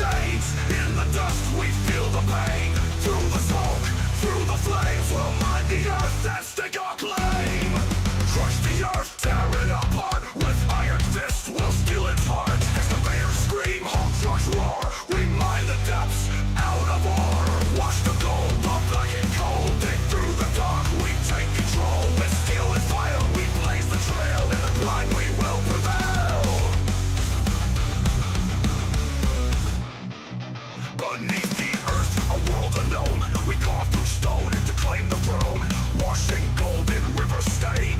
chains, in the dust we feel the pain. Through the smoke, through the flames, we'll mine the earth and stake our claim. Crush the earth, tear it apart, with iron fists we'll steal its heart. Excavators scream, hog trucks roar, we mine the depths out of ore. Watch the gold, the black and cold, dig through the dark, we take control. With steel and fire we blaze the trail, in the blind we will prevail. Beneath the earth, a world unknown, we carve through stone to claim the throne. Washing gold in river stain,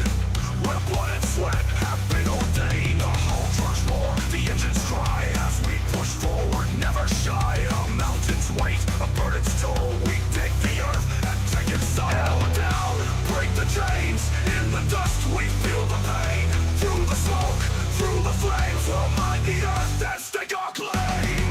where blood and sweat have been ordained. The hull trucks roar, the engines cry, as we push forward, never shy. A mountain's weight, a burden's toll, we dig the earth and take its soul. Hell down, break the chains, in the dust we feel the pain. Through the smoke, through the flames, we'll mine the earth and stake our claim.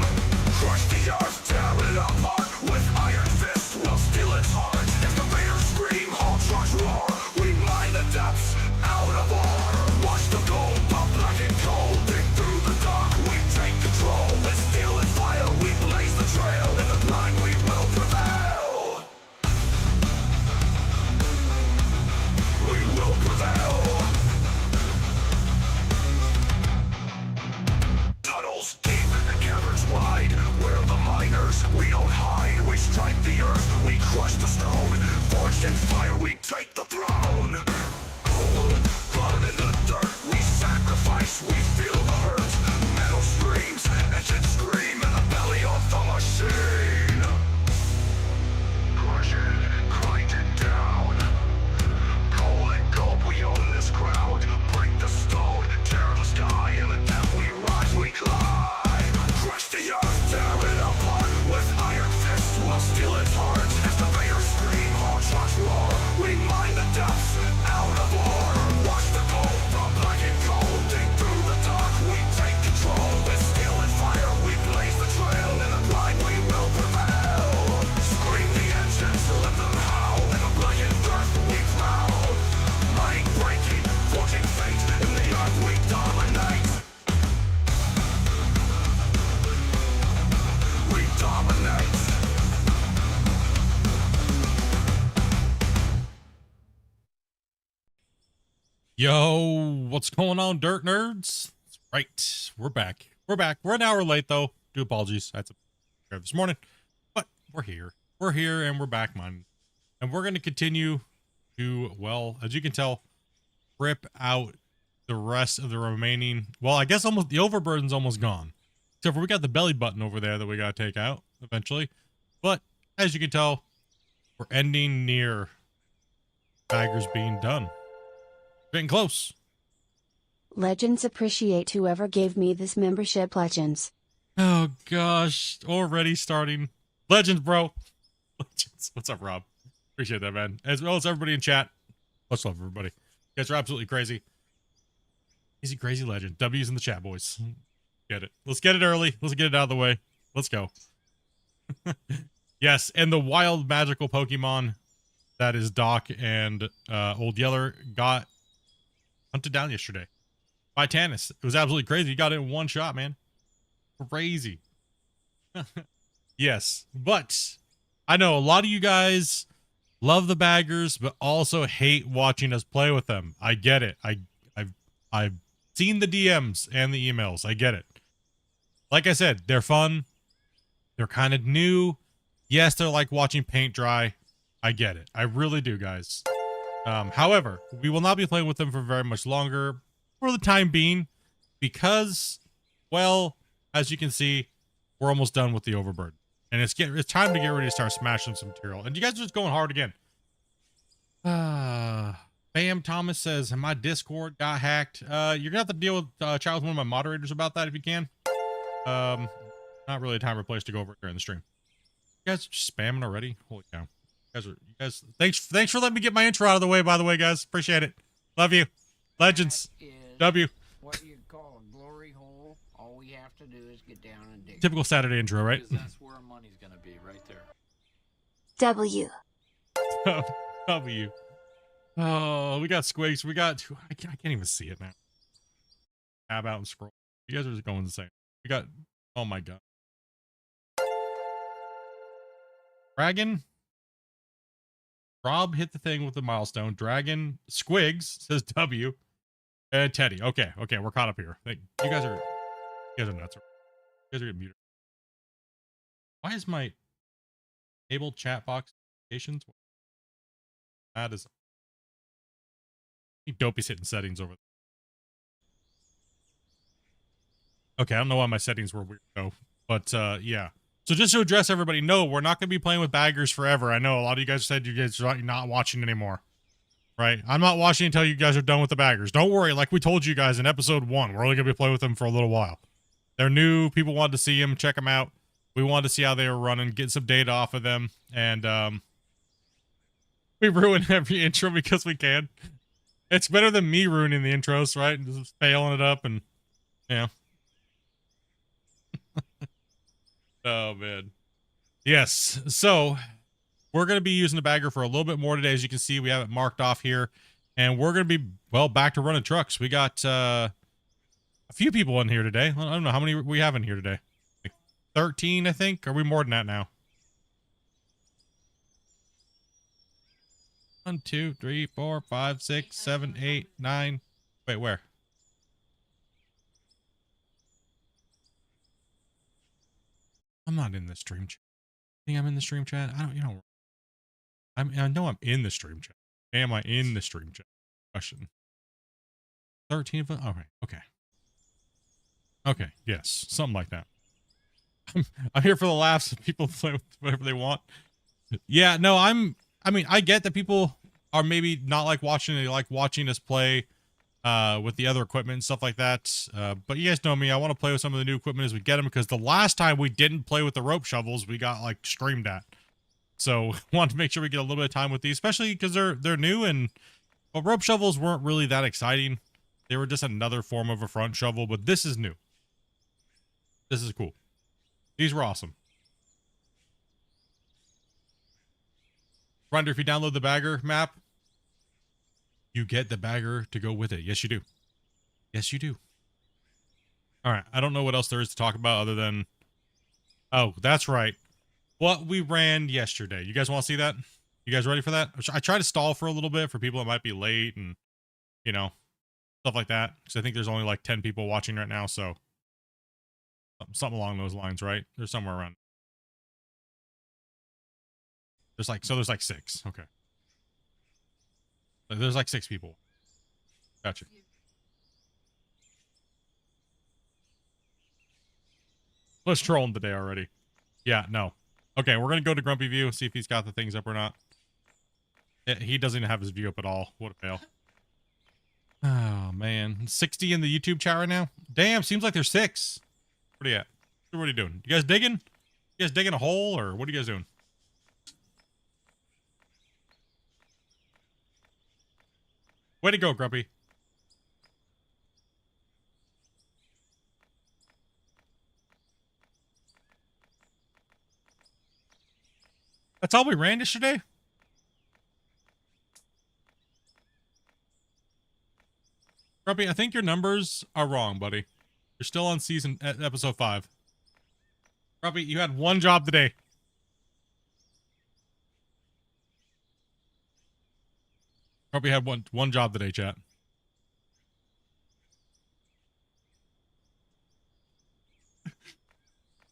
Crush the earth, tear it apart, with iron fists we'll steal its heart. Excavators scream, haul trucks roar, we mine the depths out of ore. Watch the gold, the black and cold, dig through the dark, we take control. With steel and fire we blaze the trail, in the blind we will prevail. We will prevail. Tunnels deep and caverns wide, where the miners we don't hide. We strike the earth, we crush the stone, forged in fire we take the throne. Cold, blood in the dirt, we sacrifice, we feel the hurt. Metal screams, engines scream in the belly of the machine. Crush it, grind it down. Coal and gold, we own this crowd. Break the stone, tear the sky, in the depth we rise, we climb. Crush the earth, tear it apart, with iron fists we'll steal its heart. Excavators scream, haul trucks roar, we mine the depths out of ore. Watch the gold, the black and cold, dig through the dark, we take control. With steel and fire we blaze the trail, in the blind we will prevail. Scream the engines, let them howl, in the blackened earth we prowl. Mining, breaking, forging fate, in the earth we dominate. We dominate. Yo, what's going on, dirt nerds? That's right, we're back. We're back. We're an hour late, though. Do apologies. I had some this morning, but we're here. We're here, and we're back, man. And we're going to continue to, well, as you can tell, rip out the rest of the remaining. Well, I guess almost the overburden's almost gone. Except for we got the belly button over there that we got to take out eventually. But as you can tell, we're ending near Tigers being done. Getting close. Legends appreciate whoever gave me this membership. Legends. Oh gosh, already starting. Legends, bro. Legends. What's up, Rob? Appreciate that, man. As well as everybody in chat. Much love, everybody. You guys are absolutely crazy. Easy, crazy legend. W's in the chat, boys. Get it. Let's get it early. Let's get it out of the way. Let's go. Yes, and the wild magical Pokemon that is Doc and Old Yeller got hunted down yesterday by Tannis. It was absolutely crazy. He got it in one shot, man. Crazy. Yes, but I know a lot of you guys love the baggers, but also hate watching us play with them. I get it. I've seen the DMs and the emails. I get it. Like I said, they're fun. They're kind of new. Yes, they're like watching paint dry. I get it. I really do, guys. However, we will not be playing with them for very much longer for the time being because, well, as you can see, we're almost done with the overburden. And it's time to get ready to start smashing some material. And you guys are just going hard again. Bam Thomas says, my Discord got hacked. You're gonna have to deal with chat with one of my moderators about that if you can. Not really a time or place to go over during the stream. You guys are just spamming already? Holy cow. You guys, thanks for letting me get my intro out of the way, by the way, guys. Appreciate it. Love you. Legends. W. What you call a glory hole. All we have to do is get down and dig. Typical Saturday intro, right? Because that's where our money's gonna be, right there. W. W. Oh, we got squigs. We got. I can't even see it now. Tab out and scroll. You guys are just going insane. We got. Oh my god. Dragon. Rob hit the thing with the milestone. Dragon. Squigs says W. And Teddy. Okay. Okay. We're caught up here. You guys are nuts. You guys are getting muted. Why is my table chat box notifications? That is. Dopey's hitting settings over there. Okay. I don't know why my settings were weird though. But yeah. So just to address everybody, no, we're not going to be playing with baggers forever. I know a lot of you guys said you guys are not watching anymore. Right? I'm not watching until you guys are done with the baggers. Don't worry. Like we told you guys in episode 1, we're only going to be playing with them for a little while. They're new. People wanted to see them, check them out. We wanted to see how they were running, get some data off of them. And we ruin every intro because we can. It's better than me ruining the intros, right? And just failing it up and, yeah. Oh, man. Yes. So we're going to be using the bagger for a little bit more today. As you can see, we have it marked off here. And we're going to be, well, back to running trucks. We got a few people in here today. I don't know how many we have in here today. Like 13, I think. Are we more than that now? 1, 2, 3, 4, 5, 6, 7, 8, 9. Wait, where? I'm not in the stream chat. I think I'm in the stream chat. I don't, I know I'm in the stream chat. Am I in the stream chat? Question. 13 of them? All right. Okay. Okay. Yes. Something like that. I'm here for the laughs. People play with whatever they want. Yeah. No, I mean, I get that people are maybe not like watching. They like watching us play with the other equipment and stuff like that. But you guys know me. I want to play with some of the new equipment as we get them, because the last time we didn't play with the rope shovels, we got like streamed at. So want to make sure we get a little bit of time with these, especially because they're new, and well, rope shovels weren't really that exciting. They were just another form of a front shovel, but this is new. This is cool. These were awesome. Reminder, if you download the bagger map, you get the bagger to go with it. Yes, you do. Yes, you do. All right. I don't know what else there is to talk about other than, oh, that's right. What we ran yesterday. You guys want to see that? You guys ready for that? I try to stall for a little bit for people that might be late and, you know, stuff like that. Because I think there's only like 10 people watching right now. So something along those lines, right? There's somewhere around. There's like 6. Okay. There's like 6 people. Gotcha. Let's troll him today already. Yeah, no. Okay, we're going to go to Grumpy View, see if he's got the things up or not. He doesn't even have his view up at all. What a fail. Oh, man. 60 in the YouTube chat right now? Damn, seems like there's 6. What are you at? What are you doing? You guys digging? You guys digging a hole, or what are you guys doing? Way to go, Grumpy. That's all we ran yesterday? Grumpy, I think your numbers are wrong, buddy. You're still on episode 5. Grumpy, you had 1 job today. Grumpy had one job today, chat.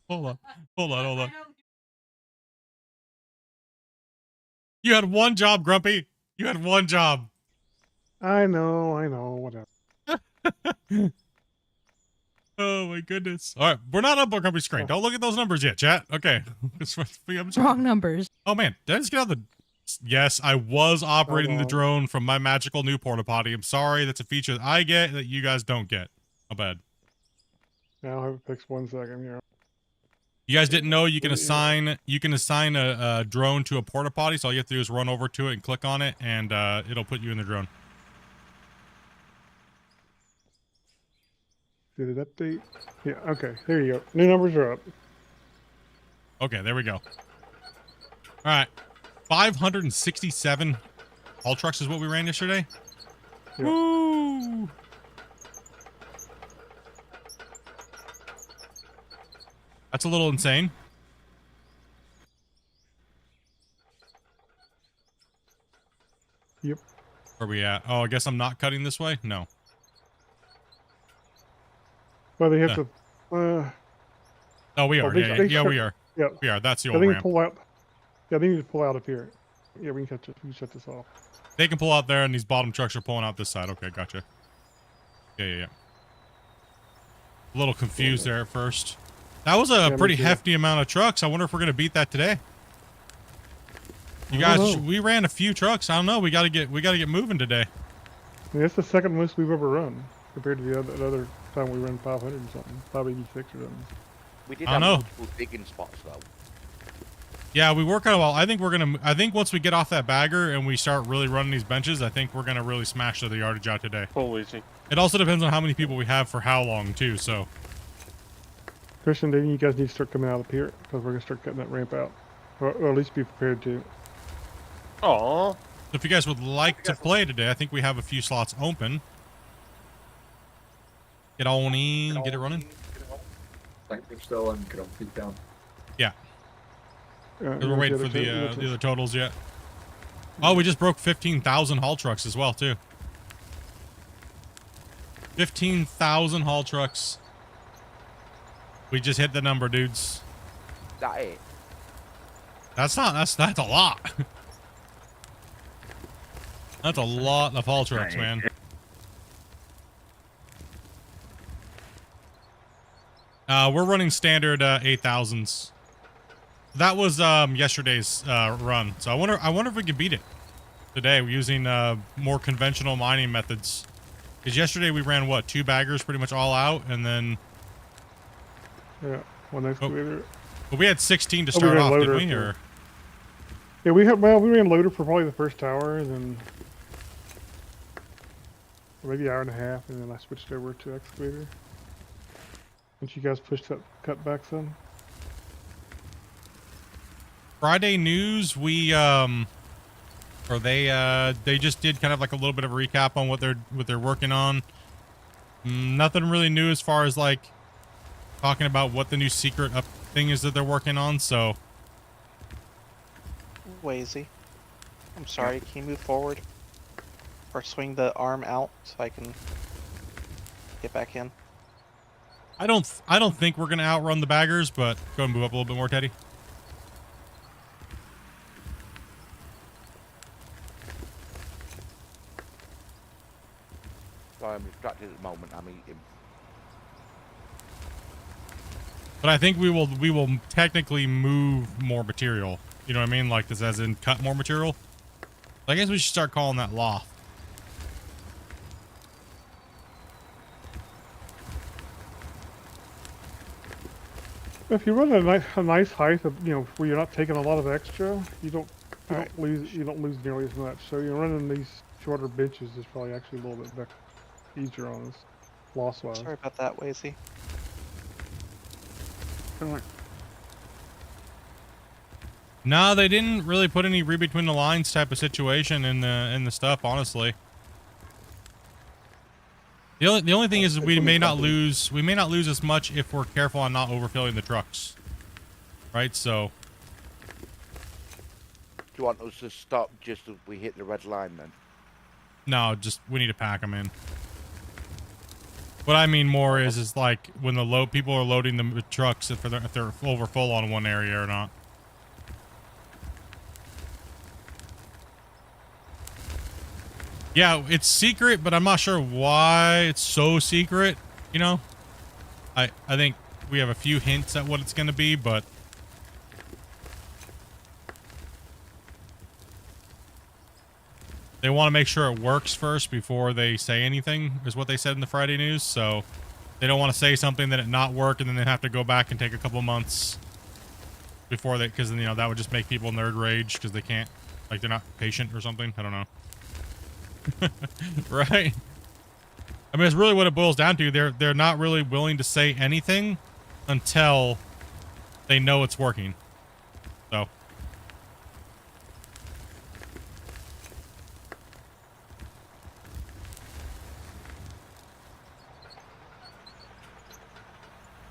Hold on. You had 1 job, Grumpy. You had 1 job. I know, whatever. Oh my goodness. All right, we're not up on Grumpy's screen. Don't look at those numbers yet, chat. Okay. Wrong numbers. Oh man, did I just get out the... Yes, I was operating the drone from my magical new porta potty. I'm sorry, that's a feature that I get that you guys don't get. How bad. Now I'll have it fixed 1 second here. You guys didn't know you can assign a drone to a porta potty, so all you have to do is run over to it and click on it, and it'll put you in the drone. Did it update? Yeah, okay. There you go. New numbers are up. Okay, there we go. All right. 567 haul trucks is what we ran yesterday. Yep. Woo! That's a little insane. Yep. Where we at? Oh, I guess I'm not cutting this way? No. Well, they have Yeah. to. Oh, we well, are. they, Yeah, they yeah, shut- we are. Yeah. We are. That's the Yeah, old they can ramp. pull out. Yeah, they need to pull out up here. Yeah, we can shut this off. They can pull out there, and these bottom trucks are pulling out this side. Okay, gotcha. Yeah. A little confused there at first. That was a Yeah, me pretty too. hefty amount of trucks. I wonder if we're gonna beat that today. You I guys, don't know. we ran a few trucks. I don't know. We gotta get moving today. I mean, that's the second most we've ever run compared to the other time we ran 500 and something, 586 or something. We did I have don't know. multiple digging spots though. Yeah, we work out well. I think once we get off that bagger and we start really running these benches, I think we're gonna really smash the yardage out today. Oh, easy. It also depends on how many people we have for how long too. So Christian, David, you guys need to start coming out up here because we're gonna start cutting that ramp out, or at least be prepared to. Aw. if you guys would like to play today, I think we have a few slots open. Get on in, get it running. Thank you still and get on feet down. Yeah. 'Cause we're you waiting want for the the other other totals yet. Oh, we just broke 15,000 haul trucks as well too. 15,000 haul trucks. We just hit the number, dudes. That it? That's a lot. That's a lot of haul trucks, man. We're running standard 8,000s. That was yesterday's run. So I wonder if we can beat it today using more conventional mining methods. Because yesterday we ran what, 2 baggers pretty much all out, and then Yeah, one excavator. but we had 16 to Oh, we start ran off, loader didn't we? for- Or Yeah, we ran loader for probably the first hour, and then or maybe an hour and a half, and then I switched over to excavator. Once you guys pushed that cut back some. Friday news, we they just did kind of like a little bit of a recap on what they're working on. Nothing really new as far as like talking about what the new secret up thing is that they're working on. So Wazy. I'm sorry, can you move forward? Or swing the arm out so I can get back in? I don't think we're gonna outrun the baggers, but go and move up a little bit more, Teddy. Sorry, I'm distracted at the moment. I'm eating. But I think we will technically move more material. You know what I mean? Like this, as in cut more material. I guess we should start calling that loft. If you run a nice height of, where you're not taking a lot of extra, you don't lose nearly as much. So you're running these shorter benches is probably actually a little bit easier on us, loss wise. Sorry about that, Wazy. No, they didn't really put any read between the lines type of situation in the stuff, honestly. The only thing is we may not lose as much if we're careful on not overfilling the trucks. Right? So Do you want us to stop just as we hit the red line then? no, just we need to pack them in. What I mean more is like when the people are loading the trucks if they're over full on one area or not. Yeah, it's secret, but I'm not sure why it's so secret, you know? I think we have a few hints at what it's going to be, but they want to make sure it works first before they say anything, is what they said in the Friday news, so they don't want to say something that it not work and then they have to go back and take a couple months before they, because then, that would just make people nerd rage because they can't, like they're not patient or something. I don't know. Right? I mean, it's really what it boils down to. They're not really willing to say anything until they know it's working. So.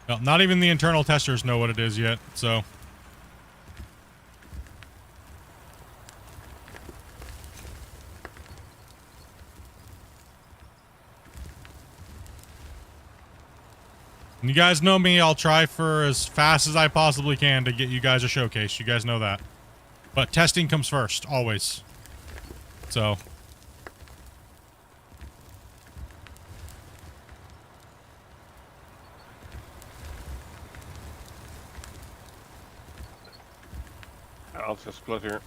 Well, not even the internal testers know what it is yet, so. You guys know me, I'll try for as fast as I possibly can to get you guys a showcase. You guys know that. But testing comes first, always. So. I'll just split here.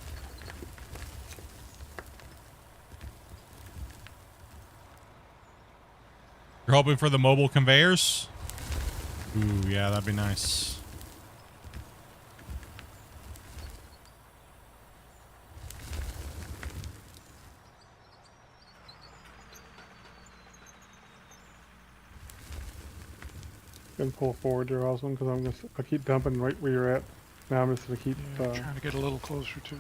You're hoping for the mobile conveyors? Ooh, yeah, that'd be nice. Gonna pull forward there, Osmond, because I keep dumping right where you're at. Now I'm just gonna keep Trying to get a little closer to.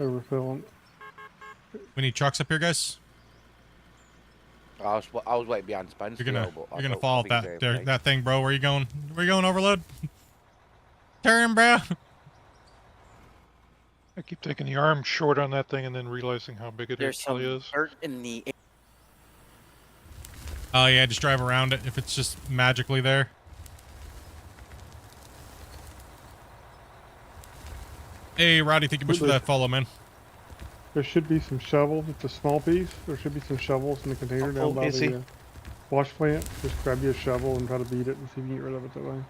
overfilling. We need trucks up here, guys. I was waiting behind Spencer. You're gonna fall off that thing, bro. Where you going? Where you going, Overload? Turn, bro. I keep taking the arm short on that thing and then realizing how big it actually is. Dirt in the. Oh yeah, just drive around it if it's just magically there. Hey, Roddy, thank you much for that follow, man. There should be some shovels. It's a small piece. There should be some shovels in the container down by the wash plant. Just grab you a shovel and try to beat it and see if you can get rid of it that way.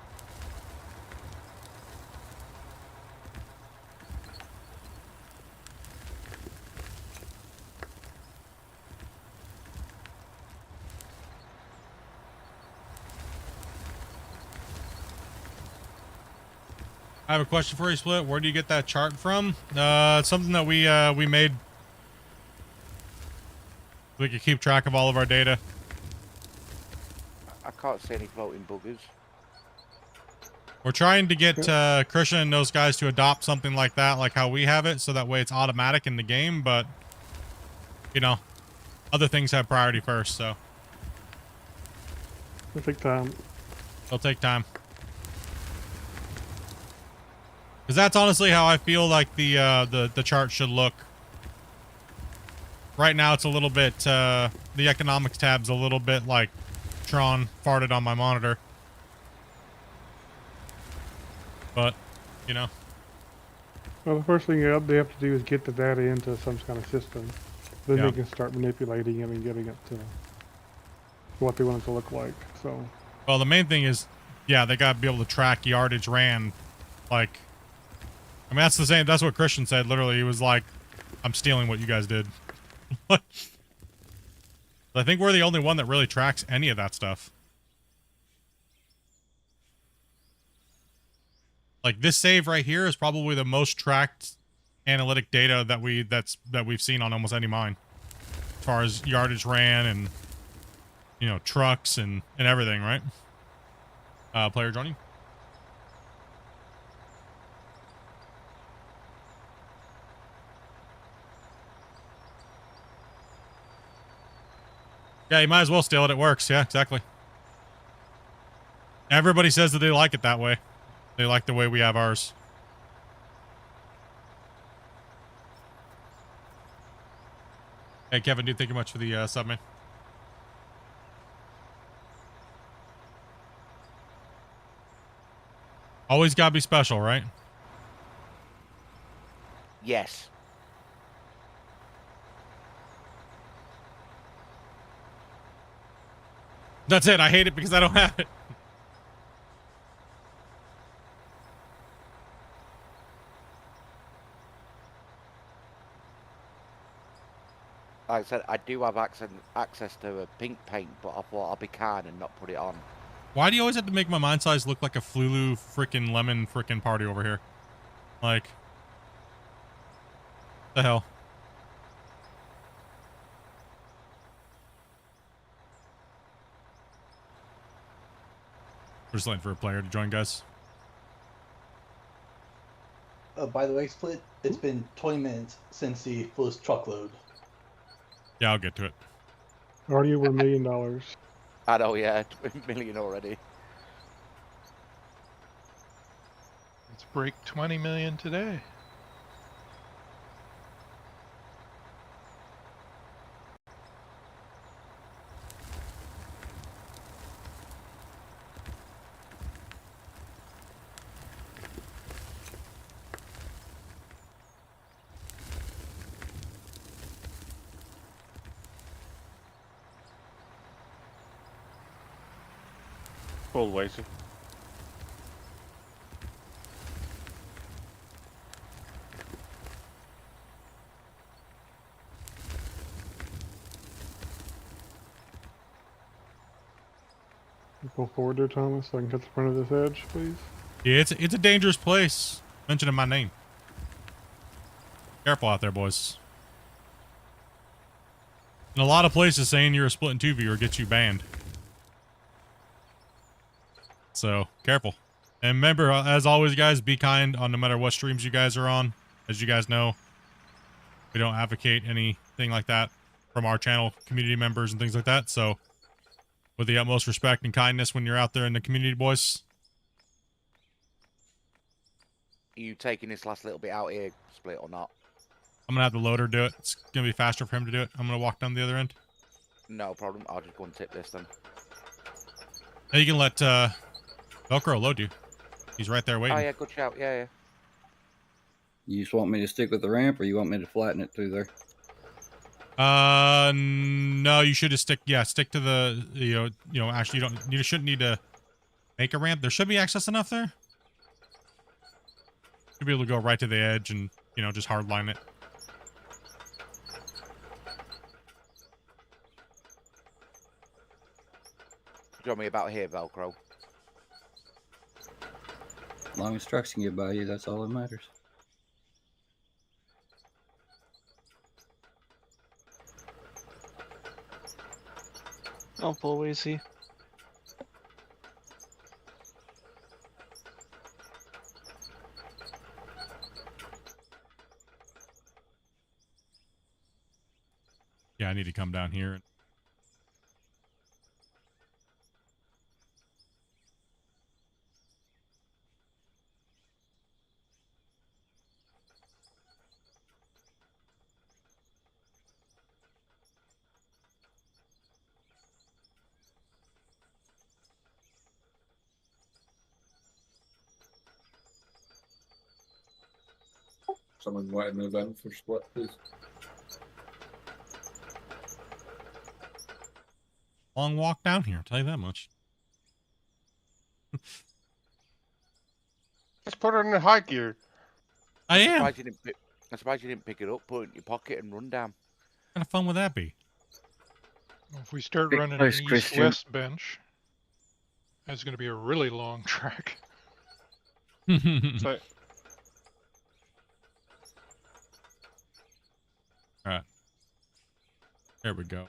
I have a question for you, Split. Where do you get that chart from? It's something that we made. We could keep track of all of our data. I can't see any floating buggers. We're trying to get Christian and those guys to adopt something like that, like how we have it, so that way it's automatic in the game, but, you know, other things have priority first, so. It'll take time. It'll take time. Because that's honestly how I feel like the chart should look. Right now it's a little bit, the economics tab's a little bit like Tron farted on my monitor. But, you know. Well, the first thing they have to do is get the data into some kind of system. Then they can start manipulating it and getting it to what they want it to look like, so. Well, the main thing is, yeah, they got to be able to track yardage ran. Like, I mean, that's the same, that's what Christian said, literally. He was like, I'm stealing what you guys did. I think we're the only one that really tracks any of that stuff. Like, this save right here is probably the most tracked analytic data that we've seen on almost any mine. As far as yardage ran and, you know, trucks and everything, right? Player joining. Yeah, you might as well steal it. It works. Yeah, exactly. Everybody says that they like it that way. They like the way we have ours. Hey, Kevin, dude, thank you much for the sub, man. Always gotta be special, right? Yes. That's it. I hate it because I don't have it. Like I said, I do have access to a pink paint, but I thought I'd be kind and not put it on. Why do you always have to make my mine size look like a Flulu frickin' lemon frickin' party over here? Like, the hell? We're just waiting for a player to join, guys. By the way, Split, it's been 20 minutes since the first truckload. Yeah, I'll get to it. Already over $1 million. I know, yeah, $1 million already. Let's break 20 million today. Full wasting. Go forward there, Thomas, so I can cut the front of this edge, please. Yeah, it's a dangerous place. Mentioning my name. Careful out there, boys. In a lot of places, saying you're a Splitintwo viewer gets you banned. So, careful. And remember, as always, guys, be kind on no matter what streams you guys are on. As you guys know, we don't advocate anything like that from our channel, community members and things like that. So, with the utmost respect and kindness when you're out there in the community, boys. Are you taking this last little bit out here, Split, or not? I'm going to have the loader do it. It's going to be faster for him to do it. I'm going to walk down the other end. No problem. I'll just go and tip this then. Now you can let Velcro load you. He's right there waiting. Oh, yeah, good shout. Yeah, yeah. You just want me to stick with the ramp, or you want me to flatten it through there? No, you should just stick to the, you know, actually you shouldn't need to make a ramp. There should be access enough there. You'll be able to go right to the edge and, you know, just hardline it. Do you want me about here, Velcro? As long as trucks can get by you, that's all that matters. I'll pull easy. Yeah, I need to come down here. Someone want to move in for Split, please. Long walk down here, I'll tell you that much. Just put it in the high gear. I am. I'm surprised you didn't pick it up, put it in your pocket and run down. What kind of fun would that be? Well, if we start Big running place, an Christian. east-west bench, that's going to be a really long track. So, Alright. There we go.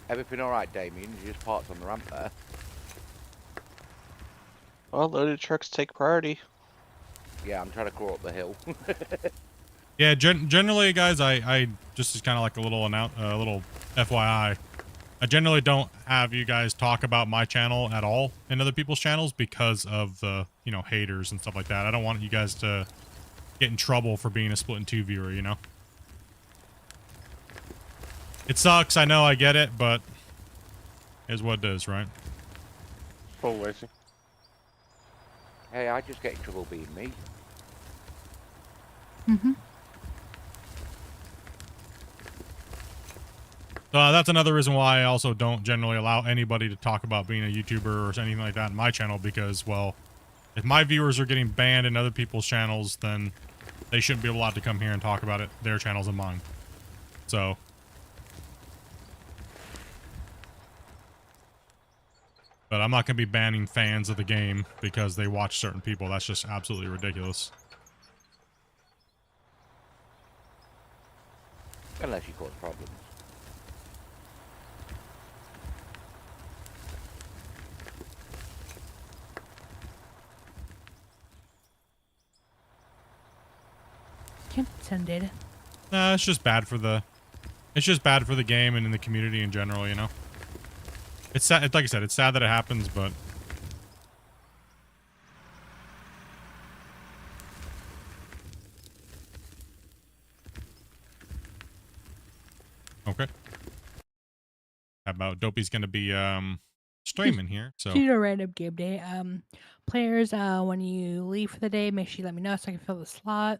Everything alright, Damien? You just parked on the ramp there. Well, loaded trucks take priority. Yeah, I'm trying to crawl up the hill. Yeah, generally, guys, I just is kind of like a little little FYI. I generally don't have you guys talk about my channel at all in other people's channels because of the, you know, haters and stuff like that. I don't want you guys to get in trouble for being a Splitintwo viewer, you know? It sucks, I know, I get it, but is what it is, right? full wasting. Hey, I just get in trouble being me. Mm-hmm. That's another reason why I also don't generally allow anybody to talk about being a YouTuber or anything like that in my channel because, well, if my viewers are getting banned in other people's channels, then they shouldn't be allowed to come here and talk about it, their channels and mine. So. But I'm not going to be banning fans of the game because they watch certain people. That's just absolutely ridiculous. Unless you cause problems. Can't send data. Nah, it's just bad for the game and in the community in general, you know. It's sad, like I said, it's sad that it happens, but okay. How about Dopey's gonna be streaming here, so Due to a random game day, players, when you leave for the day, make sure you let me know so I can fill the slot.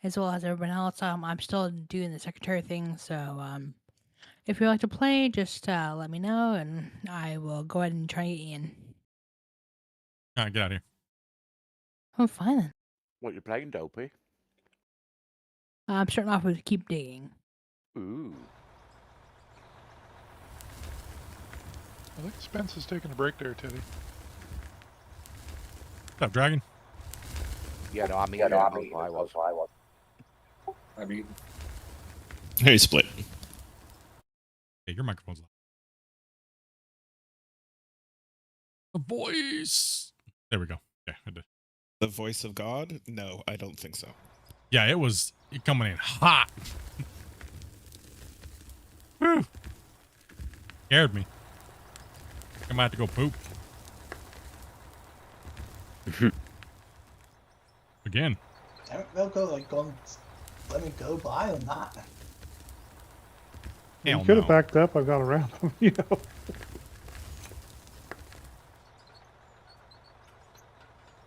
as well as everyone else. I'm still doing the secretary thing, so if you'd like to play, just let me know, and I will go ahead and try to get you in. All right, get out of here. Oh, fine then. What you playing, Dopey? I'm starting off with keep digging. Ooh. I think Spence is taking a break there, Teddy. What's up, Dragon? Yeah, no, I mean, I was. I mean, Hey, Split. Hey, your microphone's loud. The voice. There we go. Yeah, I did. The voice of God? No, I don't think so. Yeah, it was coming in hot. Whew. Scared me. I might have to go poop. Again. Damn it, Velcro, like, let me go by or not? Hell You could have no. backed up. I got around them, you know.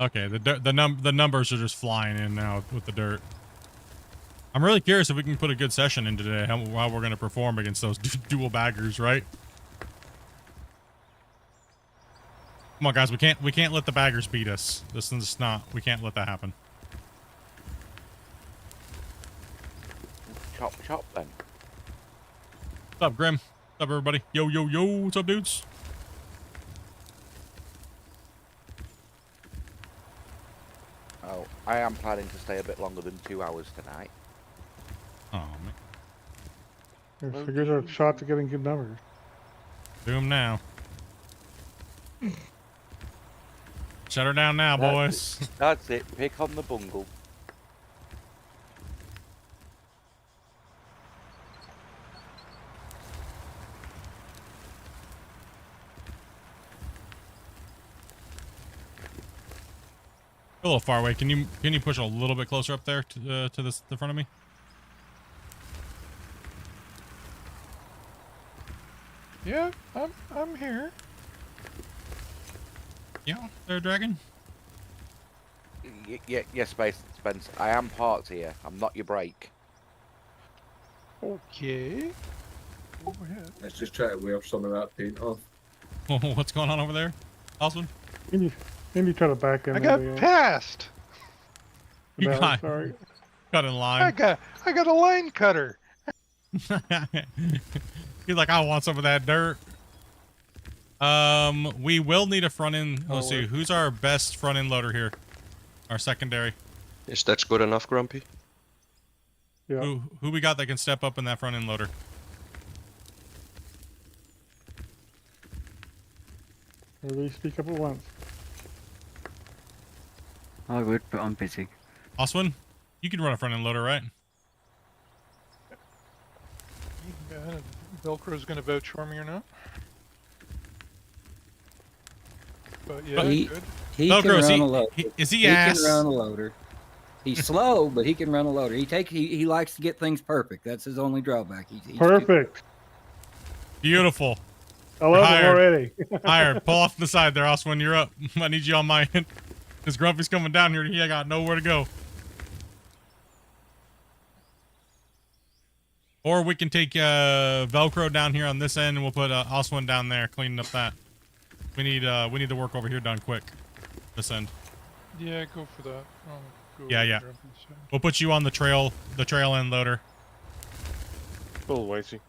Okay, the numbers are just flying in now with the dirt. I'm really curious if we can put a good session in today. How we're gonna perform against those dual baggers, right? Come on, guys. We can't let the baggers beat us. This is not. We can't let that happen. Chop, chop, then. What's up, Grim? What's up, everybody? Yo, yo, yo. What's up, dudes? Oh, I am planning to stay a bit longer than 2 hours tonight. Oh, man. Here's, so here's our shot to getting good numbers. Do them now. Shut her down now, boys. That's it. Pick on the bungle. A little far away. Can you push a little bit closer up there to the front of me? Yeah, I'm here. Yeah, there, Dragon. Yes, Spence. I am parts here. I'm not your brake. Okay. Go ahead. let's just try to wear some of that paint off. What's going on over there, Oswin? Can you try to back in? I got passed. You No, got sorry. cut in line. I got a line cutter. He's like, I want some of that dirt. We will need a front end. Let's see, who's our best front end loader here? Our secondary. Is that good enough, Grumpy? Yeah. Who we got that can step up in that front end loader? Everybody speak up at once. I would, but I'm busy. Oswin, you can run a front end loader, right? Velcro's gonna vouch for me or not? But yeah, He good. can Velcro, run a loader. Is he He ass? can run a loader. He's slow, but he can run a loader. He likes to get things perfect. That's his only drawback. He's Perfect. Beautiful. I love Hired. it already. Hired. Pull off the side there, Oswin. You're up. I need you on my end. This Grumpy's coming down here. He ain't got nowhere to go. Or we can take Velcro down here on this end, and we'll put Oswin down there, cleaning up that. We need the work over here done quick. This end. Yeah, go for that. I'll go Yeah, with yeah. Grumpy's side. We'll put you on the trail end loader. Little Lacey.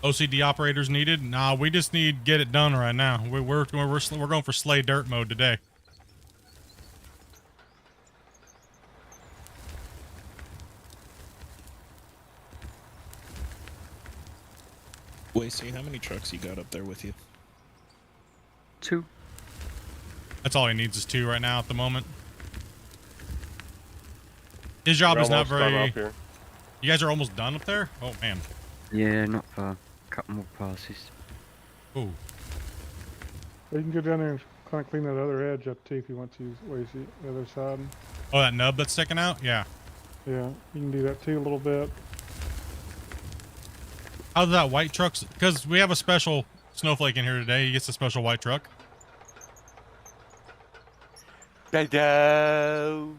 OCD operators needed? Nah, we just need get it done right now. We're going for slay dirt mode today. Lacey, how many trucks you got up there with you? 2. That's all he needs is 2 right now at the moment. His job We're is not almost done very. up here. You guys are almost done up there? Oh man. Yeah, not far. Couple more passes. Ooh. You can go down there and kind of clean that other edge up too if you want to. Where you see the other side. Oh, that nub that's sticking out? Yeah. Yeah, you can do that too a little bit. How's that white truck? Because we have a special snowflake in here today. He gets a special white truck. Hello.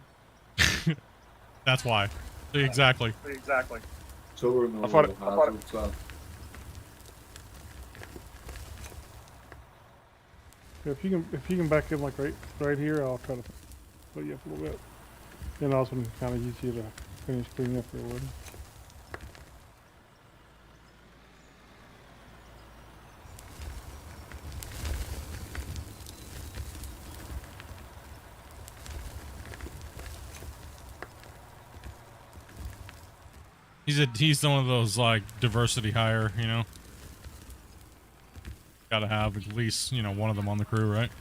That's why. Exactly. Exactly. So we're in the I thought it- If you can back in like right here, I'll try to put you up a little bit. And also kind of use you to finish cleaning up your wood. He's one of those like diversity hire, you know. Gotta have at least, you know, one of them on the crew, right?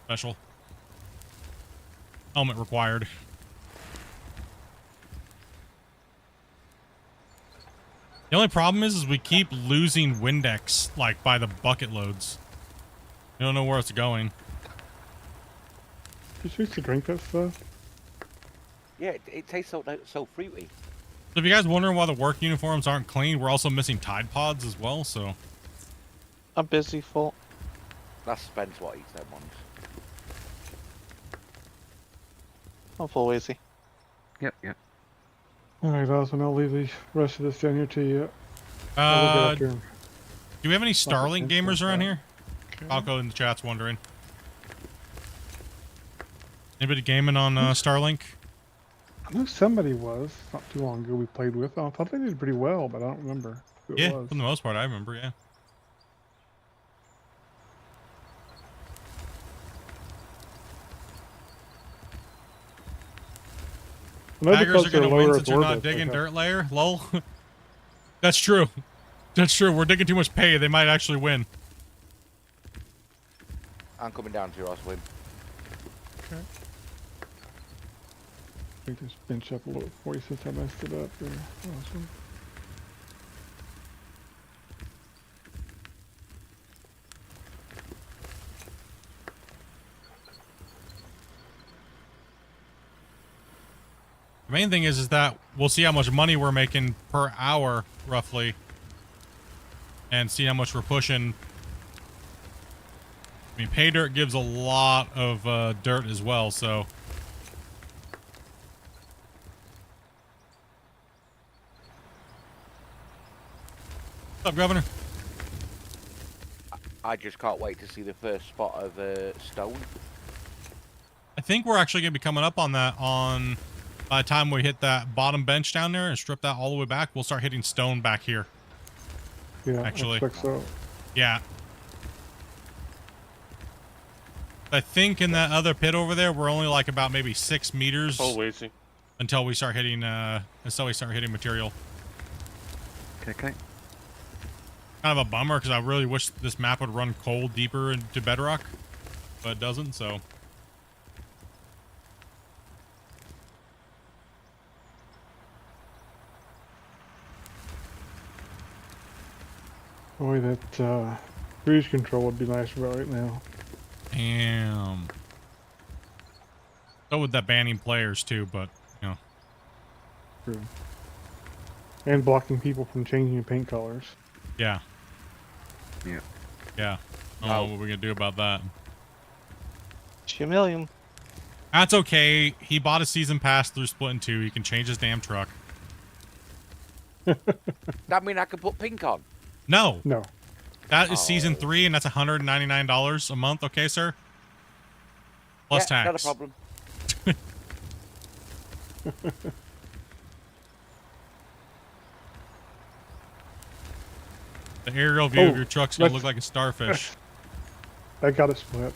Special. Helmet required. The only problem is we keep losing Windex, like, by the bucket loads. You don't know where it's going. You used to drink that stuff? Yeah, it tastes so fruity. So if you guys wondering why the work uniforms aren't clean, we're also missing Tide Pods as well, so... I'm busy full. That's Spence what eats them ones. I'm full easy. Yep, yep. Alright, Osmond, I'll leave the rest of this down here to you. Do we have any Starlink gamers around here? Falco in the chat's wondering. Anybody gaming on Starlink? I know somebody was not too long ago we played with. I thought they did pretty well, but I don't remember who it Yeah, was. for the most part, I remember, yeah. Baggers are gonna win since you're not digging dirt layer? Lol. That's true. That's true. We're digging too much pay. They might actually win. I'm coming down to you, I'll swim. Okay. I think just bench up a little for you since I messed it up there. Awesome. The main thing is that we'll see how much money we're making per hour, roughly, and see how much we're pushing. I mean, pay dirt gives a lot of dirt as well, so. What's up, Governor? I just can't wait to see the first spot of stone. I think we're actually going to be coming up on that by the time we hit that bottom bench down there and strip that all the way back. We'll start hitting stone back here. Yeah, actually. I expect so. Yeah. I think in that other pit over there, we're only like about maybe 6 meters. Oh, lazy. Until we start hitting material. Okay. Kind of a bummer because I really wish this map would run coal deeper into bedrock, but it doesn't, so. Boy, that cruise control would be nice right now. Damn. So would that banning players too, but, you know. True. And blocking people from changing paint colors. Yeah. Yeah. Yeah. I don't know what we're going to do about that. 2 million. That's okay. He bought a season pass through Splitintwo 2. He can change his damn truck. That mean I can put pink on? No. No. That is season 3, and that's $199 a month, okay, sir? Plus tax. Not a problem. The aerial view of your truck's going to look like a starfish. I got it split.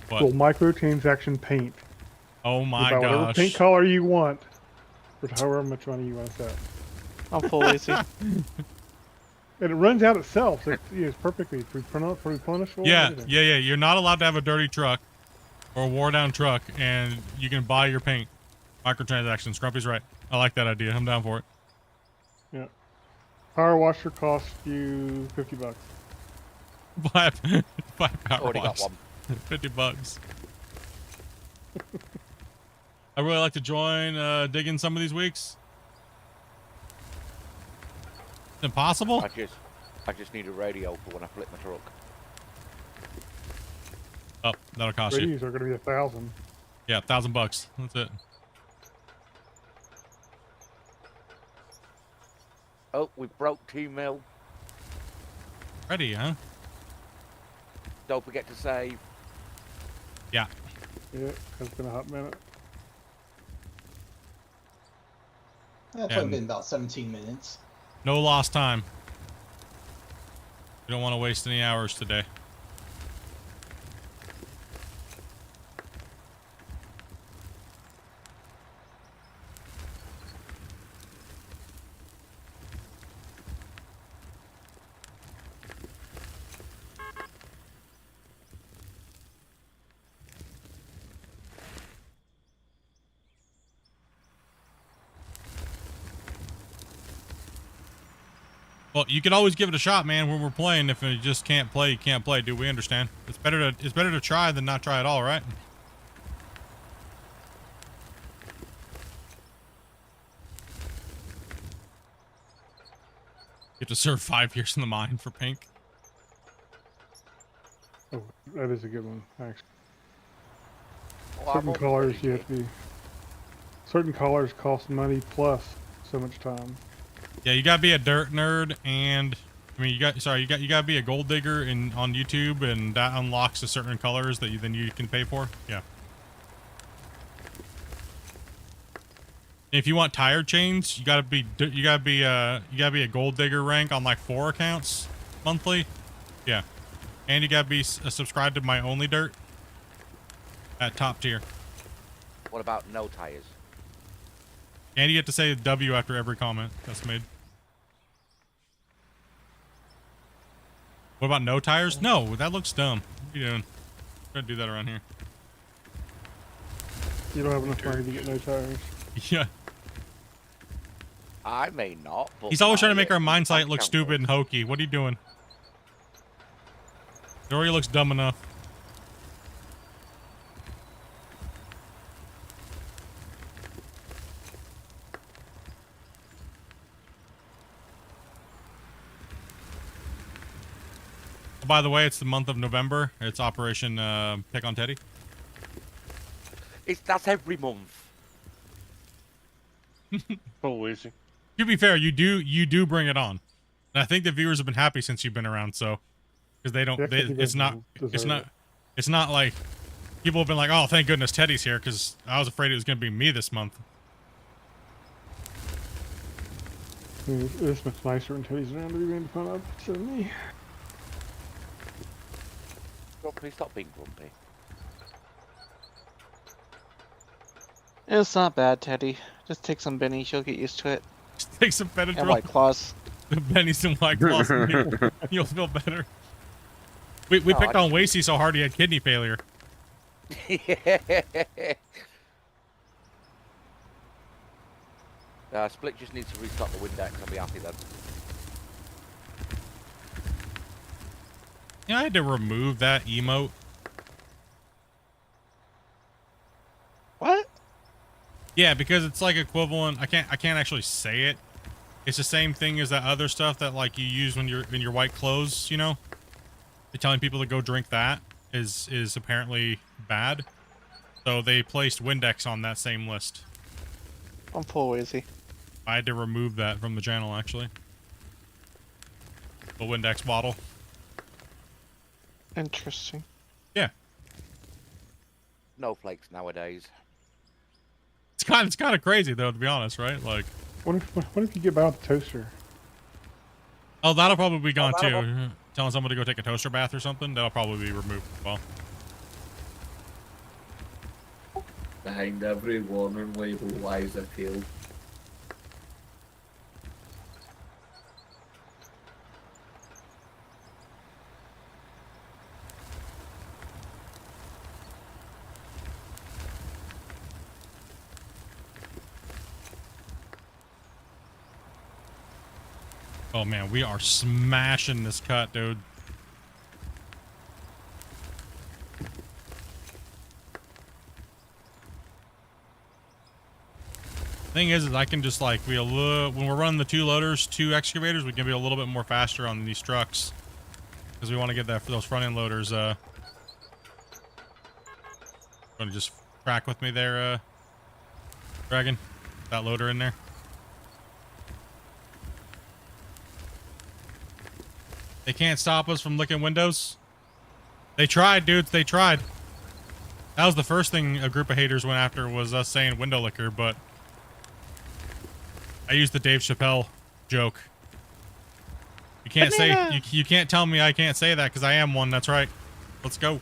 What? Little microtransaction paint. Oh my gosh. Whatever paint color you want. For however much money you want to set. I'm full AC. And it runs out itself, so it's perfectly replenishable. Yeah. You're not allowed to have a dirty truck or a wore-down truck, and you can buy your paint. Microtransactions. Grumpy's right. I like that idea. I'm down for it. Yeah. Power washer costs you $50. Five power Already got wash. one. $50. I really like to join digging some of these weeks. Impossible? I just need a radio for when I flip my truck. Oh, that'll cost you. Radios are going to be 1,000. Yeah, $1,000. That's it. Oh, we broke 2 mil. Ready, huh? Don't forget to save. Yeah. Yeah, it's been a hot minute. That's only been about 17 minutes. No lost time. We don't want to waste any hours today. Well, you can always give it a shot, man. When we're playing, if you just can't play, you can't play. Do we understand? It's better to try than not try at all, right? You have to serve 5 years in the mine for pink. Oh, that is a good one, actually. Oh, Certain colors you have to be. Certain colors cost money plus so much time. Yeah, you gotta be a dirt nerd, and I mean, you gotta be a gold digger on YouTube, and that unlocks a certain colors that you can pay for. Yeah. If you want tire chains, you gotta be a gold digger rank on like 4 accounts monthly. Yeah, and you gotta be subscribed to my only dirt at top tier. What about no tires? And you get to say W after every comment that's made. What about no tires? No, that looks dumb. What are you doing? Try to do that around here. You don't have enough money to get no tires. Yeah. I may not, but He's always trying to make our mine site look stupid and hokey. What are you doing? It already looks dumb enough. Oh, by the way, it's the month of November. It's Operation Pick on Teddy. That's every month. Oh, easy. To be fair, you do bring it on. And I think the viewers have been happy since you've been around, so because it's not like people have been like, oh, thank goodness Teddy's here, because I was afraid it was going to be me this month. It's much nicer when Teddy's around to be made fun of instead of me. Oh, please stop being grumpy. It's not bad, Teddy. Just take some bennies, you'll get used to it. Just take some Benadryl. And White Claws. The bennies and White Claws. You'll feel better. We picked on Wasey so hard he had kidney failure. Split just needs to restock the Windex. I'll be happy then. Yeah, I had to remove that emote. What? Yeah, because it's like equivalent. I can't actually say it. It's the same thing as that other stuff that like you use when you're in your white clothes. You know, telling people to go drink that is apparently bad. So they placed Windex on that same list. I'm full easy. I had to remove that from the channel actually. The Windex bottle. Interesting. Yeah. No flakes nowadays. It's kind of crazy though, to be honest, right? Like, what if you get by with the toaster? Oh, that'll probably be gone too. Telling someone to go take a toaster bath or something, that'll probably be removed as well. Behind every warning label lies a field. Oh man, we are smashing this cut, dude. Thing is I can just like be a little, when we're running the 2 loaders, 2 excavators, we can be a little bit more faster on these trucks because we want to get that for those front end loaders. Going to just track with me there, Dragon. That loader in there. They can't stop us from licking windows. They tried, dudes. They tried. That was the first thing a group of haters went after, was us saying window licker, but I used the Dave Chappelle joke. You can't say, you can't tell me I can't say that because I am one. That's right. Let's go.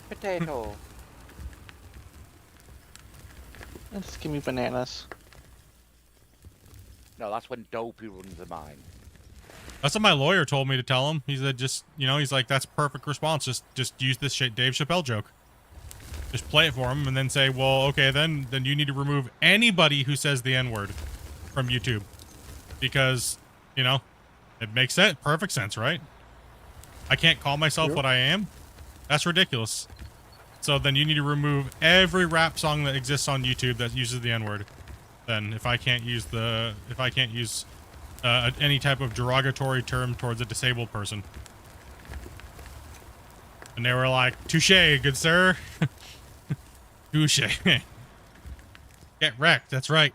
Potato. Just give me bananas. No, that's when Dopey runs the mine. That's what my lawyer told me to tell him. He said, just, you know, he's like, that's a perfect response. Just use this shit Dave Chappelle joke. Just play it for him and then say, well, okay, then you need to remove anybody who says the N-word from YouTube. Because, you know, it makes sense, perfect sense, right? I can't call myself what I am. That's ridiculous. So then you need to remove every rap song that exists on YouTube that uses the N-word. Then if I can't use any type of derogatory term towards a disabled person. And they were like, touche, good sir. Touche. Get wrecked, that's right.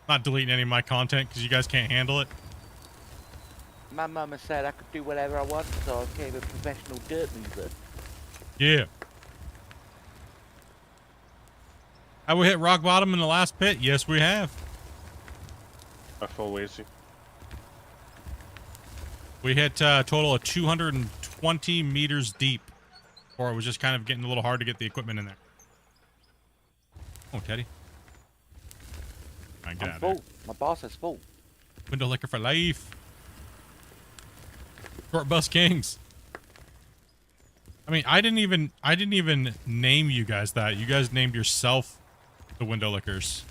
Not deleting any of my content because you guys can't handle it. My mama said I could do whatever I want, so I became a professional dirt mover. Yeah. Have we hit rock bottom in the last pit? Yes, we have. I feel lazy. We hit a total of 220 meters deep. Or it was just kind of getting a little hard to get the equipment in there. Oh, Teddy. All right, get I'm out full. of there. My boss is full. Window liquor for life. Short bus kings. I mean, I didn't even name you guys that. You guys named yourself the window lickers.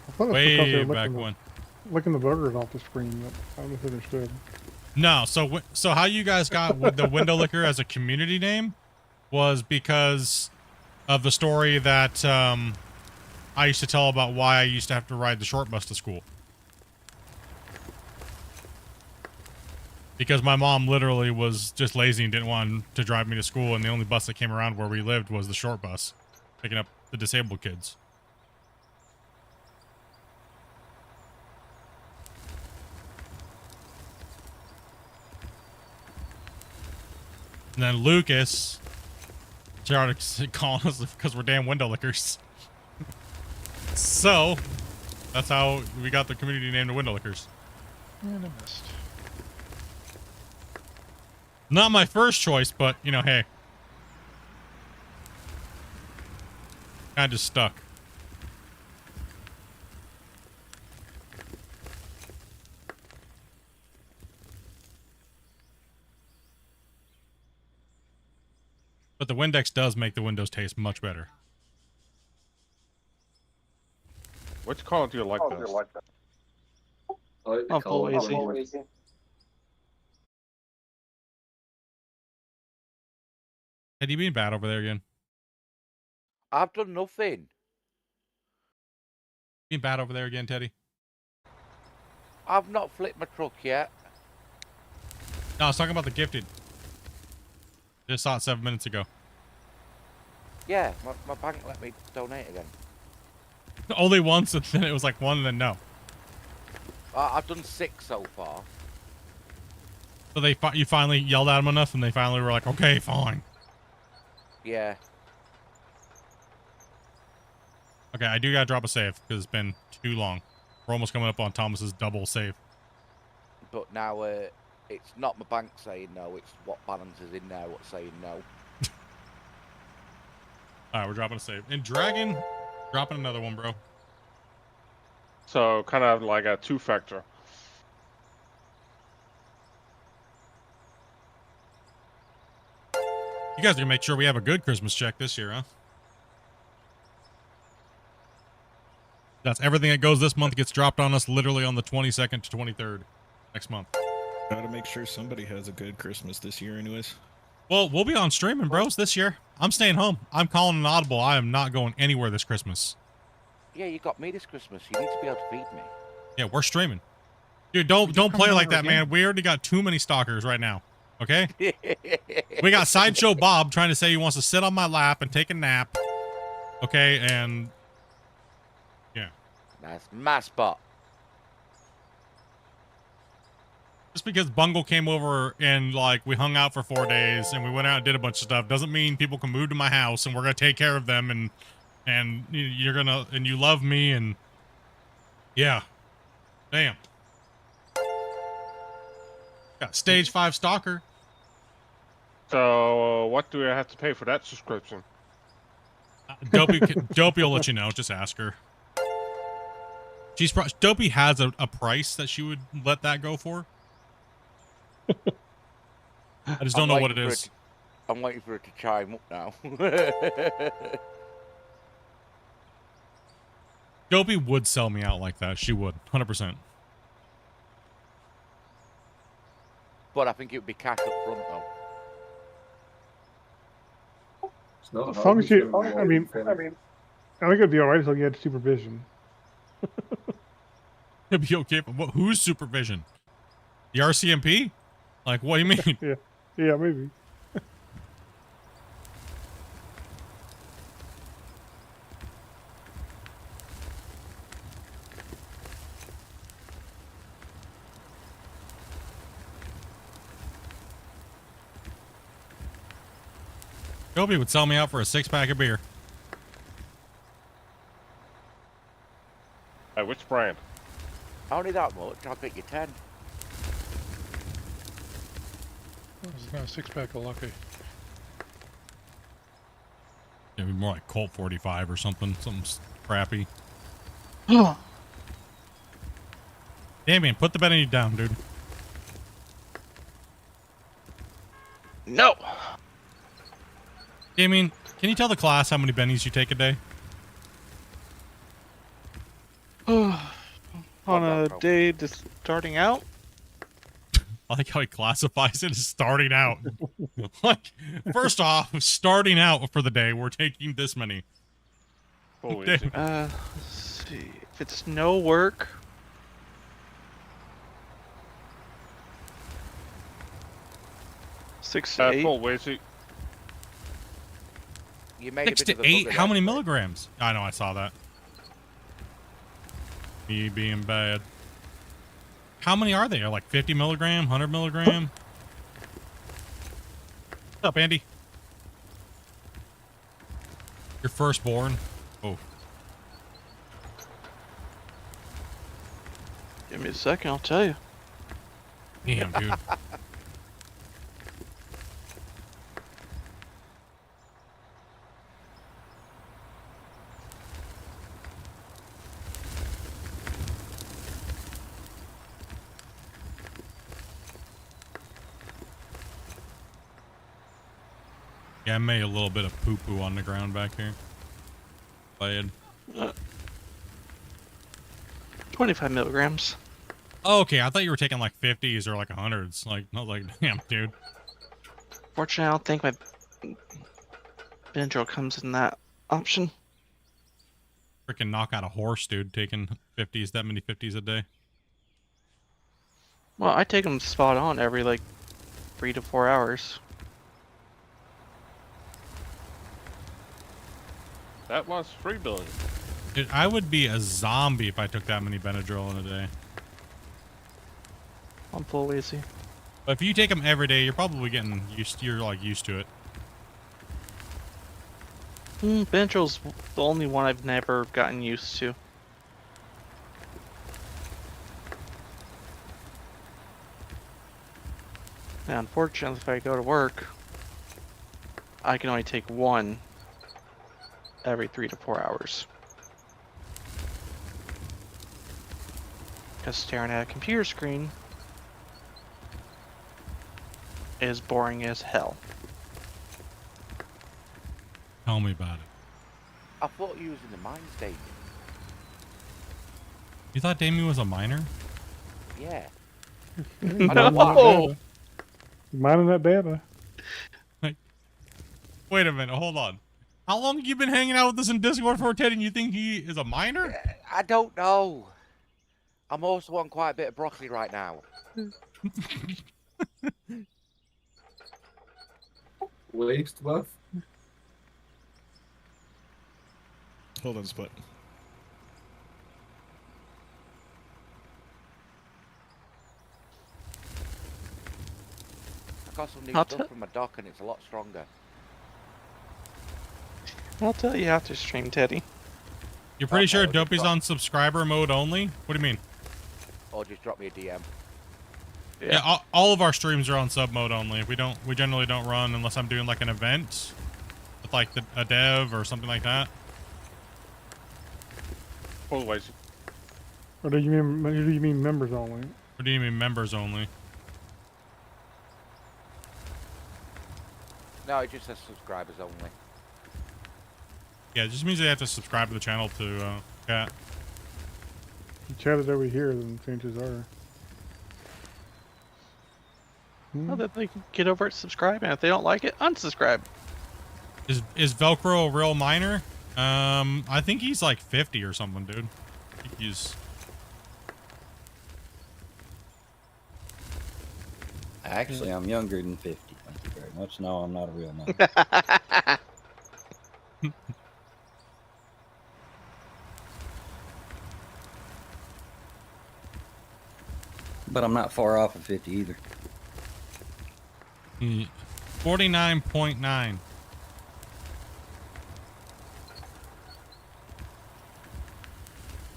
I thought Way because they were back when. Licking the burgers off the screen. I don't know if I understood. No, so how you guys got with the window licker as a community name was because of the story that I used to tell about why I used to have to ride the short bus to school. Because my mom literally was just lazy and didn't want to drive me to school, and the only bus that came around where we lived was the short bus, picking up the disabled kids. And then Lucas started calling us because we're damn window lickers. So, that's how we got the community name the window lickers. And I missed. Not my first choice, but, you know, hey. Kind of stuck. But the Windex does make the windows taste much better. Which color do you like best? I'm full lazy. Had you been bad over there again? I've done nothing. Being bad over there again, Teddy? I've not flipped my truck yet. No, I was talking about the gifted. Just saw it 7 minutes ago. Yeah, my bank let me donate again. Only once, and then it was like 1 and then no. I've done 6 so far. So you finally yelled at them enough, and they finally were like, okay, fine. Yeah. Okay, I do gotta drop a save, because it's been too long. We're almost coming up on Thomas's double save. But now it's not my bank saying no, it's what balance is in there what's saying no. Alright, we're dropping a save. And Dragon, dropping another one, bro. So, kind of like a 2-factor. You guys are gonna make sure we have a good Christmas check this year, huh? That's everything that goes this month gets dropped on us literally on the 22nd to 23rd next month. Gotta make sure somebody has a good Christmas this year anyways. Well, we'll be on streaming, bros, this year. I'm staying home. I'm calling an audible. I am not going anywhere this Christmas. Yeah, you got me this Christmas. You need to be able to feed me. Yeah, we're streaming. Dude, don't play like that, man. We already got too many stalkers right now. Okay? We got Sideshow Bob trying to say he wants to sit on my lap and take a nap. Okay, and yeah. That's my spot. Just because Bungle came over and like we hung out for 4 days and we went out and did a bunch of stuff doesn't mean people can move to my house and we're gonna take care of them and you're gonna and you love me and yeah. Damn. Got stage 5 stalker. So, what do I have to pay for that subscription? Dopey will let you know. Just ask her. Dopey has a price that she would let that go for. I just don't know what it is. I'm waiting for it to chime up now. Dopey would sell me out like that. She would. 100%. But I think it would be cash up front though. It's not As long as you, I mean, I think it'd be alright as long as you had supervision. It'd be okay, but whose supervision? The RCMP? Like, what do you mean? Yeah, maybe. Dopey would sell me out for a 6-pack of beer. Which brand? Only that much. I'll get you 10. It's not a 6-pack of Lucky. It'd be more like Colt 45 or something. Something crappy. Damien, put the Benny down, dude. No. Damien, can you tell the class how many bennies you take a day? On a day just starting out? I like how he classifies it as starting out. Like, first off, starting out for the day, we're taking this many. Let's see. If it's no work. Six to eight. Full Wazy. You made 6 to 8? How many milligrams? I know, I saw that. Me being bad. How many are they? Like 50 milligram, 100 milligram? What's up, Andy? Your firstborn? Oh. Give me a second, I'll tell you. Damn, dude. Yeah, I made a little bit of poo-poo on the ground back here. Bad. 25 milligrams. Oh, okay, I thought you were taking like 50s or like 100s. Like, I was like, damn, dude. Fortunately, I don't think my Benadryl comes in that option. Freaking knock out a horse, dude, taking 50s, that many 50s a day. Well, I take them spot on every like 3 to 4 hours. That was 3 billion. Dude, I would be a zombie if I took that many Benadryl in a day. I'm full easy. But if you take them every day, you're probably getting used. You're like used to it. Benadryl's the only one I've never gotten used to. Now, unfortunately, if I go to work, I can only take one every 3 to 4 hours. Because staring at a computer screen is boring as hell. Tell me about it. I thought you was in the mine station. You thought Damien was a miner? Yeah. No! Mining that data. Wait a minute, hold on. How long have you been hanging out with us in Discord for, Ted, and you think he is a minor? I don't know. I'm also on quite a bit of broccoli right now. Waste buff. Hold on, Split. I got some new I'll stuff from my dock and it's a lot stronger. I'll tell you after stream, Teddy. You're pretty Okay, sure I'll just Dopey's drop- on subscriber mode only? What do you mean? Or just drop me a DM. Yeah, all of our streams are on sub mode only. We generally don't run unless I'm doing like an event with like a dev or something like that. Always. Or do you mean members only? Or do you mean members only? No, it just says subscribers only. Yeah, it just means they have to subscribe to the channel to chat. If you chatted over here, then chances are. Well, then they can get over it, subscribe, and if they don't like it, unsubscribe. Is Velcro a real minor? I think he's like 50 or something, dude. I think he's... Actually, I'm younger than 50. Thank you very much. No, I'm not a real man. But I'm not far off of 50 either. 49.9.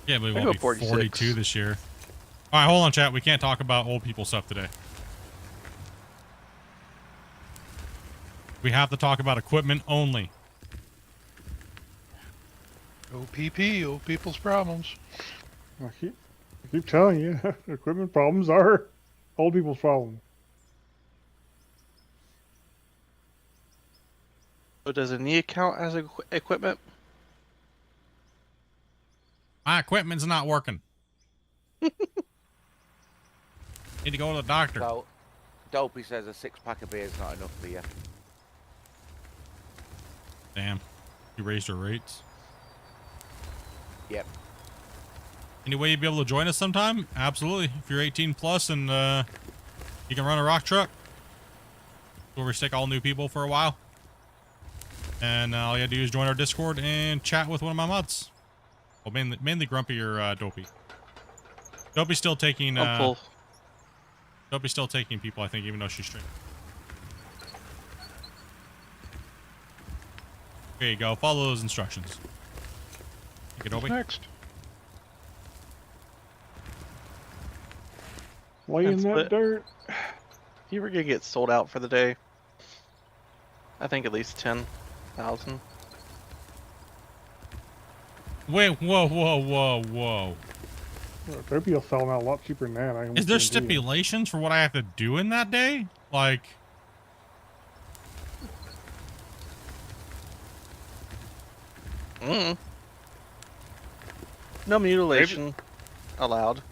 Yeah, but we I won't go be 46. 42 this year. All right, hold on, chat. We can't talk about old people stuff today. We have to talk about equipment only. OPP, old people's problems. I keep telling you, equipment problems are old people's problem. So does a knee count as equipment? My equipment's not working. Need to go to the doctor. So, Dopey says a 6-pack of beer is not enough for you. Damn. You raised your rates. Yep. Any way you'd be able to join us sometime? Absolutely. If you're 18 plus and you can run a rock truck, where we stick all new people for a while. And all you gotta do is join our Discord and chat with one of my mods. Well, mainly Grumpy or Dopey. Dopey's still taking Dopey's still taking people, I think, even though she's streaming. There you go. Follow those instructions. Take it, Dopey. Next. Lay in That's that what- dirt. You were gonna get sold out for the day. I think at least 10,000. Wait, whoa. Dopey will sell them out a lot cheaper than that. I Is there guarantee you. stipulations for what I have to do in that day? Like, No mutilation allowed.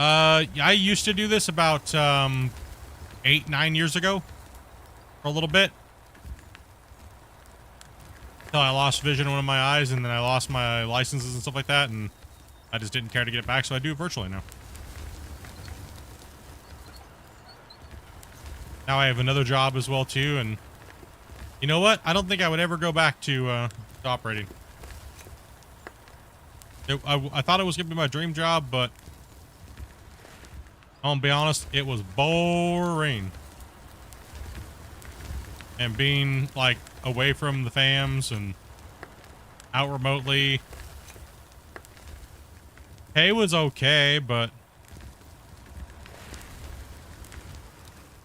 I used to do this about 8-9 years ago for a little bit. Until I lost vision in one of my eyes, and then I lost my licenses and stuff like that, and I just didn't care to get it back, so I do it virtually now. Now I have another job as well too, and you know what? I don't think I would ever go back to operating. I thought it was gonna be my dream job, but I'm gonna be honest, it was boring. And being like away from the fams and out remotely, pay was okay, but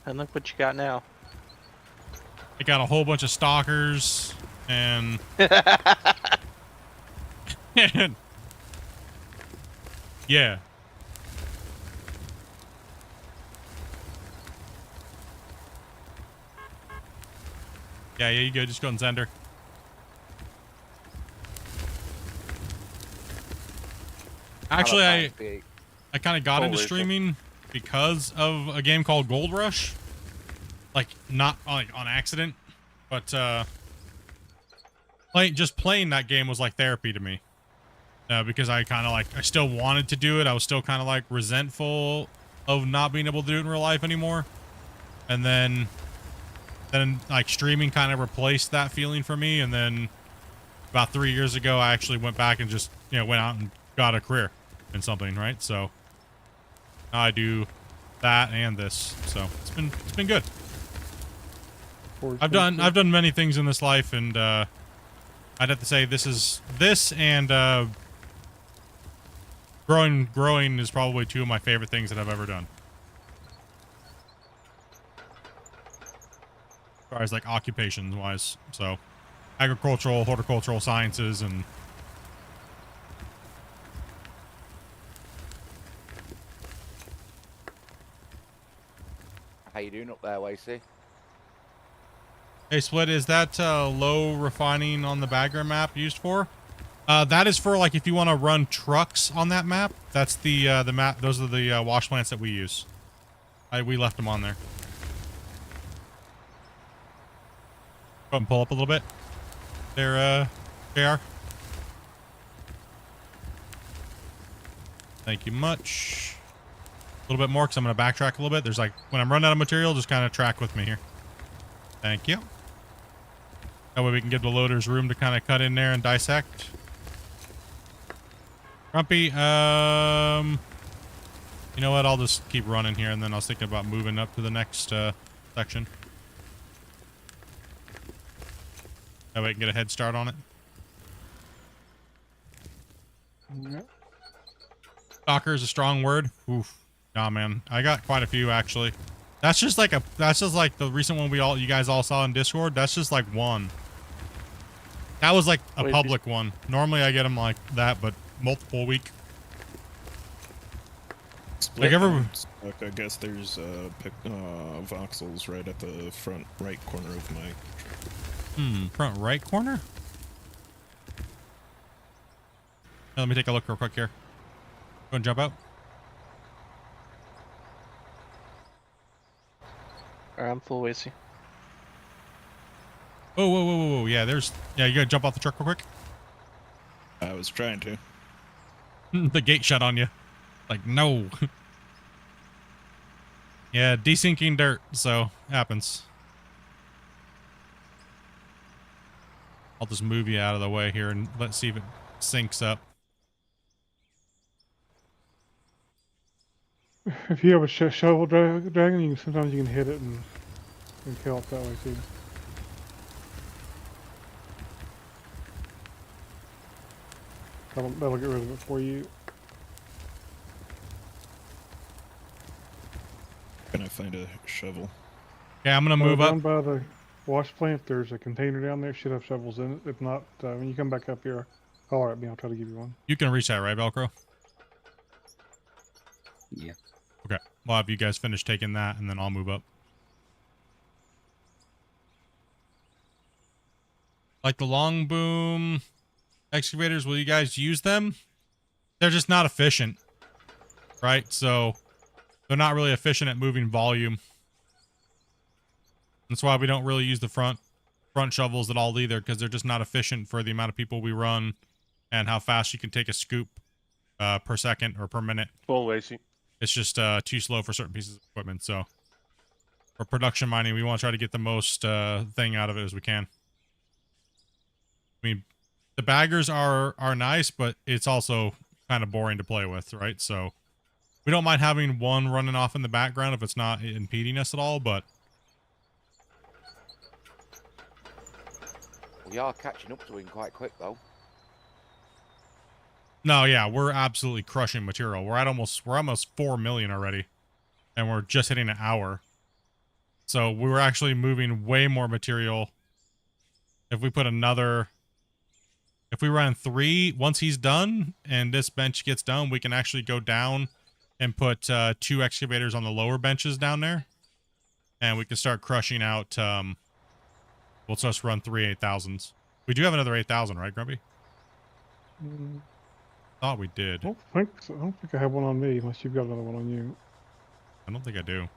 And look what you got now. I got a whole bunch of stalkers and and yeah. Yeah, you go. Just go and send her. Actually, I kind of got into streaming because of a game called Gold Rush. Like, not like on accident, but just playing that game was like therapy to me. Because I kind of like, I still wanted to do it. I was still kind of like resentful of not being able to do it in real life anymore. And then like streaming kind of replaced that feeling for me. And then about 3 years ago, I actually went back and just, you know, went out and got a career in something, right? So now I do that and this. So it's been good. I've done many things in this life, and I'd have to say this and growing is probably two of my favorite things that I've ever done. As far as like occupations wise, so agricultural, horticultural sciences, and How you doing up there, Lacey? hey, Split, is that low refining on the bagger map used for? That is for like if you want to run trucks on that map. That's the map. Those are the wash plants that we use. We left them on there. Go ahead and pull up a little bit. There, JR. Thank you much. A little bit more because I'm going to backtrack a little bit. There's like, when I'm running out of material, just kind of track with me here. Thank you. That way we can give the loaders room to kind of cut in there and dissect. Grumpy, you know what? I'll just keep running here, and then I was thinking about moving up to the next section. That way I can get a head start on it. Yeah. Stalker is a strong word. Oof. Nah, man. I got quite a few actually. That's just like the recent one you guys all saw in Discord. That's just like one. That was like a public one. Normally I get them like that, but multiple a week. Split Like like I guess there's voxels right at the front right corner of my. Front right corner? Let me take a look real quick here. Go and jump out. Alright, I'm full Wacy. Oh, whoa. Yeah, you gotta jump off the truck real quick. I was trying to. The gate shut on you. Like, no. Yeah, desinking dirt, so happens. I'll just move you out of the way here and let's see if it syncs up. If you have a shovel dragon, sometimes you can hit it and kill it that way too. That'll get rid of it for you. Can I find a shovel? Yeah, I'm gonna move down up. by the wash plant, there's a container down there. It should have shovels in it. If not, when you come back up here, holler at me. I'll try to give you one. You can reach that, right, Velcro? Yeah. Okay. Well, have you guys finished taking that, and then I'll move up. Like the long boom excavators, will you guys use them? They're just not efficient, right? So they're not really efficient at moving volume. That's why we don't really use the front shovels at all either, because they're just not efficient for the amount of people we run and how fast you can take a scoop per second or per minute. Full Wacy. It's just too slow for certain pieces of equipment. So for production mining, we want to try to get the most thing out of it as we can. I mean, the baggers are nice, but it's also kind of boring to play with, right? So we don't mind having one running off in the background if it's not impeding us at all, but We are catching up to him quite quick though. no, yeah, we're absolutely crushing material. We're almost 4 million already, and we're just hitting an hour. So we were actually moving way more material. If we put if we run 3, once he's done and this bench gets done, we can actually go down and put 2 excavators on the lower benches down there, and we can start crushing out. We'll just run 3 8,000s. We do have another 8,000, right, Grumpy? Thought we did. I don't think so. I don't think I have one on me unless you've got another one on you. I don't think I do.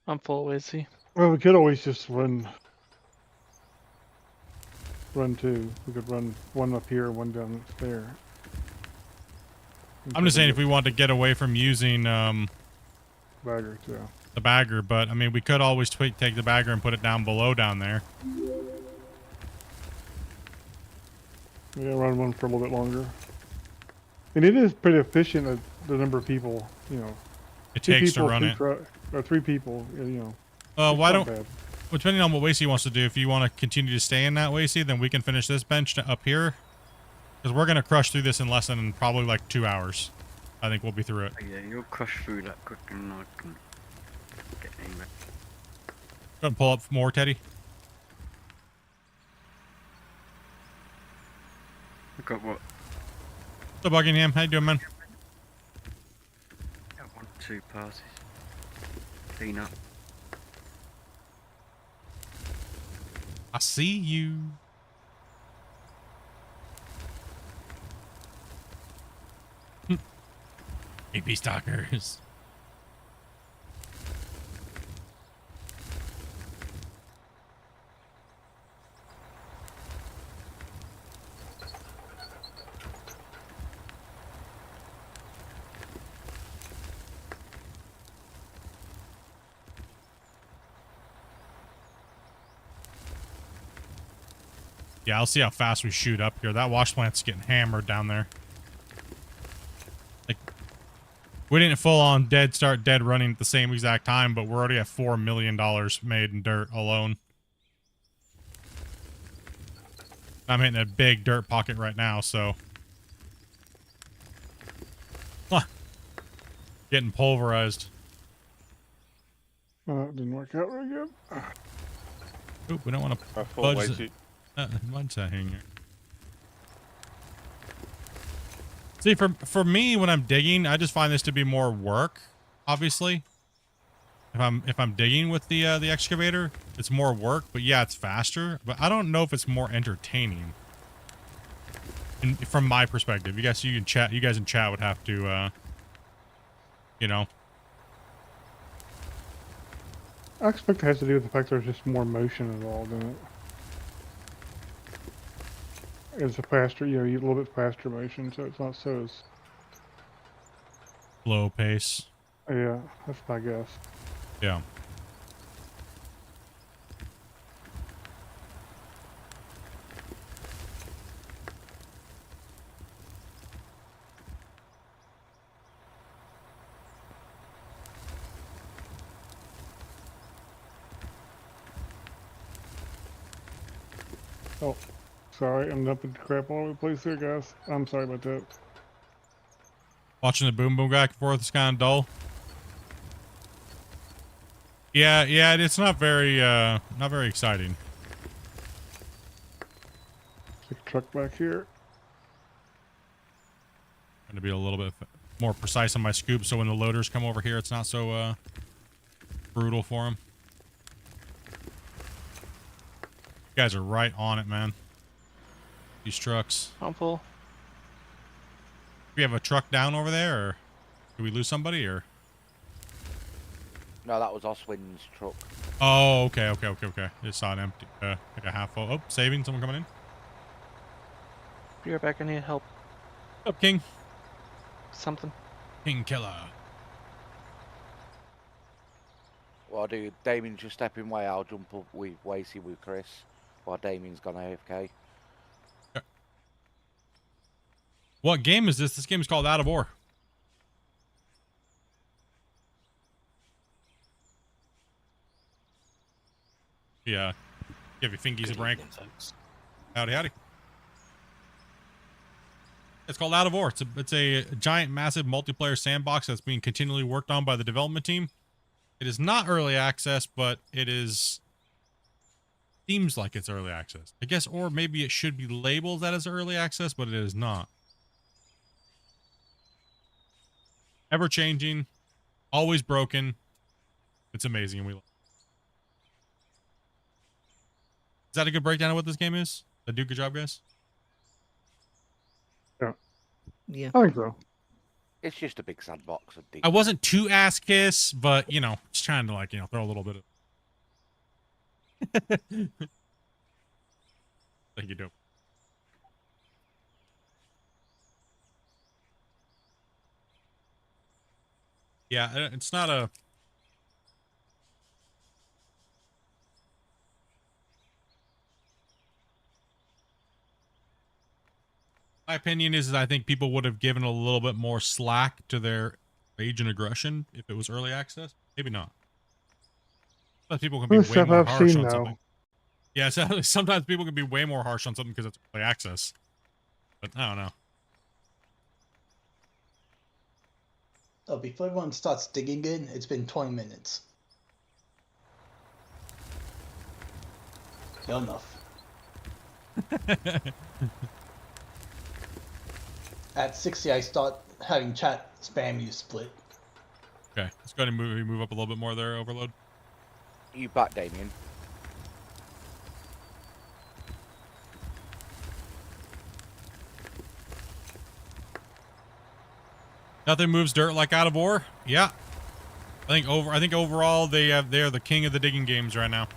I'm full, is he? Well, we could always just run two. We could run one up here, one down there. I'm just saying if we want to get away from using bagger too. The bagger, but I mean we could always take the bagger and put it down below down there. Yeah, run one for a little bit longer. And it is pretty efficient at the number of people, you know. It takes to run it. Or 3 people, you know. Why don't? Well, depending on what Wasey wants to do, if you want to continue to stay in that Wasey, then we can finish this bench up here. Because we're gonna crush through this in less than probably like 2 hours. I think we'll be through it. Yeah, you'll crush through that quick and I can get anywhere. Go and pull up more, Teddy. Look at what? So Buckingham, how you doing, man? Yeah, 1 2 passes. Clean up. I see you. AP stalkers. Yeah, I'll see how fast we shoot up here. That wash plant's getting hammered down there. Like, we didn't full on start dead running at the same exact time, but we're already at $4 million made in dirt alone. I'm hitting a big dirt pocket right now, so. Getting pulverized. That didn't work out very good. Oop, we don't want to budge it. What's that here? See, for me, when I'm digging, I just find this to be more work. Obviously, if I'm digging with the excavator, it's more work. But yeah, it's faster. But I don't know if it's more entertaining. From my perspective, you guys in chat would have to, you know. I expect it has to do with the fact there's just more motion involved in it. It's a faster, you know, a little bit faster motion, so it's not so as slow pace. Yeah, that's my guess. Yeah. Oh, sorry, I'm dumping crap all over the place here, guys. I'm sorry about that. Watching the boom boom back and forth is kind of dull. Yeah, it's not very exciting. Take a truck back here. Trying to be a little bit more precise on my scoop, so when the loaders come over here, it's not so brutal for them. You guys are right on it, man. These trucks. I'm full. Do we have a truck down over there, or did we lose somebody, or? No, that was Oswin's truck. Oh, okay. It's not empty. Like a half full. Oh, saving. Someone coming in. Be right back. I need help. What's up, King? Something. King Killer. Well, dude, Damien's just stepping away. I'll jump up with Wasey with Chris while Damien's gone AFK. What game is this? This game is called Out of Ore. Yeah. Give your fingies a break. Howdy, howdy. It's called Out of Ore. It's a giant, massive multiplayer sandbox that's being continually worked on by the development team. It is not early access, but it is. Seems like it's early access, I guess, or maybe it should be labeled that as early access, but it is not. Ever changing, always broken. It's amazing, and we love it. that a good breakdown of what this game is? Did I do a good job, guys? Yeah. I think so. It's just a big sandbox of I wasn't too ass kiss, but you know, just trying to like, you know, throw a little bit of Thank you, dope. Yeah, it's not a my opinion is that I think people would have given a little bit more slack to their rage and aggression if it was early access. Maybe not. But people can be The way stuff more I've harsh seen, on no. something. Yeah, so sometimes people can be way more harsh on something because it's early access. But I don't know. Oh, before everyone starts digging in, it's been 20 minutes. Good enough. At 60, I start having chat spam you Split. Okay, let's go ahead and move up a little bit more there, Overload. You back, Damien? Nothing moves dirt like Out of War. Yeah, I think overall they are the king of the digging games right now.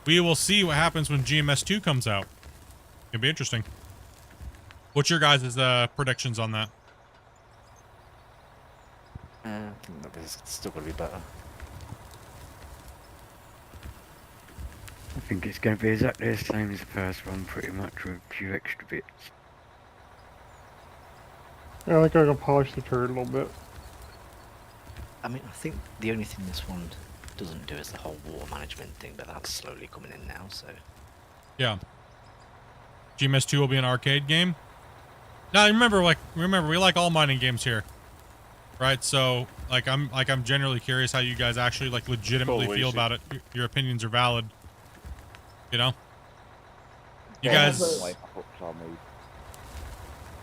We will see what happens when GMS 2 comes out. It'll be interesting. What's your guys' predictions on that? I think that is still going to be better. I think it's going to be exactly the same as the first one, pretty much, with a few extra bits. Yeah, I think I can polish the turret a little bit. I mean, I think the only thing this one doesn't do is the whole water management thing, but that's slowly coming in now, so... Yeah. GMS 2 will be an arcade game. Now remember, we like all mining games here, right? So I'm generally curious how you guys actually like legitimately feel about it. Your opinions are valid. You know. You guys.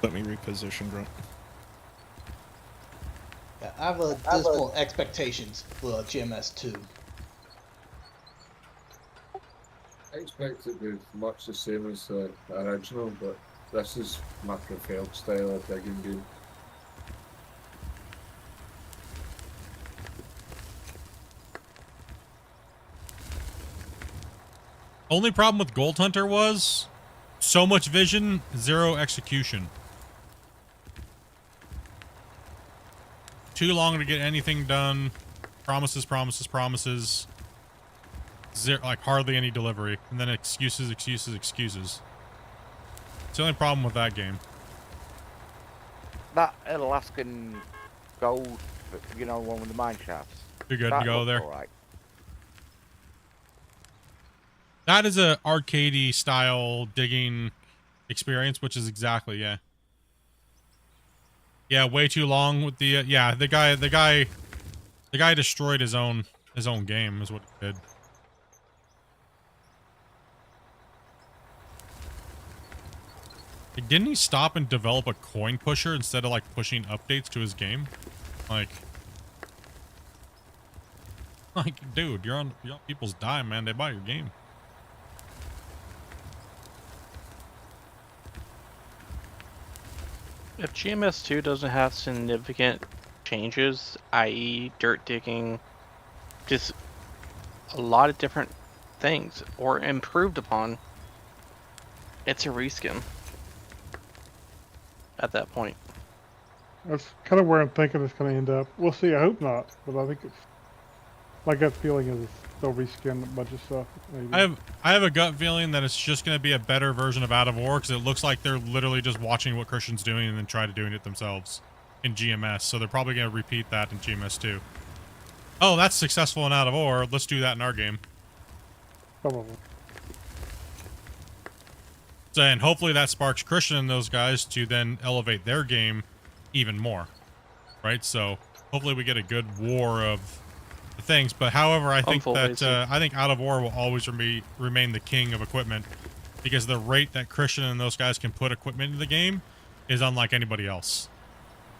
Let me reposition, bro. Yeah, I have dismal expectations for GMS 2. I expect it to be much the same as the original, but this is my preferred style of digging game. Only problem with Gold Hunter was so much vision, zero execution. Too long to get anything done. Promises, promises, promises. Zero, like hardly any delivery. And then excuses, excuses, excuses. It's the only problem with that game. That Alaskan gold, you know, one with the mine shafts. You're good to go there. All right. That is a arcadey style digging experience, which is exactly, yeah. Yeah, way too long with the yeah, the guy destroyed his own game is what he did. Like, didn't he stop and develop a coin pusher instead of like pushing updates to his game? Like dude, you're on people's dime, man. They buy your game. If GMS2 doesn't have significant changes, i.e. dirt digging, just a lot of different things, or improved upon, it's a reskin at that point. That's kind of where I'm thinking it's going to end up. We'll see. I hope not, but I think it's... My gut feeling is they'll reskin a bunch of stuff. Maybe. I have a gut feeling that it's just going to be a better version of Out of War, because it looks like they're literally just watching what Christian's doing and then try to doing it themselves in GMS. So they're probably going to repeat that in GMS too. Oh, that's successful in Out of War. Let's do that in our game. Probably. So, and hopefully that sparks Christian and those guys to then elevate their game even more, right? So hopefully we get a good war of things. But however, I think I think Out of War will always remain the king of equipment, because the rate that Christian and those guys can put equipment into the game is unlike anybody else.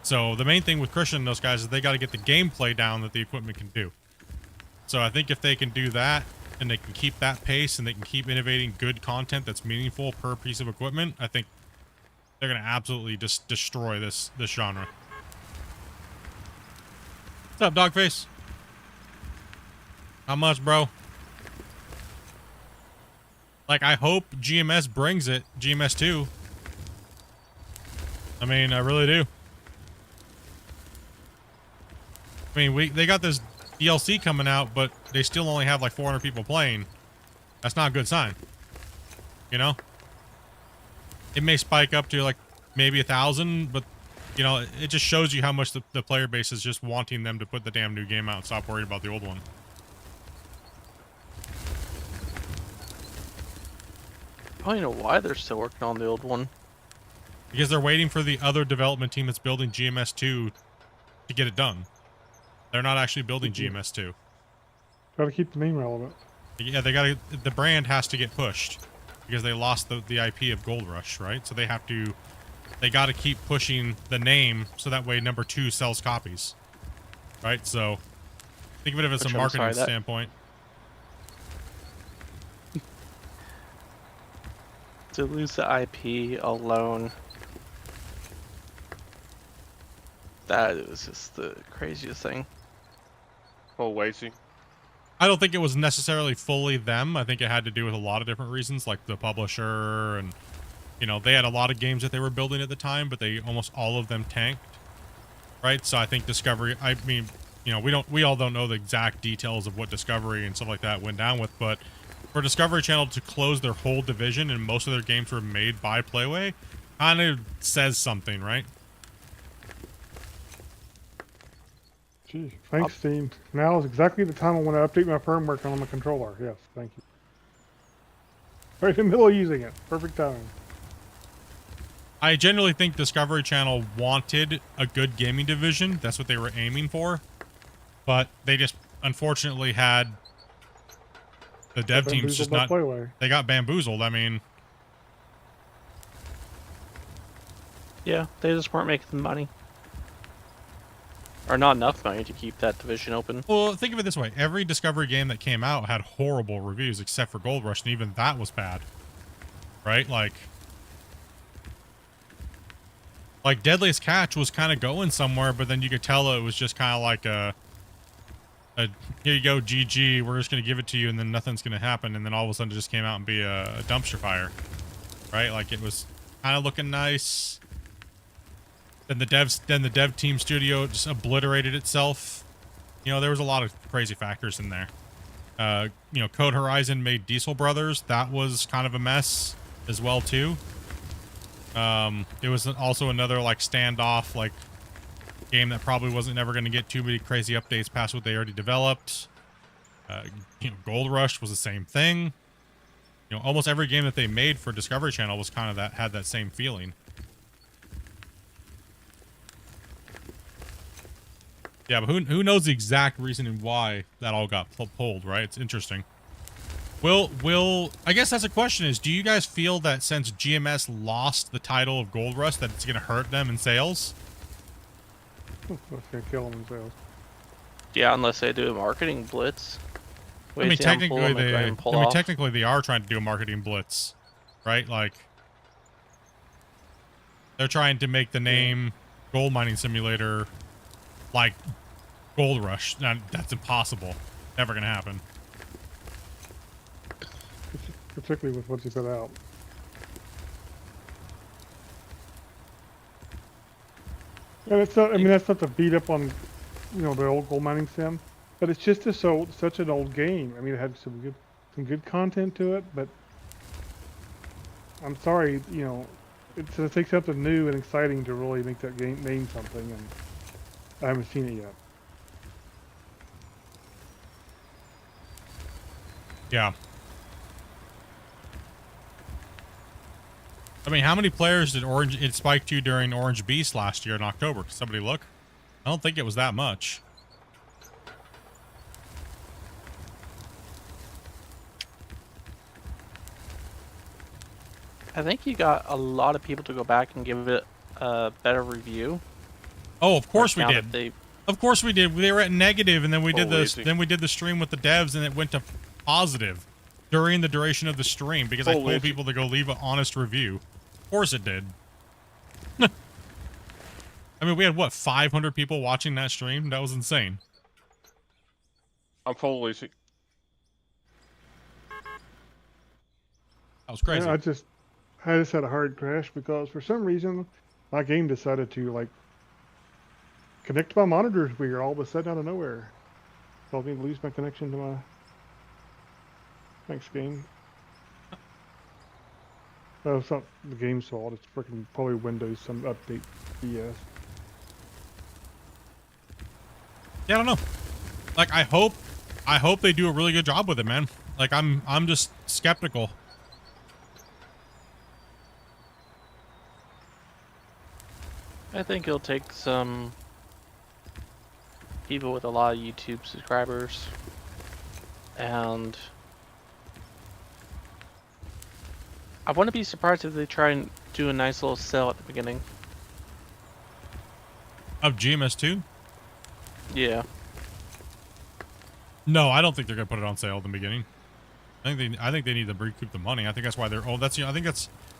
So the main thing with Christian and those guys is they got to get the gameplay down that the equipment can do. So I think if they can do that, and they can keep that pace and they can keep innovating good content that's meaningful per piece of equipment, I think they're going to absolutely just destroy this genre. What's up, Dogface? How much, bro? Like, I hope GMS brings it, GMS 2. I mean, I really do. I mean, they got this DLC coming out, but they still only have like 400 people playing. That's not a good sign. You know? It may spike up to like maybe 1,000, but you know, it just shows you how much the player base is just wanting them to put the damn new game out and stop worrying about the old one. I don't even know why they're still working on the old one. Because they're waiting for the other development team that's building GMS 2 to get it done. They're not actually building GMS 2. Gotta keep the name relevant. Yeah, the brand has to get pushed because they lost the IP of Gold Rush, right? So they got to keep pushing the name so that way number 2 sells copies, right? So think of it as a marketing standpoint. To lose the IP alone, that was just the craziest thing. Oh, Wacy. I don't think it was necessarily fully them. I think it had to do with a lot of different reasons, like the publisher, and you know, they had a lot of games that they were building at the time, but they almost all of them tanked, right? So I think Discovery, I mean, you know, we all don't know the exact details of what Discovery and stuff like that went down with, but for Discovery Channel to close their whole division and most of their games were made by Playway, kind of says something, right? Gee, thanks, team. Now is exactly the time I want to update my firmware on the controller. Yes, thank you. Right in the middle of using it. Perfect timing. I generally think Discovery Channel wanted a good gaming division. That's what they were aiming for. But they just, unfortunately, had the dev teams just not... They got bamboozled, I mean... Yeah, they just weren't making the money. Or not enough money to keep that division open. Well, think of it this way. Every Discovery game that came out had horrible reviews, except for Gold Rush, and even that was bad. Right? Like Deadliest Catch was kind of going somewhere, but then you could tell it was just kind of like a here you go, GG, we're just going to give it to you, and then nothing's going to happen, and then all of a sudden it just came out and be a dumpster fire. Right? Like, it was kind of looking nice. Then the dev team studio just obliterated itself. You know, there was a lot of crazy factors in there. You know, Code Horizon made Diesel Brothers. That was kind of a mess as well, too. It was also another, like, standoff, like, game that probably wasn't ever going to get too many crazy updates past what they already developed. You know, Gold Rush was the same thing. You know, almost every game that they made for Discovery Channel was kind of had that same feeling. Yeah, but who knows the exact reason and why that all got pulled, right? It's interesting. I guess that's a question is, do you guys feel that since GMS lost the title of Gold Rush that it's going to hurt them in sales? It's going to kill them in sales. Yeah, unless they do a marketing blitz. I mean, technically they are trying to do a marketing blitz, right? Like, they're trying to make the name Gold Mining Simulator like Gold Rush. That's impossible. Never gonna happen. Particularly with what you put out. And it's not, I mean, that's not to beat up on, you know, the old gold mining sim, but it's just such an old game. I mean, it had some good content to it, but I'm sorry, you know, it takes something new and exciting to really make that game name something, and I haven't seen it yet. Yeah. I mean, how many players did it spike to during Orange Beast last year in October? Can somebody look? I don't think it was that much. I think you got a lot of people to go back and give it a better review. Oh, of course we did. Of course we did. They were at negative, and then we did the stream with the devs, and it went to positive during the duration of the stream because I Holy told people to go leave an honest review. Of course it did. I mean, we had, what, 500 people watching that stream? That was insane. I'm full, Lucy. That was crazy. Yeah, I just had a hard crash because for some reason my game decided to like connect to my monitors weird all of a sudden out of nowhere. Caused me to lose my connection to my thanks game. Oh, it's not the game's fault. It's freaking probably Windows some update BS. Yeah, I don't know. Like, I hope they do a really good job with it, man. Like, I'm just skeptical. I think it'll take some people with a lot of YouTube subscribers, and I wouldn't be surprised if they try and do a nice little sale at the beginning. Of GMS2? Yeah. No, I don't think they're gonna put it on sale at the beginning. I think they need to recoup the money. I think that's why they're. Oh, that's. I think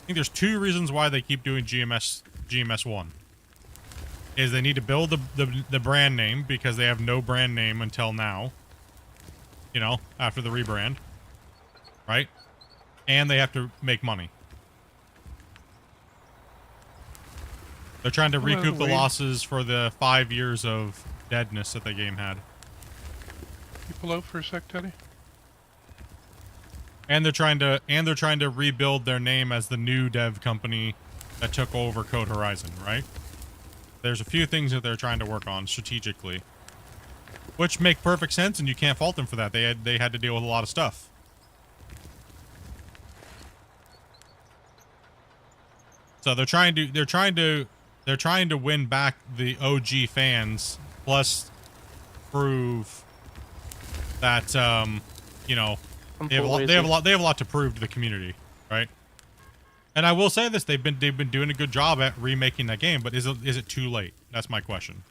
there's two reasons why they keep doing GMS1. Is they need to build the brand name because they have no brand name until now. You know, after the rebrand, right? And they have to make money. They're trying to recoup the losses for the 5 years of deadness that the game had. You pull out for a sec, Teddy? And they're trying to rebuild their name as the new dev company that took over Code Horizon, right? There's a few things that they're trying to work on strategically, which make perfect sense, and you can't fault them for that. They had to deal with a lot of stuff. So they're trying to win back the OG fans, plus prove that you know, they have a lot to prove to the community, right? And I will say this, they've been doing a good job at remaking that game, but is it too late? That's my question.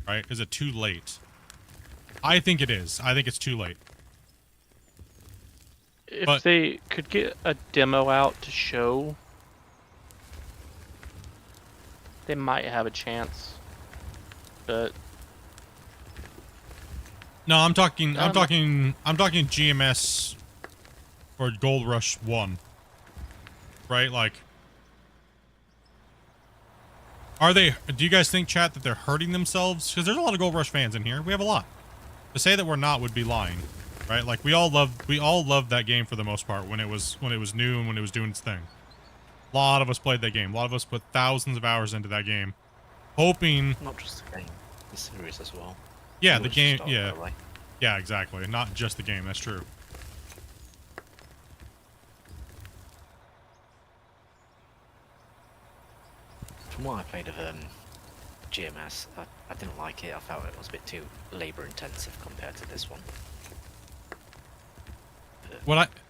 Right? Is it too late? I think it is. I think it's too late. If they could get a demo out to show, they might have a chance. But no, I'm talking GMS for Gold Rush 1. Right? Like, do you guys think, chat, that they're hurting themselves? Because there's a lot of Gold Rush fans in here. We have a lot. To say that we're not would be lying, right? Like, we all loved that game for the most part when it was new and when it was doing its thing. A lot of us played that game. A lot of us put thousands of hours into that game, hoping. Not just the game, the series as well. Yeah, the game. Yeah, yeah, exactly. Not just the game. That's true. From what I played of GMS, I didn't like it. I felt it was a bit too labor intensive compared to this one.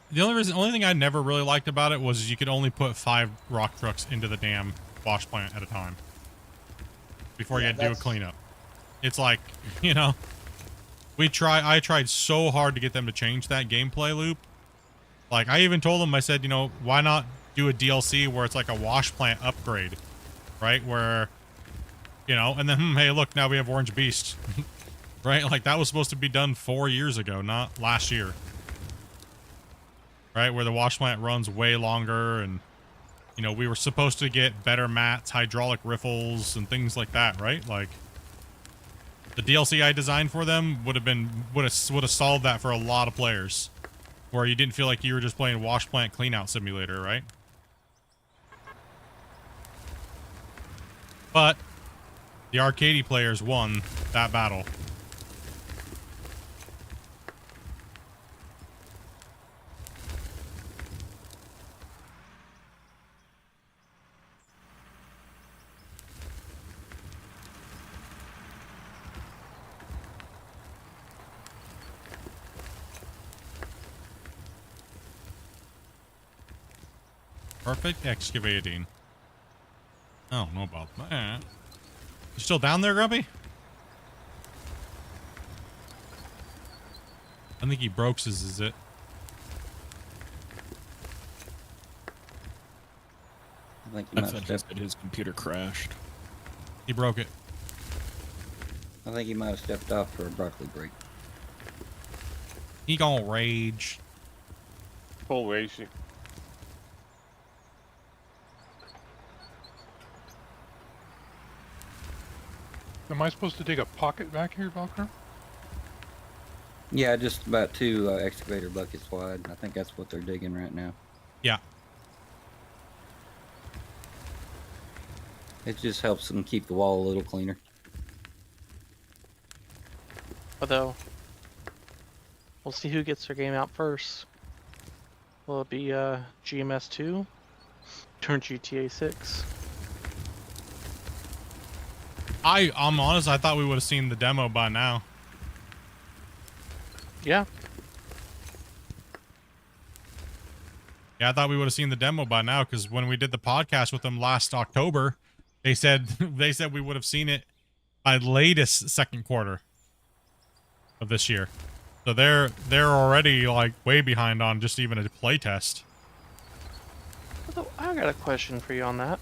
The only thing I never really liked about it was you could only put 5 rock trucks into the damn wash plant at a time before you had to do a cleanup. It's like, you know, I tried so hard to get them to change that gameplay loop. Like, I even told them, I said, you know, why not do a DLC where it's like a wash plant upgrade, right? Where, you know, and then, hey, look, now we have Orange Beast, right? Like, that was supposed to be done 4 years ago, not last year. Right, where the wash plant runs way longer, and you know, we were supposed to get better mats, hydraulic riffles, and things like that, right? Like, the DLC I designed for them would have solved that for a lot of players, where you didn't feel like you were just playing wash plant cleanout simulator, right? But the arcade players won that battle. Perfect excavating. I don't know about that. You still down there, Grumpy? I think he broke his, is it? think he I might thought have he stepped. said his computer crashed. He broke it. I think he might have stepped off for a broccoli break. He gonna rage. Full racing. Am I supposed to dig a pocket back here, Valkyr? Yeah, just about 2 excavator buckets wide. I think that's what they're digging right now. Yeah. It just helps them keep the wall a little cleaner. Although, we'll see who gets their game out first. Will it be GMS 2 or GTA 6? I'm honest, I thought we would have seen the demo by now. Yeah. Yeah, I thought we would have seen the demo by now, because when we did the podcast with them last October, they said we would have seen it by latest second quarter of this year. So they're already like way behind on just even a play test. Although, I got a question for you on that.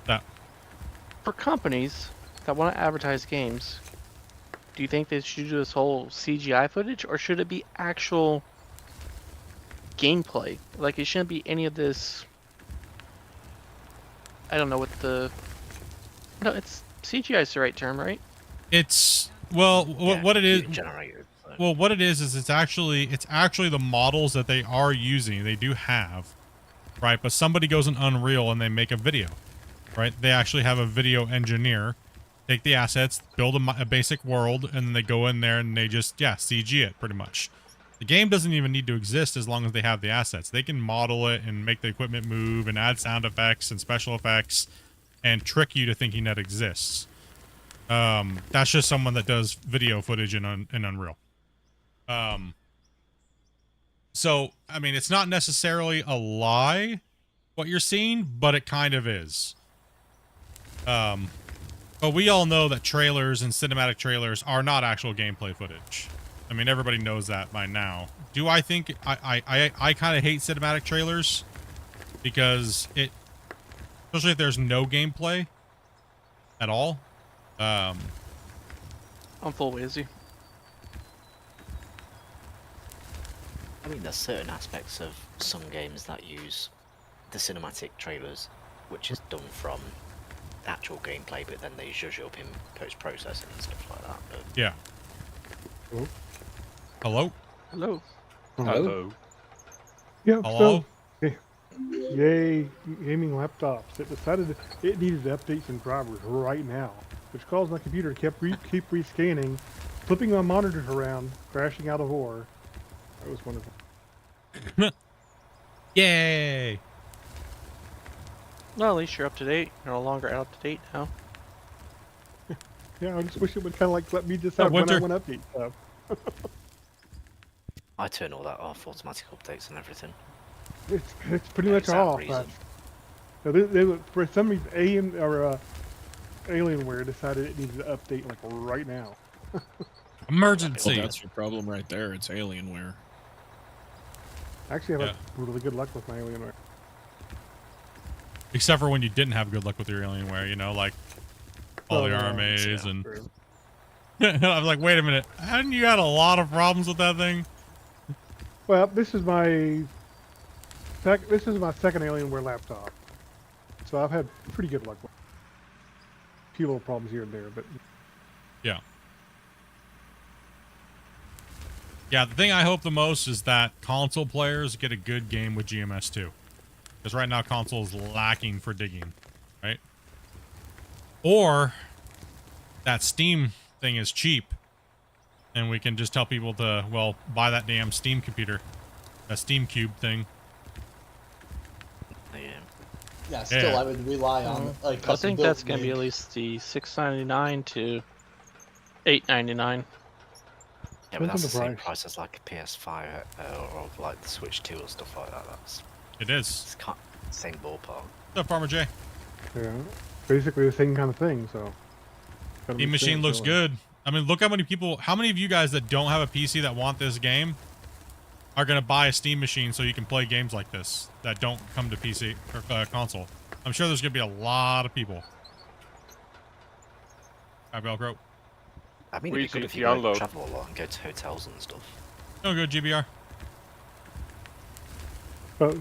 That For companies that want to advertise games, do you think they should do this whole CGI footage, or should it be actual gameplay? Like, it shouldn't be any of this. I don't know what the. No, it's CGI is the right term, right? It's well, what it is. Generated. Well, what it is it's actually the models that they are using. They do have, right? But somebody goes in Unreal and they make a video, right? They actually have a video engineer take the assets, build a basic world, and then they go in there and they just CG it pretty much. The game doesn't even need to exist as long as they have the assets. They can model it and make the equipment move and add sound effects and special effects and trick you to thinking that exists. That's just someone that does video footage in Unreal. So, I mean, it's not necessarily a lie what you're seeing, but it kind of is. But we all know that trailers and cinematic trailers are not actual gameplay footage. I mean, everybody knows that by now. Do I think I kind of hate cinematic trailers because especially if there's no gameplay at all. I'm full Wizzy. I mean, there's certain aspects of some games that use the cinematic trailers, which is done from actual gameplay, but then they zhuzh it up in post-processing and stuff like that. But Yeah. Hello? Hello? Hello? Yeah, Hello? so, yay, gaming laptops. It decided it needed to update some drivers right now, which caused my computer to keep rescanning, flipping my monitors around, crashing out of ore. That was wonderful. Yay! Well, at least you're up to date. You're no longer out to date now. Yeah, I just wish it would kind of like let me decide when I want to update stuff. I turn all that off, automatic updates and everything. It's pretty much off. For some reason, Alienware decided it needed to update like right now. Emergency. Well, that's your problem right there. It's Alienware. Actually, I've had really good luck with my Alienware. Except for when you didn't have good luck with your Alienware, you know, like all the RMAs and. I was like, wait a minute, hadn't you had a lot of problems with that thing? Well, this is my second Alienware laptop, so I've had pretty good luck with it. A few little problems here and there, but yeah. Yeah, the thing I hope the most is that console players get a good game with GMS2. Because right now console is lacking for digging, right? Or that Steam thing is cheap. And we can just tell people to, well, buy that damn Steam computer. That Steam Cube thing. Yeah, still I would rely on like I think that's going to be at least the $6.99 to $8.99. Yeah, but that's the same price as like a PS5 or like the Switch 2 or stuff like that. It is. It's same ballpark. What's up, Farmer J? yeah, basically the same kind of thing. So Steam machine looks good. I mean, look how many people, how many of you guys that don't have a PC that want this game are going to buy a Steam machine so you can play games like this that don't come to PC or console? I'm sure there's gonna be a lot of people. Hi, Velcro. I mean, it'd be good if you go travel a lot and go to hotels and stuff. Oh, good GBR. But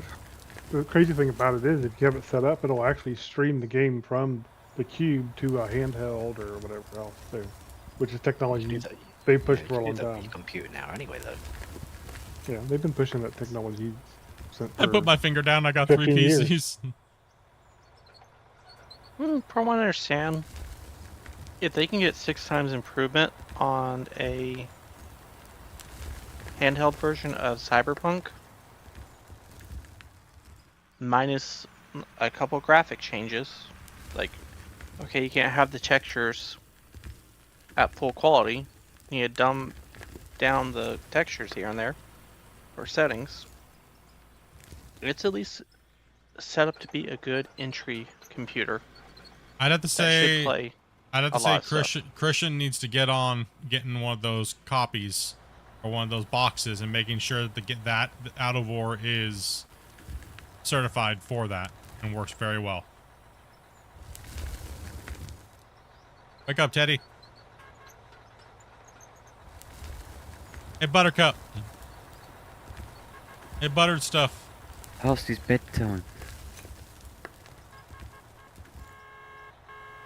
the crazy thing about it is, if you have it set up, it'll actually stream the game from the cube to a handheld or whatever else too, which is technology they pushed for a long time. Your computer now, anyway, though. Yeah, they've been pushing that technology since. I put my finger down. I got 3 PCs. Years. From what I understand, if they can get 6 times improvement on a handheld version of Cyberpunk, minus a couple graphic changes, like, okay, you can't have the textures at full quality. You need to dumb down the textures here and there, or settings. It's at least set up to be a good entry computer. I'd have to say, Christian needs to get on getting one of those copies or one of those boxes and making sure that that out of war is certified for that and works very well. Wake up, Teddy. Hey, Buttercup. Hey, buttered stuff. Past his bedtime.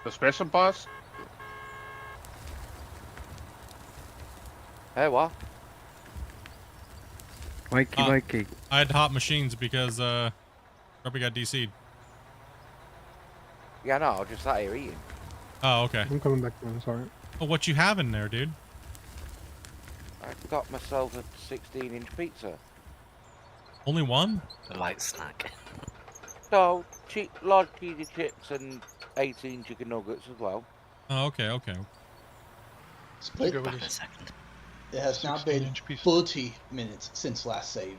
The special boss? Hey, what? Wakey. I had hot machines because Grumpy got DC'd. Yeah, no, I was just sat here eating. Oh, okay. I'm coming back down, sorry. Oh, what you have in there, dude? I got myself a 16-inch pizza. Only one? A light snack. So, large cheesy chips and 18 chicken nuggets as well. Oh, okay. Split. Back in a second. It has now been 40 minutes since last save.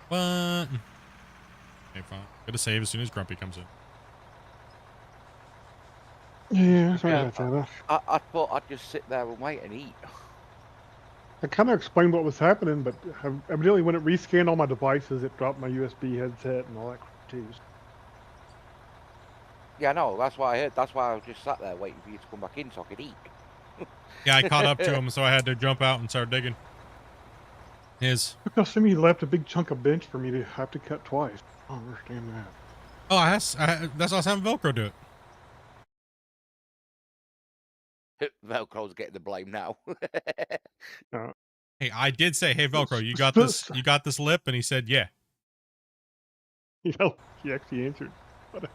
What? Okay, fine. Gotta save as soon as Grumpy comes in. Yeah, sorry about that. I thought I'd just sit there and wait and eat. I kind of explained what was happening, but evidently when it rescanned all my devices, it dropped my USB headset and all that crap too. Yeah, no, that's what I heard. That's why I was just sat there waiting for you to come back in so I could eat. Yeah, I caught up to him, so I had to jump out and start digging. Because he left a big chunk of bench for me to have to cut twice. I don't understand that. Oh, that's why I was having Velcro do it. Velcro's getting the blame now. Hey, I did say, hey, Velcro, you got this? You got this lip? And he said, yeah. You know, he actually answered. Whatever.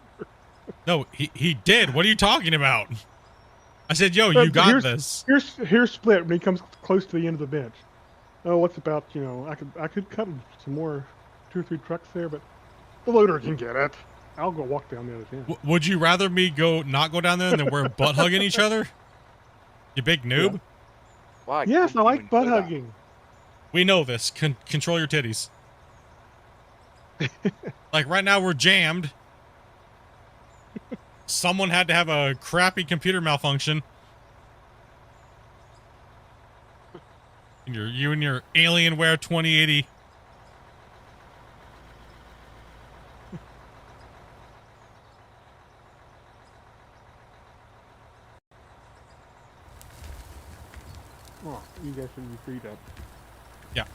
No, he did. What are you talking about? I said, yo, you got this. Here's Split when he comes close to the end of the bench. Oh, what's about, I could cut some more 2 or 3 trucks there, but the loader can get it. I'll go walk down the other end. Would you rather me not go down there than we're butt hugging each other? You big noob. Yeah. Why? Yes, I like butt hugging. We know this. Control your titties. Like right now we're jammed. Someone had to have a crappy computer malfunction. And you and your Alienware 2080. Oh, you guys should be freed up. Yeah.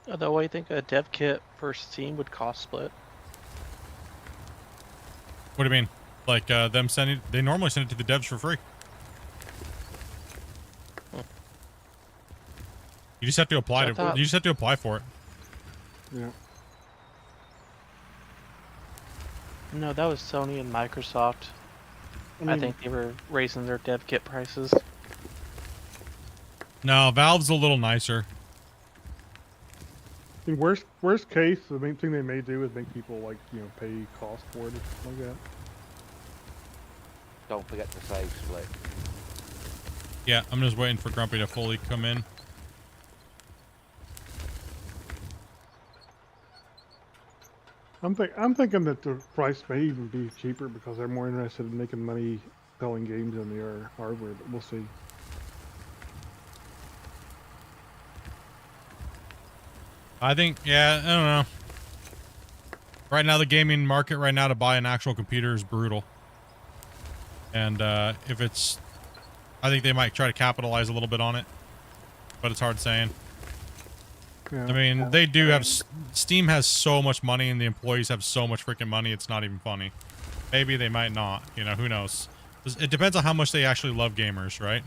Although, what do you think a dev kit for Steam would cost Split? What do you mean? Like them sending? They normally send it to the devs for free. You just have to apply to. You just have to apply for it. Yeah. No, that was Sony and Microsoft. I think they were raising their dev kit prices. No, Valve's a little nicer. I mean, worst case, the main thing they may do is make people pay cost for it or something like that. Don't forget to save Split. Yeah, I'm just waiting for Grumpy to fully come in. I'm thinking that the price may even be cheaper because they're more interested in making money selling games than they are hardware. But we'll see. I think, yeah, I don't know. Right now, the gaming market right now to buy an actual computer is brutal. And if it's, I think they might try to capitalize a little bit on it, but it's hard saying. Yeah. I mean, they do have, Steam has so much money and the employees have so much freaking money, it's not even funny. Maybe they might not, you know, who knows. It depends on how much they actually love gamers, right?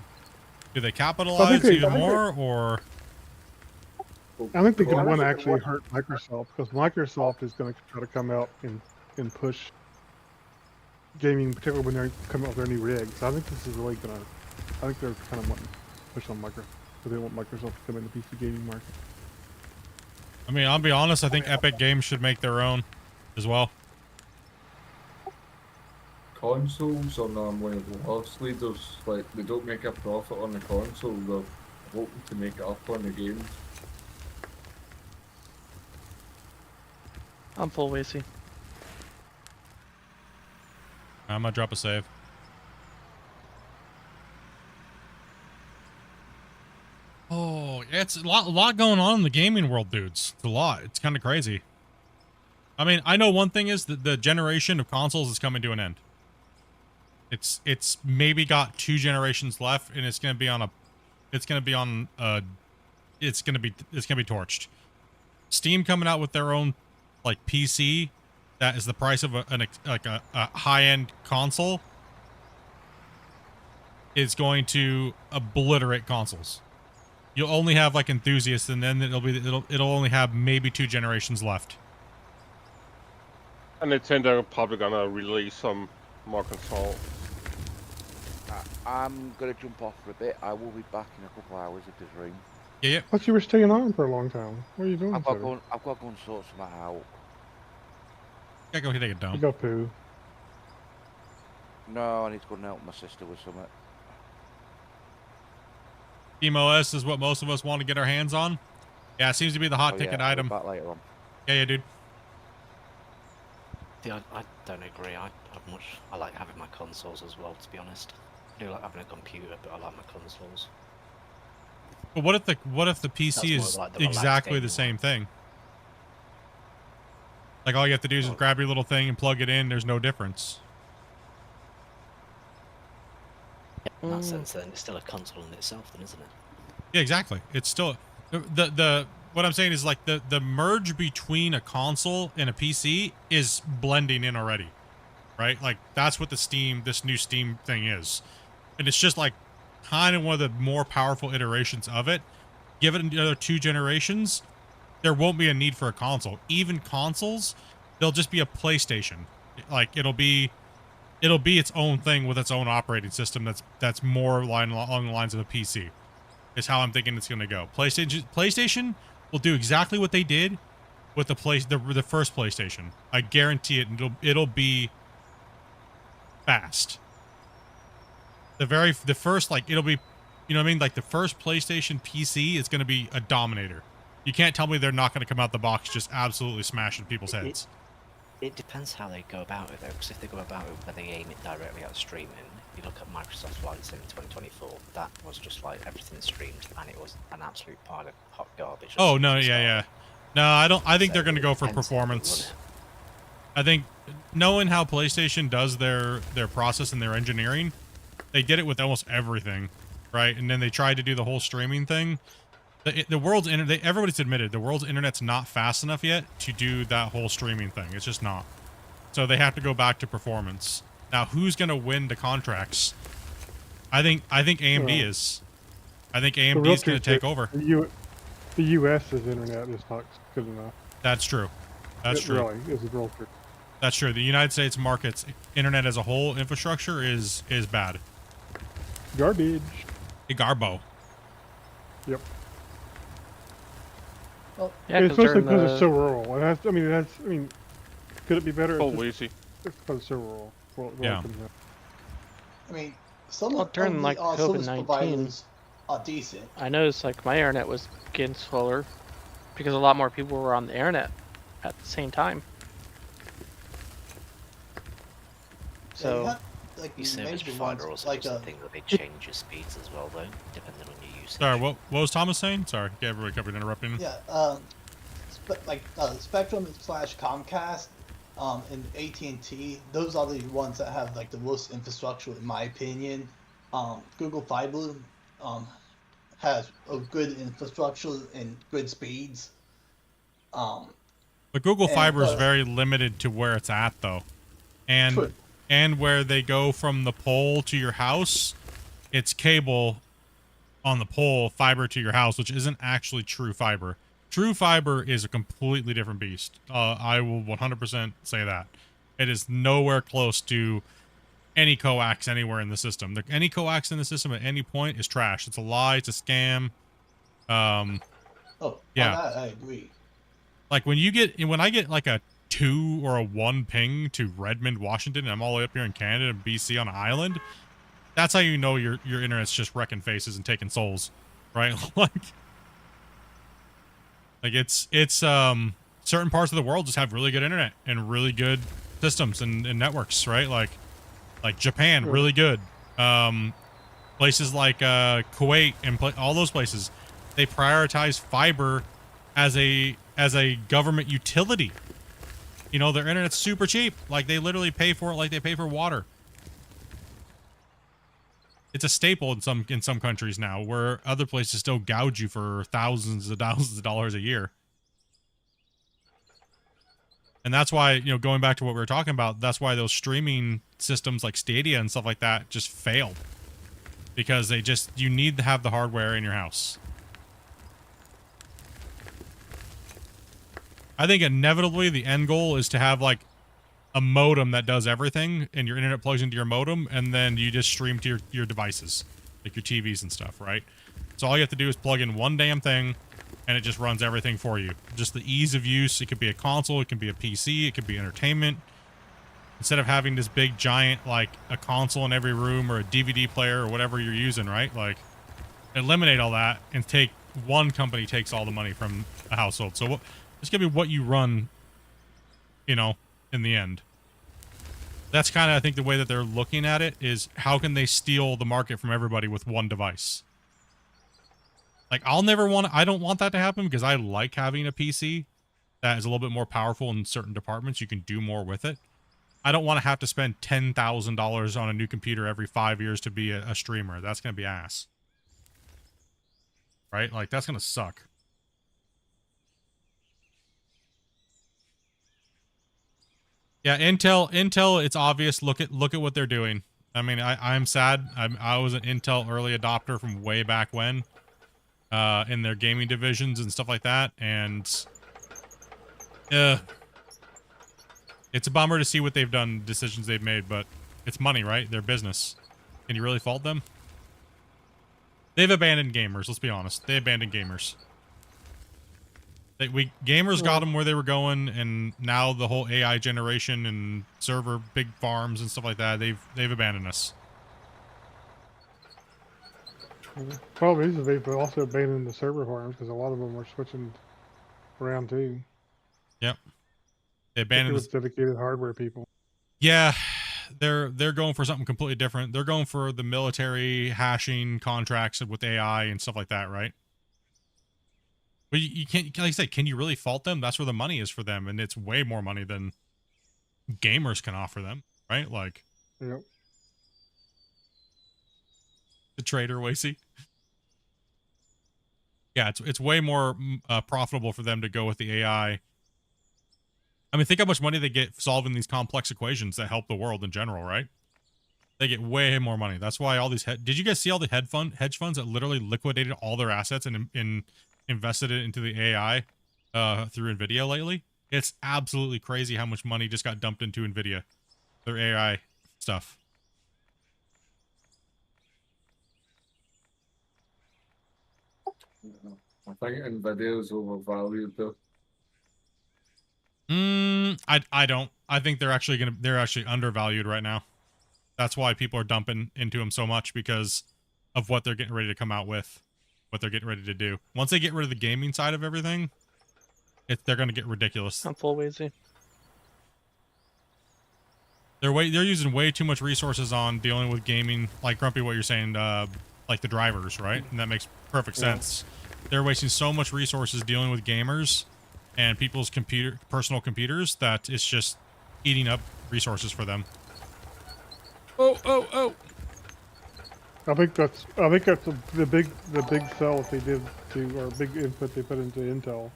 Do they capitalize even more, or? I think they can want to actually hurt Microsoft because Microsoft is going to try to come out and push gaming, particularly when they come out with their new rigs. I think this is really going to, I think they're kind of wanting to push on Microsoft because they want Microsoft to come in the PC gaming market. I mean, I'll be honest, I think Epic Games should make their own as well. Consoles are normally the loss leaders. Like, they don't make a profit on the console, they're hoping to make it up on the games. I'm full Wacy. I'm gonna drop a save. Oh, yeah, it's a lot going on in the gaming world, dudes. It's a lot. It's kind of crazy. I mean, I know one thing is that the generation of consoles is coming to an end. It's maybe got 2 generations left, and it's gonna be torched. Steam coming out with their own like PC that is the price of a high-end console is going to obliterate consoles. You'll only have like enthusiasts, and then it'll only have maybe 2 generations left. And Nintendo are probably gonna release some more consoles. I'm gonna jump off for a bit. I will be back in a couple of hours if there's room. Yeah. But you were staying on for a long time. What are you doing? I've got to go and sort something out. Gotta go take a dump. You go poo. No, I need to go and help my sister with something. Team OS is what most of us want to get our hands on. Yeah, it seems to be the hot ticket item. Back later on. Yeah, dude. Yeah, I don't agree. I like having my consoles as well, to be honest. I do like having a computer, but I like my consoles. But what if the PC is like the exactly the same thing? Like all you have to do is just grab your little thing and plug it in. There's no difference. In that sense, then it's still a console in itself, then, isn't it? Yeah, exactly. It's still what I'm saying is like the merge between a console and a PC is blending in already, right? Like that's what this new Steam thing is, and it's just like kind of one of the more powerful iterations of it. Give it another 2 generations, there won't be a need for a console. Even consoles, they'll just be a PlayStation. Like it'll be its own thing with its own operating system that's more along the lines of a PC. Is how I'm thinking it's going to go. PlayStation will do exactly what they did with the first PlayStation. I guarantee it. It'll be fast. The first, like, it'll be, you know what I mean? Like the first PlayStation PC is going to be a dominator. You can't tell me they're not going to come out the box just absolutely smashing people's heads. It depends how they go about it, though, because if they go about it where they aim it directly at streaming, you look at Microsoft Flight Sim 2024, that was just like everything streamed, and it was an absolute pile of hot garbage. Oh, no, yeah. No, I think they're going to go for performance. I think knowing how PlayStation does their process and their engineering, they did it with almost everything, right? And then they tried to do the whole streaming thing. The world's internet, everybody's admitted the world's internet's not fast enough yet to do that whole streaming thing. It's just not. So they have to go back to performance. Now, who's going to win the contracts? I think AMD is. I think AMD is going to take over. The US's internet is not good enough. That's true. That's true. Really is a real trick. That's true. The United States market's internet as a whole infrastructure is bad. Garbage. A garbo. Yep. Well, yeah, especially because it's so rural. It has. I mean, could it be better? Oh, easy. It's because it's so rural. Yeah. I mean, some Well, of during the like service COVID-19, providers are decent. I noticed like my internet was getting slower because a lot more people were on the internet at the same time. So have, like, You say major with ones, fiber also like does the thing that they change your speeds as well, though, depending on your usage. Sorry, what was Thomas saying? Sorry, everybody kept interrupting him. yeah, Spectrum slash Comcast, and AT&T. Those are the ones that have like the most infrastructure, in my opinion. Google Fiber, has a good infrastructure and good speeds. But Google And, Fiber is very limited to where it's at, though, and True. and where they go from the pole to your house, it's cable on the pole, fiber to your house, which isn't actually true fiber. True fiber is a completely different beast. I will 100% say that. It is nowhere close to any coax anywhere in the system. Any coax in the system at any point is trash. It's a lie. It's a scam. On yeah. that I agree. Like when I get like a 2 or a 1 ping to Redmond, Washington, and I'm all the way up here in Canada and BC on an island, that's how you know your internet's just wrecking faces and taking souls, right? like it's certain parts of the world just have really good internet and really good systems and networks, right? Like Japan, really good. Places like Kuwait and all those places, they prioritize fiber as a government utility. You know, their internet's super cheap. Like they literally pay for it like they pay for water. It's a staple in some countries now, where other places still gouge you for thousands of dollars a year. And that's why, you know, going back to what we were talking about, that's why those streaming systems like Stadia and stuff like that just failed. Because you need to have the hardware in your house. I think inevitably the end goal is to have like a modem that does everything, and your internet plugs into your modem, and then you just stream to your devices, like your TVs and stuff, right? So all you have to do is plug in one damn thing, and it just runs everything for you. Just the ease of use. It could be a console, it could be a PC, it could be entertainment. Instead of having this big giant, like a console in every room or a DVD player or whatever you're using, right? Like, eliminate all that and one company takes all the money from a household. So it's gonna be what you run, you know, in the end. That's kind of, I think, the way that they're looking at it is how can they steal the market from everybody with one device? Like, I don't want that to happen because I like having a PC that is a little bit more powerful in certain departments. You can do more with it. I don't want to have to spend $10,000 on a new computer every 5 years to be a streamer. That's going to be ass. Right? Like, that's going to suck. Yeah, Intel, it's obvious. Look at what they're doing. I mean, I'm sad. I was an Intel early adopter from way back when, in their gaming divisions and stuff like that, and it's a bummer to see what they've done, decisions they've made, but it's money, right? Their business. Can you really fault them? They've abandoned gamers. Let's be honest. They abandoned gamers. Gamers got them where they were going, and now the whole AI generation and server big farms and stuff like that, they've abandoned us. Problem is they've also abandoned the server farms because a lot of them are switching around too. Yep. They abandoned with dedicated hardware people. Yeah, they're going for something completely different. They're going for the military hashing contracts with AI and stuff like that, right? But you can't, like I said, can you really fault them? That's where the money is for them, and it's way more money than gamers can offer them, right? Like, yep. The trader, Wasey. Yeah, it's way more profitable for them to go with the AI. I mean, think how much money they get solving these complex equations that help the world in general, right? They get way more money. That's why all these did you guys see all the hedge funds that literally liquidated all their assets and invested it into the AI through Nvidia lately? It's absolutely crazy how much money just got dumped into Nvidia, their AI stuff. I think Nvidia is overvalued though. I don't. I think they're actually undervalued right now. That's why people are dumping into them so much, because of what they're getting ready to come out with, what they're getting ready to do. Once they get rid of the gaming side of everything, they're going to get ridiculous. I'm full Wazy. They're using way too much resources on dealing with gaming, like Grumpy, what you're saying, like the drivers, right? And that makes perfect sense. They're wasting so much resources dealing with gamers and people's personal computers that it's just eating up resources for them. Oh. I think that's the big sell that they did to, or big input they put into Intel,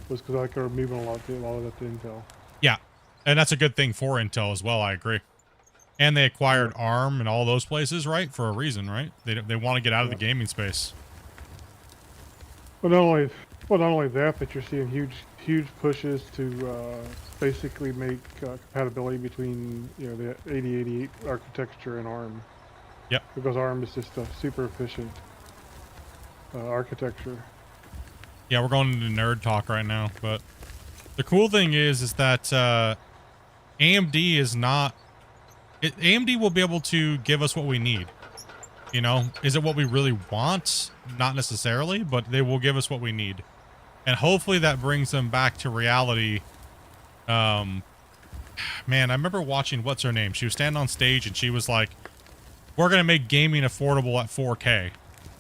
was because I they're moving a lot of that to Intel. Yeah, and that's a good thing for Intel as well. I agree. And they acquired ARM and all those places, right? For a reason, right? They want to get out of the gaming space. But not only that, but you're seeing huge pushes to basically make compatibility between the 8088 architecture and ARM. Yep. Because ARM is just a super efficient architecture. Yeah, we're going into nerd talk right now, but the cool thing is that AMD is not. AMD will be able to give us what we need. You know, is it what we really want? Not necessarily, but they will give us what we need. And hopefully that brings them back to reality. Man, I remember watching, what's her name? She was standing on stage and she was like, we're going to make gaming affordable at 4K,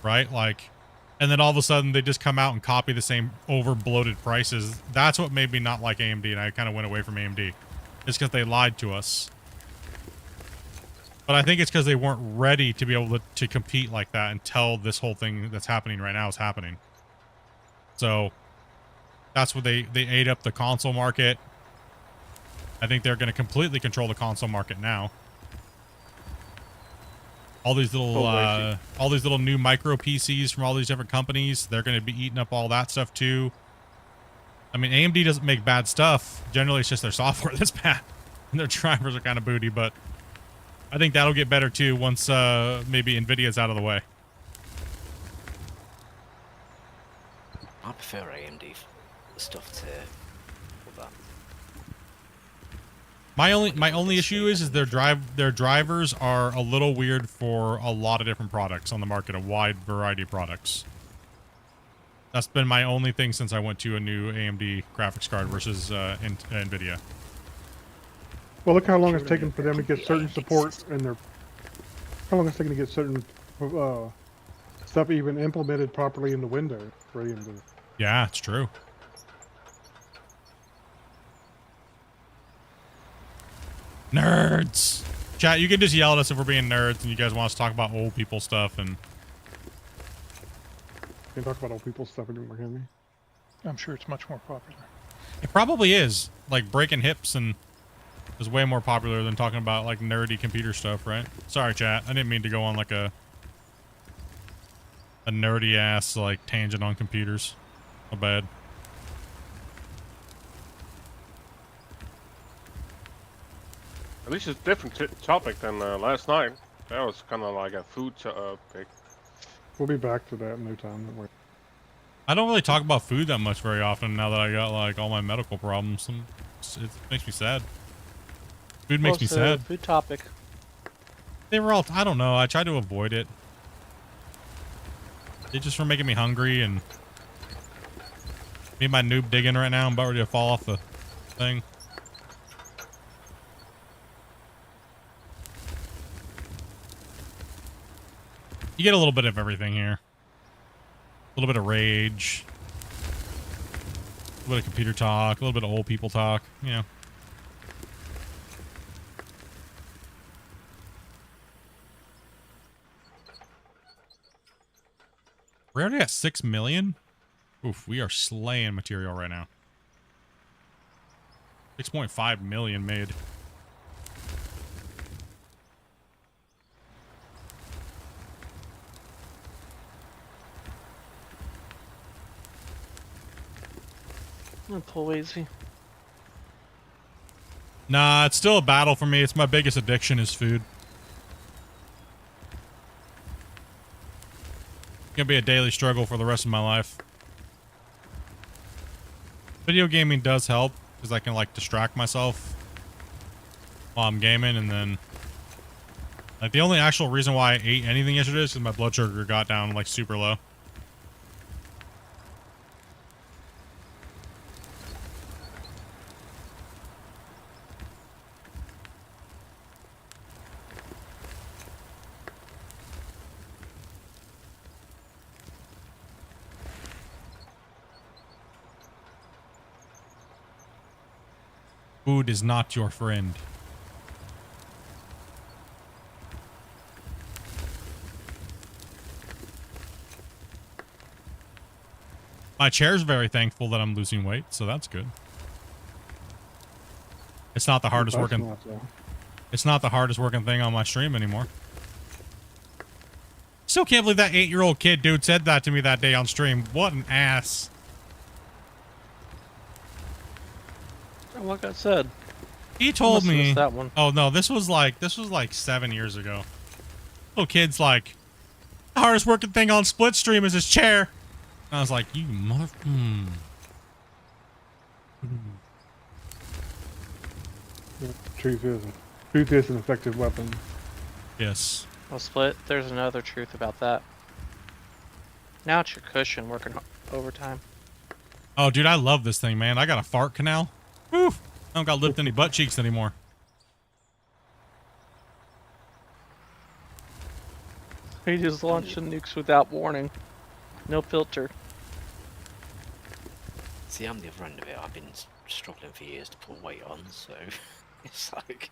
right? Like, and then all of a sudden they just come out and copy the same over bloated prices. That's what made me not like AMD, and I kind of went away from AMD. It's because they lied to us. But I think it's because they weren't ready to be able to compete like that until this whole thing that's happening right now is happening. So that's what they ate up the console market. I think they're going to completely control the console market now. All these little new micro PCs from all these different companies, they're going to be eating up all that stuff too. I mean, AMD doesn't make bad stuff. Generally, it's just their software that's bad. And their drivers are kind of booty, but I think that'll get better too once maybe NVIDIA's out of the way. I prefer AMD stuff to that. My only issue is their drivers are a little weird for a lot of different products on the market, a wide variety of products. That's been my only thing since I went to a new AMD graphics card versus NVIDIA. Well, look how long it's taken for them to get certain support in their. How long it's taken to get certain stuff even implemented properly in the window for AMD. Yeah, it's true. Nerds! Chat, you can just yell at us if we're being nerds and you guys want us to talk about old people stuff and... You can talk about old people stuff anymore, can we? I'm sure it's much more popular. It probably is. Like, breaking hips and is way more popular than talking about, like, nerdy computer stuff, right? Sorry, chat. I didn't mean to go on, like, a nerdy-ass, like, tangent on computers. My bad. At least it's a different topic than last night. That was kind of like a food pick. We'll be back to that in no time. Don't worry. I don't really talk about food that much very often now that I got, like, all my medical problems. It makes me sad. Food makes me sad. Food topic. They were all, I don't know, I tried to avoid it. They just were making me hungry, and me and my noob digging right now. I'm about ready to fall off the thing. You get a little bit of everything here. A little bit of rage. A little bit of computer talk. A little bit of old people talk. You know. We already got 6 million? Oof, we are slaying material right now. 6.5 million made. Pull lazy. Nah, it's still a battle for me. It's my biggest addiction is food. It's gonna be a daily struggle for the rest of my life. Video gaming does help because I can, like, distract myself while I'm gaming, and then, like, the only actual reason why I ate anything yesterday is because my blood sugar got down, like, super low. Food is not your friend. My chair's very thankful that I'm losing weight, so that's good. It's not the hardest working. It's not the hardest working thing on my stream anymore. Still can't believe that 8-year-old kid dude said that to me that day on stream. What an ass. Like I said, He told me that one. Oh no, this was like 7 years ago. Little kid's like, the hardest working thing on Split Stream is his chair. And I was like, you mother. Truth is an effective weapon. Yes. Well, Split, there's another truth about that. Now it's your cushion working overtime. Oh, dude, I love this thing, man. I got a fart canal. Whew. I don't got to lift any butt cheeks anymore. He just launched the nukes without warning. No filter. See, I'm the other end of it. I've been struggling for years to put weight on, so it's like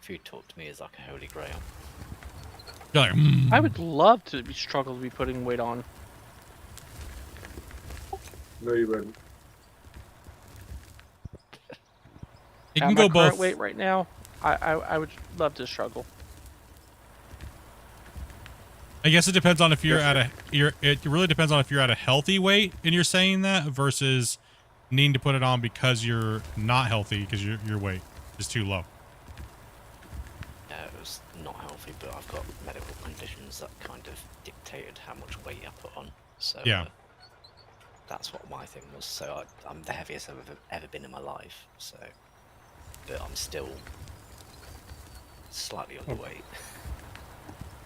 food talk to me is like a holy grail. You're like, I would love to struggle to be putting weight on. No, you wouldn't. You At can my go current both. weight right now, I would love to struggle. I guess it depends on if you're at a it really depends on if you're at a healthy weight and you're saying that versus needing to put it on because you're not healthy because your weight is too low. Yeah, it was not healthy, but I've got medical conditions that kind of dictated how much weight I put on. So Yeah. That's what my thing was. So I'm the heaviest I've ever been in my life. So, but I'm still slightly underweight.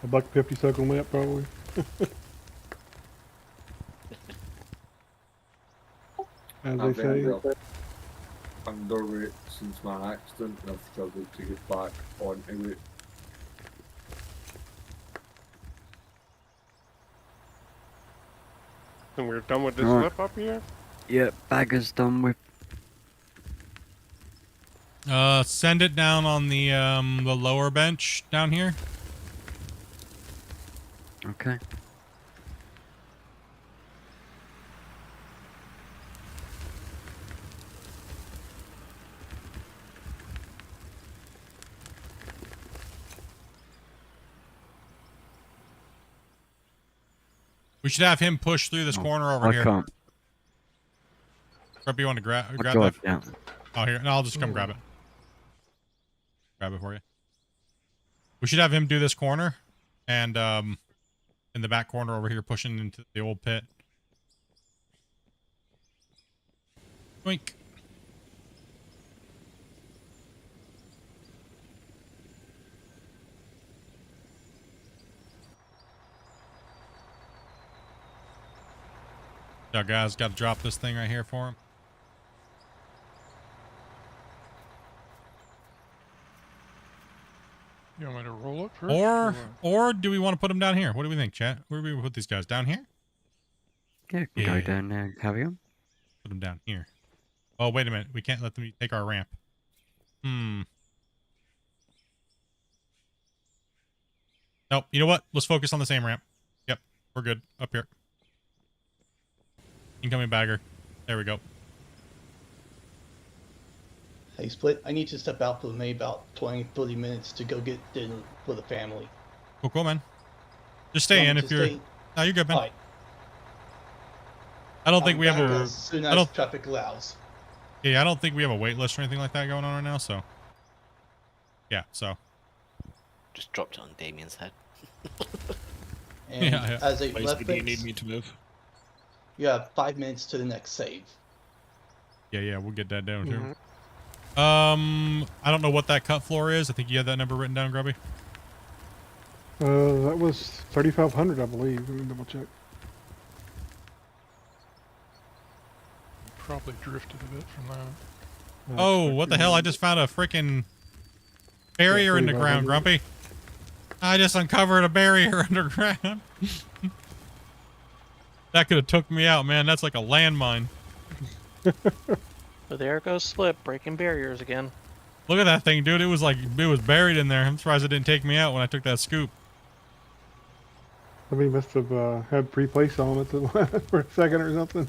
$1.50 suck on that, probably. As they say. I'm underweight since my accident, and I've struggled to get back onto it. And we're done with this Right. flip up here? Yep, bagger's done with. Send it down on the lower bench down here. Okay. We should have him push through this corner over I here. can't. Grab, you want to grab I'll that? drive down. Oh, here. No, I'll just come grab it. Grab it for you. We should have him do this corner, and in the back corner over here, pushing into the old pit. Wink. Yeah, guys, got to drop this thing right here for him. You want me to roll it first? Or do we want to put them down here? What do we think, chat? Where do we put these guys? Down here? Yeah, can go down there and carry on. Put them down here. Oh, wait a minute. We can't let them take our ramp. Nope. You know what? Let's focus on the same ramp. Yep. We're good. Up here. Incoming bagger. There we go. Hey, Split, I need to step out for maybe about 20-30 minutes to go get dinner for the family. Cool, man. Just stay in if you're... No, you're good, man. Right. I don't think we have a... As soon as traffic allows. Yeah, I don't think we have a wait list or anything like that going on right now, so... Yeah, so... Just dropped it on Damien's head. And as a do you reference, need me to move? you have 5 minutes to the next save. Yeah, we'll get that down, too. I don't know what that cut floor is. I think you had that number written down, Grubby. That was 3,500, I believe. Let me double check. Probably drifted a bit from that. Oh, what the hell? I just found a freaking barrier in the ground, Grumpy. I just uncovered a barrier underground. That could have took me out, man. That's like a landmine. So there goes Slip, breaking barriers again. Look at that thing, dude. It was like, it was buried in there. I'm surprised it didn't take me out when I took that scoop. Somebody must have had pre-place on it for a second or something.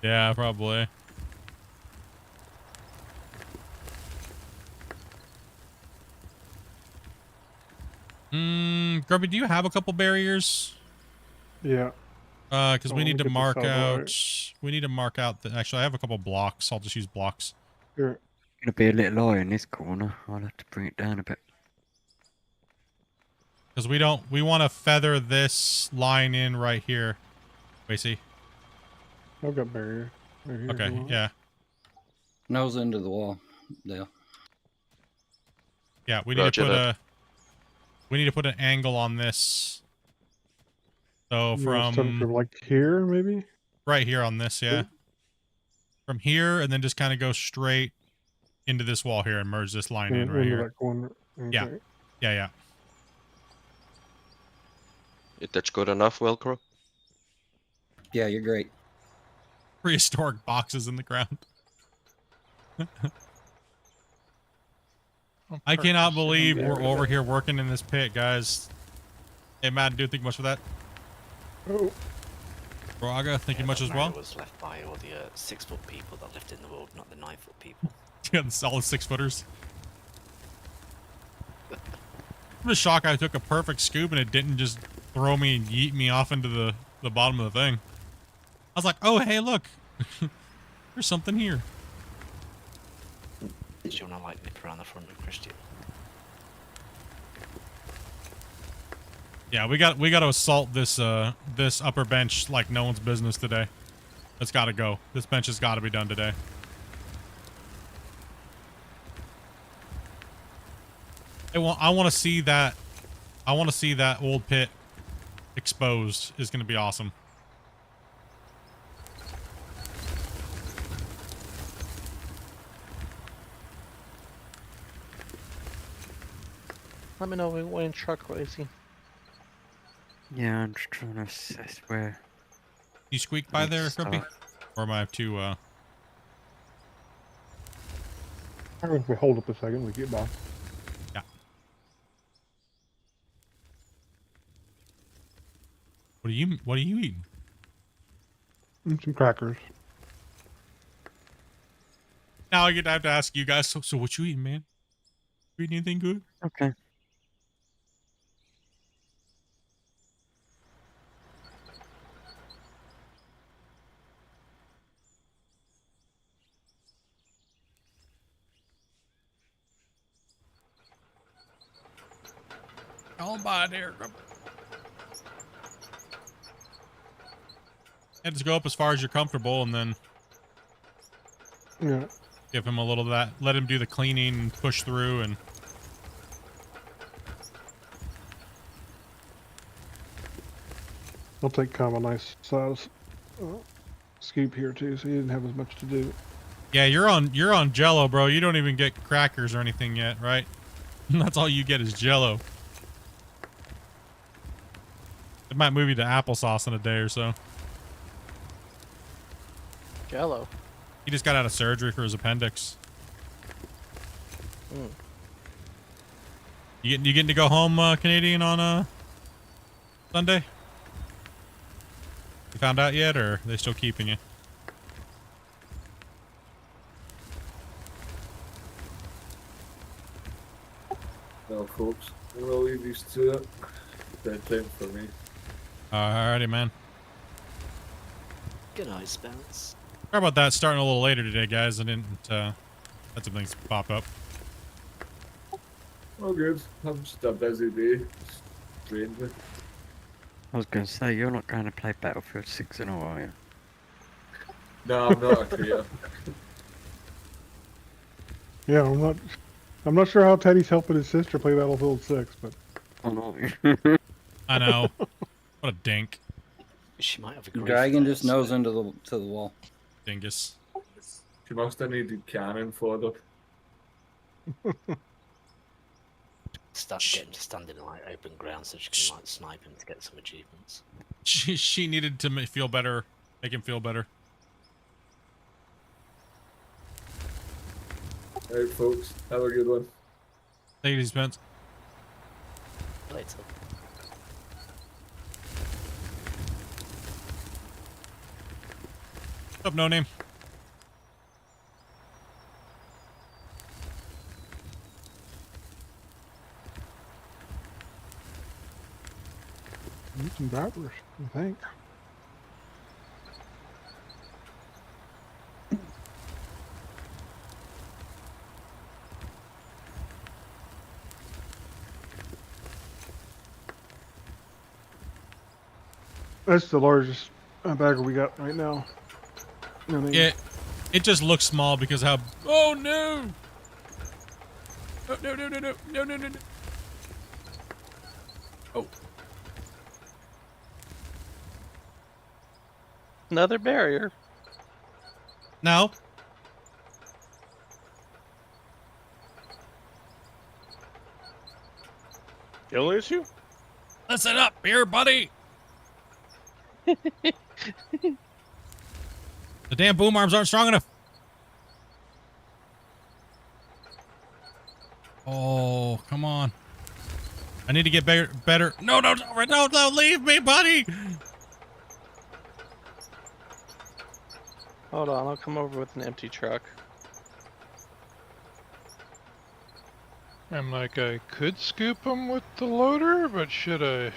Yeah, probably. Grubby, do you have a couple barriers? Yeah. Because we need to mark out. Right. We need to mark out. Actually, I have a couple blocks. I'll just use blocks. Here. Gonna be a little eye in this corner. I'll have to bring it down a bit. Because we want to feather this line in right here. Wait, see? I've got barrier. Right here, Okay, yeah. Nose into the wall. There. Yeah, we need to put we need to put an angle on this. So from like here, maybe? Right here on this, yeah. From here, and then just kind of go straight into this wall here and merge this line in right into here. that corner. Okay. Yeah. Yeah, yeah. If that's good enough, Velcro. Yeah, you're great. Prehistoric boxes in the ground. I cannot believe we're over here working in this pit, guys. Hey, Matt, do think much of that? Oh. Braga, thinking much as well? Was left by all the 6-foot people that lived in the world, not the 9-foot people. Yeah, the solid 6-footers. I'm just shocked I took a perfect scoop and it didn't just throw me and yeet me off into the bottom of the thing. I was like, oh, hey, look. There's something here. Do you want to like nip around the front of Christian? Yeah, we got to assault this this upper bench like no one's business today. It's got to go. This bench has got to be done today. I want to see that. I want to see that old pit exposed. Is going to be awesome. Let me know when truck racing. Yeah, I'm just trying to assess where. You squeak by there, Grumpy? Or am I too, I think if we hold up a second, we get by. Yeah. What are you eating? Some crackers. Now I have to ask you guys, so what you eating, man? You eating anything good? Okay. All by there. And just go up as far as you're comfortable, and then give him a little of that. Let him do the cleaning and push through, and I'll take kind of a nice size scoop here too, so you didn't have as much to do. yeah, you're on Jello, bro. You don't even get crackers or anything yet, right? That's all you get is Jello. It might move you to applesauce in a day or so. Jello. He just got out of surgery for his appendix. You getting to go home, Canadian, on Sunday? You found out yet, or are they still keeping you? No, folks. We'll leave these to it. Bedtime for me. Alrighty, man. Good night, Spence. Sorry about that. Starting a little later today, guys. I didn't had some things pop up. Oh, good. I'm just a busy day. Drained me. I was going to say, you're not going to play Battlefield 6 in a while, are you? No, I'm not a creator. Yeah, I'm not sure how Teddy's helping his sister play Battlefield 6, but I know. I know. What a dink. She might have a grief Dragon there, just nose into the wall. Dingus. She must have needed cannon fodder. Start getting to stand in like open ground so she can like snipe him to get some achievements. She needed to feel better, make him feel better. All right, folks. Have a good one. Take it easy, Spence. Later. What's up, No Name? Need some drivers, I think. That's the largest bagger we got right now. I mean, Yeah, it just looks small because how. Oh no! No! No! Oh. Another barrier. No. Kill issue? Listen up here, buddy. The damn boom arms aren't strong enough. Oh, come on. I need to get better. No, leave me, buddy. Hold on, I'll come over with an empty truck. I'm like, I could scoop him with the loader, but should I?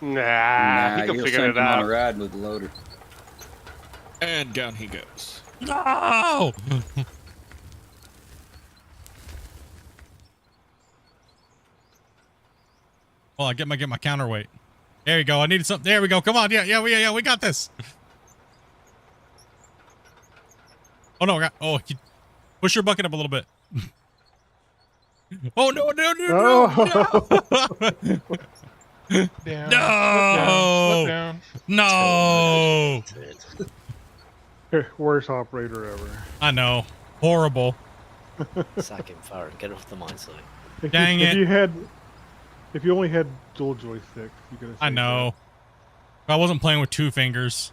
Nah, he can you'll figure send it him on out. a ride with the loader. And down he goes. No! Well, I get my counterweight. There you go. I needed something. There we go. Come on. Yeah. We got this. Oh no. You push your bucket up a little bit. Oh no. Down, No. slip down. No. Worst operator ever. I know. Horrible. Sack him far and get off the mine site. Dang it. If you only had dual joystick, you could have. I know. If I wasn't playing with 2 fingers.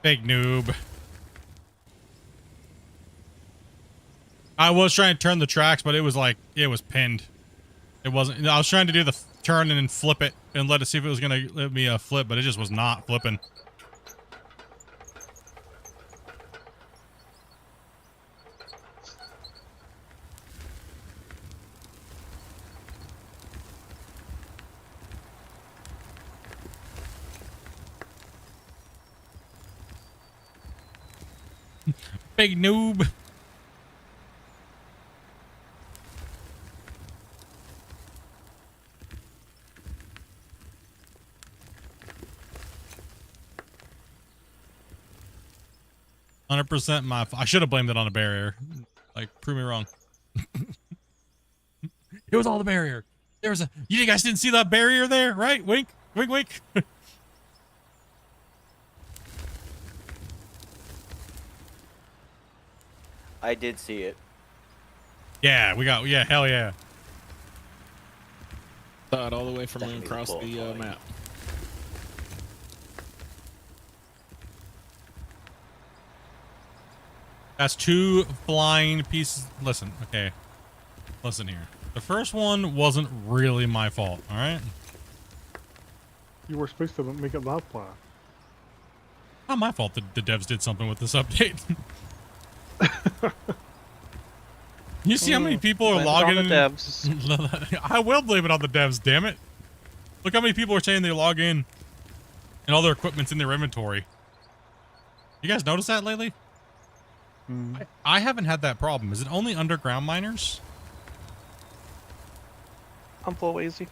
Big noob. I was trying to turn the tracks, but it was pinned. It wasn't. I was trying to do the turn and then flip it and let it see if it was going to let me flip, but it just was not flipping. Big noob. 100% my fault. I should have blamed it on a barrier. Like, prove me wrong. It was all the barrier. There was you guys didn't see that barrier there, right? Wink, wink, wink. I did see it. Yeah, hell yeah. Saw it all the way from across the map. That's 2 flying pieces. Listen, okay. Listen here. The first one wasn't really my fault, all right? You were supposed to make it loud fly. Not my fault that the devs did something with this update. You see how many people are logging in? Blame it on the devs. I will blame it on the devs, damn it. Look how many people are saying they log in and all their equipment's in their inventory. You guys notice that lately? I haven't had that problem. Is it only underground miners? I'm full easy.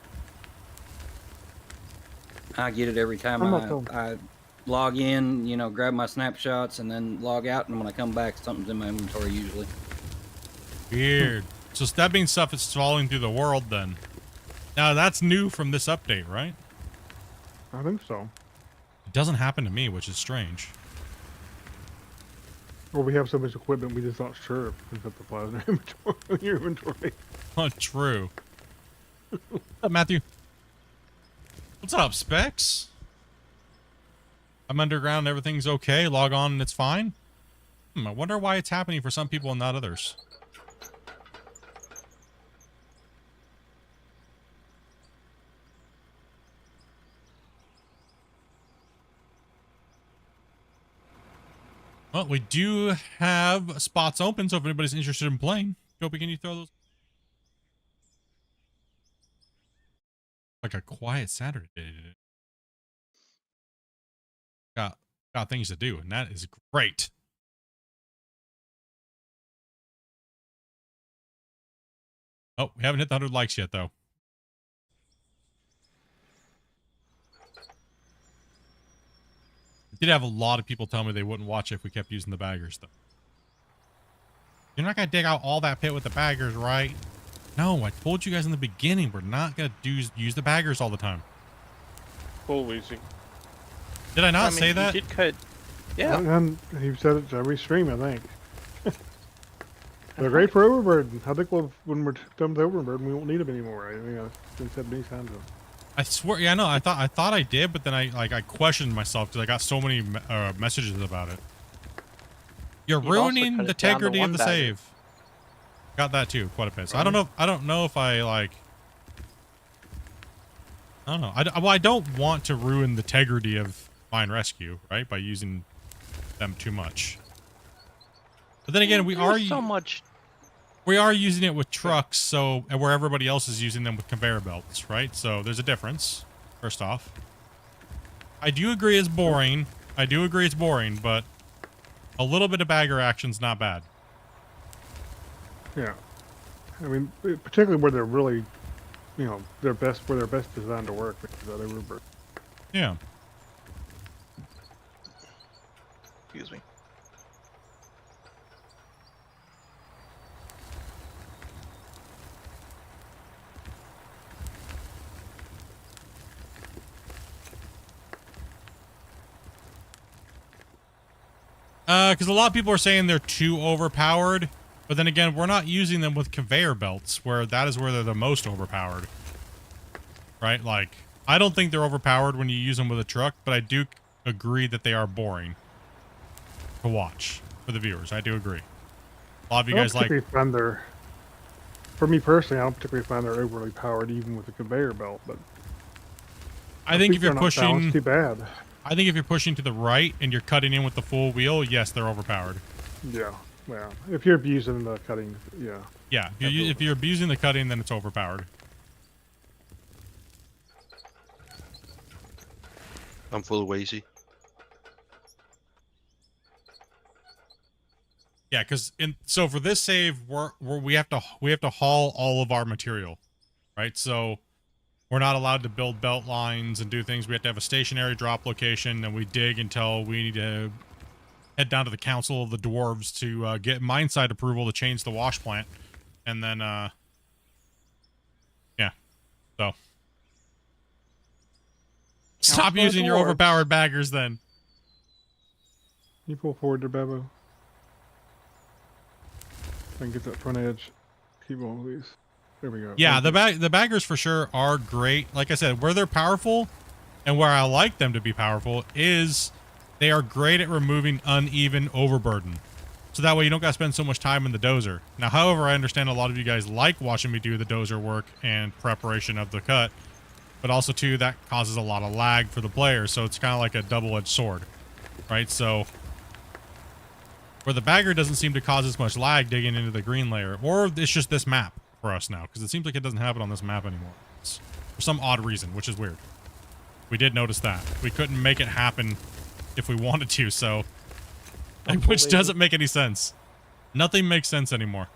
I get it every time I log in, you know, grab my snapshots and then log out, and when I come back, something's in my inventory usually. Weird. So stabbing stuff is falling through the world then. Now that's new from this update, right? I think so. It doesn't happen to me, which is strange. Well, we have so much equipment, we just not sure if we put the plasma in your inventory. Oh, true. What's up, Matthew? What's up, Specs? I'm underground, everything's okay. Log on and it's fine. I wonder why it's happening for some people and not others. Well, we do have spots open, so if anybody's interested in playing, Dopey, can you throw those? Like a quiet Saturday today. Got things to do, and that is great. Oh, we haven't hit the 100 likes yet, though. I did have a lot of people tell me they wouldn't watch it if we kept using the baggers, though. You're not going to dig out all that pit with the baggers, right? No, I told you guys in the beginning, we're not going to use the baggers all the time. Full easy. Did I not say that? You did cut. Yeah. And he said it every stream, I think. They're great for overburden. I think when we're done with overburden, we won't need them anymore. I think I've been said many times. I swear, yeah, no, I thought I did, but then I questioned myself because I got so many messages about it. You're ruining the integrity of the save. Got that too, quite a bit. So I don't know if I like. I don't know. I don't want to ruin the integrity of mine rescue, right, by using them too much. But then again, we are using it with trucks, so and where everybody else is using them with conveyor belts, right? So there's a difference. First off, I do agree it's boring. But a little bit of bagger action's not bad. Yeah, I mean, particularly where they're really, where they're best designed to work. Yeah. Excuse me. Because a lot of people are saying they're too overpowered, but then again, we're not using them with conveyor belts, where that is where they're the most overpowered. Right? Like, I don't think they're overpowered when you use them with a truck, but I do agree that they are boring to watch for the viewers. I do agree. A lot of you guys like... For me personally, I don't particularly find they're overly powered even with a conveyor belt, but... I think if you're pushing... too bad. I think if you're pushing to the right and you're cutting in with the full wheel, yes, they're overpowered. Yeah, well, if you're abusing the cutting, yeah. Yeah, if you're abusing the cutting, then it's overpowered. I'm full Wazy. Yeah, because so for this save, we have to haul all of our material, right? So we're not allowed to build belt lines and do things. We have to have a stationary drop location, and we dig until we need to head down to the Council of the Dwarves to get mine site approval to change the wash plant, and then yeah, so stop using your overpowered baggers then. You pull forward to Bebo. I can get that front edge. Keep on, please. There we go. Yeah, the baggers for sure are great. Like I said, where they're powerful and where I like them to be powerful is they are great at removing uneven overburden. So that way you don't got to spend so much time in the dozer. Now, however, I understand a lot of you guys like watching me do the dozer work and preparation of the cut, but also too, that causes a lot of lag for the player. So it's kind of like a double-edged sword, right? So where the bagger doesn't seem to cause as much lag digging into the green layer, or it's just this map for us now, because it seems like it doesn't happen on this map anymore. It's for some odd reason, which is weird. We did notice that. We couldn't make it happen if we wanted to, so... which doesn't make any sense. Nothing makes sense anymore.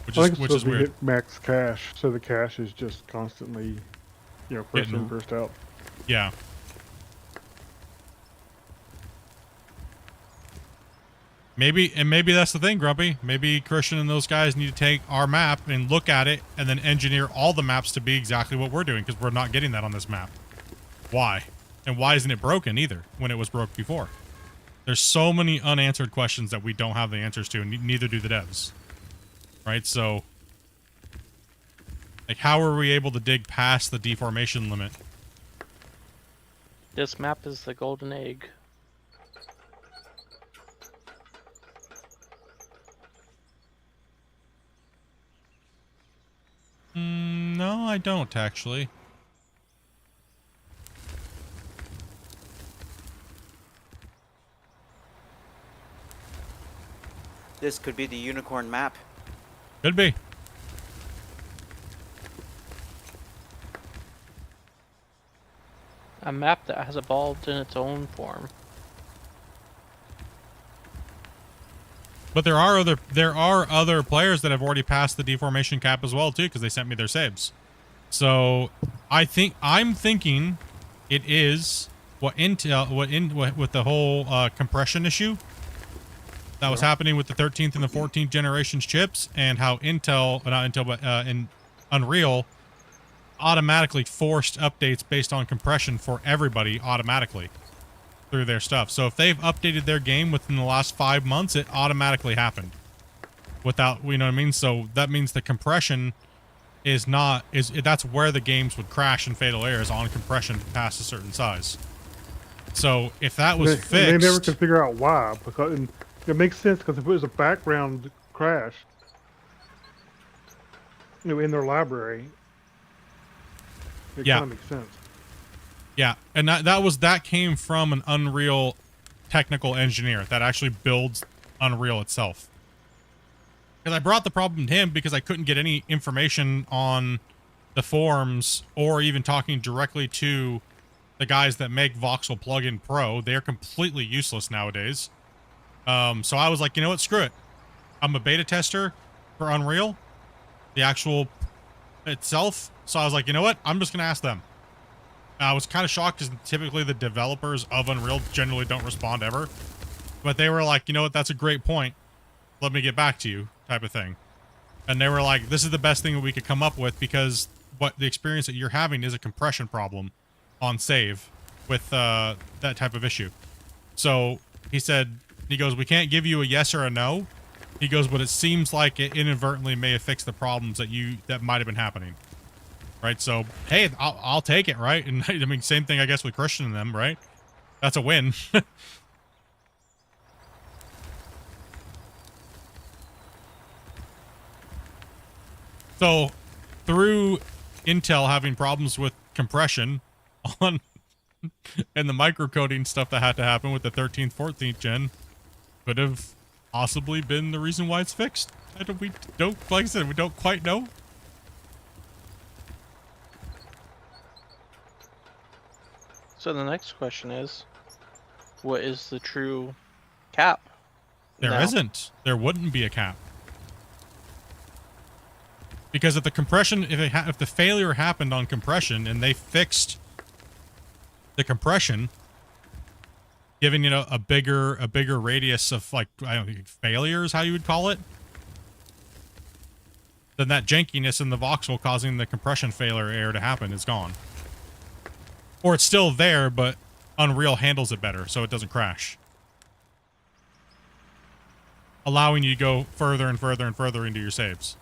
Which is weird. Hit max cache, so the cache is just constantly, first in, first out. Yeah. Maybe that's the thing, Grumpy. Maybe Christian and those guys need to take our map and look at it and then engineer all the maps to be exactly what we're doing, because we're not getting that on this map. Why? And why isn't it broken either when it was broke before? There's so many unanswered questions that we don't have the answers to, and neither do the devs. Right? So, like, how are we able to dig past the deformation limit? This map is the golden egg. No, I don't actually. This could be the unicorn map. Could be. A map that has evolved in its own form. But there are other players that have already passed the deformation cap as well too, because they sent me their saves. So I'm thinking it is with the whole compression issue that was happening with the 13th and the 14th generations chips, and how in Unreal automatically forced updates based on compression for everybody automatically through their stuff. So if they've updated their game within the last 5 months, it automatically happened without, you know what I mean? So that means the compression that's where the games would crash and fatal errors, on compression past a certain size. So if that was fixed, they never could figure out why, because it makes sense, because if it was a background crash, in their library, it kind of makes sense. Yeah, and that came from an Unreal technical engineer that actually builds Unreal itself. Because I brought the problem to him because I couldn't get any information on the forums, or even talking directly to the guys that make Voxel Plugin Pro. They're completely useless nowadays. So I was like, you know what, screw it. I'm a beta tester for Unreal, the actual itself. So I was like, you know what, I'm just going to ask them. I was kind of shocked because typically the developers of Unreal generally don't respond ever. But they were like, you know what, that's a great point. Let me get back to you, type of thing. And they were like, this is the best thing that we could come up with, because what the experience that you're having is a compression problem on save with that type of issue. So he said, he goes, we can't give you a yes or a no. He goes, but it seems like it inadvertently may have fixed the problems that might have been happening. Right, so hey, I'll take it, right? And I mean, same thing, I guess, with Christian and them, right? That's a win. So, through Intel having problems with compression on and the microcoding stuff that had to happen with the 13th, 14th gen, could have possibly been the reason why it's fixed. We don't, like I said, we don't quite know. So the next question is, what is the true cap? There isn't. There wouldn't be a cap. Because if the compression, if the failure happened on compression and they fixed the compression, giving it a bigger radius of, like, I don't think failures, how you would call it, then that jankiness in the voxel causing the compression failure error to happen is gone. Or it's still there, but Unreal handles it better, so it doesn't crash, allowing you to go further and further and further into your saves.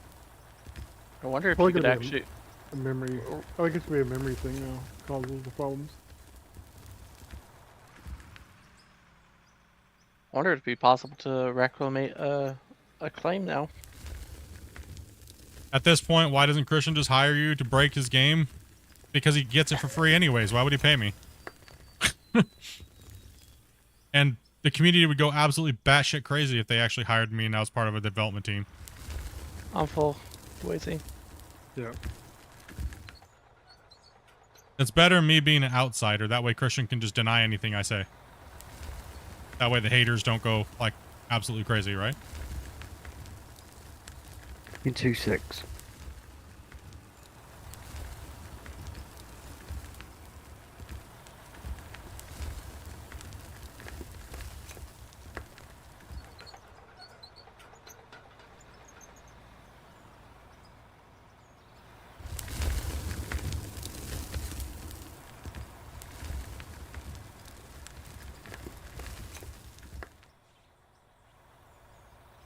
I wonder if you could actually... A memory... Oh, I guess it could be a memory thing now. Causes the problems. I wonder if it'd be possible to reclaim a claim now. At this point, why doesn't Christian just hire you to break his game? Because he gets it for free anyways. Why would he pay me? And the community would go absolutely batshit crazy if they actually hired me and I was part of a development team. I'm full. Waiting. Yeah. It's better me being an outsider. That way Christian can just deny anything I say. That way the haters don't go, like, absolutely crazy, right? In 2-6.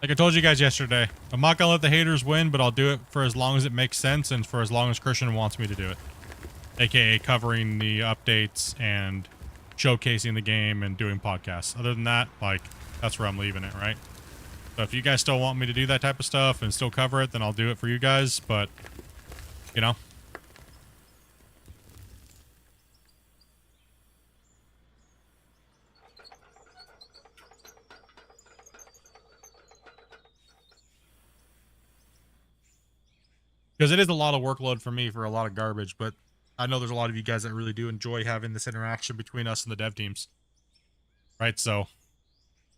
Like I told you guys yesterday, I'm not gonna let the haters win, but I'll do it for as long as it makes sense and for as long as Christian wants me to do it. AKA covering the updates and showcasing the game and doing podcasts. Other than that, like, that's where I'm leaving it, right? So if you guys still want me to do that type of stuff and still cover it, then I'll do it for you guys, but, you know, Because it is a lot of workload for me for a lot of garbage, but I know there's a lot of you guys that really do enjoy having this interaction between us and the dev teams. Right? So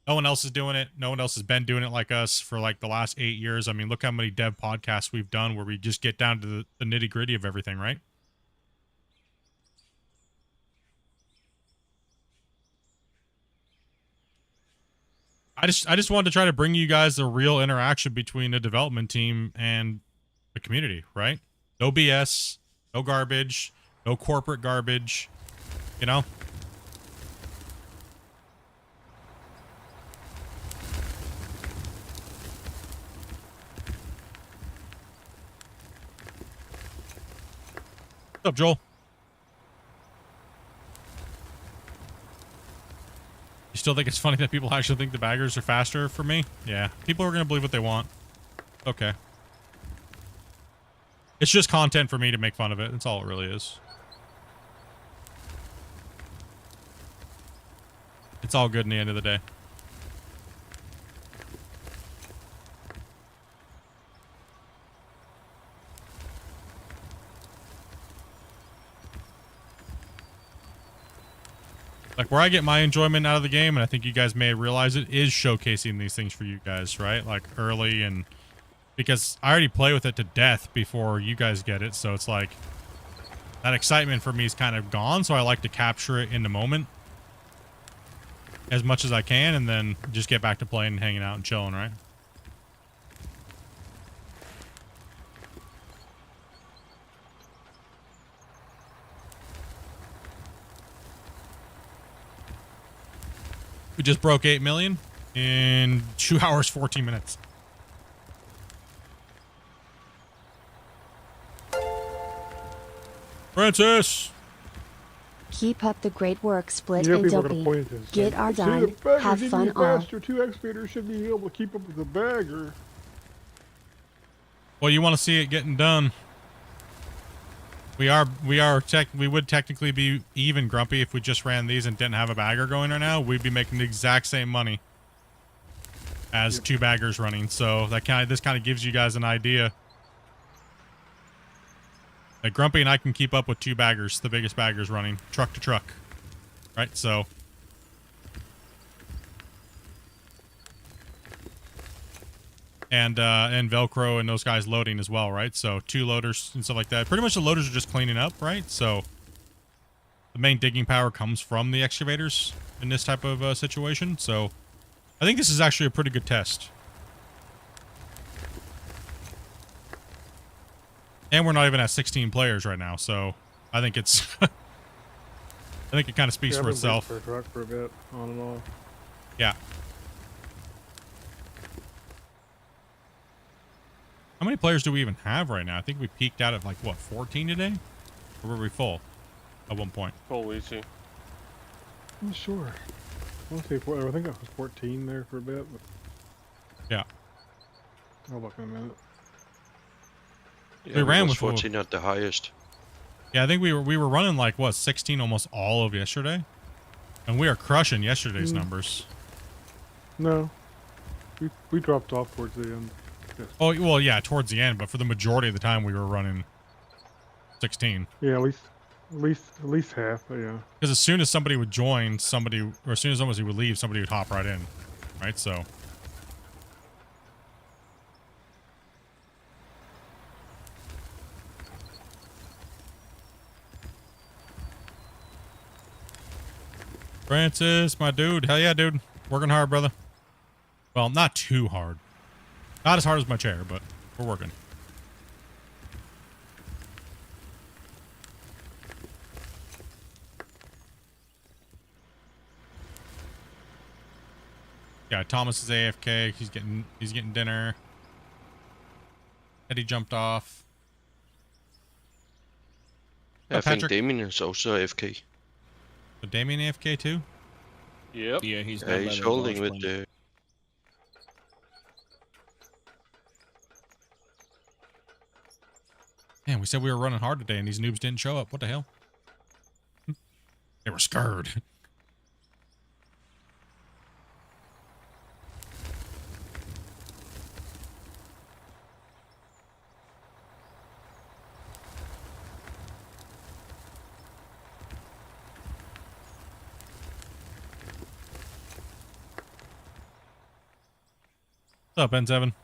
no one else is doing it. No one else has been doing it like us for like the last 8 years. I mean, look how many dev podcasts we've done where we just get down to the nitty gritty of everything, right? I just wanted to try to bring you guys the real interaction between a development team and the community, right? No BS, no garbage, no corporate garbage, you know? What's up, Joel? You still think it's funny that people actually think the baggers are faster for me? Yeah. People are going to believe what they want. Okay. It's just content for me to make fun of it. That's all it really is. It's all good in the end of the day. Like, where I get my enjoyment out of the game, and I think you guys may realize it, is showcasing these things for you guys, right? Like, early, and because I already play with it to death before you guys get it, so it's like that excitement for me is kind of gone, so I like to capture it in the moment as much as I can, and then just get back to playing and hanging out and chilling, right? We just broke 8 million in 2 hours, 14 minutes. Francis! Keep up the great work, Split Yeah, and people are gonna Dopey. point at this. Get like, our "See, done. the baggers Have need to fun be all. faster. 2 excavators should be able to keep up with the bagger." Well, you want to see it getting done. We would technically be even, Grumpy, if we just ran these and didn't have a bagger going right now. We'd be making the exact same money as 2 baggers running. So this kind of gives you guys an idea. Like, Grumpy and I can keep up with 2 baggers, the biggest baggers running, truck to truck. Right? So and Velcro and those guys loading as well, right? So 2 loaders and stuff like that. Pretty much the loaders are just cleaning up, right? So the main digging power comes from the excavators in this type of situation. So I think this is actually a pretty good test. And we're not even at 16 players right now, so I think it's I think it kind of speaks Yeah, for I've been waiting itself. for a truck for a bit, on and off. Yeah. How many players do we even have right now? I think we peaked out at like, what, 14 today? Or were we full at one point? Full easy. I'm not sure. I want to say I think I was 14 there for a bit. But Yeah. I'll look in a minute. Yeah, We ran was with 14 at the highest. Yeah, I think we were running like, what, 16 almost all of yesterday? And we are crushing yesterday's numbers. No. We dropped off towards the end. Yes. Oh, well, yeah, towards the end, but for the majority of the time we were running 16. Yeah, at least half, but yeah. Because as soon as somebody would join, or as soon as somebody would leave, somebody would hop right in. Right? So Francis, my dude. Hell yeah, dude. Working hard, brother. Well, not too hard. Not as hard as my chair, but we're working. Yeah, Thomas is AFK. He's getting dinner. Eddie jumped off. I think Patrick? Damien is also AFK. So Damien AFK too? Yep. Yeah, he's holding with the... Man, we said we were running hard today and these noobs didn't show up. What the hell? They were scared. What's up, N7?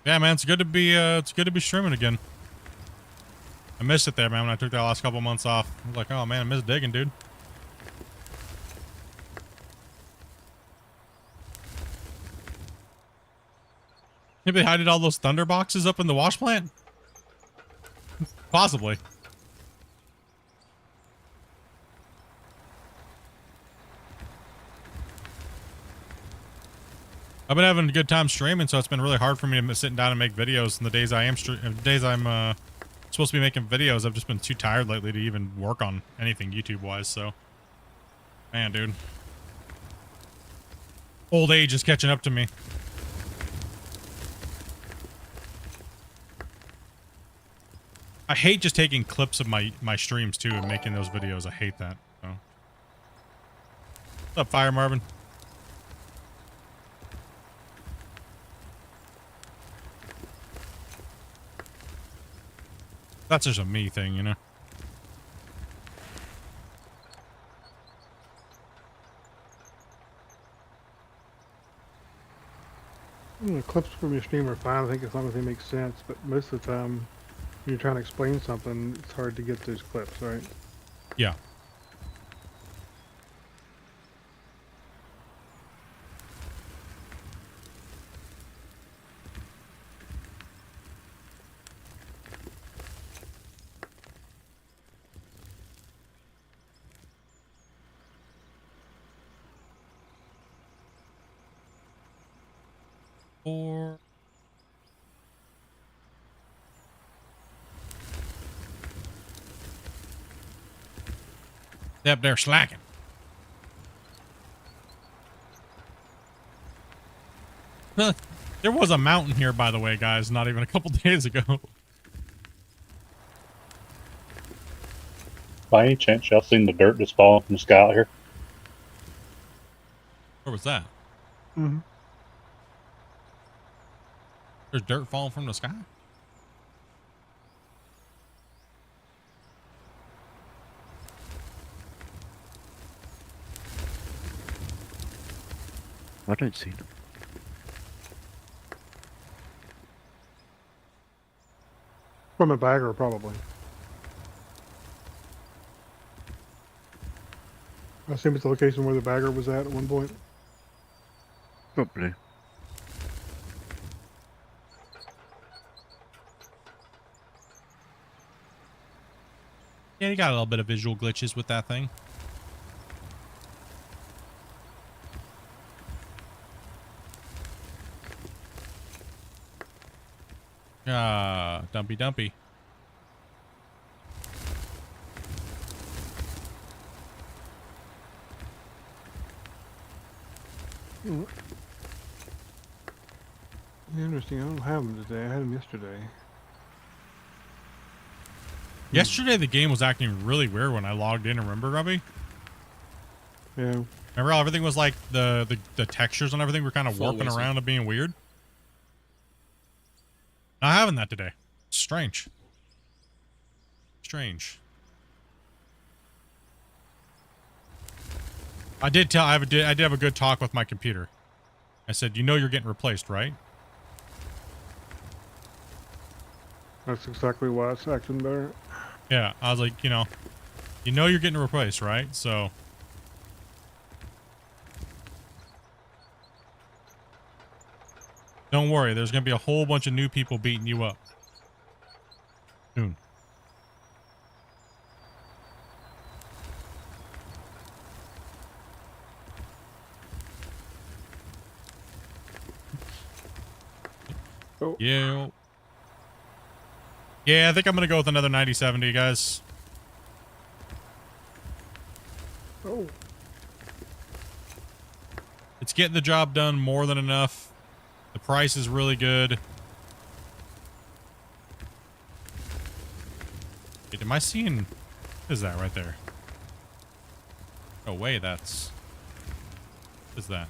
Yeah, man, it's good to be streaming again. I missed it there, man, when I took that last couple months off. I was like, oh man, I miss digging, dude. Maybe they hided all those thunder boxes up in the wash plant? Possibly. I've been having a good time streaming, so it's been really hard for me to sit down and make videos. And the days I'm supposed to be making videos, I've just been too tired lately to even work on anything YouTube-wise. So, man, dude, old age is catching up to me. I hate just taking clips of my streams too and making those videos. I hate that. So. What's up, Fire Marvin? That's just a me thing, you know? Clips from your stream are fine, I think, as long as they make sense, but most of the time, when you're trying to explain something, it's hard to get those clips, right? Yeah. Or yep, they're slacking. There was a mountain here, by the way, guys, not even a couple days ago. By any chance, y'all seen the dirt just falling from the sky out here? Where was that? Mm-hmm. There's dirt falling from the sky? I don't see them. From a bagger, probably. I assume it's the location where the bagger was at one point. Probably. Yeah, you got a little bit of visual glitches with that thing. Dumpy dumpy. Interesting, I don't have them today. I had them yesterday. Yesterday, the game was acting really weird when I logged in. Remember, Robbie? Yeah. Remember how everything was like the textures and everything were kind of Full warping wizard. around and being weird? Not having that today. Strange. Strange. I did have a good talk with my computer. I said, you know you're getting replaced, right? That's exactly why it's acting better. Yeah, I was like, you know you're getting replaced, right? So don't worry, there's gonna be a whole bunch of new people beating you up soon. Oh. Yeah. Yeah, I think I'm gonna go with another 9070, guys. Oh. It's getting the job done more than enough. The price is really good. Wait, am I seeing... What is that right there? Oh, wait, that's... What is that?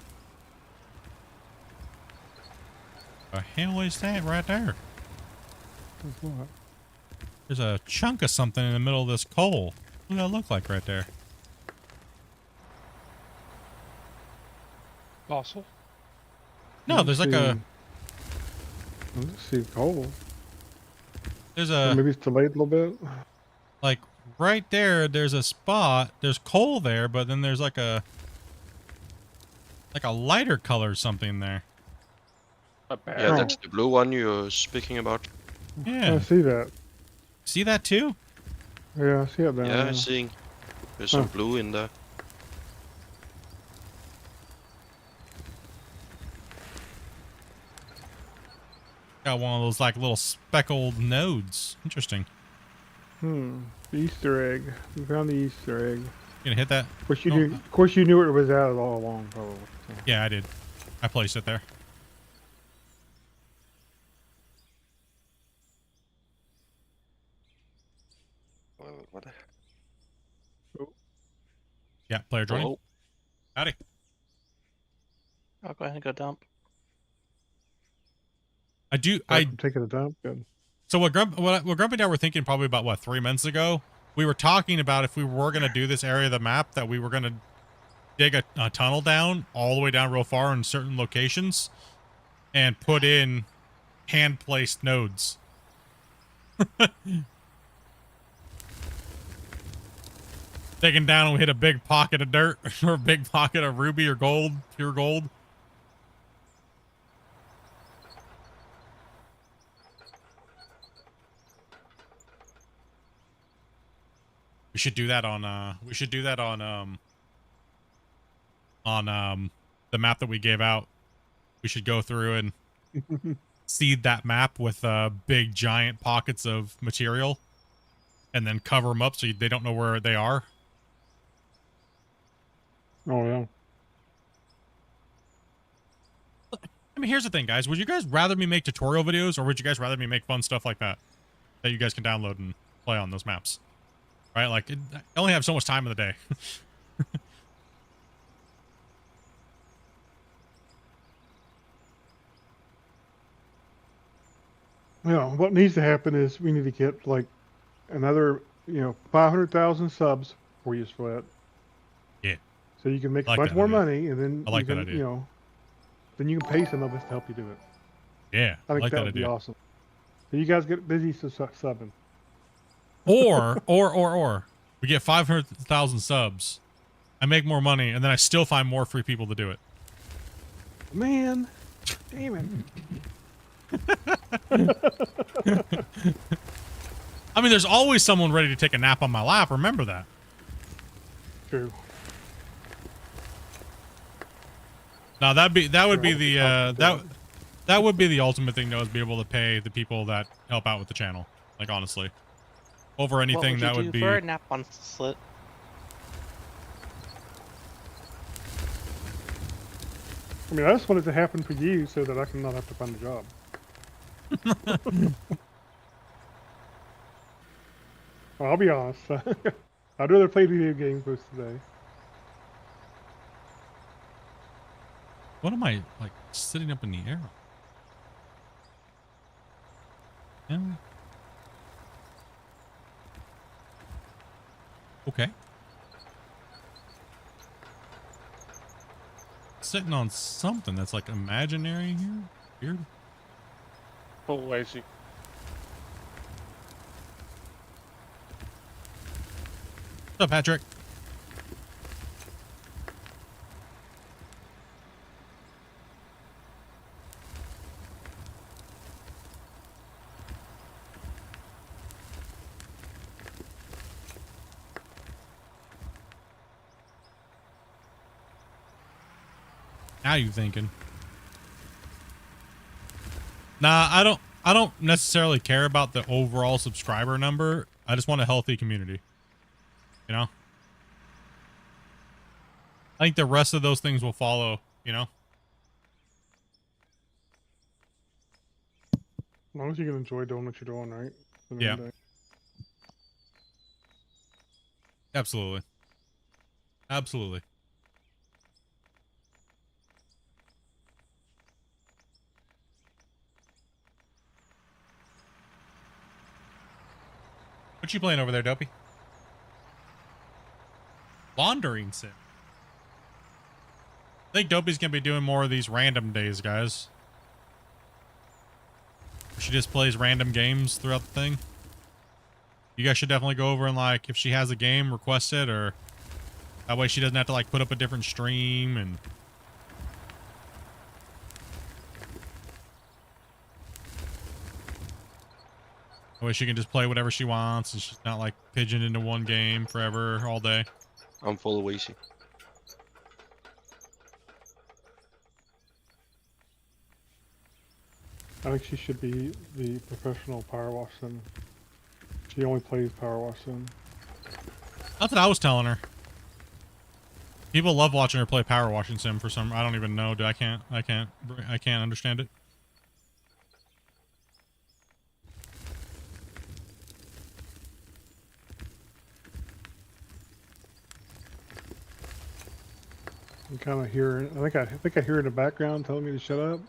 The hell is that right there? What's what? There's a chunk of something in the middle of this coal. What does that look like right there? Fossil? No, there's like a... Let's see coal. There's Or a... maybe it's delayed a little bit. Like, right there, there's a spot. There's coal there, but then there's like a... Like a lighter color or something there. Yeah, that's the blue one you're speaking about. Yeah. I see that. See that too? Yeah, I see it there. Yeah, I'm seeing. There's some blue in there. Got one of those like little speckled nodes. Interesting. The Easter egg. We found the Easter egg. You gonna hit that? Of course you knew. Of course you knew it was out all along, probably. So. Yeah, I did. I placed it there. What? Yeah, player joining. Oh. Howdy. I'll go ahead and go dump. I do. I'm taking a dump. Good. So what Grumpy and I were thinking probably about what 3 months ago. We were talking about if we were gonna do this area of the map that we were gonna dig a tunnel down all the way down real far in certain locations, and put in hand placed nodes. Digging down, we hit a big pocket of dirt or a big pocket of ruby or gold, pure gold. We should do that on the map that we gave out. We should go through and seed that map with big giant pockets of material and then cover them up so they don't know where they are. Oh yeah. I mean, here's the thing, guys. Would you guys rather me make tutorial videos, or would you guys rather me make fun stuff like that you guys can download and play on those maps? Right? Like, I only have so much time in the day. Yeah, what needs to happen is we need to get like another, 500,000 subs for you, Split. Yeah. So you can make I like much that more idea. money, and then I like you can, that idea. Then you can pay some of us to help you do it. Yeah, I think like that that would be idea. awesome. So you guys get busy subbing. Or we get 500,000 subs. I make more money, and then I still find more free people to do it. Man, damn it. I mean, there's always someone ready to take a nap on my lap. Remember that. True. Now that would be the that would be the ultimate thing, though, is be able to pay the people that help out with the channel. Like, honestly, over anything that would be. For a nap on Slit? I mean, I just want it to happen for you so that I can not have to find a job. Well, I'll be honest. I'd rather play video games most today. What am I, like, sitting up in the air? Yeah. Okay. Sitting on something that's like imaginary here. Weird. Oh, lazy. What's up, Patrick? Now you thinking? Nah, I don't necessarily care about the overall subscriber number. I just want a healthy community. You know? I think the rest of those things will follow, you know? As long as you can enjoy doing what you're doing, right? Yeah. Absolutely. Absolutely. What you playing over there, Dopey? Laundering sim. I think Dopey's gonna be doing more of these random days, guys. She just plays random games throughout the thing. You guys should definitely go over and, like, if she has a game, request it, or that way she doesn't have to, like, put up a different stream and... That way she can just play whatever she wants and she's not, like, pigeoned into one game forever, all day. I'm full of easy. I think she should be the professional power wash sim. She only plays power wash sim. That's what I was telling her. People love watching her play power washing sim for some. I don't even know. I can't understand it. I'm kind of hearing. I think I hear in the background telling me to shut up.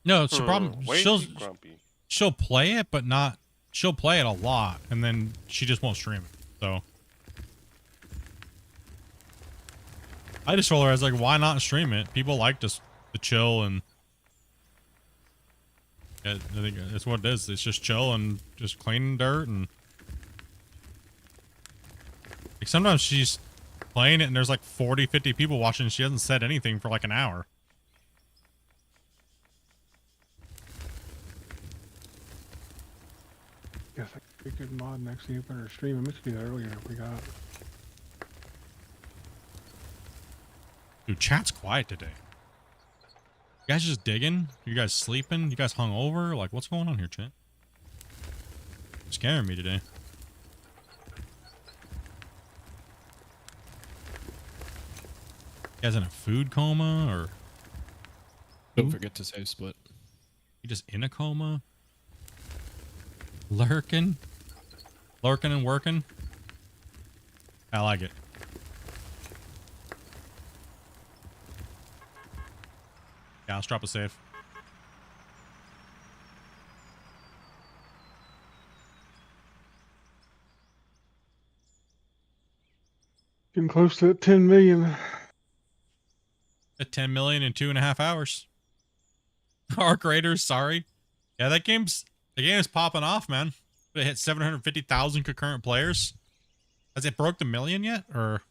No, it's the problem. Way too grumpy. She'll play it, but not. She'll play it a lot, and then she just won't stream it. So I just told her, I was like, why not stream it? People like to chill, and yeah, I think that's what it is. It's just chill and just cleaning dirt, and like sometimes she's playing it and there's like 40, 50 people watching and she hasn't said anything for like an hour. Yes, a good mod and actually open her stream. I meant to do that earlier. I forgot. Dude, chat's quiet today. You guys just digging? You guys sleeping? You guys hung over? Like, what's going on here, chat? You're scaring me today. You guys in a food coma or? Don't forget to save split. You just in a coma? Lurking and working. I like it. Yeah, let's drop a save. Getting close to 10 million. At 10 million in 2.5 hours. Arc Raiders, sorry. Yeah, the game is popping off, man. It hit 750,000 concurrent players. Has it broke the million yet? Or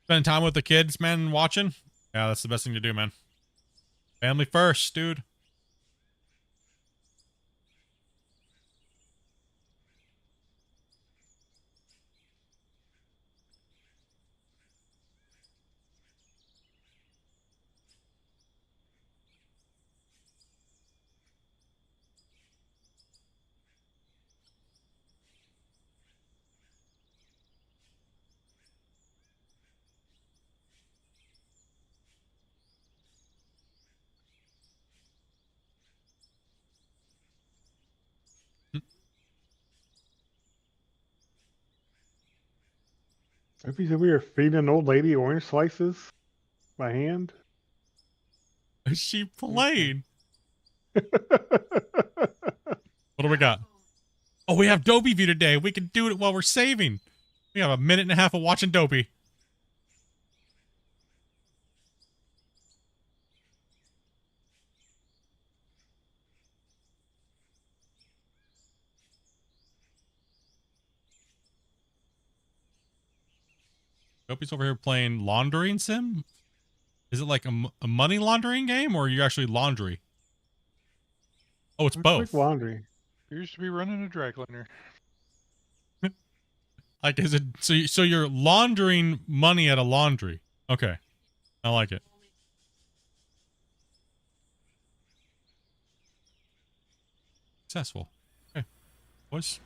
spending time with the kids, man, watching? Yeah, that's the best thing to do, man. Family first, dude. If he said we were feeding an old lady orange slices by hand. Is she playing? What do we got? Oh, we have Dopey View today. We can do it while we're saving. We have a minute and a half of watching Dopey. Dopey's over here playing laundering sim. Is it like a money laundering game, or are you actually laundry? Oh, it's both. Like laundry. Appears to be running a dry cleaner. Like, is it so you're laundering money at a laundry? Okay, I like it. Successful. Okay, boys.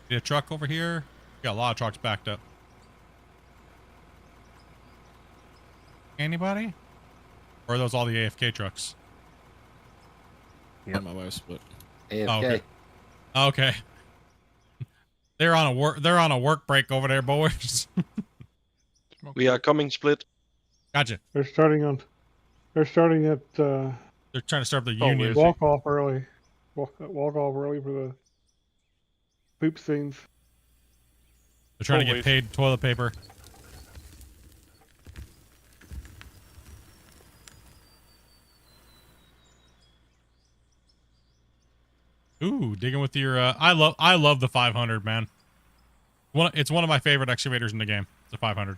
See a truck over here? Got a lot of trucks backed up. Anybody? Or are those all the AFK trucks? Yeah, my wife's split. AFK. Oh, okay. Okay. They're on a work break over there, boys. We are coming split. Gotcha. They're starting at They're They're trying to start the Oh, union. is he? Walk off early. Walk off early for the poop scenes. They're trying to Always. get paid toilet paper. Ooh, digging with your. I love the 500, man. It's one of my favorite excavators in the game. The 500.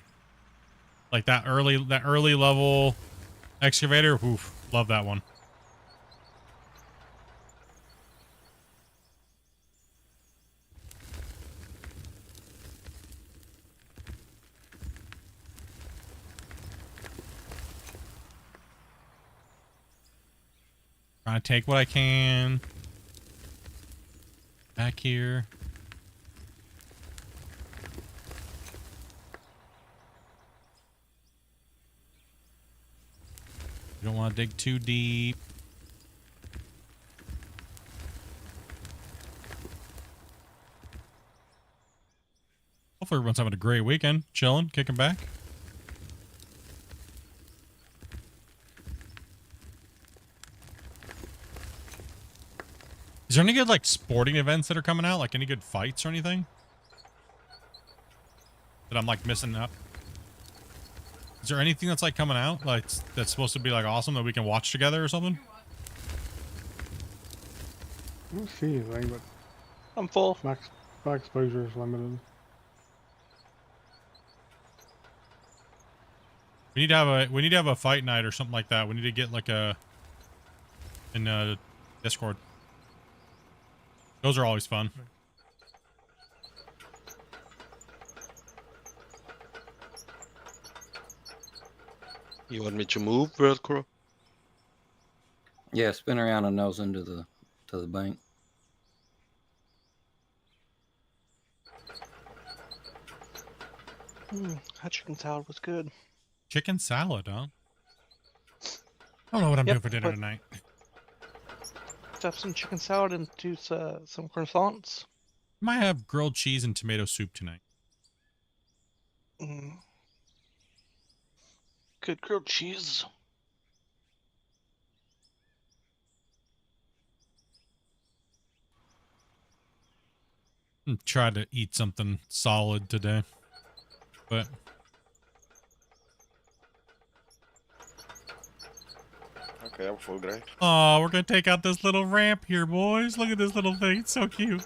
Like that early level excavator. Oof, love that one. Trying to take what I can. Back here. You don't want to dig too deep. Hopefully everyone's having a great weekend. Chilling, kicking back. Is there any good, like, sporting events that are coming out? Like, any good fights or anything? That I'm, like, missing up? Is there anything that's, like, coming out? Like, that's supposed to be, like, awesome that we can watch together or something? I don't see anything, but I'm full. my exposure is limited. We need to have a fight night or something like that. We need to get, like, in Discord. Those are always fun. You want me to move, World Crow? Yeah, spin around and nose into the bank. That chicken salad was good. Chicken salad, huh? I don't know what I'm doing for dinner tonight. Stuff some chicken salad into some croissants. Might have grilled cheese and tomato soup tonight. Good grilled cheese. Try to eat something solid today, but Okay, I'm full, great. oh, we're gonna take out this little ramp here, boys. Look at this little thing; it's so cute.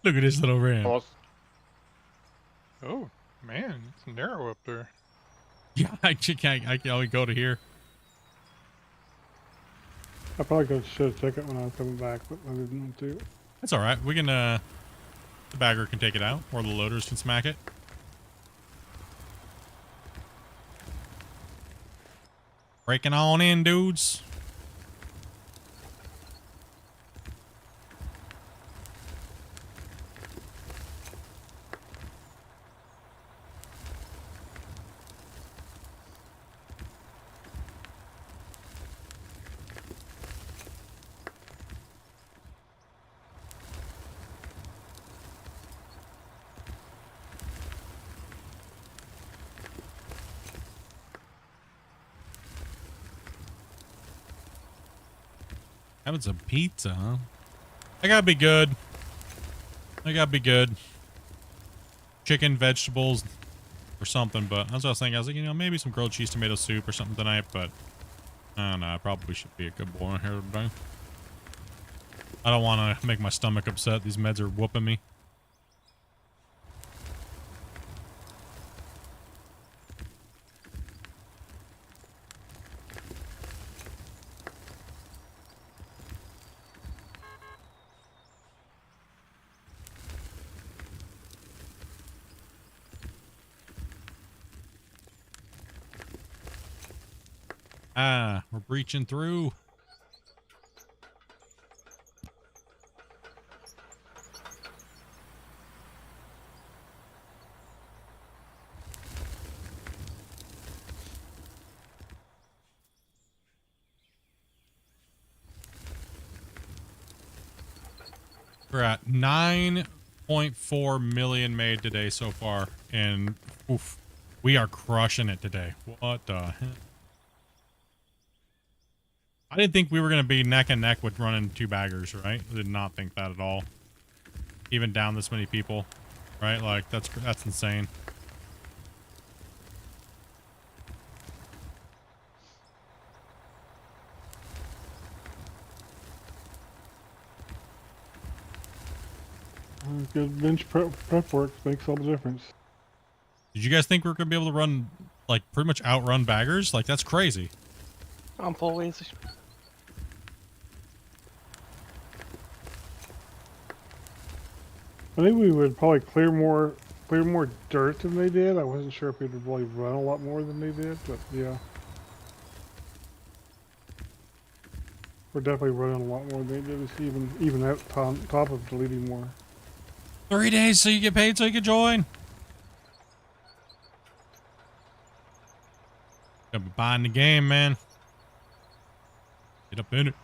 Look at this little ramp. Oh man, it's narrow up there. Yeah, I can only go to here. I probably should have taken it when I was coming back, but I didn't want to. That's all right. We can the bagger can take it out, or the loaders can smack it. Breaking on in, dudes. Having some pizza, huh? I gotta be good. I gotta be good. Chicken, vegetables, or something, but that's what I was thinking. I was like, you know, maybe some grilled cheese tomato soup or something tonight, but I don't know. I probably should be a good boy here today. I don't want to make my stomach upset. These meds are whooping me. Ah, we're breaching through. We're at 9.4 million made today so far, and oof, we are crushing it today. What the heck? I didn't think we were going to be neck and neck with running 2 baggers, right? I did not think that at all. Even down this many people, right? Like, that's insane. Good bench prep work makes all the difference. Did you guys think we were going to be able to run, like, pretty much outrun baggers? Like, that's crazy. I'm full easy. I think we would probably clear more dirt than they did. I wasn't sure if we would really run a lot more than they did, but yeah. We're definitely running a lot more than they did, even at top of deleting more. 3 days so you get paid so you can join. Gotta be buying the game, man. Get up in it.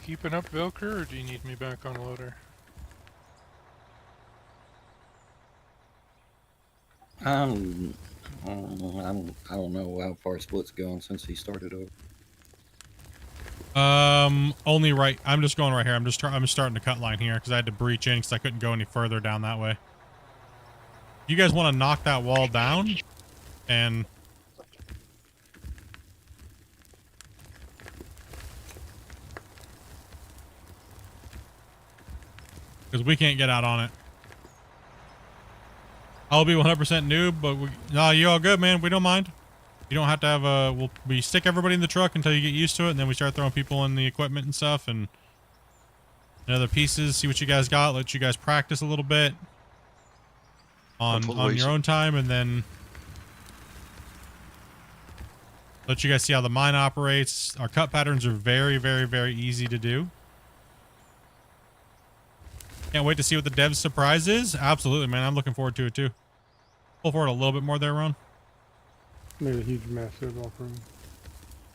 Keeping up, Velker, or do you need me back on loader? I don't know how far Split's gone since he started over. Only right. I'm just going right here. I'm starting to cut line here because I had to breach in because I couldn't go any further down that way. You guys want to knock that wall down, and because we can't get out on it. I'll be 100% noob, but no, you all good, man. We don't mind. You don't have to have we stick everybody in the truck until you get used to it, and then we start throwing people in the equipment and stuff and other pieces. See what you guys got. Let you guys practice a little bit on your own time, and then let you guys see how the mine operates. Our cut patterns are very, very, very easy to do. Can't wait to see what the dev's surprise is. Absolutely, man. I'm looking forward to it too. Pull forward a little bit more there, Ron. Made a huge mess of it all from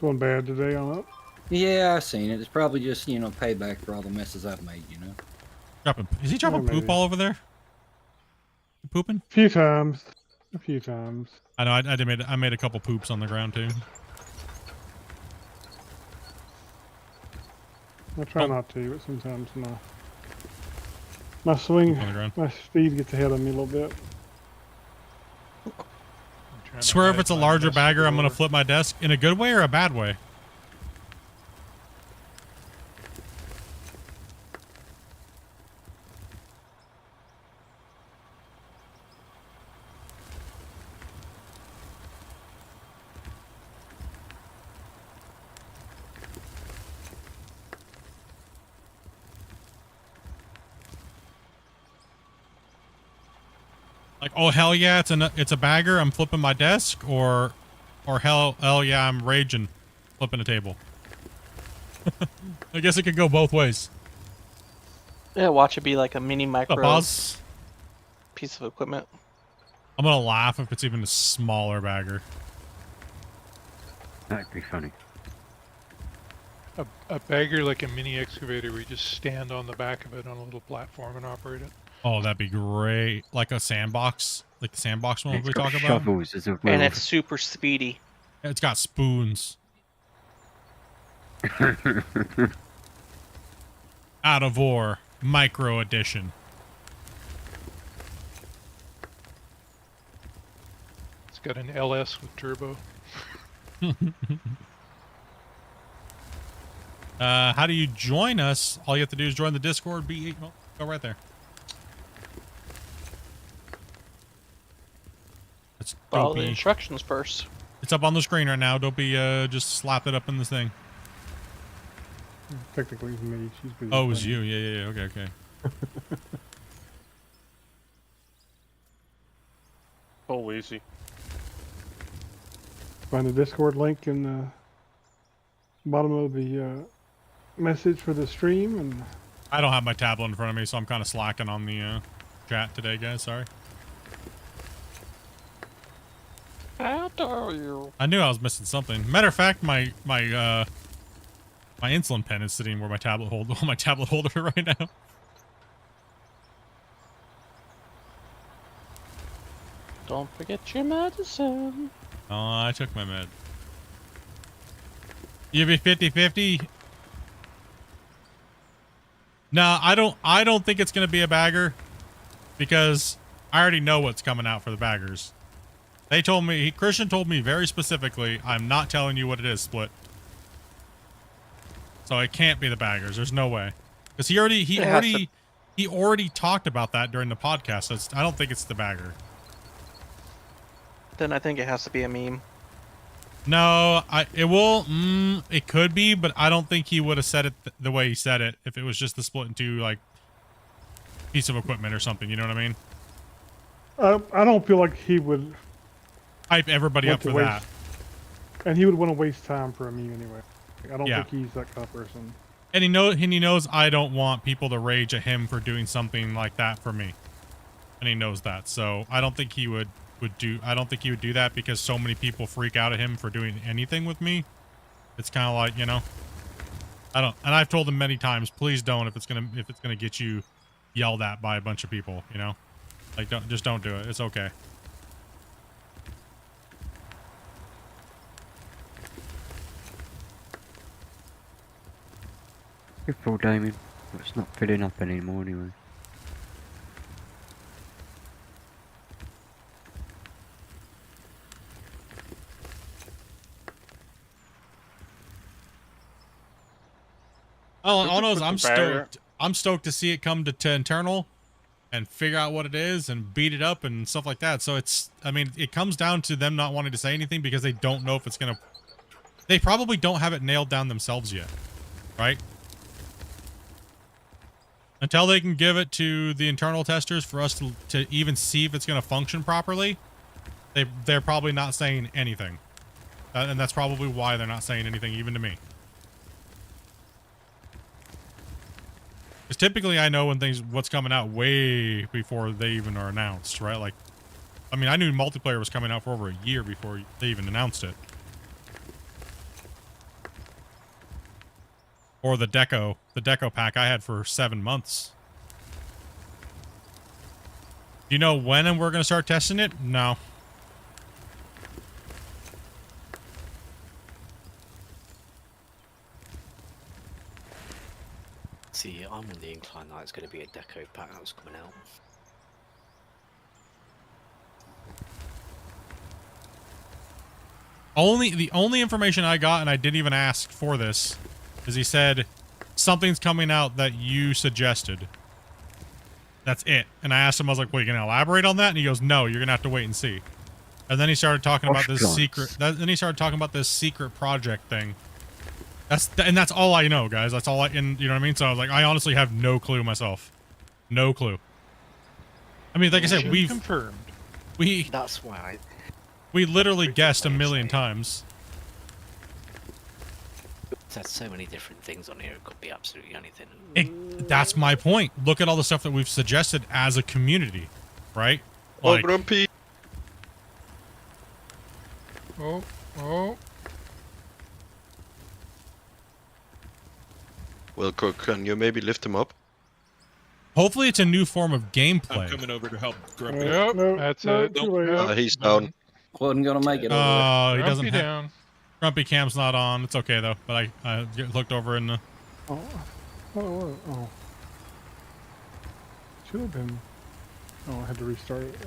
going bad today on it. Yeah, I've seen it. It's probably just, payback for all the messes I've made, Is he dropping poop all over there? You pooping? A few times. I know. I made a couple poops on the ground too. I try not to, but sometimes my speed gets ahead of me a little bit. Swear if it's a larger bagger, I'm going to flip my desk in a good way or a bad way. Like, oh hell yeah, it's a bagger, I'm flipping my desk, or hell yeah, I'm raging, flipping a table. I guess it could go both ways. Yeah, watch it be like a mini micro pause. Piece of equipment. I'm gonna laugh if it's even a smaller bagger. That'd be funny. A bagger like a mini excavator where you just stand on the back of it on a little platform and operate it. Oh, that'd be great. Like a sandbox. Like the sandbox one we talk about. Shovels as well. And it's super speedy. It's got spoons. Out of ore. Micro edition. It's got an LS with turbo. How do you join us? All you have to do is join the Discord. Go right there. Follow the instructions first. It's up on the screen right now. Don't be just slap it up in this thing. Technically it's me. She's busy. Oh, it was you. Yeah. Okay. Oh, easy. Find the Discord link in the bottom of the message for the stream, and I don't have my tablet in front of me, so I'm kind of slacking on the chat today, guys. Sorry. How dare you? I knew I was missing something. Matter of fact, my insulin pen is sitting where my tablet on my tablet holder right now. Don't forget your medicine. Oh, I took my med. You be 50-50? No, I don't think it's gonna be a bagger because I already know what's coming out for the baggers. They told me, Christian told me very specifically, I'm not telling you what it is, Split. So it can't be the baggers. There's no way. Because he already talked about that during the podcast. So I don't think it's the bagger. Then I think it has to be a meme. No, it could be, but I don't think he would have said it the way he said it if it was just the Splitintwo like piece of equipment or something. You know what I mean? I don't feel like he would hype everybody up for that. And he would want to waste time for a meme anyway. I don't Yeah. think he's that kind of person. And he knows I don't want people to rage at him for doing something like that for me. And he knows that. So I don't think he would do that because so many people freak out at him for doing anything with me. It's kind of like, you know, and I've told him many times, please don't if it's going to get you yelled at by a bunch of people, you know? Like don't do it. It's okay. Good for Damien. It's not filling up anymore anyway. All I know is I'm stoked. I'm stoked to see it come to internal and figure out what it is and beat it up and stuff like that. So it comes down to them not wanting to say anything because they don't know if it's going to, they probably don't have it nailed down themselves yet. Right? Until they can give it to the internal testers for us to even see if it's going to function properly, they're probably not saying anything. And that's probably why they're not saying anything even to me. Because typically I know what's coming out way before they even are announced, right? Like, I mean, I knew multiplayer was coming out for over a year before they even announced it. Or the deco pack I had for 7 months. Do you know when we're going to start testing it? No. See, I'm on the incline that it's going to be a deco pack that was coming out. The only information I got, and I didn't even ask for this, is he said, something's coming out that you suggested. That's it. And I asked him, I was like, well, you going to elaborate on that? And he goes, no, you're going to have to wait and see. And then he started talking about this secret project thing. That's all I know, guys. That's all you know what I mean? So I was like, I honestly have no clue myself. No clue. I mean, like I said, confirmed. That's why we literally guessed a million times. There's so many different things on here. It could be absolutely anything. That's my point. Look at all the stuff that we've suggested as a community, right? Like, Grumpy. Oh. Well, Cook, can you maybe lift him up? Hopefully it's a new form of gameplay. I'm coming over to help Grumpy. Yep, that's it. He's down. Wasn't gonna make it. He doesn't down. Grumpy Cam's not on. It's okay though. But I looked over in the. Oh. Should have been. Oh, I had to restart it.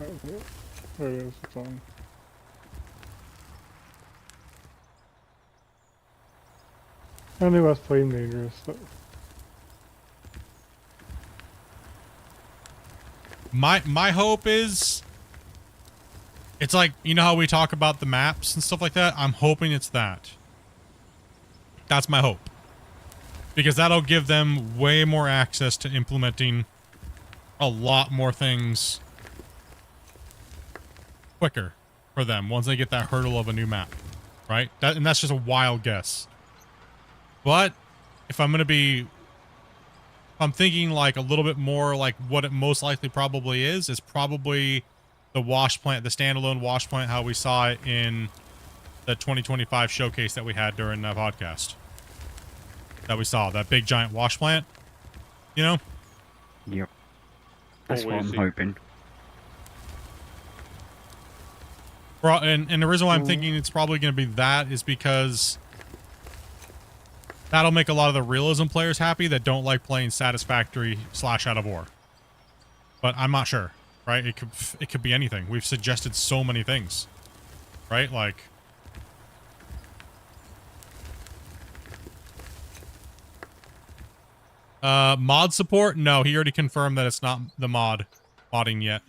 There it is. It's on. I knew I was playing dangerous. So. My hope is, it's like, you know how we talk about the maps and stuff like that? I'm hoping it's that. That's my hope. Because that'll give them way more access to implementing a lot more things quicker for them once they get that hurdle of a new map, right? And that's just a wild guess. But if I'm I'm thinking like a little bit more like what it most likely probably is probably the wash plant, the standalone wash plant, how we saw it in the 2025 showcase that we had during that podcast. That we saw, that big giant wash plant, you know? Yep. That's what I'm hoping. And the reason why I'm thinking it's probably going to be that is because that'll make a lot of the realism players happy that don't like playing Satisfactory / Out of War. But I'm not sure, right? It could be anything. We've suggested so many things, right? Like, mod support? No, he already confirmed that it's not the modding yet.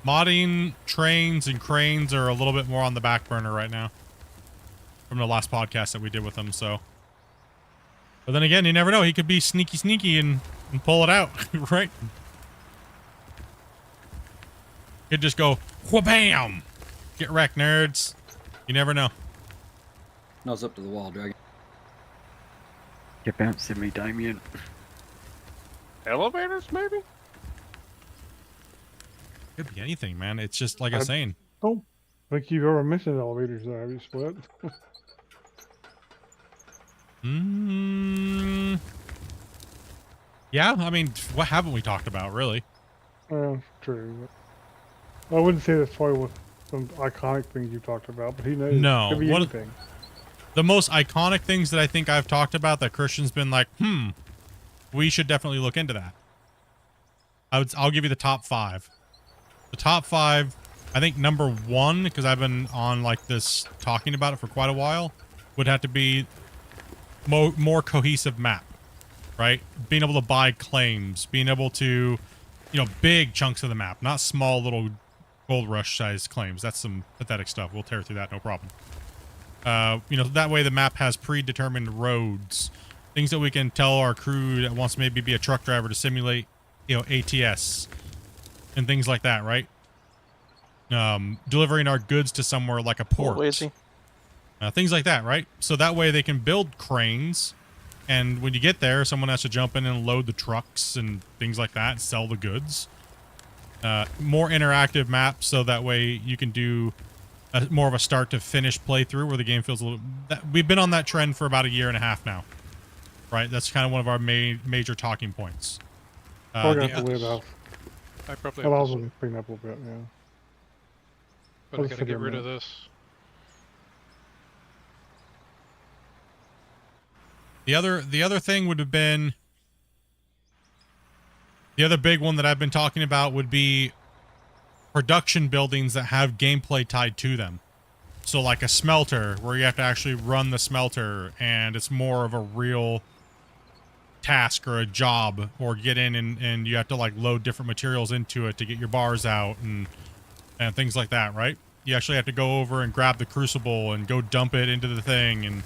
Modding trains and cranes are a little bit more on the back burner right now from the last podcast that we did with him, so. But then again, you never know. He could be sneaky and pull it out, right? Could just go, wha-bam! Get wrecked, nerds. You never know. Nose up to the wall, Dragon. You're bouncing me, Damien. Elevators, maybe? Could be anything, man. It's just like I was saying. Oh, I think you've ever mentioned elevators there, have you, Split? Yeah, I mean, what haven't we talked about, really? True. But I wouldn't say that's probably what some iconic things you talked about, but he knows. No. Could be anything. The most iconic things that I think I've talked about that Christian's been like, we should definitely look into that. I'll give you the top 5. The top 5, I think number 1, because I've been on like this talking about it for quite a while, would have to be more cohesive map, right? Being able to buy claims, being able to, big chunks of the map, not small little gold rush sized claims. That's some pathetic stuff. We'll tear through that, no problem. That way the map has predetermined roads, things that we can tell our crew that wants to maybe be a truck driver to simulate, ATS and things like that, right? Delivering our goods to somewhere like a port. Things like that, right? So that way they can build cranes, and when you get there, someone has to jump in and load the trucks and things like that, and sell the goods. More interactive maps, so that way you can do more of a start to finish playthrough where the game feels a little... We've been on that trend for about 1.5 years now, right? That's kind of one of our major talking points. Probably got the lid off. I probably I'll have also to, clean up a little bit, yeah. but I gotta get rid of this. The other thing would have been... The other big one that I've been talking about would be production buildings that have gameplay tied to them. So like a smelter, where you have to actually run the smelter, and it's more of a real task or a job, or get in and you have to like load different materials into it to get your bars out and things like that, right? You actually have to go over and grab the crucible and go dump it into the thing, and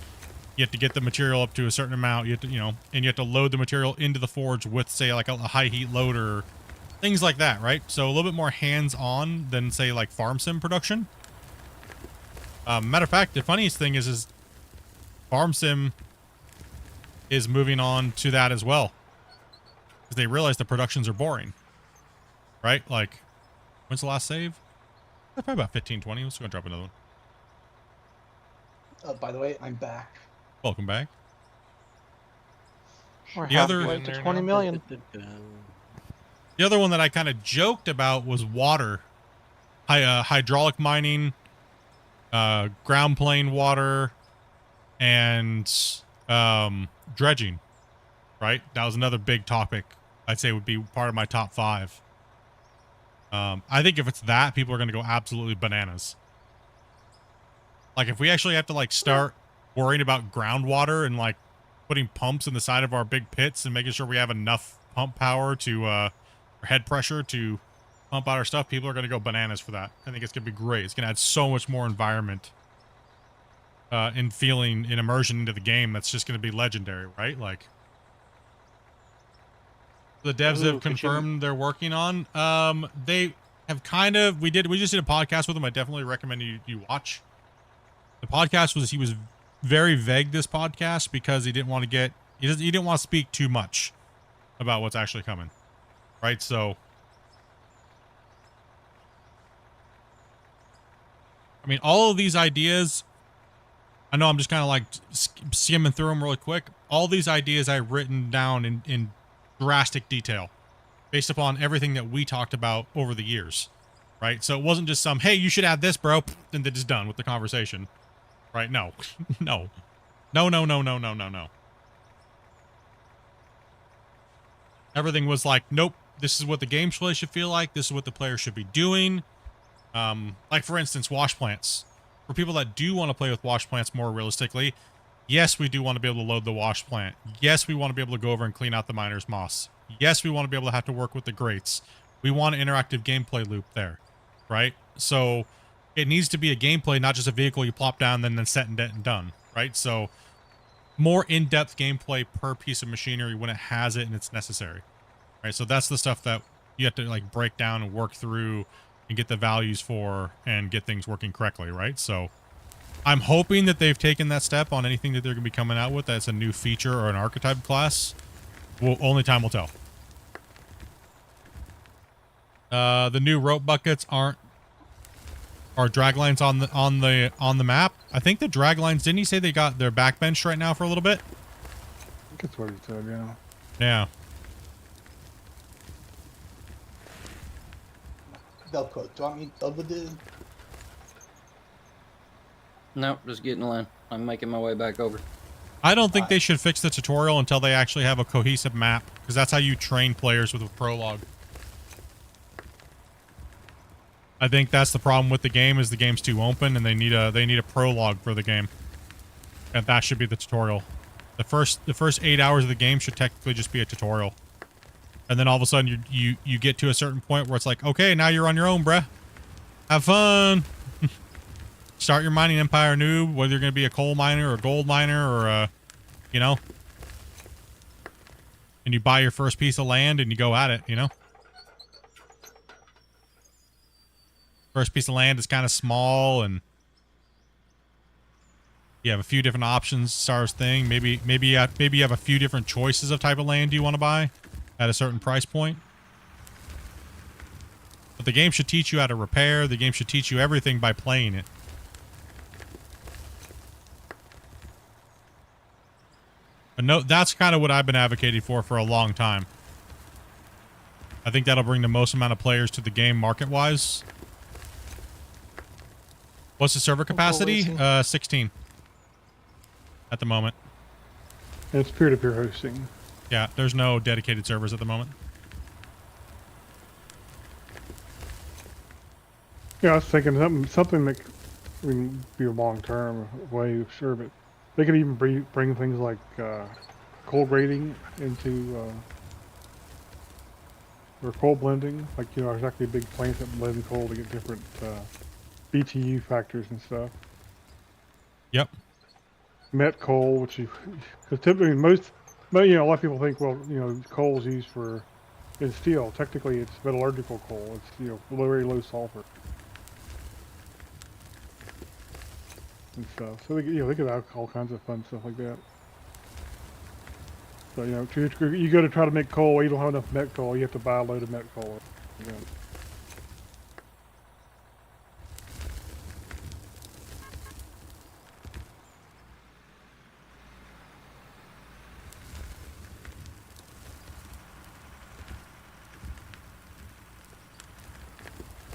you have to get the material up to a certain amount. You have to, and you have to load the material into the forge with, say, like a high heat loader, things like that, right? So a little bit more hands-on than, say, like farm sim production. Matter of fact, the funniest thing is farm sim is moving on to that as well, because they realize the productions are boring, right? Like, when's the last save? Probably about 15, 20. Let's go drop another one. By the way, I'm back. Welcome back. We're The other- halfway to 20 million. The other one that I kind of joked about was water. Hydraulic mining, ground plane water, and dredging, right? That was another big topic I'd say would be part of my top 5. I think if it's that, people are going to go absolutely bananas. Like, if we actually have to, like, start worrying about groundwater and, like, putting pumps in the side of our big pits and making sure we have enough pump power to, or head pressure to pump out our stuff, people are going to go bananas for that. I think it's going to be great. It's going to add so much more environment and feeling and immersion into the game. That's just going to be legendary, right? Like, the devs have confirmed they're working on. They have kind of, we just did a podcast with them. I definitely recommend you watch. The podcast he was very vague this podcast because he didn't want to he didn't want to speak too much about what's actually coming, right? So, I mean, all of these ideas, I know I'm just kind of like skimming through them really quick. All these ideas I've written down in drastic detail based upon everything that we talked about over the years, right? So it wasn't just some, hey, you should add this, bro, and then it's done with the conversation, right? No, no, no, no, no, no, no, no, no. Everything was like, nope, this is what the gameplay should feel like. This is what the player should be doing. Like, for instance, wash plants. For people that do want to play with wash plants more realistically, yes, we do want to be able to load the wash plant. Yes, we want to be able to go over and clean out the miner's moss. Yes, we want to be able to have to work with the grates. We want an interactive gameplay loop there, right? So it needs to be a gameplay, not just a vehicle you plop down, then set and dead and done, right? So more in-depth gameplay per piece of machinery when it has it and it's necessary, right? So that's the stuff that you have to like break down and work through and get the values for and get things working correctly, right? So I'm hoping that they've taken that step on anything that they're going to be coming out with that's a new feature or an archetype class. Well, only time will tell. The new rope buckets are drag lines on the map. I think the drag lines, didn't he say they got their backbench right now for a little bit? I think that's what he said, yeah. Yeah. Velcro, do you want me over there? No, just get in line. I'm making my way back over. I don't think they should fix the tutorial until they actually have a cohesive map, because that's how you train players with a prologue. I think that's the problem with the game, is the game's too open and they need a prologue for the game. And that should be the tutorial. The first 8 hours of the game should technically just be a tutorial. And then all of a sudden you get to a certain point where it's like, okay, now you're on your own, bruh. Have fun. Start your mining empire, noob, whether you're going to be a coal miner or a gold miner or you know. And you buy your first piece of land and you go at it, you know. First piece of land is kind of small and you have a few different options, SARS thing. Maybe you have a few different choices of type of land you want to buy at a certain price point. But the game should teach you how to repair. The game should teach you everything by playing it. But no, that's kind of what I've been advocating for a long time. I think that'll bring the most amount of players to the game market-wise. What's the server capacity? 16 at the moment. And it's peer-to-peer hosting. Yeah, there's no dedicated servers at the moment. Yeah, I was thinking something that would be a long-term way, sure, but they could even bring things like coal grading into or coal blending, like, you know, exactly big plants that blend coal to get different BTU factors and stuff. Yep. Met coal, which because typically you know, a lot of people think, well, you know, coal is used in steel. Technically, it's metallurgical coal. It's, you know, very low sulfur and stuff. So you know, they could have all kinds of fun stuff like that. So, you know, you go to try to make coal, you don't have enough met coal. You have to buy a load of met coal. You know.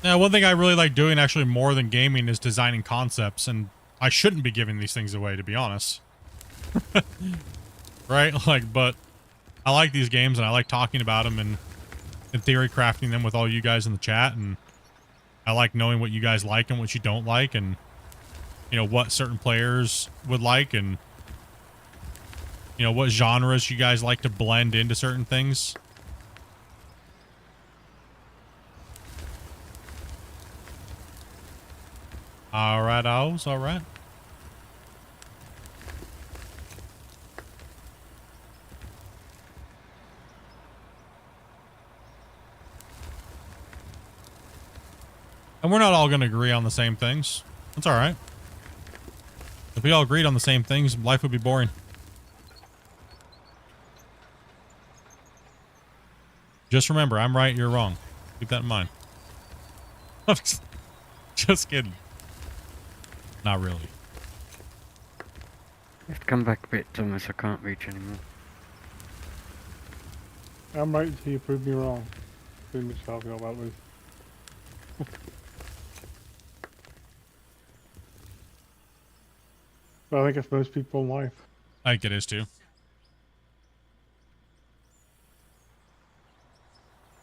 Yeah, one thing I really like doing actually more than gaming is designing concepts, and I shouldn't be giving these things away, to be honest. Right? Like, but I like these games and I like talking about them and in theory crafting them with all you guys in the chat, and I like knowing what you guys like and what you don't like, and you know what certain players would like, and you know what genres you guys like to blend into certain things. All right, Owls, all right. And we're not all going to agree on the same things. That's all right. If we all agreed on the same things, life would be boring. Just remember, I'm right, you're wrong. Keep that in mind. Just kidding. Not really. You have to come back a bit, Thomas. I can't reach anymore. I'm right until you prove me wrong. Pretty much how I feel about this. But I think it's most people in life. I think it is too.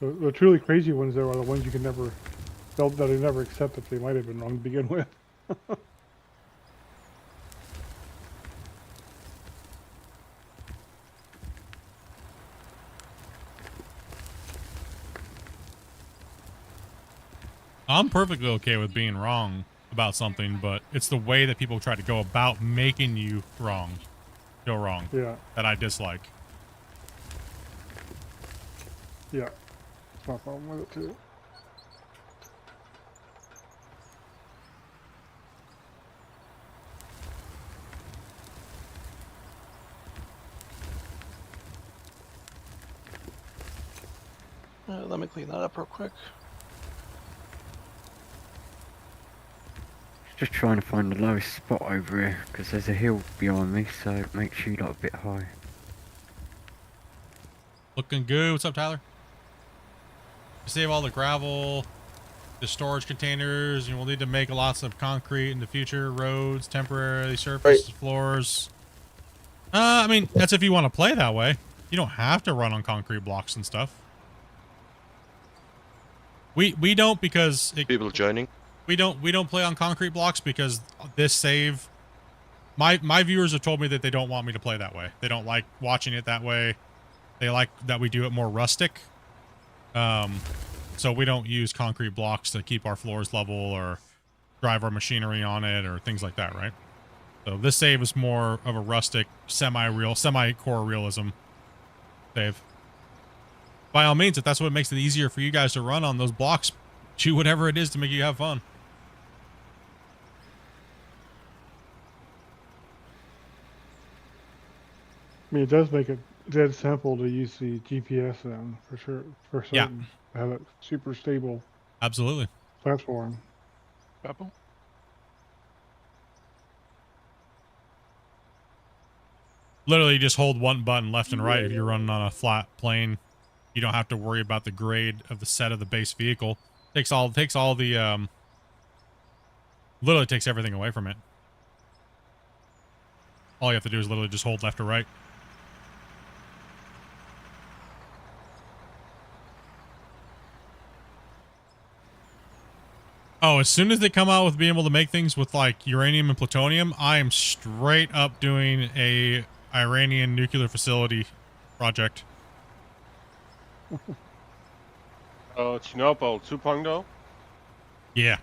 The truly crazy ones, though, are the ones you can never, that they never accept that they might have been wrong to begin with. I'm perfectly okay with being wrong about something, but it's the way that people try to go about making you wrong, go wrong, Yeah. that I dislike. Yeah. That's my problem with it, too. Let me clean that up real quick. Just trying to find the lowest spot over here, because there's a hill behind me, so make sure you're not a bit high. Looking good. What's up, Tyler? Save all the gravel, the storage containers, and we'll need to make lots of concrete in the future. Roads, temporary surfaces, floors. I mean, that's if you want to play that way. You don't have to run on concrete blocks and stuff. We don't, because people joining. We don't play on concrete blocks because this save. My viewers have told me that they don't want me to play that way. They don't like watching it that way. They like that we do it more rustic. So we don't use concrete blocks to keep our floors level or drive our machinery on it or things like that, right? So this save is more of a rustic, semi-core realism save. By all means, if that's what makes it easier for you guys to run on those blocks, do whatever it is to make you have fun. I mean, it does make it dead simple to use the GPS then, for sure, for certain. Yeah. Have it super stable. Absolutely. Platform. Pebble? Literally, just hold one button left and right if you're running on a flat plane. You don't have to worry about the grade of the set of the base vehicle. Takes all the literally takes everything away from it. All you have to do is literally just hold left or right. Oh, as soon as they come out with being able to make things with like uranium and plutonium, I am straight up doing a Iranian nuclear facility project. Chernobyl 2.0? Yeah.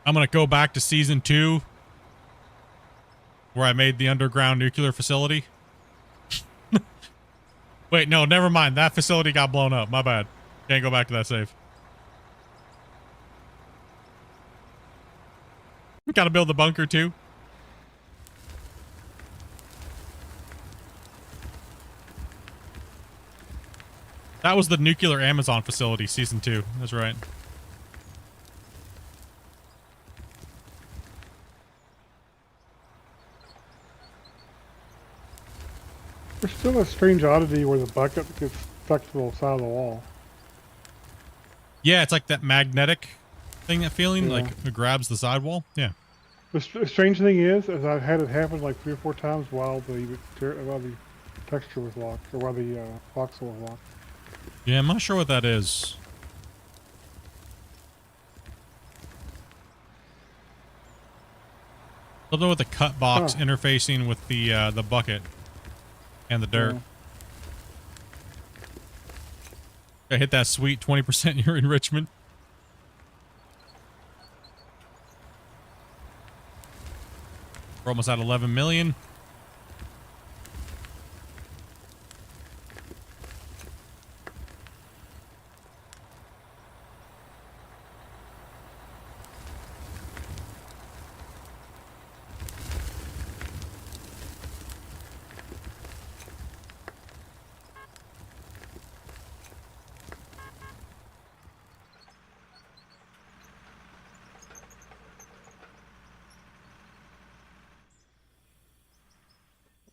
I'm going to go back to season 2 where I made the underground nuclear facility. Wait, no, never mind. That facility got blown up. My bad. Can't go back to that save. Got to build the bunker too. That was the nuclear Amazon facility, season 2. That's right. There's still a strange oddity where the bucket gets stuck to the side of the wall. Yeah, it's like that magnetic thing, that feeling, Yeah. like it grabs the sidewall. Yeah. The strange thing is I've had it happen like 3 or 4 times while the texture was locked, or while the voxel was locked. Yeah, I'm not sure what that is. Something with the cut box interfacing with the bucket and the dirt. Yeah. I hit that sweet 20% your enrichment. We're almost at 11 million.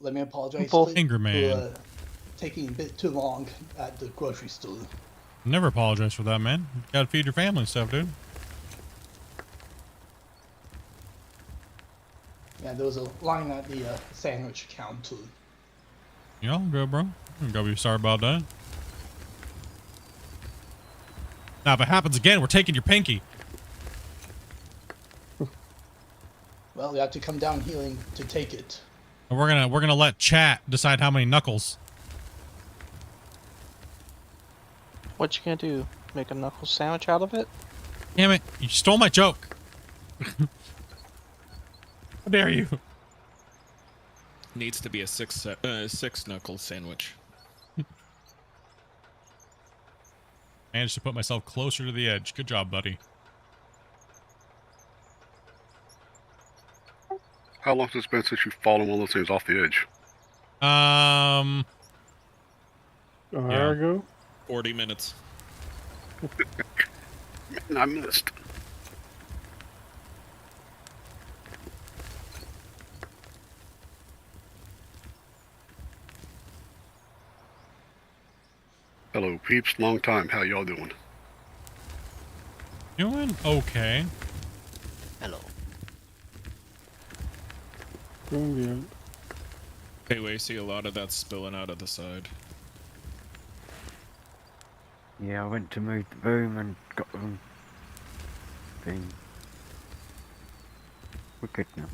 Let me apologize Full to, finger man. taking a bit too long at the grocery store. Never apologize for that, man. You gotta feed your family and stuff, dude. Yeah, there was a line at the sandwich counter. You all good, bro. You gotta be sorry about that. Now, if it happens again, we're taking your pinky. Well, we have to come down here to take it. And we're gonna let chat decide how many knuckles. What you gonna do? Make a knuckle sandwich out of it? Damn it! You stole my joke. How dare you? Needs to be a six knuckle sandwich. Managed to put myself closer to the edge. Good job, buddy. How long has it been since you've fallen one of those things off the edge? An hour ago? 40 minutes. Man, I missed. Hello, peeps. Long time. How y'all doing? Doing okay. Hello. Doing good. Anyway, see a lot of that spilling out of the side. Yeah, I went to move the boom and got them thing. We're good now.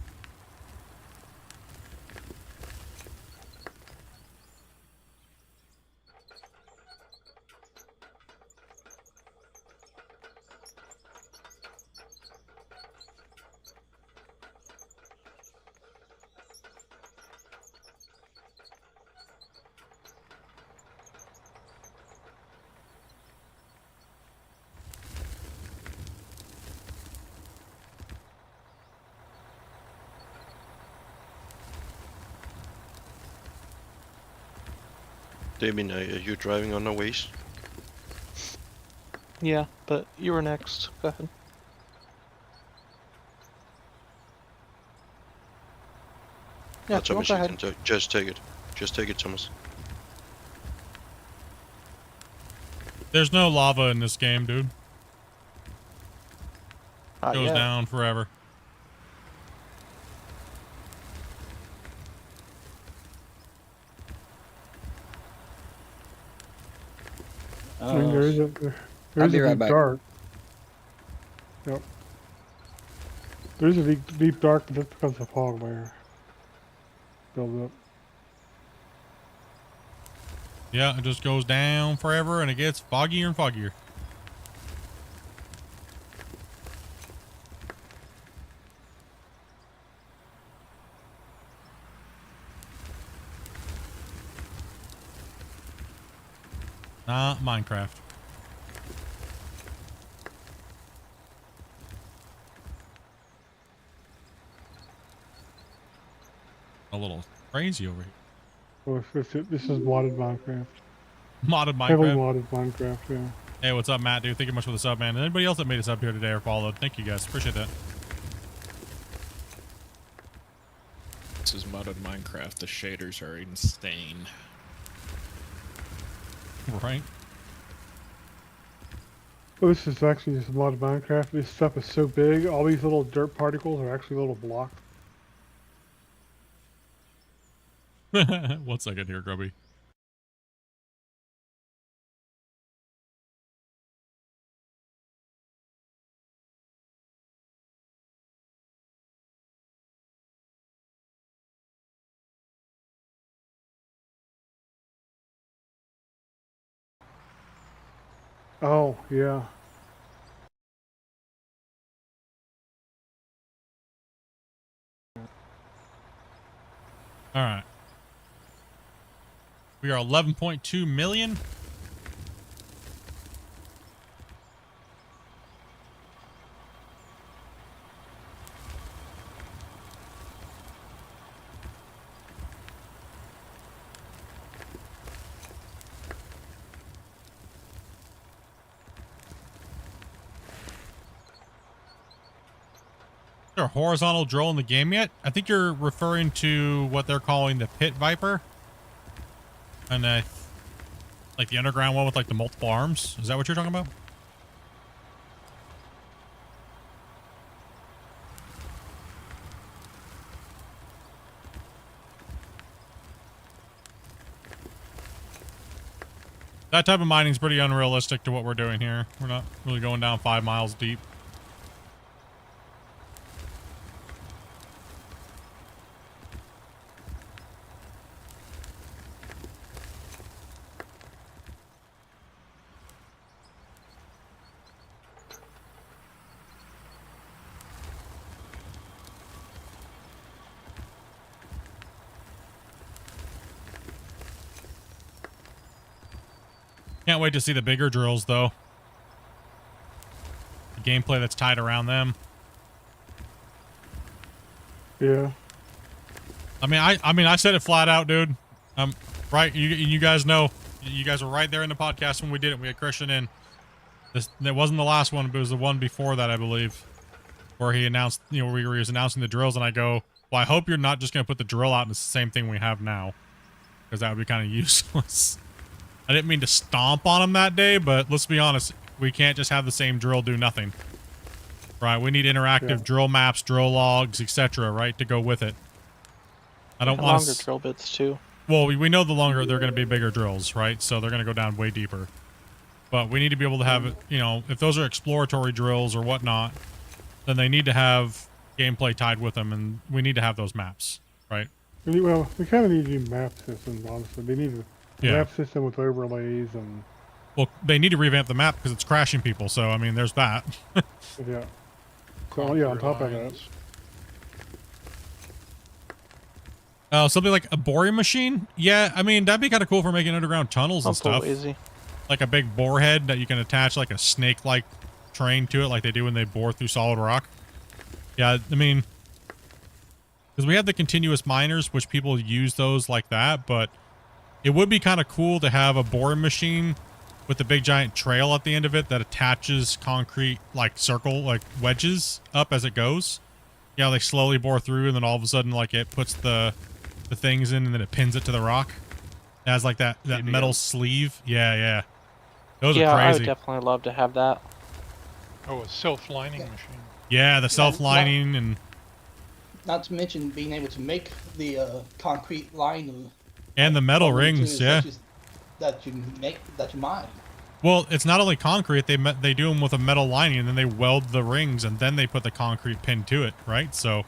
Damien, are you driving on the ways? Yeah, but you were next. Go ahead. Yeah, Thomas, go you ahead. can just take it. Just take it, Thomas. There's no lava in this game, dude. Goes yet. down forever. I mean, there is a I'll be right deep back. dark. Yep. There's a deep dark, but that's because of fog layer builds up. Yeah, it just goes down forever and it gets foggier and foggier. Not Minecraft. A little crazy over here. Well, this is modded Minecraft. Modded Heavily Minecraft. modded Minecraft, yeah. Hey, what's up, Matt, dude? Thank you much for the sub, man. And anybody else that made us up here today or followed, thank you guys. Appreciate that. This is modded Minecraft. The shaders are insane. Right? Well, this is actually just modded Minecraft. This stuff is so big, all these little dirt particles are actually little blocks. 1 second here, Grubby. Oh, yeah. All right. We are 11.2 million. Is there a horizontal drill in the game yet? I think you're referring to what they're calling the pit viper. And like the underground one with like the multiple arms. Is that what you're talking about? That type of mining is pretty unrealistic to what we're doing here. We're not really going down 5 miles deep. Can't wait to see the bigger drills, though. The gameplay that's tied around them. Yeah. I mean, I said it flat out, dude. Right. You guys know. You guys were right there in the podcast when we did it. We had Christian in. That wasn't the last one, but it was the one before that, I believe, where he announced, you know, where he was announcing the drills, and I go, well, I hope you're not just going to put the drill out and it's the same thing we have now, because that would be kind of useless. I didn't mean to stomp on him that day, but let's be honest, we can't just have the same drill do nothing. Right, we need interactive drill maps, drill logs, etc., right, to go with it. I don't want longer drill bits too. Well, we know the longer they're going to be bigger drills, right? So they're going to go down way deeper. But we need to be able to have, you know, if those are exploratory drills or whatnot, then they need to have gameplay tied with them, and we need to have those maps, right? Well, we kind of need new map systems, honestly. They need a map system with overlays and... Well, they need to revamp the map because it's crashing people, so, I mean, there's that. Yeah. So, yeah, on top of that... Something like a boring machine? Yeah, I mean, that'd be kind of cool for making underground tunnels and stuff. Easy. Like a big bore head that you can attach like a snake-like train to it like they do when they bore through solid rock. Yeah, I mean... Because we have the continuous miners, which people use those like that, but it would be kind of cool to have a boring machine with a big giant trail at the end of it that attaches concrete like circle, like wedges up as it goes. Yeah, they slowly bore through and then all of a sudden like it puts the things in and then it pins it to the rock. It has like that metal sleeve. Yeah. Those are crazy. I would definitely love to have that. Oh, a self-lining machine. Yeah, the self-lining and... Not to mention being able to make the concrete line. And the metal rings, yeah. That you mine. Well, it's not only concrete, they do them with a metal lining and then they weld the rings and then they put the concrete pin to it, right? So...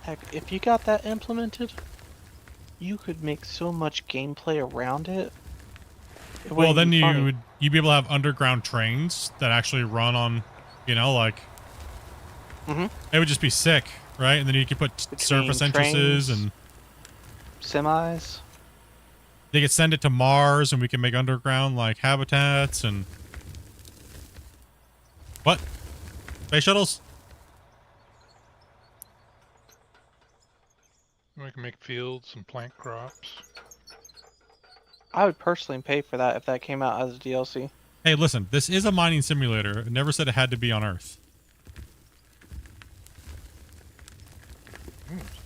Heck, if you got that implemented, you could make so much gameplay around it. Well, then you'd be able to have underground trains that actually run on, you know, like... It would just be sick, right? And then you could put surface entrances and... semis. They could send it to Mars and we can make underground, like, habitats and... What? Space shuttles? We can make fields and plant crops. I would personally pay for that if that came out as a DLC. Hey, listen, this is a mining simulator. It never said it had to be on Earth.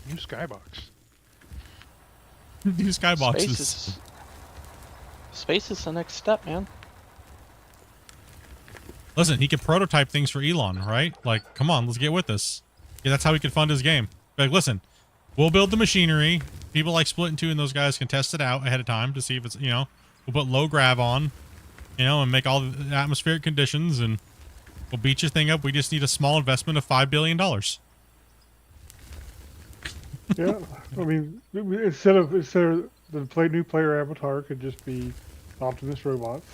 New skybox. New skyboxes. Space is the next step, man. Listen, he could prototype things for Elon, right? Like, come on, let's get with this. Yeah, that's how he could fund his game. Like, listen, we'll build the machinery. People like Splitintwo and those guys can test it out ahead of time to see if it's, you know, we'll put low grav on, you know, and make all the atmospheric conditions and we'll beat your thing up. We just need a small investment of $5 billion. Yeah, I mean, instead of the new player avatar could just be Optimus robots.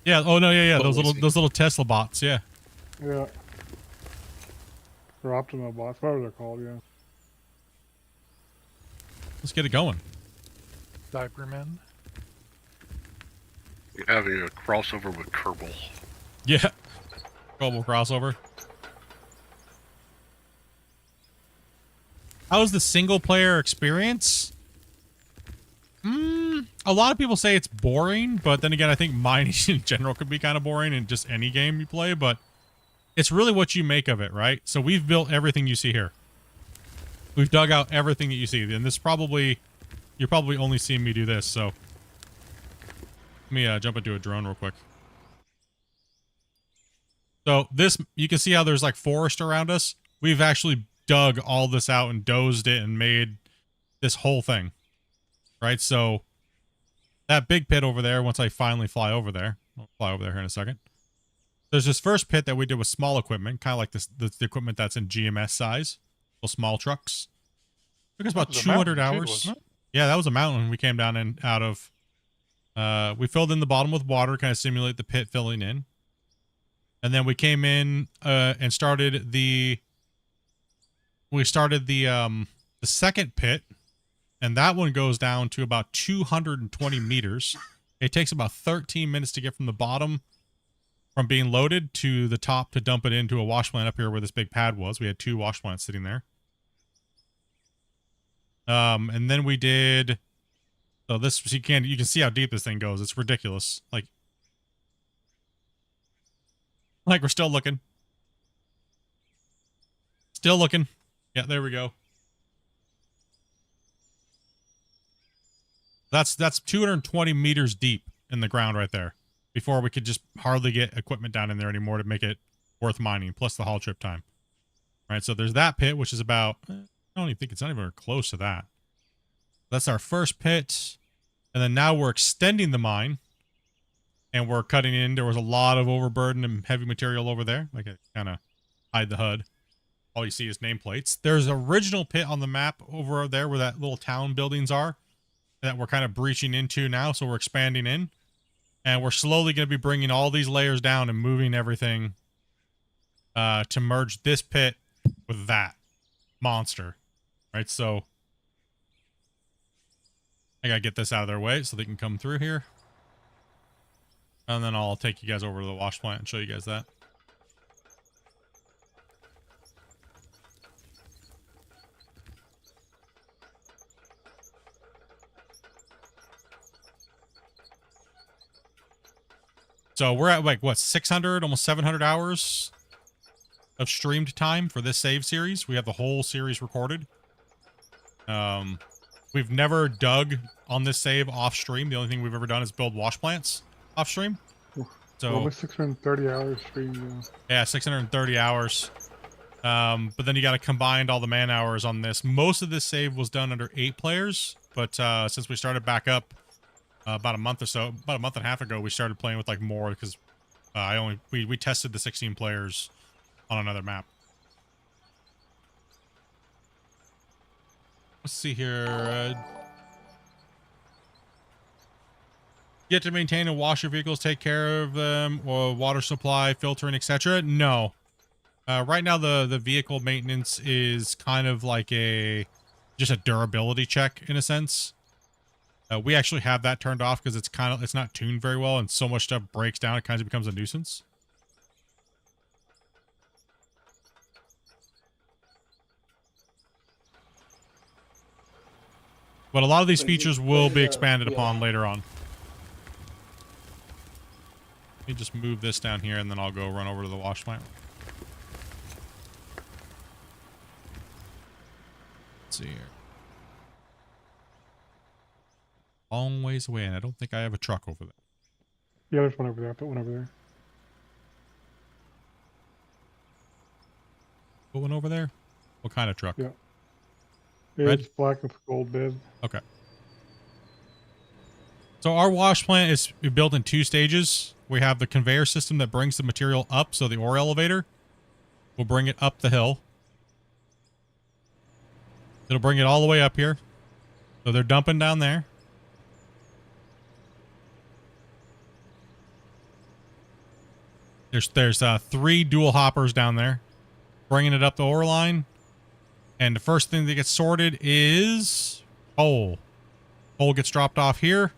Yeah. Oh no. Yeah. Those little Tesla bots. Yeah. Yeah. Or Optima bots, whatever they're called. Yeah. Let's get it going. Cybermen. Having a crossover with Kerbal. Yeah. Global crossover. How was the single player experience? A lot of people say it's boring, but then again, I think mining in general could be kind of boring in just any game you play, but it's really what you make of it, right? So we've built everything you see here. We've dug out everything that you see, and this is probably You're probably only seeing me do this, so let me jump into a drone real quick. So this, you can see how there's like forest around us. We've actually dug all this out and dozed it and made this whole thing, right? So that big pit over there, once I finally fly over there, I'll fly over there here in a second. There's this first pit that we did with small equipment, kind of like this, the equipment that's in GMS size, little small trucks. Took us about 200 hours. Yeah, that was a mountain we came down and out of. We filled in the bottom with water, kind of simulate the pit filling in. And then we came in and started the second pit, and that one goes down to about 220 meters. It takes about 13 minutes to get from the bottom, from being loaded, to the top to dump it into a wash plant up here where this big pad was. We had 2 wash plants sitting there. And then we did, so this, you can see how deep this thing goes. It's ridiculous. Like we're still looking. Still looking. Yeah, there we go. That's 220 meters deep in the ground right there, before we could just hardly get equipment down in there anymore to make it worth mining, plus the haul trip time. Right, so there's that pit, which is about, I don't even think it's not even close to that. That's our first pit. And then now we're extending the mine, and we're cutting in. There was a lot of overburden and heavy material over there. Like, I kind of hide the HUD. All you see is nameplates. There's an original pit on the map over there where that little town buildings are that we're kind of breaching into now. So we're expanding in, and we're slowly going to be bringing all these layers down and moving everything to merge this pit with that monster. Right. So I got to get this out of their way so they can come through here. And then I'll take you guys over to the wash plant and show you guys that. So we're at like, what, 600, almost 700 hours of streamed time for this save series. We have the whole series recorded. We've never dug on this save off stream. The only thing we've ever done is build wash plants off stream. So almost 630 hours stream. Yeah, 630 hours. But then you got to combine all the man hours on this. Most of this save was done under 8 players, but since we started back up about a month and a half ago, we started playing with like more, because we tested the 16 players on another map. Let's see here. You have to maintain and wash your vehicles, take care of them, or water supply, filtering, etc. No. Right now, the vehicle maintenance is kind of like just a durability check in a sense. We actually have that turned off because it's not tuned very well, and so much stuff breaks down, it kind of becomes a nuisance. But a lot of these features will be expanded upon later on. Let me just move this down here, and then I'll go run over to the wash plant. Let's see here. Long ways away, and I don't think I have a truck over there. Yeah, there's one over there. I put one over there. Put one over there? What kind of truck? Yeah. Red? It's black with gold bed. Okay. So our wash plant is built in 2 stages. We have the conveyor system that brings the material up, so the ore elevator will bring it up the hill. It'll bring it all the way up here. So they're dumping down there. There's 3 dual hoppers down there, bringing it up the ore line. And the first thing that gets sorted is coal. Coal gets dropped off here.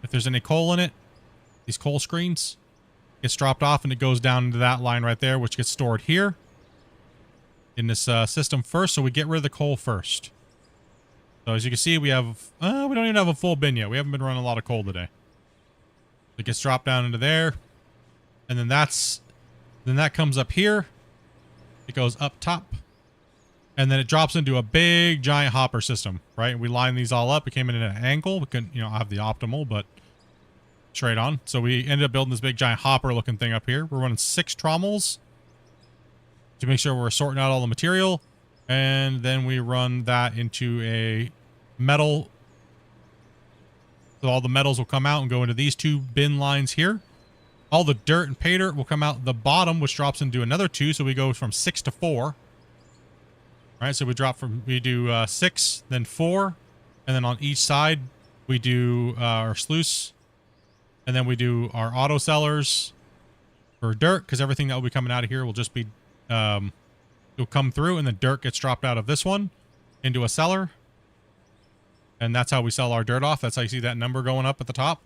If there's any coal in it, these coal screens gets dropped off, and it goes down into that line right there, which gets stored here in this system first. So we get rid of the coal first. So as you can see, we have we don't even have a full bin yet. We haven't been running a lot of coal today. It gets dropped down into there, and then that comes up here. It goes up top. and then it drops into a big giant hopper system, right? We line these all up. It came in at an angle. We couldn't, have the optimal, but straight on. So we ended up building this big giant hopper looking thing up here. We're running 6 trommels to make sure we're sorting out all the material. And then we run that into a metal. So all the metals will come out and go into these 2 bin lines here. All the dirt and pay dirt will come out the bottom, which drops into another 2. So we go from 6 to 4. All right. So we do 6, then 4. And then on each side, we do our sluice. And then we do our auto sellers for dirt, because everything that will be coming out of here will just be, it'll come through, and the dirt gets dropped out of this one into a cellar. And that's how we sell our dirt off. That's how you see that number going up at the top.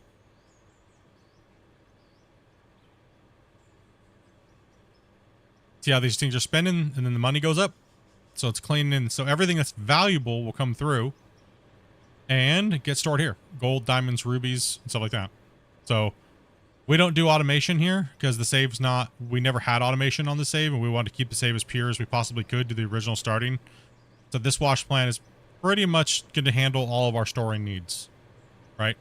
See how these things are spending, and then the money goes up. So it's cleaning. So everything that's valuable will come through and get stored here. Gold, diamonds, rubies, and stuff like that. So we don't do automation here because the save's not, we never had automation on the save, and we wanted to keep the save as pure as we possibly could to the original starting. So this wash plant is pretty much going to handle all of our storing needs, right?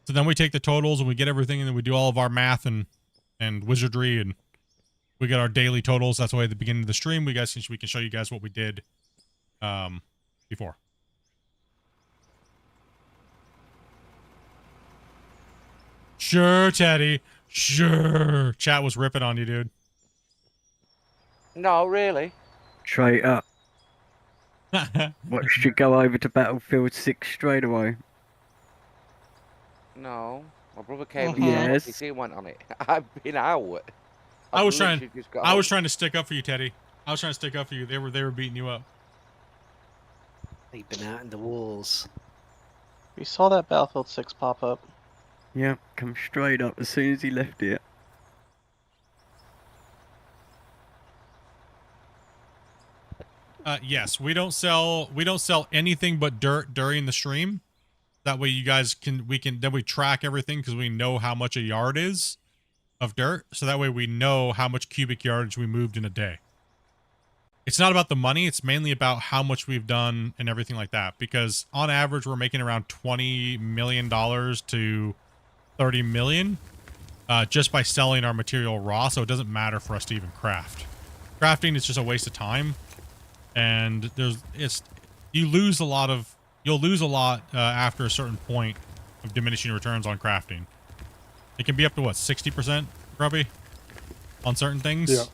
So then we take the totals and we get everything, and then we do all of our math and wizardry, and we get our daily totals. That's why at the beginning of the stream, we can show you guys what we did before. Sure, Teddy. Sure. Chat was ripping on you, dude. No, really. Straight up. Watched you go over to Battlefield 6 straight away. No. My brother came Yes. and he went on it. I've been out. I was trying to stick up for you, Teddy. I was trying to stick up for you. They were beating you up. They've been out in the walls. We saw that Battlefield 6 pop up. Yeah, come straight up as soon as he left it. Yes, we don't sell anything but dirt during the stream. That way you guys then we track everything because we know how much a yard is of dirt. So that way we know how much cubic yardage we moved in a day. It's not about the money. It's mainly about how much we've done and everything like that. Because on average, we're making around $20 million to 30 million just by selling our material raw. So it doesn't matter for us to even craft. Crafting is just a waste of time. And you'll lose a lot after a certain point of diminishing returns on crafting. It can be up to what, 60%, Grubby, on certain things. Yeah.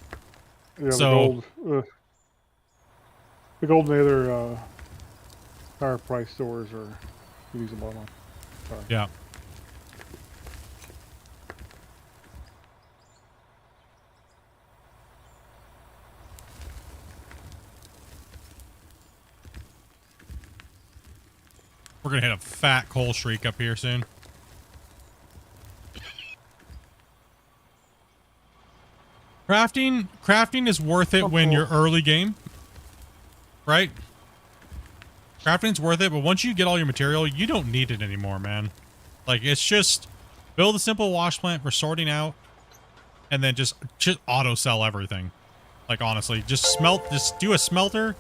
Yeah. So the gold and the other higher price stores are using a lot of money. Sorry. Yeah. We're gonna hit a fat coal streak up here soon. Crafting is worth it when you're early game, right? Crafting's worth it, but once you get all your material, you don't need it anymore, man. Like, it's just build a simple wash plant for sorting out, and then just auto sell everything. Like, honestly, just do a smelter.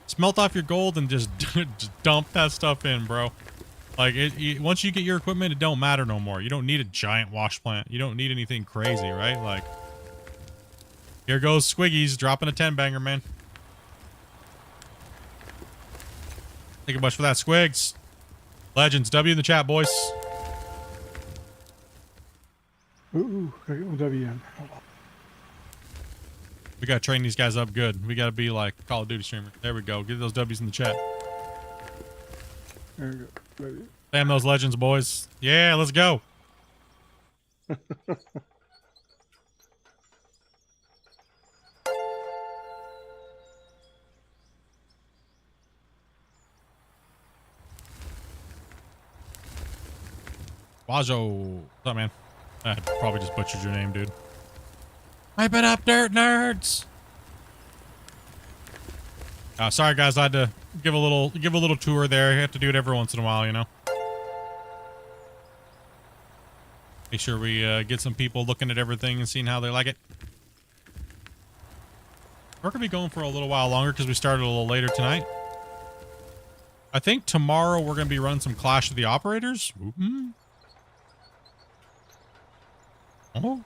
Smelt off your gold and just dump that stuff in, bro. Like, once you get your equipment, it don't matter no more. You don't need a giant wash plant. You don't need anything crazy, right? Like, here goes Squiggies dropping a 10-banger, man. Thank you much for that, Squigs. Legends, W in the chat, boys. Ooh, WM. We gotta train these guys up good. We gotta be like Call of Duty streamer. There we go. Get those W's in the chat. There we go. Spam those legends, boys. Yeah, let's go. Wajo. What's up, man? I probably just butchered your name, dude. Hype it up, dirt nerds. Sorry, guys. I had to give a little tour there. You have to do it every once in a while, you know. Make sure we get some people looking at everything and seeing how they like it. We're gonna be going for a little while longer because we started a little later tonight. I think tomorrow we're gonna be running some Clash of the Operators. Mm-hmm. Oh.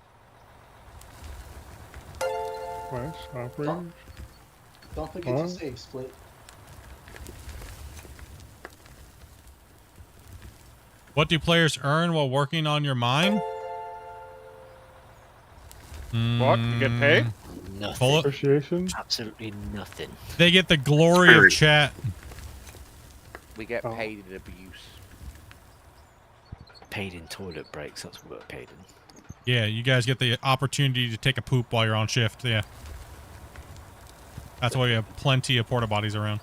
Clash Operators. Don't forget to save, Split. What do players earn while working on your mine? What? You get paid? Nothing. Appreciation? Absolutely nothing. They get the glory of chat. We get paid in abuse. Paid in toilet breaks, that's what we're paid in. Yeah, you guys get the opportunity to take a poop while you're on shift. Yeah. That's why we have plenty of porta potties around.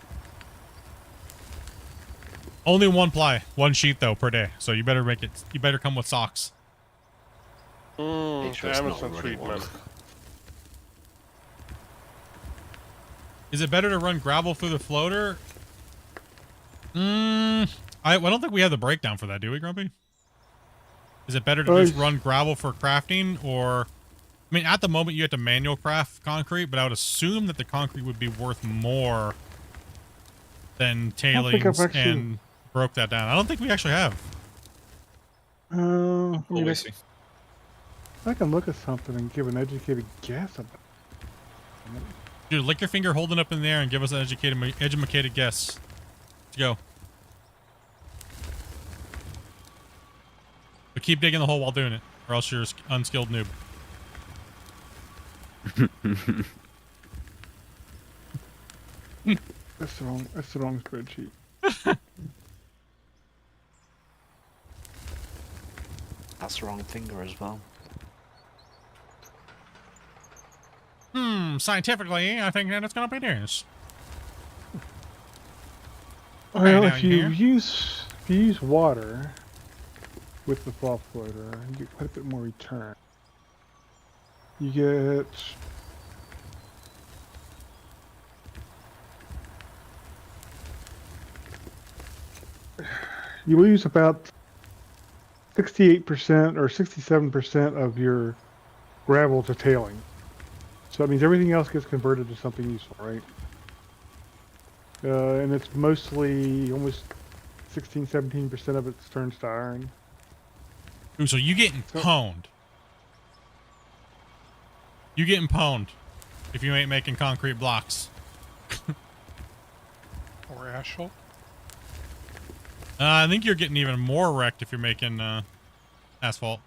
Only one sheet though per day. So you better make it. You better come with socks. Sure it's not Amazon running treatment. Is it better to run gravel through the floater? I don't think we have the breakdown for that, do we, Grumpy? Is it better to just run gravel for crafting, or... I mean, at the moment, you have to manual craft concrete, but I would assume that the concrete would be worth more than tailings and broke that down. I don't think we actually have. I can look at something and give an educated guess about it. Dude, lick your finger, hold it up in the air, and give us an educated guess. Let's go. But keep digging the hole while doing it, or else you're an unskilled noob. That's the wrong spreadsheet. That's the wrong finger as well. Scientifically, I think that it's gonna be this. Well, if you use water with the fall floater, you get quite a bit more return. You get you lose about 68% or 67% of your gravel to tailing. So that means everything else gets converted to something useful, right? And it's mostly almost 16-17% of it turns to iron. Ooh, so you getting pwned. You getting pwned if you ain't making concrete blocks. Or asphalt. I think you're getting even more wrecked if you're making asphalt.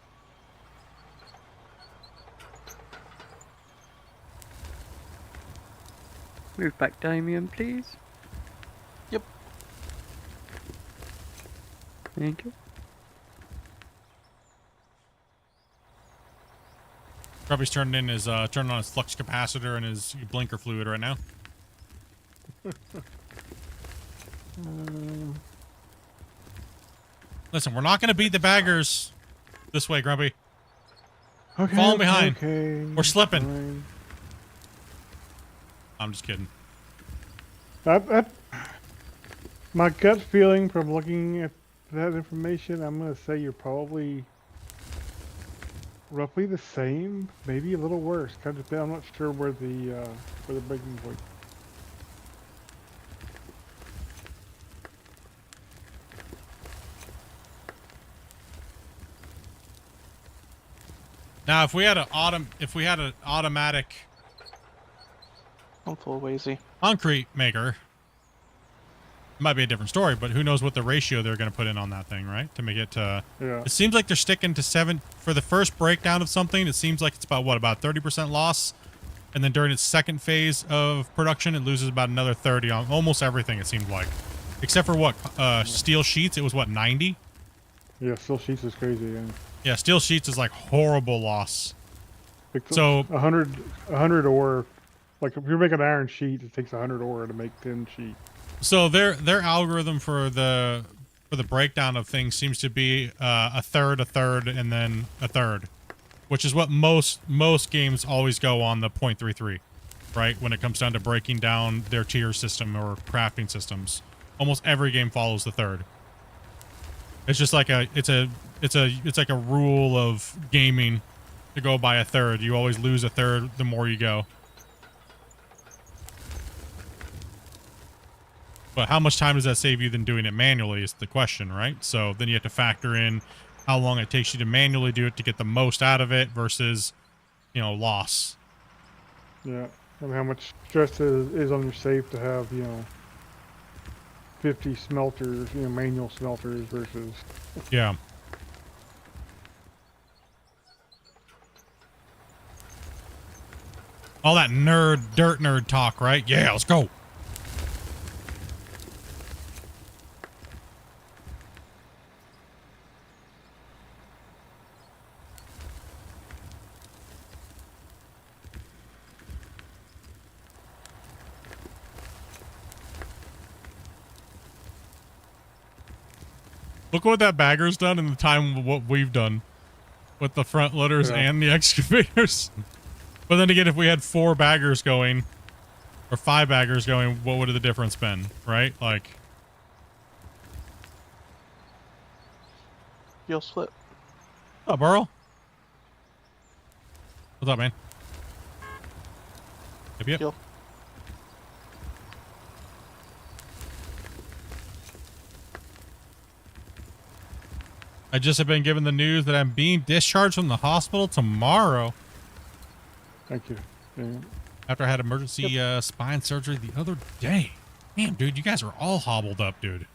Move back, Damien, please. Yep. Thank you. Grubby's turning on his flux capacitor and his blinker fluid right now. Listen, we're not going to beat the baggers this way, Grumpy. Okay, Falling behind. Okay, we're slipping. Fine. I'm just kidding. My gut feeling from looking at that information, I'm going to say you're probably roughly the same, maybe a little worse. Kind of, I'm not sure where the breaking point. Now, if we had an automatic I'm full lazy. concrete maker, it might be a different story, but who knows what the ratio they're going to put in on that thing, right? To make it Yeah. It seems like they're sticking to 7 for the first breakdown of something. It seems like it's about 30% loss, and then during its second phase of production, it loses about another 30 on almost everything. It seemed like, except for steel sheets. It was 90. Yeah, steel sheets is crazy. Yeah. Yeah, steel sheets is like horrible loss. So 100 ore, like if you're making an iron sheet, it takes 100 ore to make 10 sheet. So their algorithm for the breakdown of things seems to be a third, and then a third, which is what most games always go on the 0.33, right? When it comes down to breaking down their tier system or crafting systems, almost every game follows the third. It's just like it's like a rule of gaming to go by a third. You always lose a third the more you go. But how much time does that save you than doing it manually is the question, right? So then you have to factor in how long it takes you to manually do it to get the most out of it versus, you know, loss. Yeah, and how much stress is on your safe to have, you know, 50 smelters, you know, manual smelters versus... Yeah. All that dirt nerd talk, right? Yeah, let's go. Look what that bagger's done in the time of what we've done with the front loaders and the excavators. But then again, if we had 4 baggers going or 5 baggers going, what would the difference been, right? Like, You'll slip. what's up, Burl? What's up, man? Yep. Yep. I just have been given the news that I'm being discharged from the hospital tomorrow. Thank you. Yeah. After I had emergency spine surgery the other day. Damn, dude, you guys are all hobbled up, dude.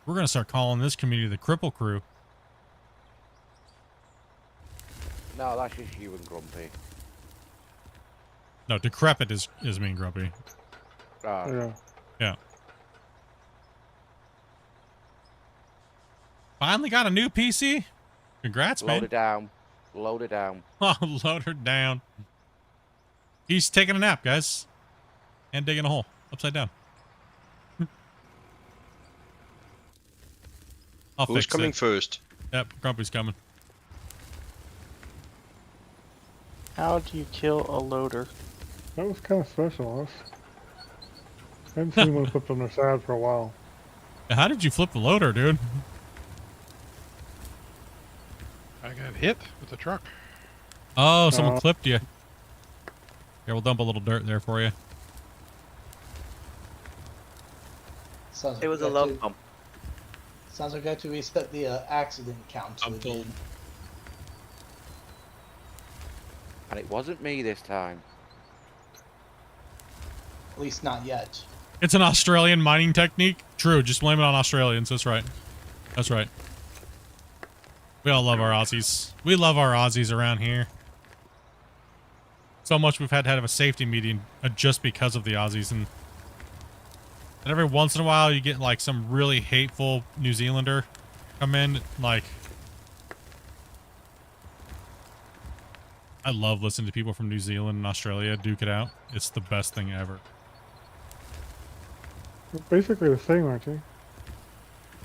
We're going to start calling this community the Cripple Crew. No, that's just you and Grumpy. No, Decrepit is mean grumpy. Yeah. Yeah. Finally got a new PC? Congrats, man. Load it down. Load it down. Oh, load her down. He's taking a nap, guys. And digging a hole. Upside down. Who's coming first? Yep, Grumpy's coming. How do you kill a loader? That was kind of special. I haven't seen one flipped on their side for a while. How did you flip the loader, dude? I got hit with a truck. Oh, someone clipped you. Here, we'll dump a little dirt there for you. Sounds It was a like love bump. Sounds like I have to reset the accident count. I'm told. And it wasn't me this time. At least not yet. It's an Australian mining technique. True, just blame it on Australians. That's right. That's right. We all love our Aussies. We love our Aussies around here. So much we've had to have a safety meeting just because of the Aussies. And every once in a while you get like some really hateful New Zealander come in. Like, I love listening to people from New Zealand and Australia duke it out. It's the best thing ever. They're basically the same, aren't they?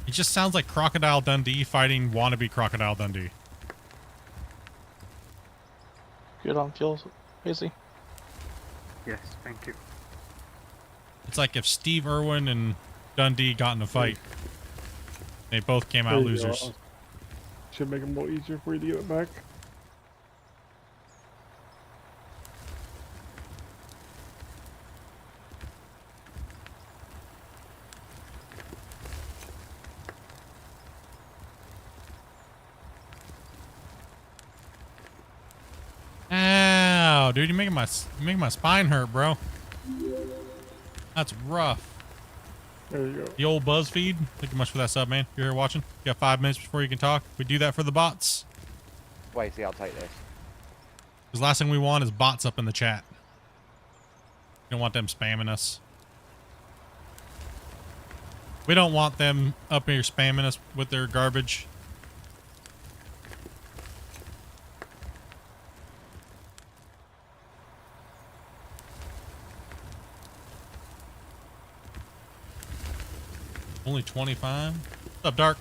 It just sounds like Crocodile Dundee fighting wannabe Crocodile Dundee. Good on fuel, Izzy. Yes, thank you. It's like if Steve Irwin and Dundee got in a fight. They both came out There you losers. go. Should make it a little easier for you to get it back. Ow, dude, you're making my spine hurt, bro. That's rough. There you go. The old BuzzFeed. Thank you much for that sub, man. You're here watching. You got 5 minutes before you can talk. We do that for the bots. Wait, see, I'll take this. Because last thing we want is bots up in the chat. You don't want them spamming us. We don't want them up here spamming us with their garbage. Only 25? What's up, Dark?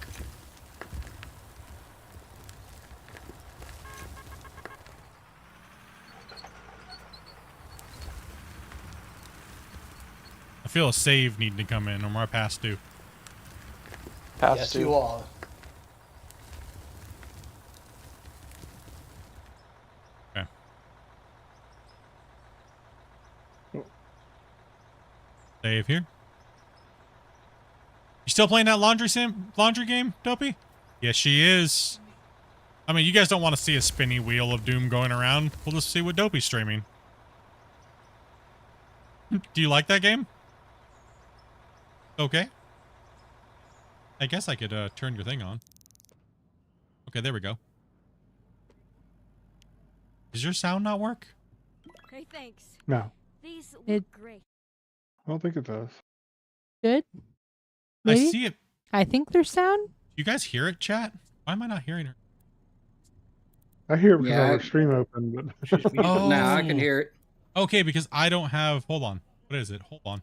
I feel a save needing to come in, or am I past due? Yes, you are. Okay. Save here. You still playing that laundry game, Dopey? Yes, she is. I mean, you guys don't want to see a spinny wheel of doom going around. We'll just see what Dopey's streaming. Do you like that game? Okay. I guess I could turn your thing on. Okay, there we go. Does your sound not work? Okay, thanks. No, These look great. I don't think it does. Good. I Maybe? see it. I think there's sound. You guys hear it, chat? Why am I not hearing her? I hear it because I Yeah, have a stream open, but Now I can hear it. Okay, because I don't have. Hold on. What is it? Hold on.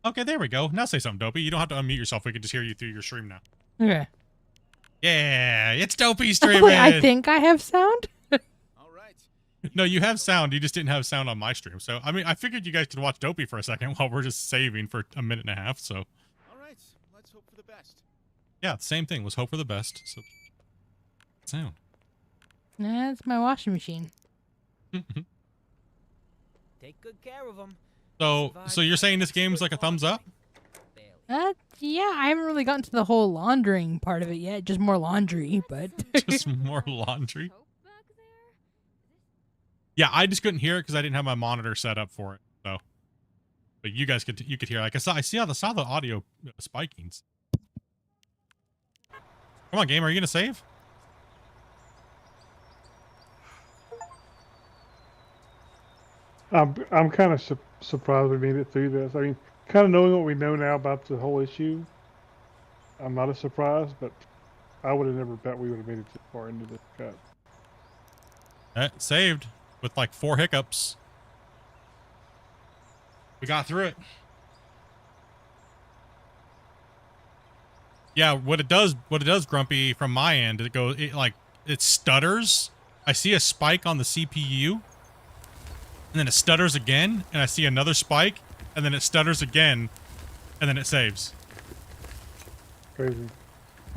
Okay, there we go. Now say something, Dopey. You don't have to unmute yourself. We can just hear you through your stream now. Okay. Yeah, it's Dopey streaming. Wait, I think I have sound. No, you have sound. You just didn't have sound on my stream. So, I mean, I figured you guys could watch Dopey for a second while we're just saving for a minute and a half. So, All right, let's hope for the best. yeah, same thing. Let's hope for the best. So, sound. That's my washing machine. Take good care of them. So you're saying this game's like a thumbs up? Yeah, I haven't really gotten to the whole laundering part of it yet. Just more laundry, but Just more laundry. Yeah, I just couldn't hear it because I didn't have my monitor set up for it. So, but you guys could hear. Like I saw the audio spikings. Come on, game. Are you gonna save? I'm kind of surprised we made it through this. I mean, kind of knowing what we know now about the whole issue, I'm not as surprised, but I would have never bet we would have made it this far into this cut. Saved with like 4 hiccups. We got through it. Yeah, what it does, Grumpy, from my end, it stutters. I see a spike on the CPU, and then it stutters again, and I see another spike, and then it stutters again, and then it saves. Crazy.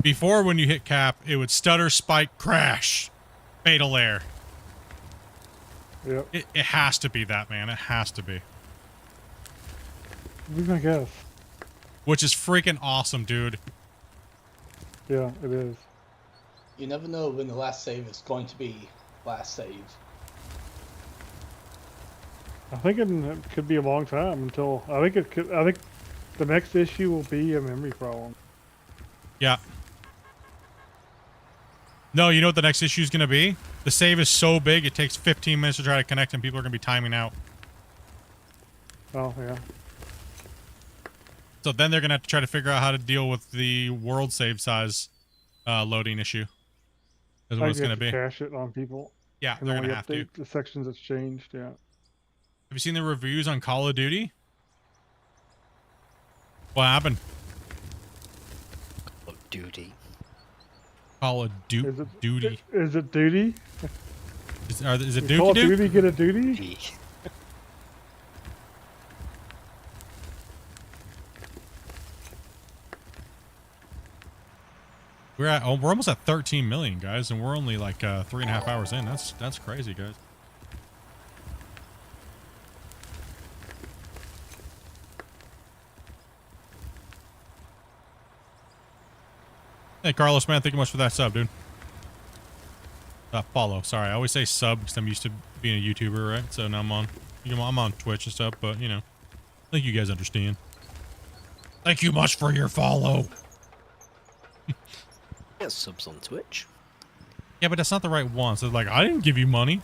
Before, when you hit cap, it would stutter, spike, crash, fatal error. Yep. It has to be that, man. It has to be. I guess. Which is freaking awesome, dude. Yeah, it is. You never know when the last save is going to be last save. I think it could be a long time until I think the next issue will be a memory problem. Yeah. No, you know what the next issue is going to be? The save is so big, it takes 15 minutes to try to connect, and people are going to be timing out. Oh, yeah. So then they're going to have to try to figure out how to deal with the world save size loading issue. Is what it's going to be. Cache it on people. Yeah, and they're only going to have to. the sections that's changed, yeah. Have you seen the reviews on Call of Duty? What happened? Call of Duty. Call of Duty. Is it duty? Is it Did Call of Dookie Doo? Duty get a duty? We're almost at 13 million, guys, and we're only like 3.5 hours in. That's crazy, guys. Hey, Carlos, man, thank you much for that sub, dude. Follow. Sorry, I always say sub because I'm used to being a YouTuber, right? So now I'm on Twitch and stuff, but you know, I think you guys understand. Thank you much for your follow. Get subs on Twitch. Yeah, but that's not the right one. So like, I didn't give you money.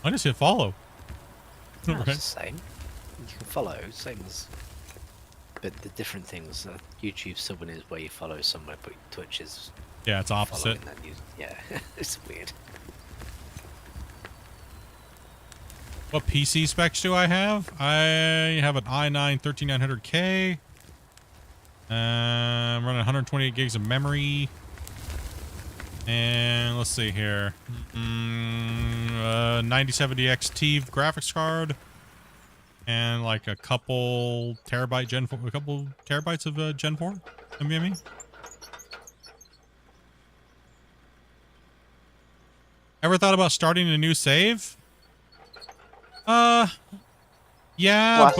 I just hit follow. No, Right? it's the same. You can follow, same as. But the different things, YouTube subbing is where you follow somewhere, but Twitch is. Yeah, it's opposite. Yeah, it's weird. What PC specs do I have? I have an i9 13900K. I'm running 128 gigs of memory. And let's see here. 9070 XT graphics card. And like a couple terabytes of Gen 4 NVMe. Ever thought about starting a new save? Yeah,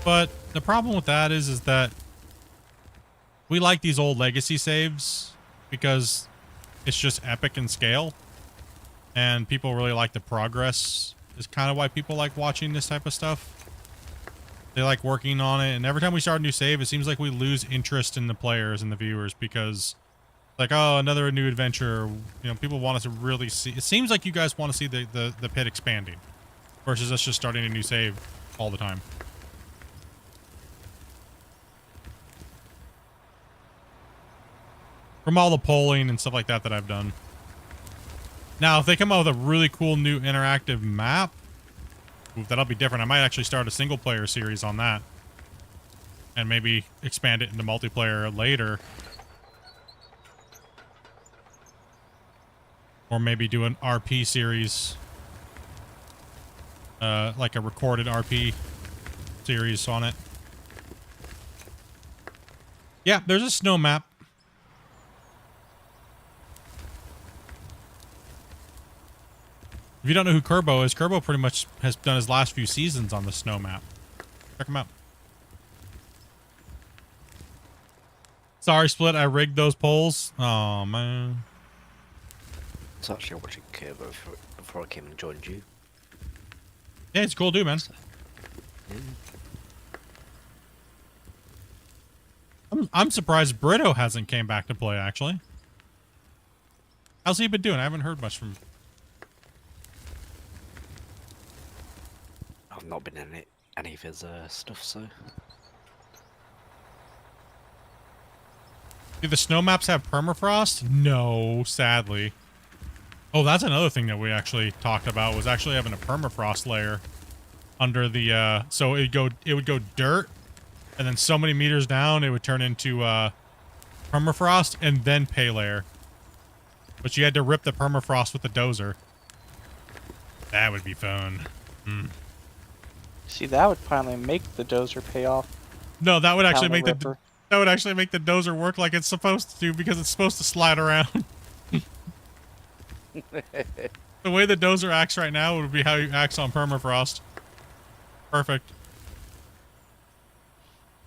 but the problem with that is that we like these old legacy saves because it's just epic in scale, and people really like the progress. Is kind of why people like watching this type of stuff. They like working on it, and every time we start a new save, it seems like we lose interest in the players and the viewers because, like, oh, another new adventure. You know, people want us to really see. It seems like you guys want to see the pit expanding, versus us just starting a new save all the time. From all the polling and stuff like that I've done. Now, if they come out with a really cool new interactive map, ooh, that'll be different. I might actually start a single player series on that. And maybe expand it into multiplayer later. Or maybe do an RP series. Like a recorded RP series on it. Yeah, there's a snow map. If you don't know who Kerbo is, Kerbo pretty much has done his last few seasons on the snow map. Check him out. Sorry, Split, I rigged those polls. Oh, man. I was actually watching Kerbo before I came and joined you. Yeah, it's a cool dude, man. I'm surprised Brito hasn't came back to play, actually. How's he been doing? I haven't heard much from... I've not been in any of his stuff, so... Do the snow maps have permafrost? No, sadly. Oh, that's another thing that we actually talked about, was actually having a permafrost layer under the, so it would go dirt, and then so many meters down, it would turn into, permafrost, and then pay layer. But you had to rip the permafrost with the dozer. That would be fun. Hmm. See, that would finally make the dozer pay off. No, that would actually make the dozer work like it's supposed to, because it's supposed to slide around. The way the dozer acts right now would be how he acts on permafrost. Perfect.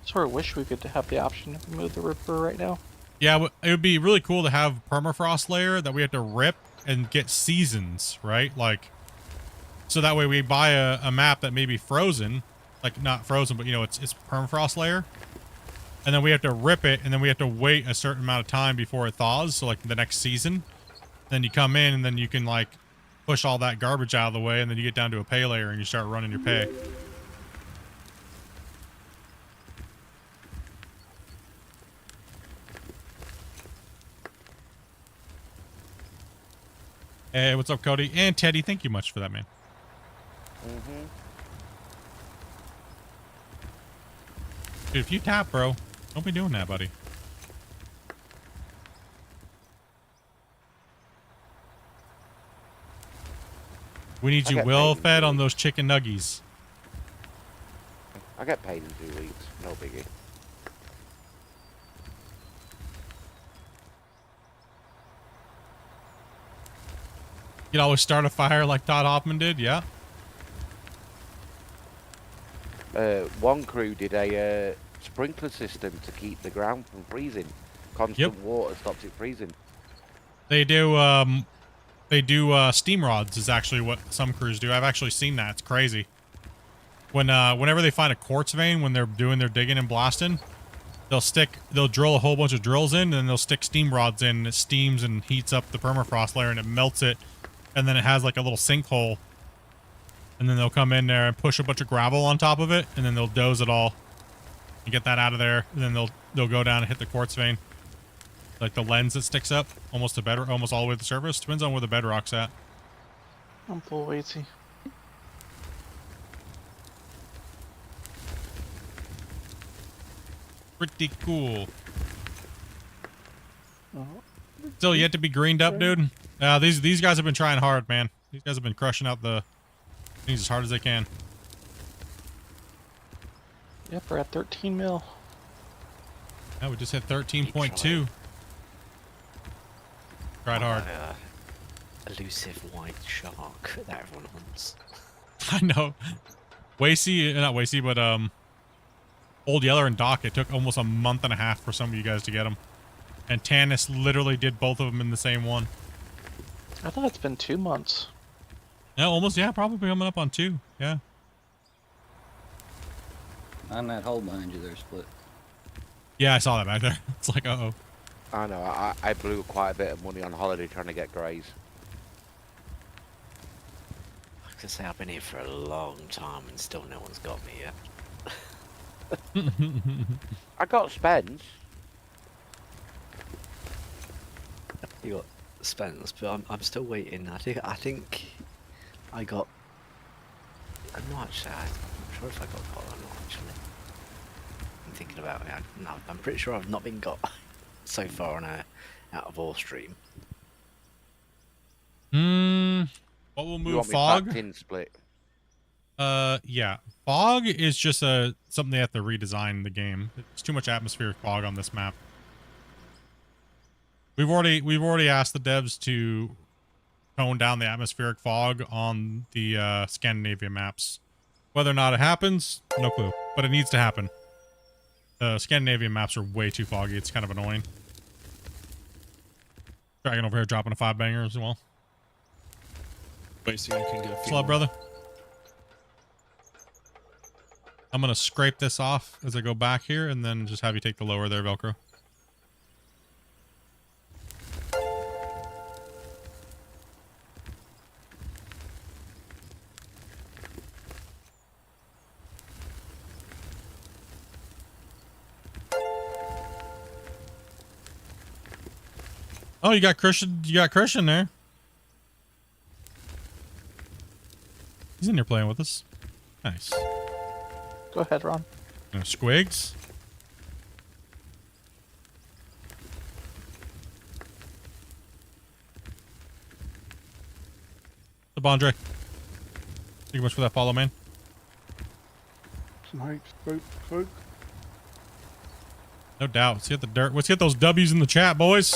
Sort of wish we could have the option to remove the ripper right now. Yeah, it would be really cool to have permafrost layer that we have to rip and get seasons, right? Like, so that way we buy a map that may be frozen, like not frozen, but you know, it's permafrost layer. And then we have to rip it, and then we have to wait a certain amount of time before it thaws, so like the next season. Then you come in, and then you can like push all that garbage out of the way, and then you get down to a pay layer and you start running your pay. Hey, what's up, Cody? And Teddy, thank you much for that, man. Dude, if you tap, bro, don't be doing that, buddy. We need you well fed on those chicken nuggies. I get paid in 2 weeks, no biggie. You'd always start a fire like Todd Hoffman did, yeah? One crew did a sprinkler system to keep the ground from freezing. Constant water stops it freezing. They do steam rods is actually what some crews do. I've actually seen that. It's crazy. Whenever they find a quartz vein, when they're doing their digging and blasting, they'll drill a whole bunch of drills in, and then they'll stick steam rods in, and it steams and heats up the permafrost layer, and it melts it, and then it has like a little sinkhole. And then they'll come in there and push a bunch of gravel on top of it, and then they'll doze it all and get that out of there, and then they'll go down and hit the quartz vein. Like the lens that sticks up almost almost all the way to the surface. Depends on where the bedrock's at. I'm full weighty. Pretty cool. Still yet to be greened up, dude. These guys have been trying hard, man. These guys have been crushing out the things as hard as they can. Yep, we're at 13 mil. Yeah, we just hit 13.2. Tried hard. Elusive white shark that everyone hunts. I know. Wasey, not Wasey, but Old Yeller and Doc, it took almost a month and a half for some of you guys to get them. And Tanis literally did both of them in the same one. I thought it's been 2 months. No, almost, yeah, probably coming up on 2. Yeah. On that hole behind you there, Split. Yeah, I saw that back there. It's like, uh-oh. I know, I blew quite a bit of money on holiday trying to get greys. I was gonna say, I've been here for a long time and still no one's got me yet. I got Spence. You got Spence, but I'm still waiting. I think I got. I'm not actually. I'm not sure if I got or not actually. I'm thinking about it. No, I'm pretty sure I've not been got so far on a out of all stream. What will You move want me Fog? back in Split? Yeah. Fog is just something they have to redesign the game. It's too much atmospheric fog on this map. We've already asked the devs to tone down the atmospheric fog on the Scandinavia maps. Whether or not it happens, no clue. But it needs to happen. The Scandinavian maps are way too foggy. It's kind of annoying. Dragon over here dropping a 5-banger as well. Wait, so you can get a few Slow, more. brother. I'm going to scrape this off as I go back here and then just have you take the lower there, Velcro. Oh, you got Christian there. He's in here playing with us. Nice. Go ahead, Ron. Squigs. The Bondre. Thank you much for that follow, man. Snipe, spook. No doubt. Let's get the dirt. Let's get those W's in the chat, boys.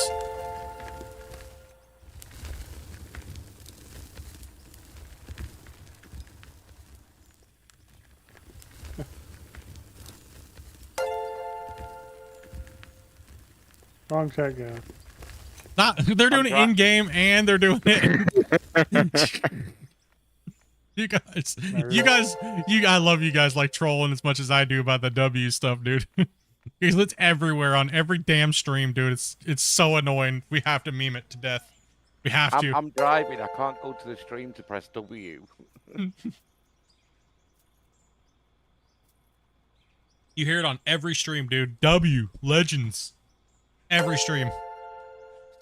Wrong chat guy. They're doing it in game and they're doing it. I love you guys like trolling as much as I do about the W stuff, dude. It's everywhere on every damn stream, dude. It's so annoying. We have to meme it to death. We have to. I'm driving. I can't go to the stream to press W. You hear it on every stream, dude. W Legends. Every stream.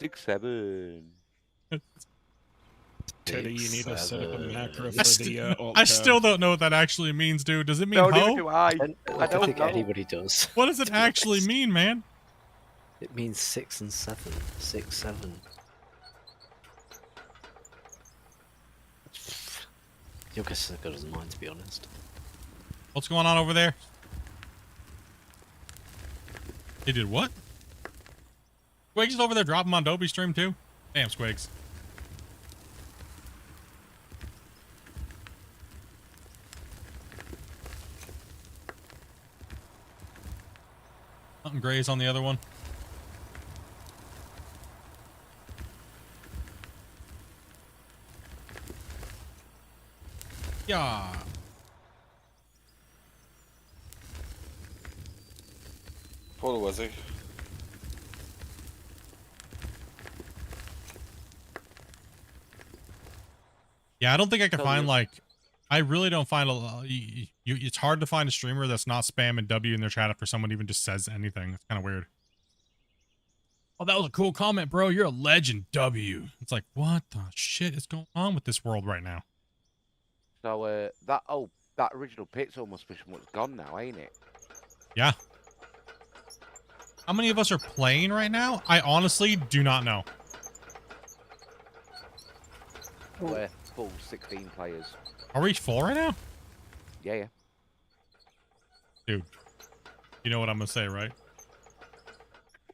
6-7. Teddy, you need to set up a macro for the alt I tab. still don't know what that actually means, dude. Does it mean No, ho? neither do I. I don't think anybody does. What does it actually mean, man? It means 6 and 7. 6, 7. Your guess is as good as mine, to be honest. What's going on over there? They did what? Squigs is over there dropping on Dobie stream too? Damn, Squigs. Something grays on the other one. Yeah. What was he? Yeah, I don't think I can find like. I really don't find a lot. It's hard to find a streamer that's not spamming W in their chat if someone even just says anything. It's kind of weird. Oh, that was a cool comment, bro. You're a legend, W. It's like, what the shit is going on with this world right now? So that original pit's almost pretty much gone now, ain't it? Yeah. How many of us are playing right now? I honestly do not know. We're full 16 players. Are we full right now? Yeah. Dude, you know what I'm gonna say, right?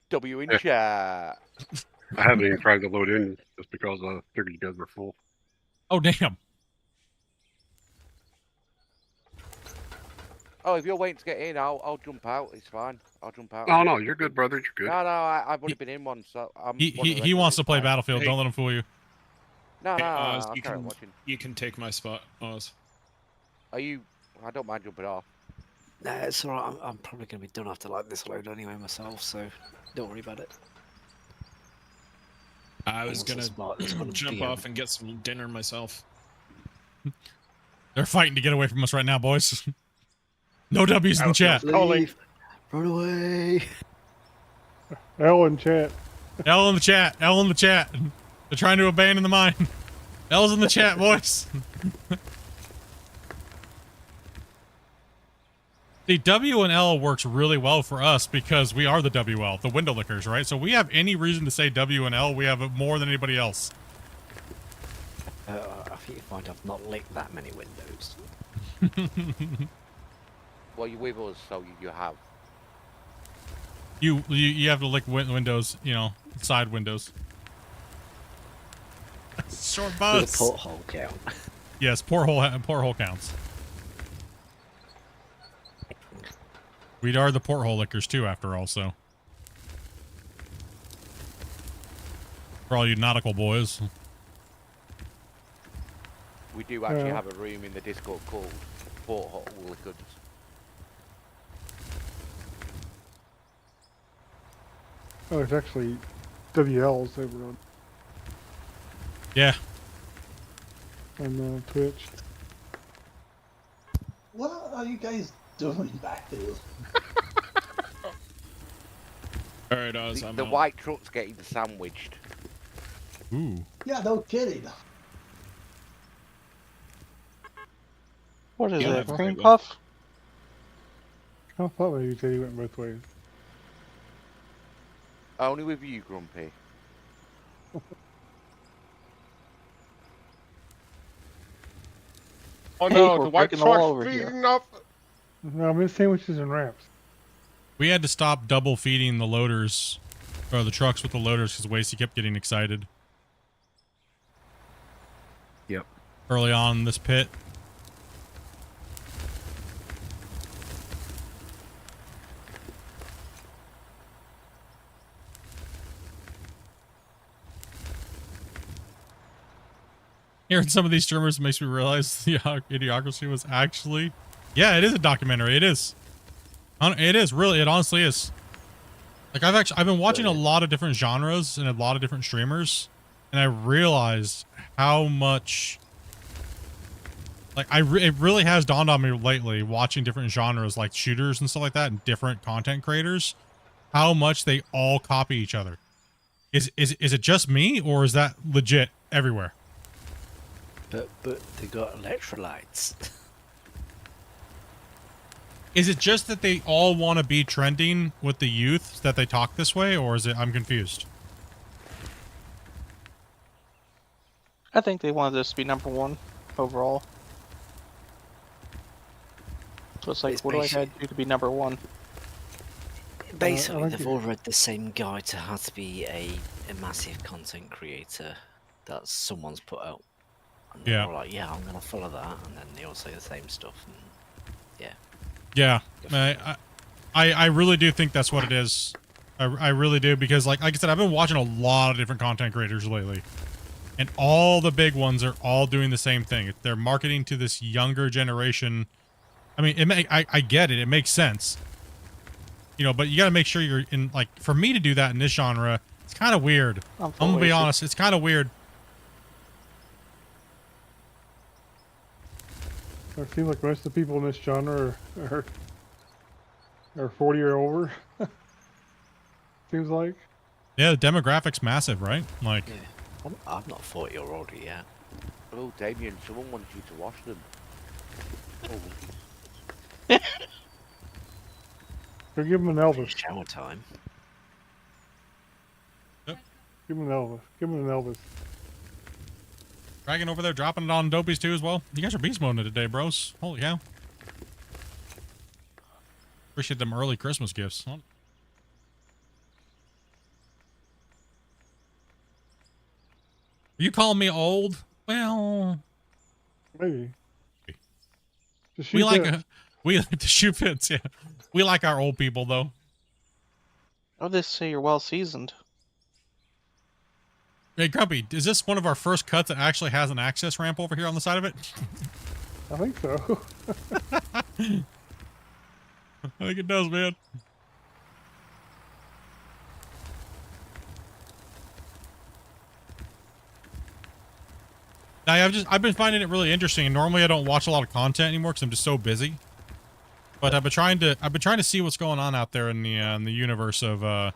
W in chat. I haven't even tried to load in just because I figured you guys were full. Oh, damn. Oh, if you're waiting to get in, I'll jump out. It's fine. I'll jump out. Oh no, you're good, brother. You're good. No, I've already been in one, so I'm. He wants to play Battlefield. Hey. Don't let him fool you. No, Hey, I'll you carry on can watching. you can take my spot, Oz. Are you? I don't mind jumping off. Nah, it's alright. I'm probably going to be done after like this load anyway myself, so don't worry about it. I was Almost gonna as smart as jump DM. off and get some dinner myself. They're fighting to get away from us right now, boys. No W's in the chat. Leave. Run away. L in chat. L in the chat. L in the chat. They're trying to abandon the mine. L's in the chat, boys. The W and L works really well for us because we are the WL, the window lickers, right? So we have any reason to say W and L, we have it more than anybody else. I think you find I've not licked that many windows. Well, you're with us, so you have. You have to lick windows, you know, side windows. Short bus. The porthole count. Yes, porthole counts. We are the porthole lickers too, after all. So, for all you nautical boys, We do actually have a room in the Discord called Porthole Lickers. Oh, it's actually WLs over on. Yeah. On Twitch. What are you guys doing back there? All right, Oz. The white truck's getting sandwiched. Ooh. Yeah, no kidding. What is Yeah, it? that's Cream pretty puff? I thought maybe you said he went both ways. Only with you, Grumpy. Oh Hey, no, we're the white breaking the wall truck's over here. speeding up. No, I'm in sandwiches and wraps. We had to stop double feeding the loaders, or the trucks with the loaders, because Wasey kept getting excited. Yep. Early on in this pit. Hearing some of these streamers makes me realize the Idiocracy was actually... Yeah, it is a documentary. It is. It is, really. It honestly is. Like, I've been watching a lot of different genres and a lot of different streamers, and I realized how much... Like, it really has dawned on me lately, watching different genres like shooters and stuff like that, and different content creators, how much they all copy each other. Is it just me, or is that legit everywhere? But they got electrolytes. Is it just that they all want to be trending with the youth that they talk this way, or is it... I'm confused. I think they wanted this to be #1 overall. So it's like, It's what do I gotta do to be #1? Basically, they've all read the same guide to how to be a massive content creator that someone's put out. And they're all like, yeah, I'm gonna follow that, and then they all say the same stuff, and yeah. Yeah, I really do think that's what it is. I really do, because like I said, I've been watching a lot of different content creators lately, and all the big ones are all doing the same thing. They're marketing to this younger generation. I mean, I get it. It makes sense. You know, but you got to make sure you're in, like, for me to do that in this genre, it's kind of weird. I'm going to be honest. It's kind of weird. It seems like most of the people in this genre are 40 or over. Seems like. Yeah, the demographic's massive, right? Like, yeah. I'm not 40 or older yet. Oh, Damien, someone wants you to wash them. Go give him an Elvis. Shower time. Yep. Give him an Elvis. Give him an Elvis. Dragging over there, dropping it on Dopies too as well. You guys are beast moding it today, bros. Holy cow. Appreciate them early Christmas gifts. Huh? Are you calling me old? Well, maybe. We like to shoot pits, yeah. We like our old people, though. Oh, they say you're well seasoned. Hey, Grumpy, is this one of our first cuts that actually has an access ramp over here on the side of it? I think so. I think it does, man. Now, I've been finding it really interesting. And normally, I don't watch a lot of content anymore because I'm just so busy. But I've been trying to see what's going on out there in the universe of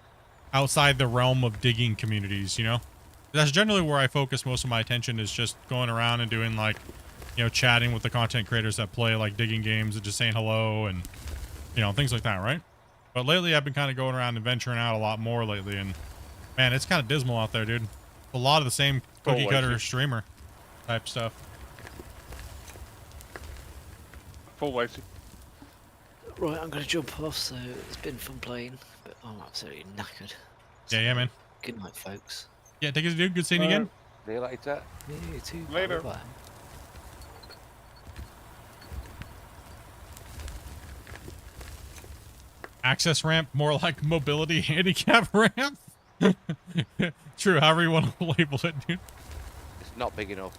outside the realm of digging communities. You know, that's generally where I focus most of my attention, is just going around and doing, like, you know, chatting with the content creators that play like digging games and just saying hello and, you know, things like that, right? But lately, I've been kind of going around and venturing out a lot more lately, and man, it's kind of dismal out there, dude. A lot of the same cookie cutter streamer type stuff. Full wasted. Right, I'm going to jump off, so it's been fun playing, but I'm absolutely knackered. Yeah, man. Good night, folks. Yeah, take it easy, dude. Good seeing you again. See you later. You too. Later. Bye. Access ramp, more like mobility handicap ramp. True, however you want to label it, dude. It's not big enough.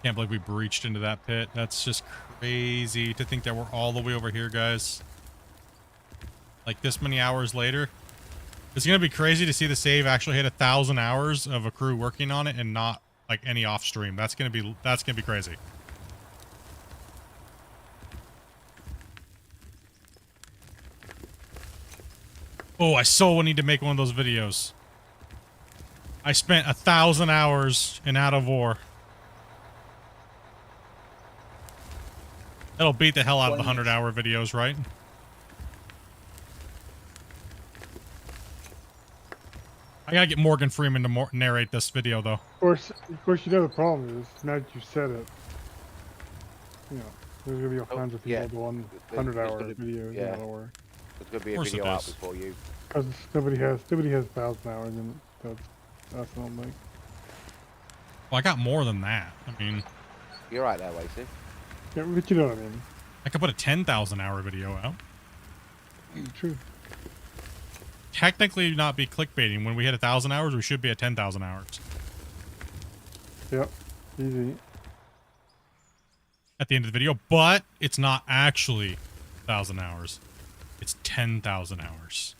Can't believe we breached into that pit. That's just crazy to think that we're all the way over here, guys. Like this many hours later. It's gonna be crazy to see the save actually hit 1,000 hours of a crew working on it and not like any off stream. That's gonna be crazy. Oh, I so need to make one of those videos. I spent 1,000 hours in Out of War. That'll beat the hell out of the 100-hour videos, right? I gotta get Morgan Freeman to narrate this video, though. Of course, you know the problem is, now that you said it, you know, there's gonna be all kinds of people doing 100-hour videos. Yeah. Out of War. There's gonna be a video out before you. Because nobody has 1,000 hours, and that's not like. Well, I got more than that. I mean, you're right there, Lacey. Yeah, but you know what I mean. I could put a 10,000-hour video out. True. Technically, not be clickbaiting. When we hit 1,000 hours, we should be at 10,000 hours. Yep. Easy. At the end of the video, but it's not actually 1,000 hours. It's 10,000 hours.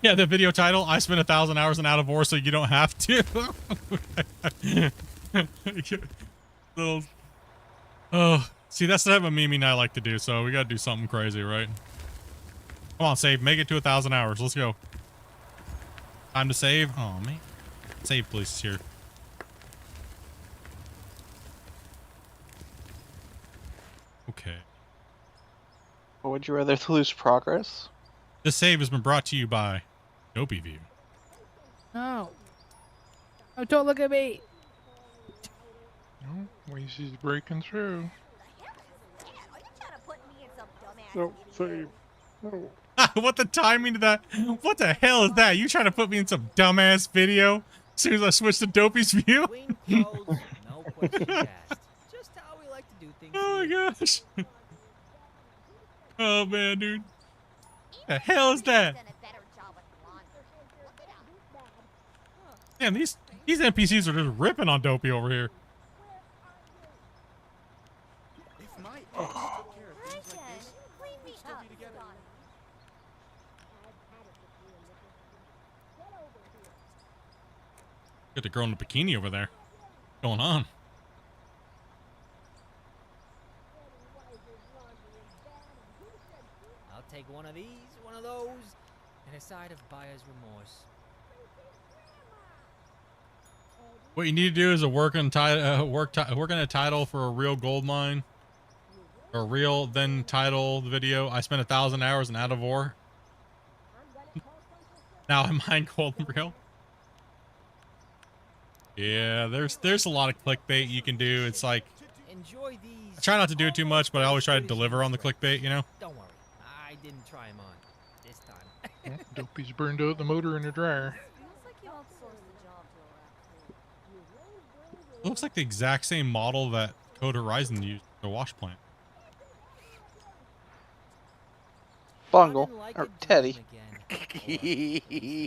Yeah, the video title, I spent 1,000 hours in Out of War, so you don't have to. Oh, see, that's the type of memeing I like to do, so we gotta do something crazy, right? Come on, save. Make it to 1,000 hours. Let's go. Time to save. Oh, man. Save, please, here. Okay. Or would you rather lose progress? This save has been brought to you by Dopey View. No. Oh, don't look at me. Oh, Weezy's breaking through. No, save. No. What the timing to that? What the hell is that? You trying to put me in some dumbass video as soon as I switch to Dopey's view? No questions asked. Just how we like to do things. Oh my gosh. Oh man, dude. What the hell is that? Damn, these NPCs are just ripping on Dopey over here. If my ex took care of things like this, we'd still be together. Got the girl in the bikini over there. What's going on? I'll take one of these, one of those, and a side of buyer's remorse. What you need to do is work on a title for a real gold mine. Or real, then title the video. I spent 1,000 hours in Out of War. Now I mine gold and real. Yeah, there's a lot of clickbait you can do. It's like, Enjoy these. I try not to do it too much, but I always try to deliver on the clickbait, you know? Don't worry, I didn't try them on this time. Dopey's burned out the motor in the dryer. It looks like the exact same model that Code Horizon used for the wash plant. Bungle or Teddy.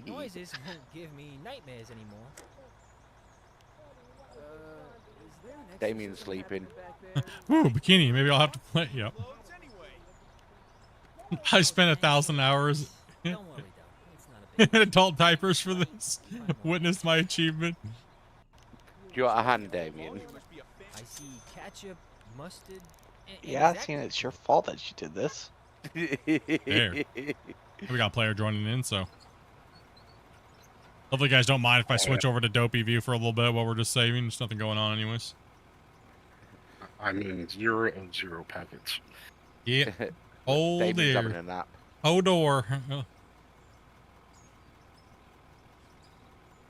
Noises won't give me nightmares anymore. Damien's sleeping. Ooh, bikini. Maybe I'll have to play. Yep. I spent 1,000 hours in adult diapers for this. Witness my achievement. Do you want a hand, Damien? I see ketchup, mustard. Yeah, seeing it's your fault that you did this. There. We got a player joining in, so hopefully you guys don't mind if I switch over to Dopey View for a little bit while we're just saving. There's nothing going on anyways. I'm in 0 of 0 packets. Yeah. Oh Damien's having dear. a nap. Oh door.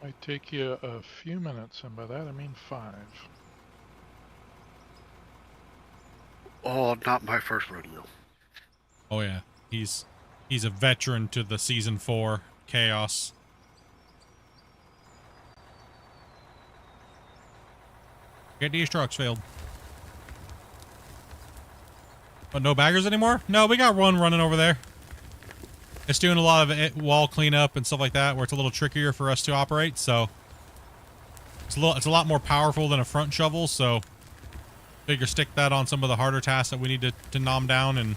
Might take you a few minutes, and by that I mean 5. Oh, not my first rodeo. Oh yeah. He's a veteran to the season 4 chaos. Get these trucks filled. But no baggers anymore? No, we got one running over there. It's doing a lot of wall cleanup and stuff like that, where it's a little trickier for us to operate. So it's a lot more powerful than a front shovel. So figure stick that on some of the harder tasks that we need to nom down, and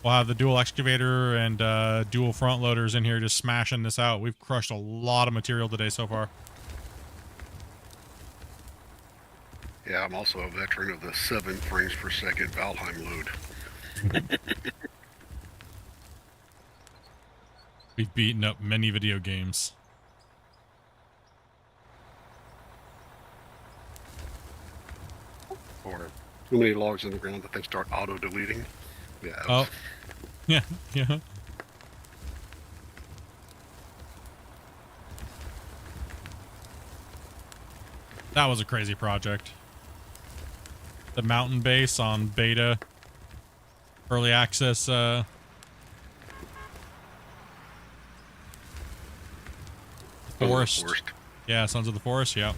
we'll have the dual excavator and dual front loaders in here just smashing this out. We've crushed a lot of material today so far. Yeah, I'm also a veteran of the 7 frames per second Valheim load. We've beaten up many video games. Or too many logs in the ground that they start auto-deleting. Yeah. Oh. Yeah, yeah. That was a crazy project. The mountain base on beta. Early access, Forest. Yeah, Sons of the Forest, yeah.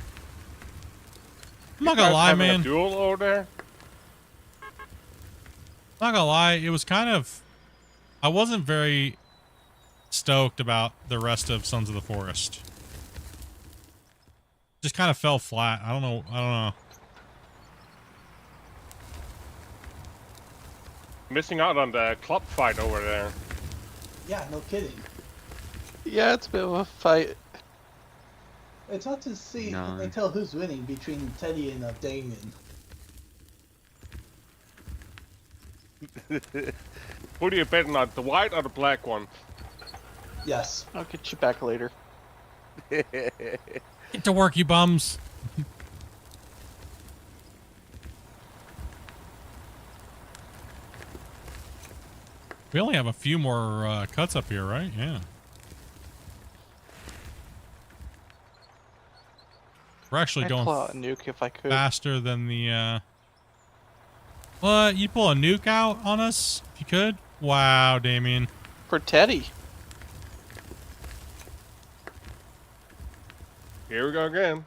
I'm not gonna lie, man. A duel over there? I'm not gonna lie, it was kind of... I wasn't very stoked about the rest of Sons of the Forest. Just kind of fell flat. I don't know. Missing out on the club fight over there. Yeah, no kidding. Yeah, it's a bit of a fight. It's hard to see No. and tell who's winning between Teddy and Damien. Who do you bet on, the white or the black one? Yes. I'll get you back later. Get to work, you bums. We only have a few more cuts up here, right? Yeah. We're actually I'd going pull out a nuke if I could. faster than the... What? You pull a nuke out on us? If you could? Wow, Damien. For Teddy. Here we go again.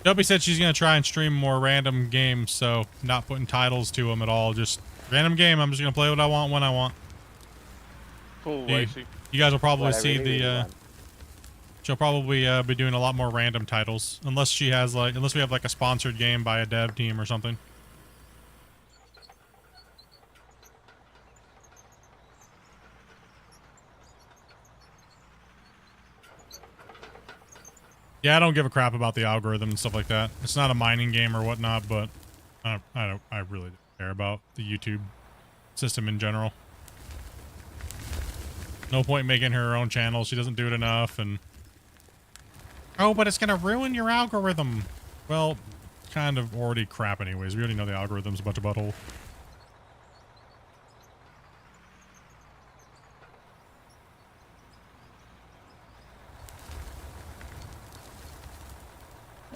Dopey said she's going to try and stream more random games, so not putting titles to them at all. Just random game. I'm just going to play what I want when I want. Full You, Lacey. you guys will probably Whatever see you really the... want. she'll probably be doing a lot more random titles. Unless she has unless we have like a sponsored game by a dev team or something. Yeah, I don't give a crap about the algorithm and stuff like that. It's not a mining game or whatnot, but I really don't care about the YouTube system in general. No point making her own channel. She doesn't do it enough, and oh, but it's gonna ruin your algorithm. Well, kind of already crap anyways. We already know the algorithm's a bunch of butthole.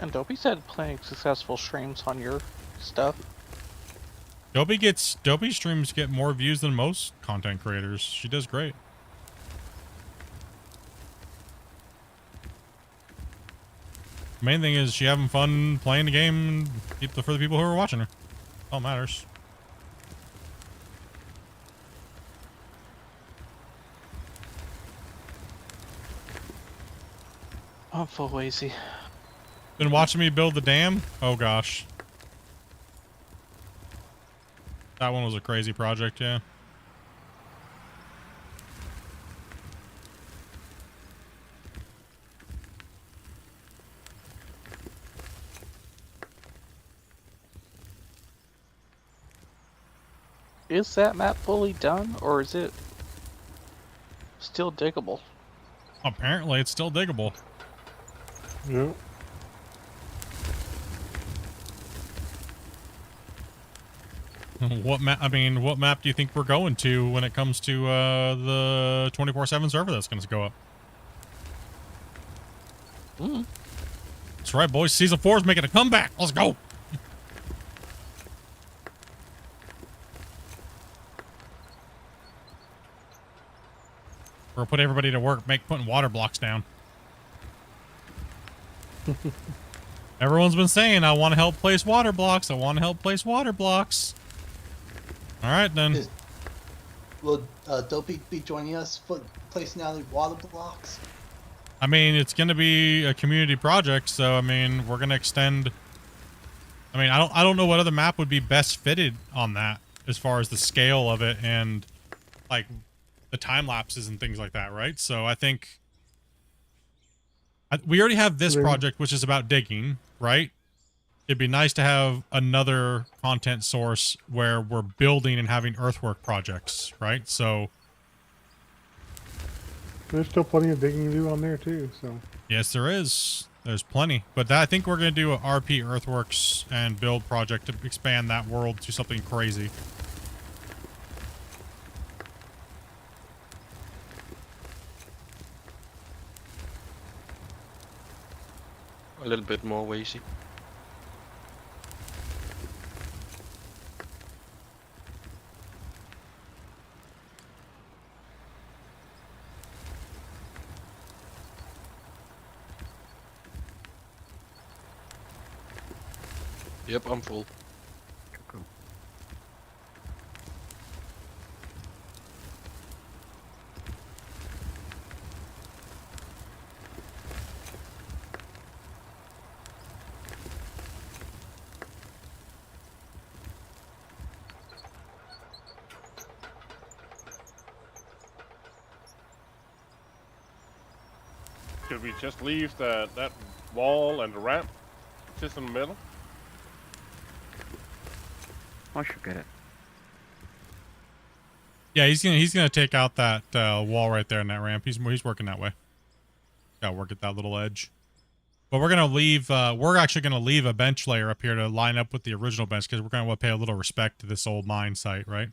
And Dopey said playing successful streams on your stuff. Dopey streams get more views than most content creators. She does great. Main thing is she having fun playing the game and for the people who are watching her. All matters. I'm full lazy. Been watching me build the dam? Oh gosh. That one was a crazy project, yeah. Is that map fully done, or is it still diggable? Apparently it's still diggable. Yep. What map? I mean, what map do you think we're going to when it comes to the 24/7 server that's going to go up? That's right, boys. Season 4 is making a comeback. Let's go. We're gonna put everybody to work, putting water blocks down. Everyone's been saying, I want to help place water blocks. I want to help place water blocks. All right, then. Will Dopey be joining us for placing out the water blocks? I mean, it's going to be a community project, so I mean, we're going to extend. I mean, I don't know what other map would be best fitted on that as far as the scale of it and like the time lapses and things like that, right? So I think we already have this project, which is about digging, right? It'd be nice to have another content source where we're building and having earthwork projects, right? So there's still plenty of digging to do on there too, so. Yes, there is. There's plenty. But I think we're going to do a RP earthworks and build project to expand that world to something crazy. A little bit more lazy. Yep, I'm full. Should we just leave that wall and the ramp just in the middle? I should get it. Yeah, he's gonna take out that wall right there in that ramp. He's working that way. Gotta work at that little edge. But we're gonna leave. We're actually gonna leave a bench layer up here to line up with the original bench because we're gonna want to pay a little respect to this old mine site, right?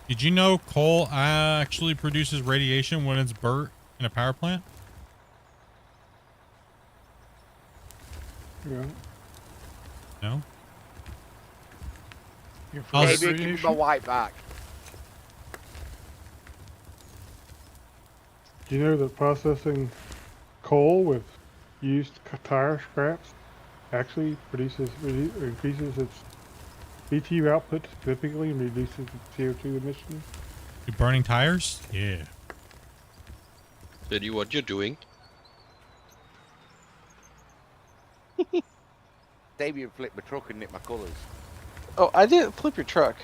Did you know coal actually produces radiation when it's burnt in a power plant? Yeah. No? Maybe give me my white back. Do you know that processing coal with used tire scraps actually increases its BTU output significantly and reduces its CO2 emissions? You burning tires? Yeah. Tell you what you're doing. Damien flipped my truck and nicked my colours. Oh, I didn't flip your truck.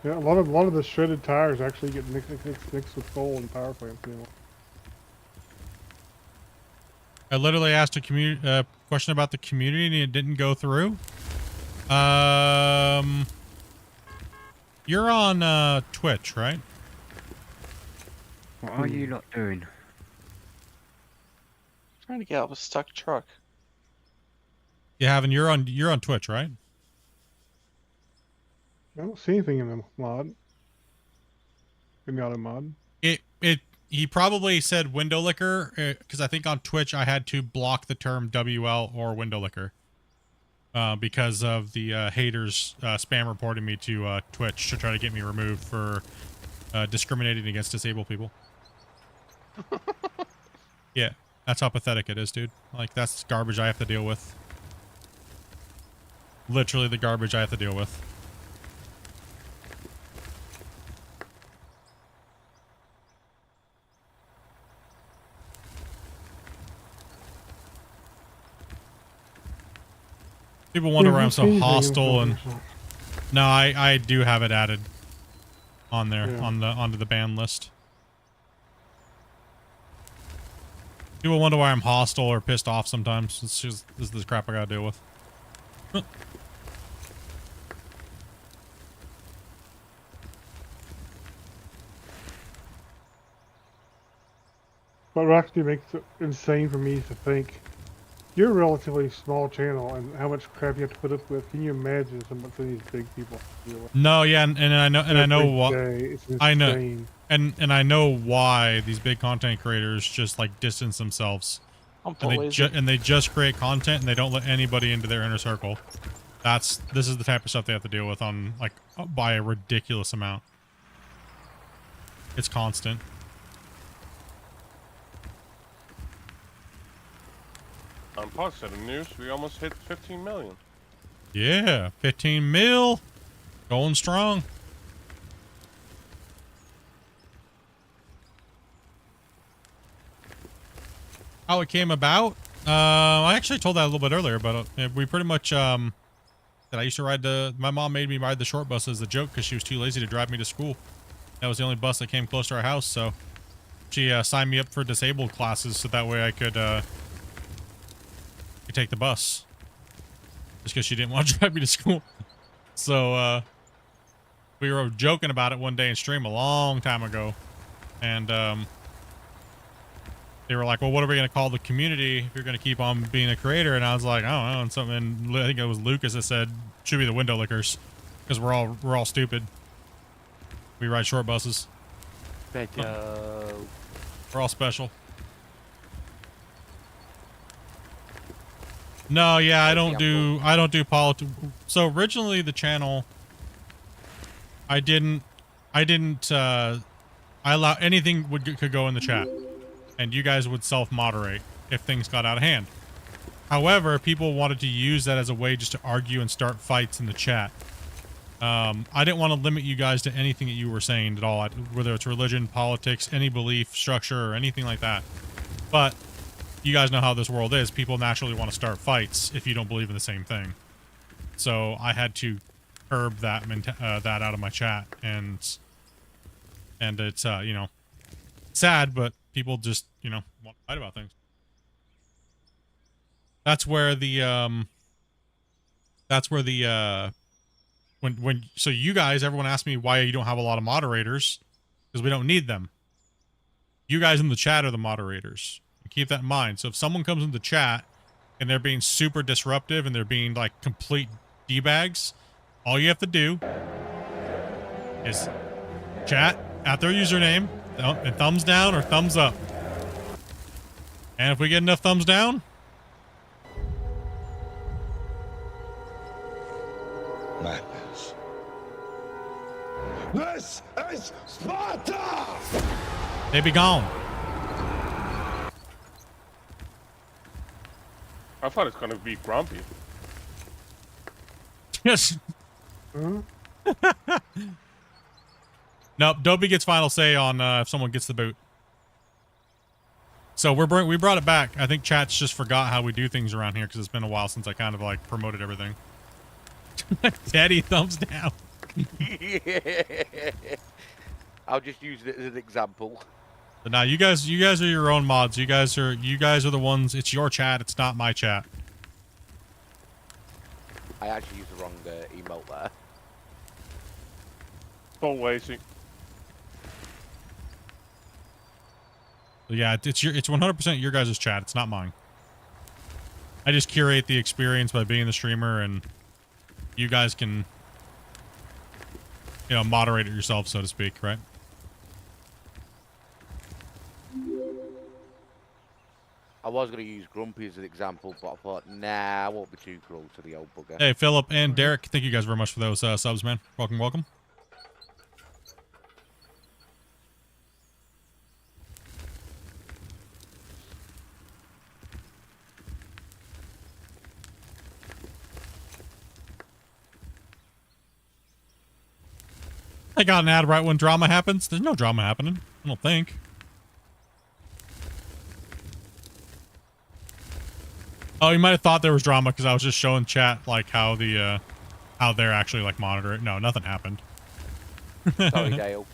Yeah, a lot of the shredded tires actually get mixed with coal in power plants anymore. I literally asked a question about the community and it didn't go through. You're on Twitch, right? What are you lot doing? Trying to get out of a stuck truck. Yeah, Havin, you're on Twitch, right? I don't see anything in the mod. In the auto mod. He probably said window licker because I think on Twitch I had to block the term WL or window licker because of the haters spam reporting me to Twitch to try to get me removed for discriminating against disabled people. Yeah, that's how pathetic it is, dude. Like, that's garbage I have to deal with. Literally the garbage I have to deal with. People wonder why I'm so hostile, and no, I do have it added on there onto the ban list. People wonder why I'm hostile or pissed off sometimes. It's just this is the crap I gotta deal with. What actually makes it insane for me is to think you're a relatively small channel and how much crap you have to put up with. Can you imagine some of these big people deal with? No, yeah, and I know what I know, insane. and I know why these big content creators just like distance themselves, and they just create content and they don't let anybody into their inner circle. This is the type of stuff they have to deal with on like by a ridiculous amount. It's constant. On positive news, we almost hit 15 million. Yeah, 15 mil, going strong. How it came about? I actually told that a little bit earlier, but we pretty much that I used to ride my mom made me ride the short bus as a joke because she was too lazy to drive me to school. That was the only bus that came close to our house, so she signed me up for disabled classes so that way I could take the bus. Just because she didn't want to drive me to school. So we were joking about it one day in stream a long time ago, and they were like, well, what are we going to call the community if you're going to keep on being a creator? And I was like, I don't know. And something, I think it was Lucas that said, should be the window lickers, because we're all stupid. We ride short buses. We're all special. No, yeah, I don't do politics. So originally the channel, I allow anything could go in the chat, and you guys would self-moderate if things got out of hand. However, people wanted to use that as a way just to argue and start fights in the chat. I didn't want to limit you guys to anything that you were saying at all, whether it's religion, politics, any belief structure, or anything like that. But you guys know how this world is. People naturally want to start fights if you don't believe in the same thing. So I had to curb that that out of my chat, and it's you know, sad, but people just, you know, want to fight about things. That's where the so you guys, everyone asked me why you don't have a lot of moderators, because we don't need them. You guys in the chat are the moderators. Keep that in mind. So if someone comes in the chat and they're being super disruptive and they're being like complete D-bags, all you have to do is chat at their username and thumbs down or thumbs up. And if we get enough thumbs down, Madness. This is Sparta! they be gone. I thought it's gonna be grumpy. Yes. Nope. Dobie gets final say on if someone gets the boot. So we brought it back. I think chat's just forgot how we do things around here because it's been a while since I kind of like promoted everything. Daddy, thumbs down. I'll just use it as an example. But now you guys are your own mods. You guys are the ones. It's your chat. It's not my chat. I actually used the wrong emote there. So lazy. Yeah, it's 100% your guys' chat. It's not mine. I just curate the experience by being the streamer, and you guys can, you know, moderate it yourself, so to speak, right? I was going to use Grumpy as an example, but I thought, nah, I won't be too cruel to the old bugger. Hey, Philip and Derek, thank you guys very much for those subs, man. Welcome, welcome. I got an ad right when drama happens. There's no drama happening. I don't think. Oh, you might have thought there was drama because I was just showing chat like how the how they're actually like monitor it. No, nothing happened. Sorry, Dale.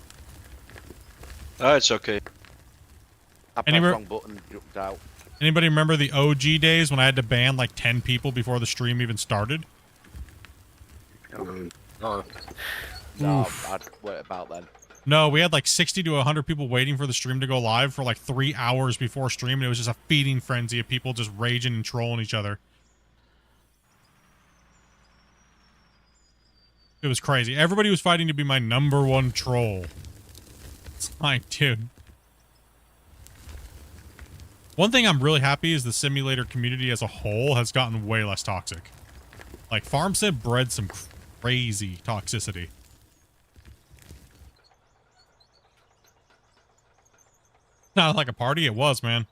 Oh, it's okay. I pressed the wrong button and jumped out. Anybody remember the OG days when I had to ban like 10 people before the stream even started? No, what about then? No, we had like 60 to 100 people waiting for the stream to go live for like 3 hours before stream, and it was just a feeding frenzy of people just raging and trolling each other. It was crazy. Everybody was fighting to be my #1 troll. It's like, dude. One thing I'm really happy is the simulator community as a whole has gotten way less toxic. Like, Farm Sim bred some crazy toxicity. Not like a party, it was, man.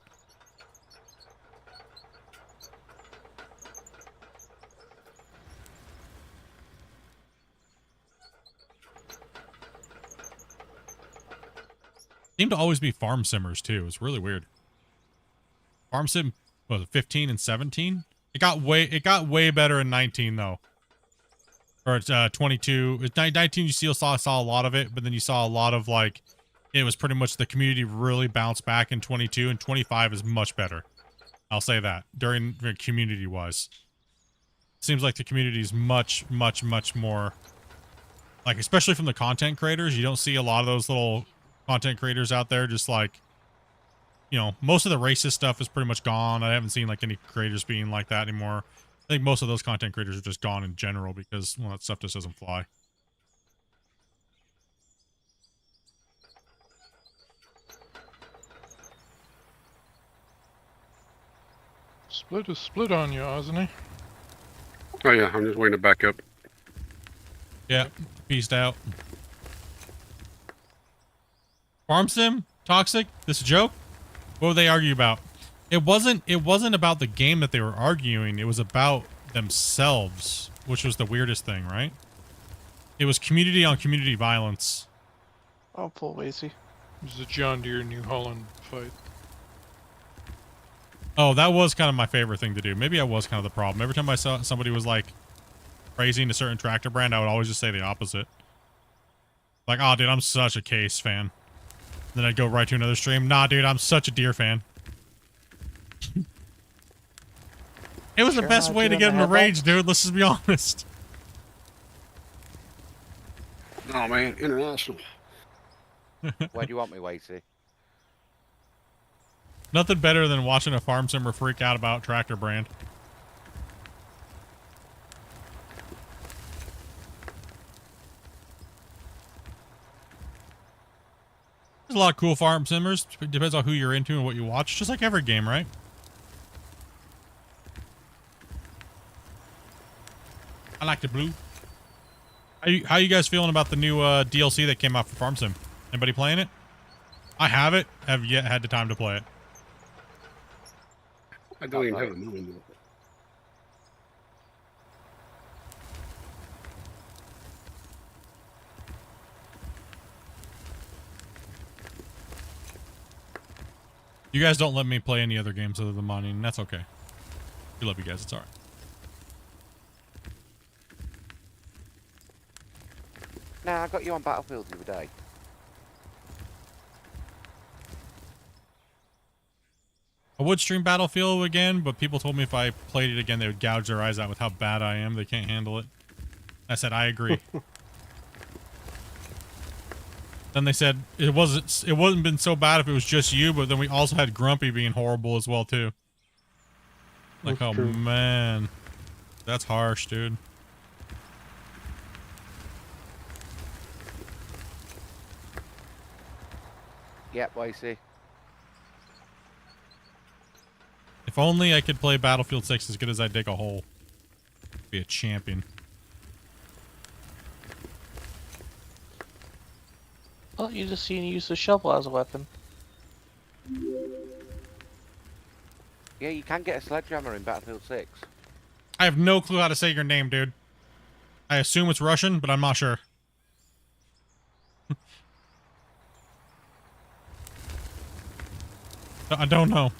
Seemed to always be farm simmers too. It's really weird. Farm sim was it 15 and 17? It got way better in 19 though. Or it's 22. It's 19 you still saw a lot of it, but then you saw a lot of like it was pretty much the community really bounced back in 22, and 25 is much better. I'll say that during community wise. Seems like the community is much more like, especially from the content creators. You don't see a lot of those little content creators out there just like, you know, most of the racist stuff is pretty much gone. I haven't seen like any creators being like that anymore. I think most of those content creators are just gone in general because, well, that stuff just doesn't fly. Split is split on you, isn't he? Oh yeah, I'm just waiting to back up. Yeah, peaced out. Farm sim? Toxic? This a joke? What would they argue about? It wasn't about the game that they were arguing. It was about themselves, which was the weirdest thing, right? It was community on community violence. Oh, pull Wazy. It was the John Deere New Holland fight. Oh, that was kind of my favorite thing to do. Maybe I was kind of the problem. Every time I saw somebody was like praising a certain tractor brand, I would always just say the opposite. Like, oh, dude, I'm such a Case fan. Then I'd go right to another stream. Nah, dude, I'm such a Deere fan. It was the best way to get him to rage, dude. Let's just be honest. Oh man, international. Where do you want me, Wacy? Nothing better than watching a farm simmer freak out about tractor brand. There's a lot of cool farm simmers. It depends on who you're into and what you watch. Just like every game, right? I like the blue. How you guys feeling about the new DLC that came out for Farm Sim? Anybody playing it? I have it. Have yet had the time to play it. I don't even have a million. You guys don't let me play any other games other than Money, and that's okay. We love you guys. It's alright. Nah, I got you on Battlefield the other day. I would stream Battlefield again, but people told me if I played it again, they would gouge their eyes out with how bad I am. They can't handle it. I said, I agree. Then they said it wasn't been so bad if it was just you, but then we also had Grumpy being horrible as well too. Like, That's oh true. man, that's harsh, dude. Yep, I see. If only I could play Battlefield 6 as good as I dig a hole. Be a champion. Well, you just seen use the shovel as a weapon. Yeah, you can get a sledgehammer in Battlefield 6. I have no clue how to say your name, dude. I assume it's Russian, but I'm not sure. I don't know.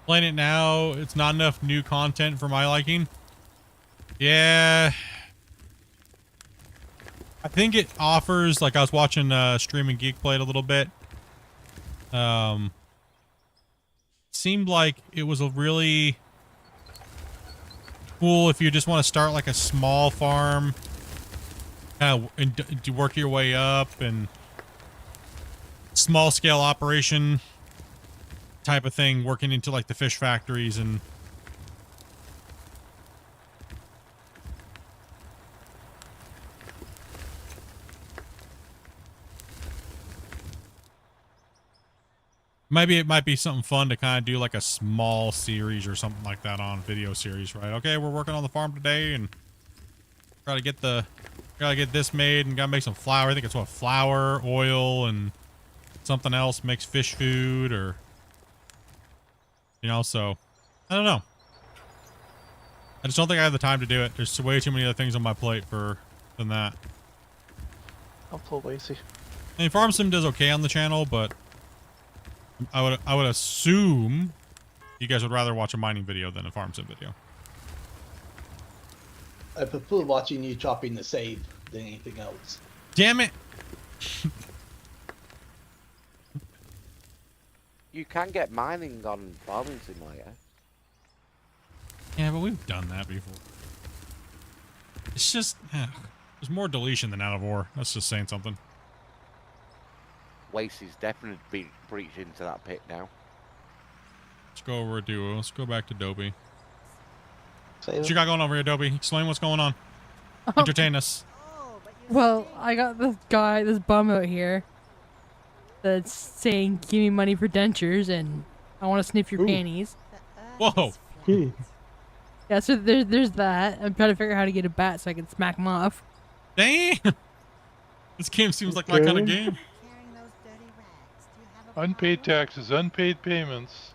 Playing it now, it's not enough new content for my liking. Yeah. I think it offers, like I was watching Streaming Geek play it a little bit. Seemed like it was a really cool if you just want to start like a small farm, and work your way up, and small scale operation type of thing, working into like the fish factories and maybe it might be something fun to kind of do like a small series or something like that on video series, right? Okay, we're working on the farm today and gotta get this made and gotta make some flour. I think it's what, flour, oil, and something else makes fish food, or so I don't know. I just don't think I have the time to do it. There's way too many other things on my plate than that. I'll pull lazy. I mean, Farm Sim does okay on the channel, but I would assume you guys would rather watch a mining video than a Farm Sim video. I prefer watching you chopping the save than anything else. Damn it! You can get mining on Farming Simulator. Yeah, but we've done that before. It's just, there's more deletion than out of ore. That's just saying something. Waste is definitely breached into that pit now. Let's go over a duo. Let's go back to Dobie. Save What you got going over here, Dobie? Explain what's going on. Oh. Entertain us. Well, I got this bum out here that's saying, give me money for dentures, and I want to sniff your panties. Whoa. Yeah, so there's that. I'm trying to figure out how to get a bat so I can smack him off. Damn! This game seems like my kind of game. Unpaid taxes, unpaid payments,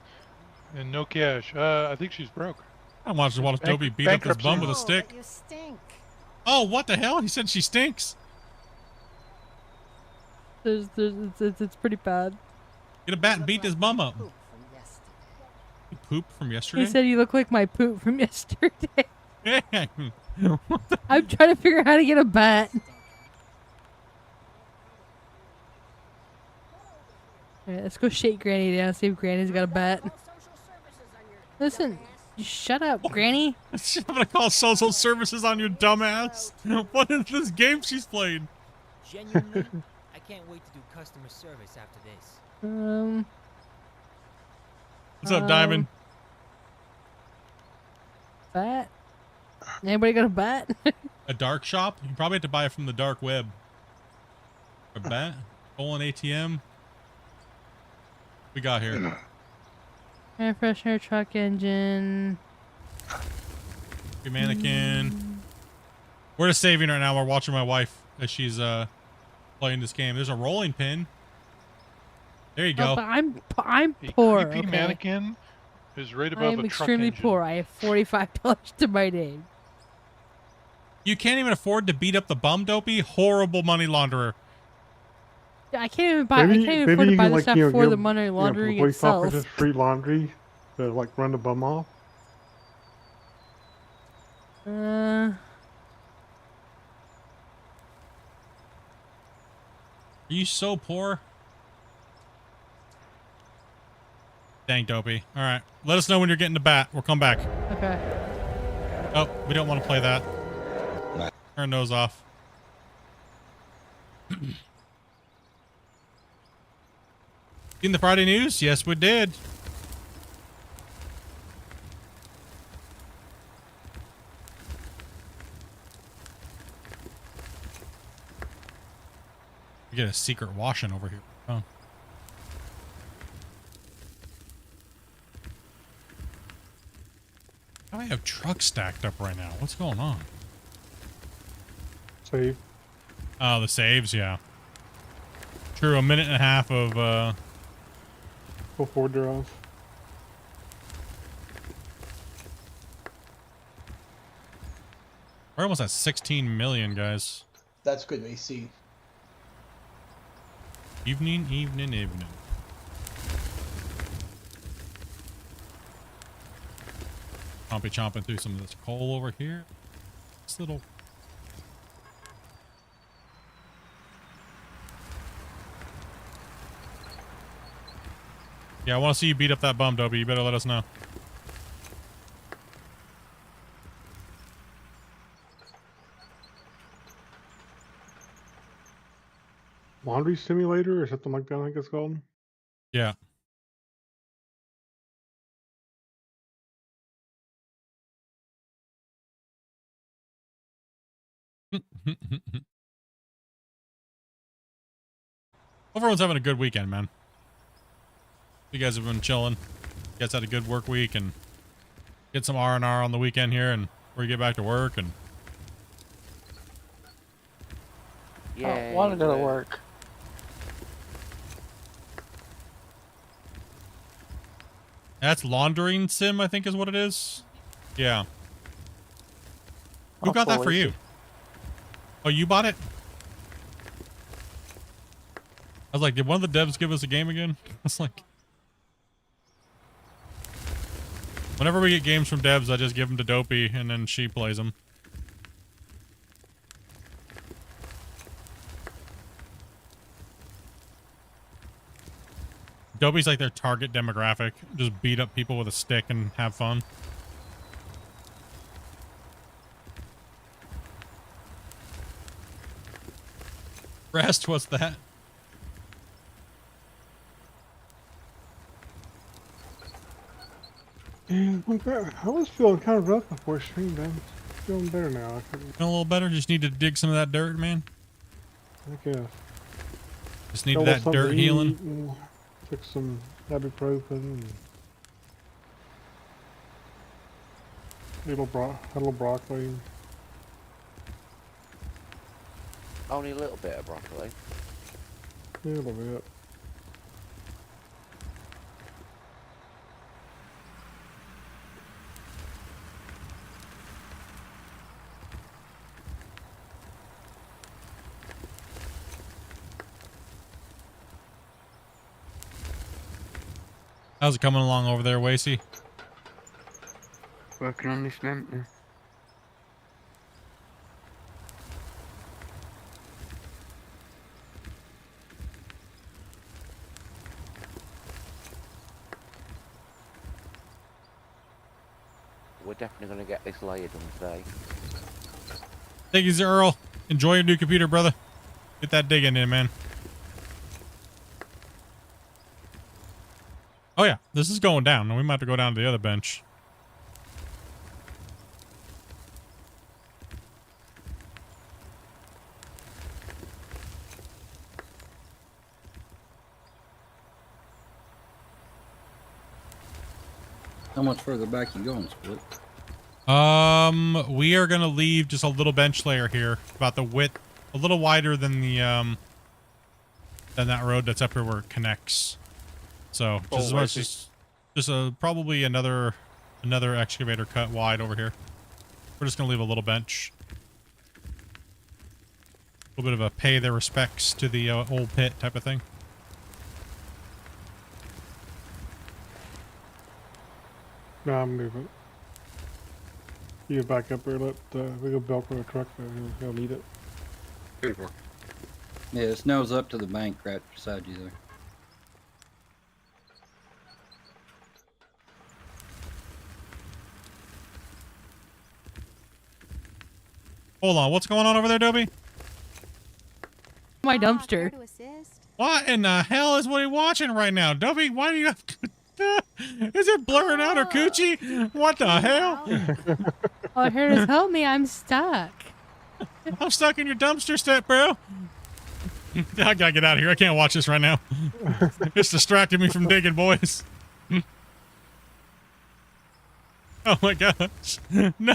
and no cash. I think she's broke. I want to watch Dobie beat up this bum with a stick. You stink. Oh, what the hell? He said she stinks. It's pretty bad. Get a bat and beat this bum up. You poop from yesterday? He said you look like my poop from yesterday. What the? I'm trying to figure out how to get a bat. Alright, let's go shake Granny down, see if Granny's got a bat. Listen, you shut up, Granny. I'm gonna call social services on your dumbass. What is this game she's played? Genuinely, I can't wait to do customer service after this. What's up, Diamond? Bat? Anybody got a bat? A dark shop? You probably have to buy it from the dark web. A bat? Stolen ATM? We got here. Air freshener, truck engine. Your mannequin. We're just saving right now. We're watching my wife as she's playing this game. There's a rolling pin. There you go. Oh, but I'm poor. A creepy Okay? mannequin is right I above am a truck extremely engine. poor. I have $45 to my name. You can't even afford to beat up the bum, Dopey? Horrible money launderer. I can't even buy. I can't even afford to buy the stuff for the money laundering police itself. officers free laundry to like run the bum off. Are you so poor? Dang, Dopey. All right. Let us know when you're getting the bat. We'll come back. Okay. Oh, we don't want to play that. Turn those off. Seen the Friday news? Yes, we did. We get a secret washing over here. Oh. I have trucks stacked up right now. What's going on? Save. Oh, the saves, yeah. True, a minute and a half of Go forward draws. we're almost at 16 million, guys. That's good AC. Evening. Chomping through some of this coal over here. This little... Yeah, I want to see you beat up that bum, Dobie. You better let us know. Laundry simulator or something like that, I think it's called. Yeah. Everyone's having a good weekend, man. You guys have been chilling. You guys had a good work week and get some R&R on the weekend here and before you get back to work and... Yeah. I want to go to work. That's laundering sim, I think is what it is. Yeah. Who got that for you? Oh, you bought it? I was like, did one of the devs give us a game again? I was like... Whenever we get games from devs, I just give them to Dopey, and then she plays them. Dopey's like their target demographic. Just beat up people with a stick and have fun. Rest, what's that? Yeah, I was feeling kind of rough before stream, man. Feeling better now. Feeling a little better? Just need to dig some of that dirt, man. I guess. Just need that dirt healing. Took some ibuprofen and had a little broccoli. Only a little bit of broccoli. Yeah, a little bit. How's it coming along over there, Wasey? Working on this mountain. We're definitely going to get this layer done today. Thank you, Earl. Enjoy your new computer, brother. Get that digging in, man. Oh yeah, this is going down. We might have to go down to the other bench. How much further back you going, Split? We are gonna leave just a little bench layer here, about the width, a little wider than the than that road that's up here where it connects. So just as much as just probably another excavator cut wide over here. We're just gonna leave a little bench, a little bit of a pay their respects to the old pit type of thing. Nah, I'm moving. You get back up there, we go Velcro a truck there, he'll need it. Yeah, it snows up to the bank right beside you there. Hold on, what's going on over there, Dobie? My dumpster. What in the hell is what he watching right now? Dopey, why do you have... Is it blurring out her coochie? What the hell? Oh, here to help me. I'm stuck. I'm stuck in your dumpster, step bro. I gotta get out of here. I can't watch this right now. It's distracting me from digging, boys. Oh my gosh. No,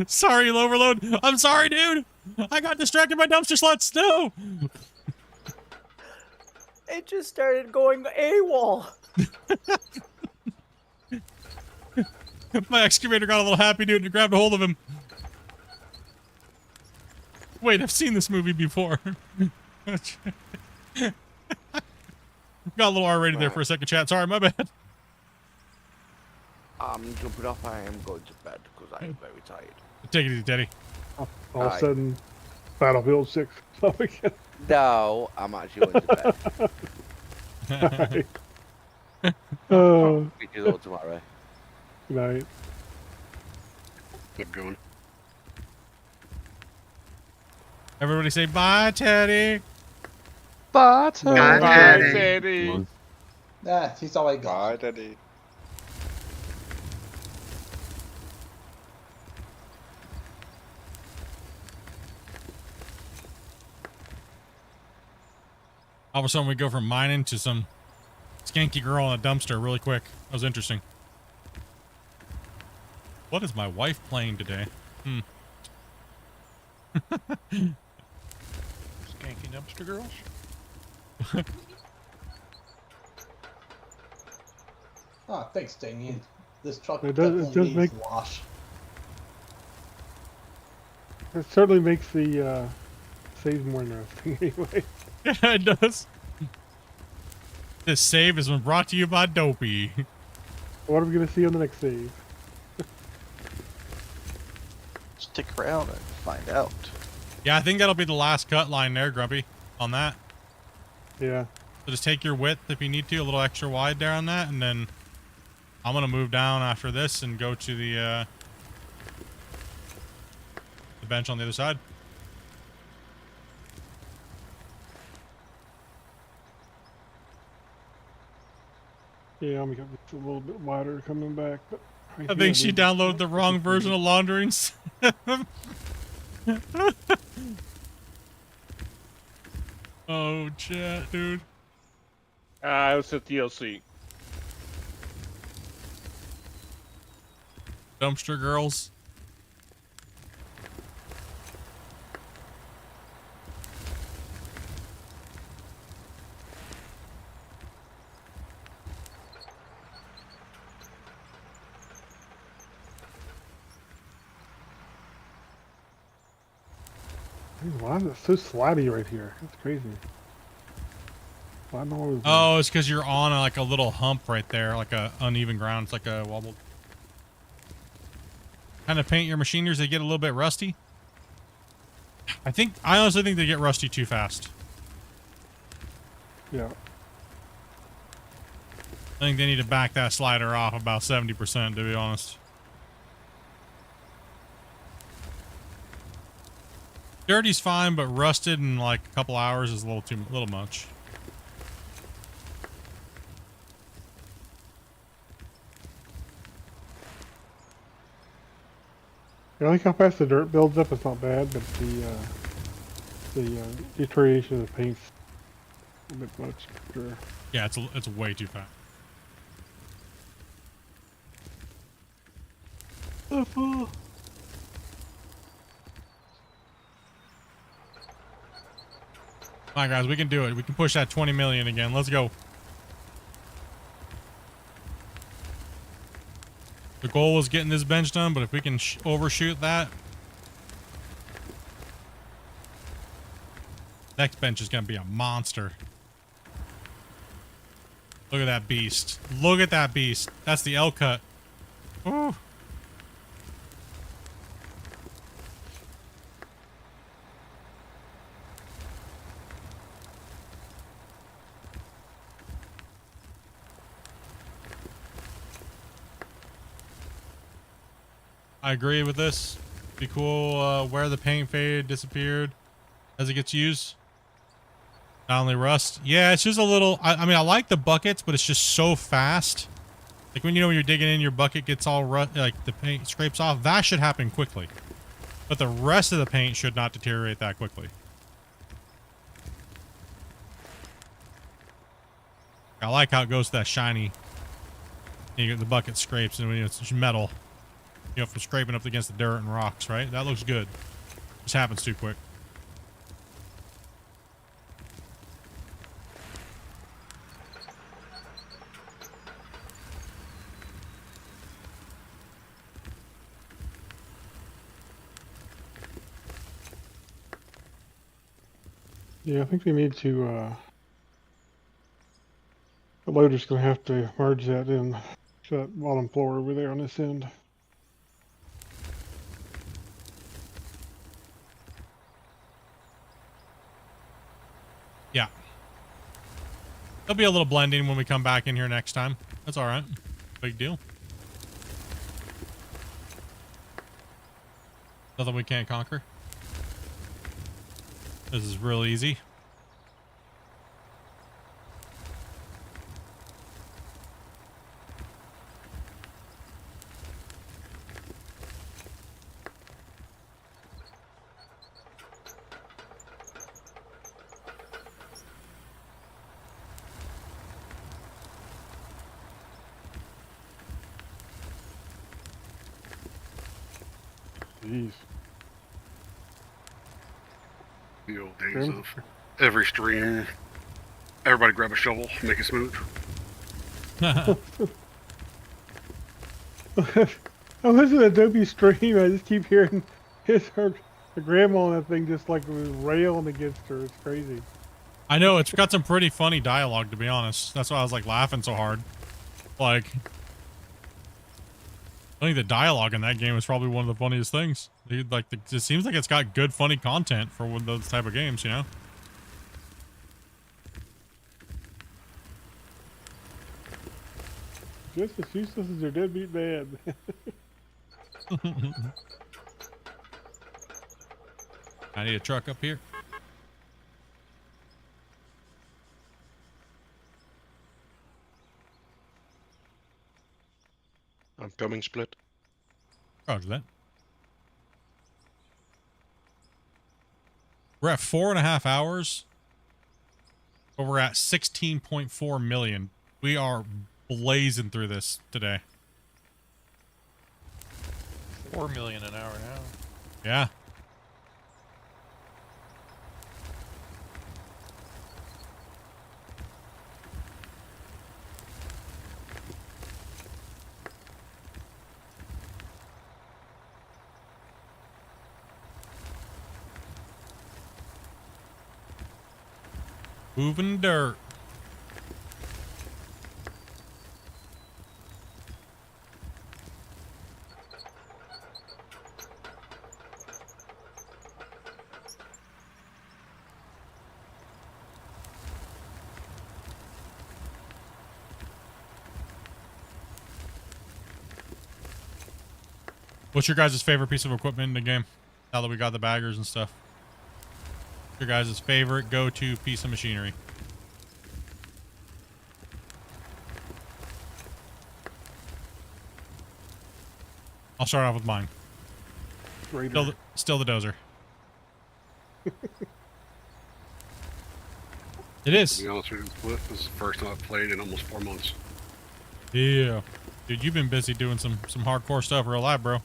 sorry, Overload. I'm sorry, dude. I got distracted by dumpster sluts. No. It just started going AWOL. My excavator got a little happy, dude, and grabbed a hold of him. Wait, I've seen this movie before. Got a little R-rated there for a second, chat. Sorry, my bad. I'm jumping off. I am going to bed because I am very tired. Take it easy, Teddy. All of a sudden, Battlefield 6. No, I'm actually going to bed. Oh. Speak to you all tomorrow. Good night. Keep going. Everybody say bye, Teddy. Bye, Teddy. Bye, Teddy. Nah, he's already gone. Bye, Daddy. All of a sudden, we go from mining to some skanky girl in a dumpster really quick. That was interesting. What is my wife playing today? Skanky dumpster girls? Oh, thanks, Damien. This truck It does definitely needs make- a wash. It certainly makes the saves more interesting anyway. Yeah, it does. This save has been brought to you by Dopey. What are we gonna see on the next save? Stick around and find out. Yeah, I think that'll be the last cut line there, Grumpy, on that. Yeah. So just take your width if you need to, a little extra wide there on that, and then I'm gonna move down after this and go to the bench on the other side. Yeah, I'm making it a little bit wider coming back. But I think she downloaded the wrong version of laundering. Oh, chat, dude. It was a DLC. Dumpster girls. Why is it so slabby right here? That's crazy. Why am I always Oh, it's because you're on like a little hump right there, like a uneven ground. It's like a wobble. Kind of paint your machiners, they get a little bit rusty. I honestly think they get rusty too fast. Yeah. I think they need to back that slider off about 70%, to be honest. Dirty's fine, but rusted in like a couple hours is a little much. I like how fast the dirt builds up. It's not bad, but the deterioration of the paint's a bit much. Sure. Yeah, it's way too fast. Come on, guys, we can do it. We can push that 20 million again. Let's go. The goal was getting this bench done, but if we can overshoot that, next bench is going to be a monster. Look at that beast. Look at that beast. That's the L cut. Ooh. I agree with this. Be cool where the paint fade disappeared as it gets used. Not only rust. Yeah, it's just a little. I mean, I like the buckets, but it's just so fast. Like when you're digging in, your bucket gets all like the paint scrapes off. That should happen quickly, but the rest of the paint should not deteriorate that quickly. I like how it goes to that shiny. You get the bucket scrapes, and it's just metal. You know, from scraping up against the dirt and rocks, right? That looks good. Just happens too quick. Yeah, I think we need to, the loader's gonna have to merge that in to that bottom floor over there on this end. Yeah. There'll be a little blending when we come back in here next time. That's all right. Big deal. Nothing we can't conquer. This is real easy. Jeez. The old days of every stream, everybody grab a shovel, make it smooth. I listen to Adobe stream. I just keep hearing her grandma on that thing just like was railing against her. It's crazy. I know, it's got some pretty funny dialogue, to be honest. That's why I was like laughing so hard. Like, I think the dialogue in that game is probably one of the funniest things. Like, it seems like it's got good, funny content for one of those type of games, you know? Just as useless as your deadbeat dad. I need a truck up here. I'm coming, Split. Roger that. We're at 4.5 hours, but we're at 16.4 million. We are blazing through this today. 4 million an hour now. Yeah. Moving dirt. What's your guys' favorite piece of equipment in the game? Now that we got the baggers and stuff. Your guys' favorite go-to piece of machinery? I'll start off with mine. Still the dozer. It is. To be honest with you, Split, this is the first time I've played in almost 4 months. Yeah. Dude, you've been busy doing some hardcore stuff real live, bro.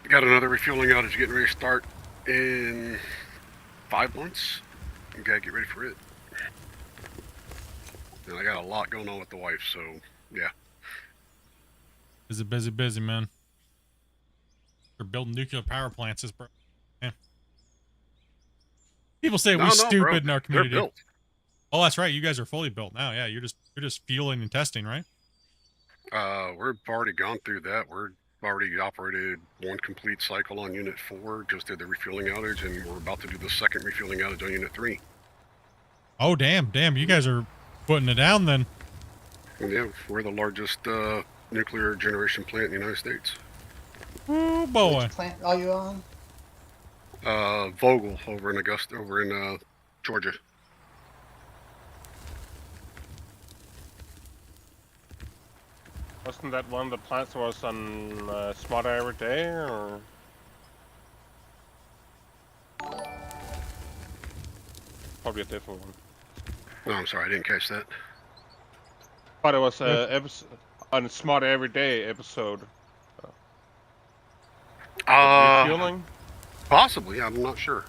Got another refueling outage getting ready to start in 5 months. You gotta get ready for it. And I got a lot going on with the wife, so yeah. Busy, man. We're building nuclear power plants, bro. Man. People say we're stupid bro. in our community. They're built. Oh, that's right. You guys are fully built now. Yeah, you're just fueling and testing, right? We've already gone through that. We're already operated one complete cycle on Unit 4, just did the refueling outage, and we're about to do the second refueling outage on Unit 3. Oh, damn. You guys are putting it down then. And yeah, we're the largest nuclear generation plant in the United States. Oh, boy. Which plant are you on? Vogel over in Augusta, over in Georgia. Wasn't that one of the plants that was on Smarter Every Day, or? Probably a different one. No, I'm sorry, I didn't catch that. But it was episode on Smarter Every Day episode. Refueling? Possibly, I'm not sure.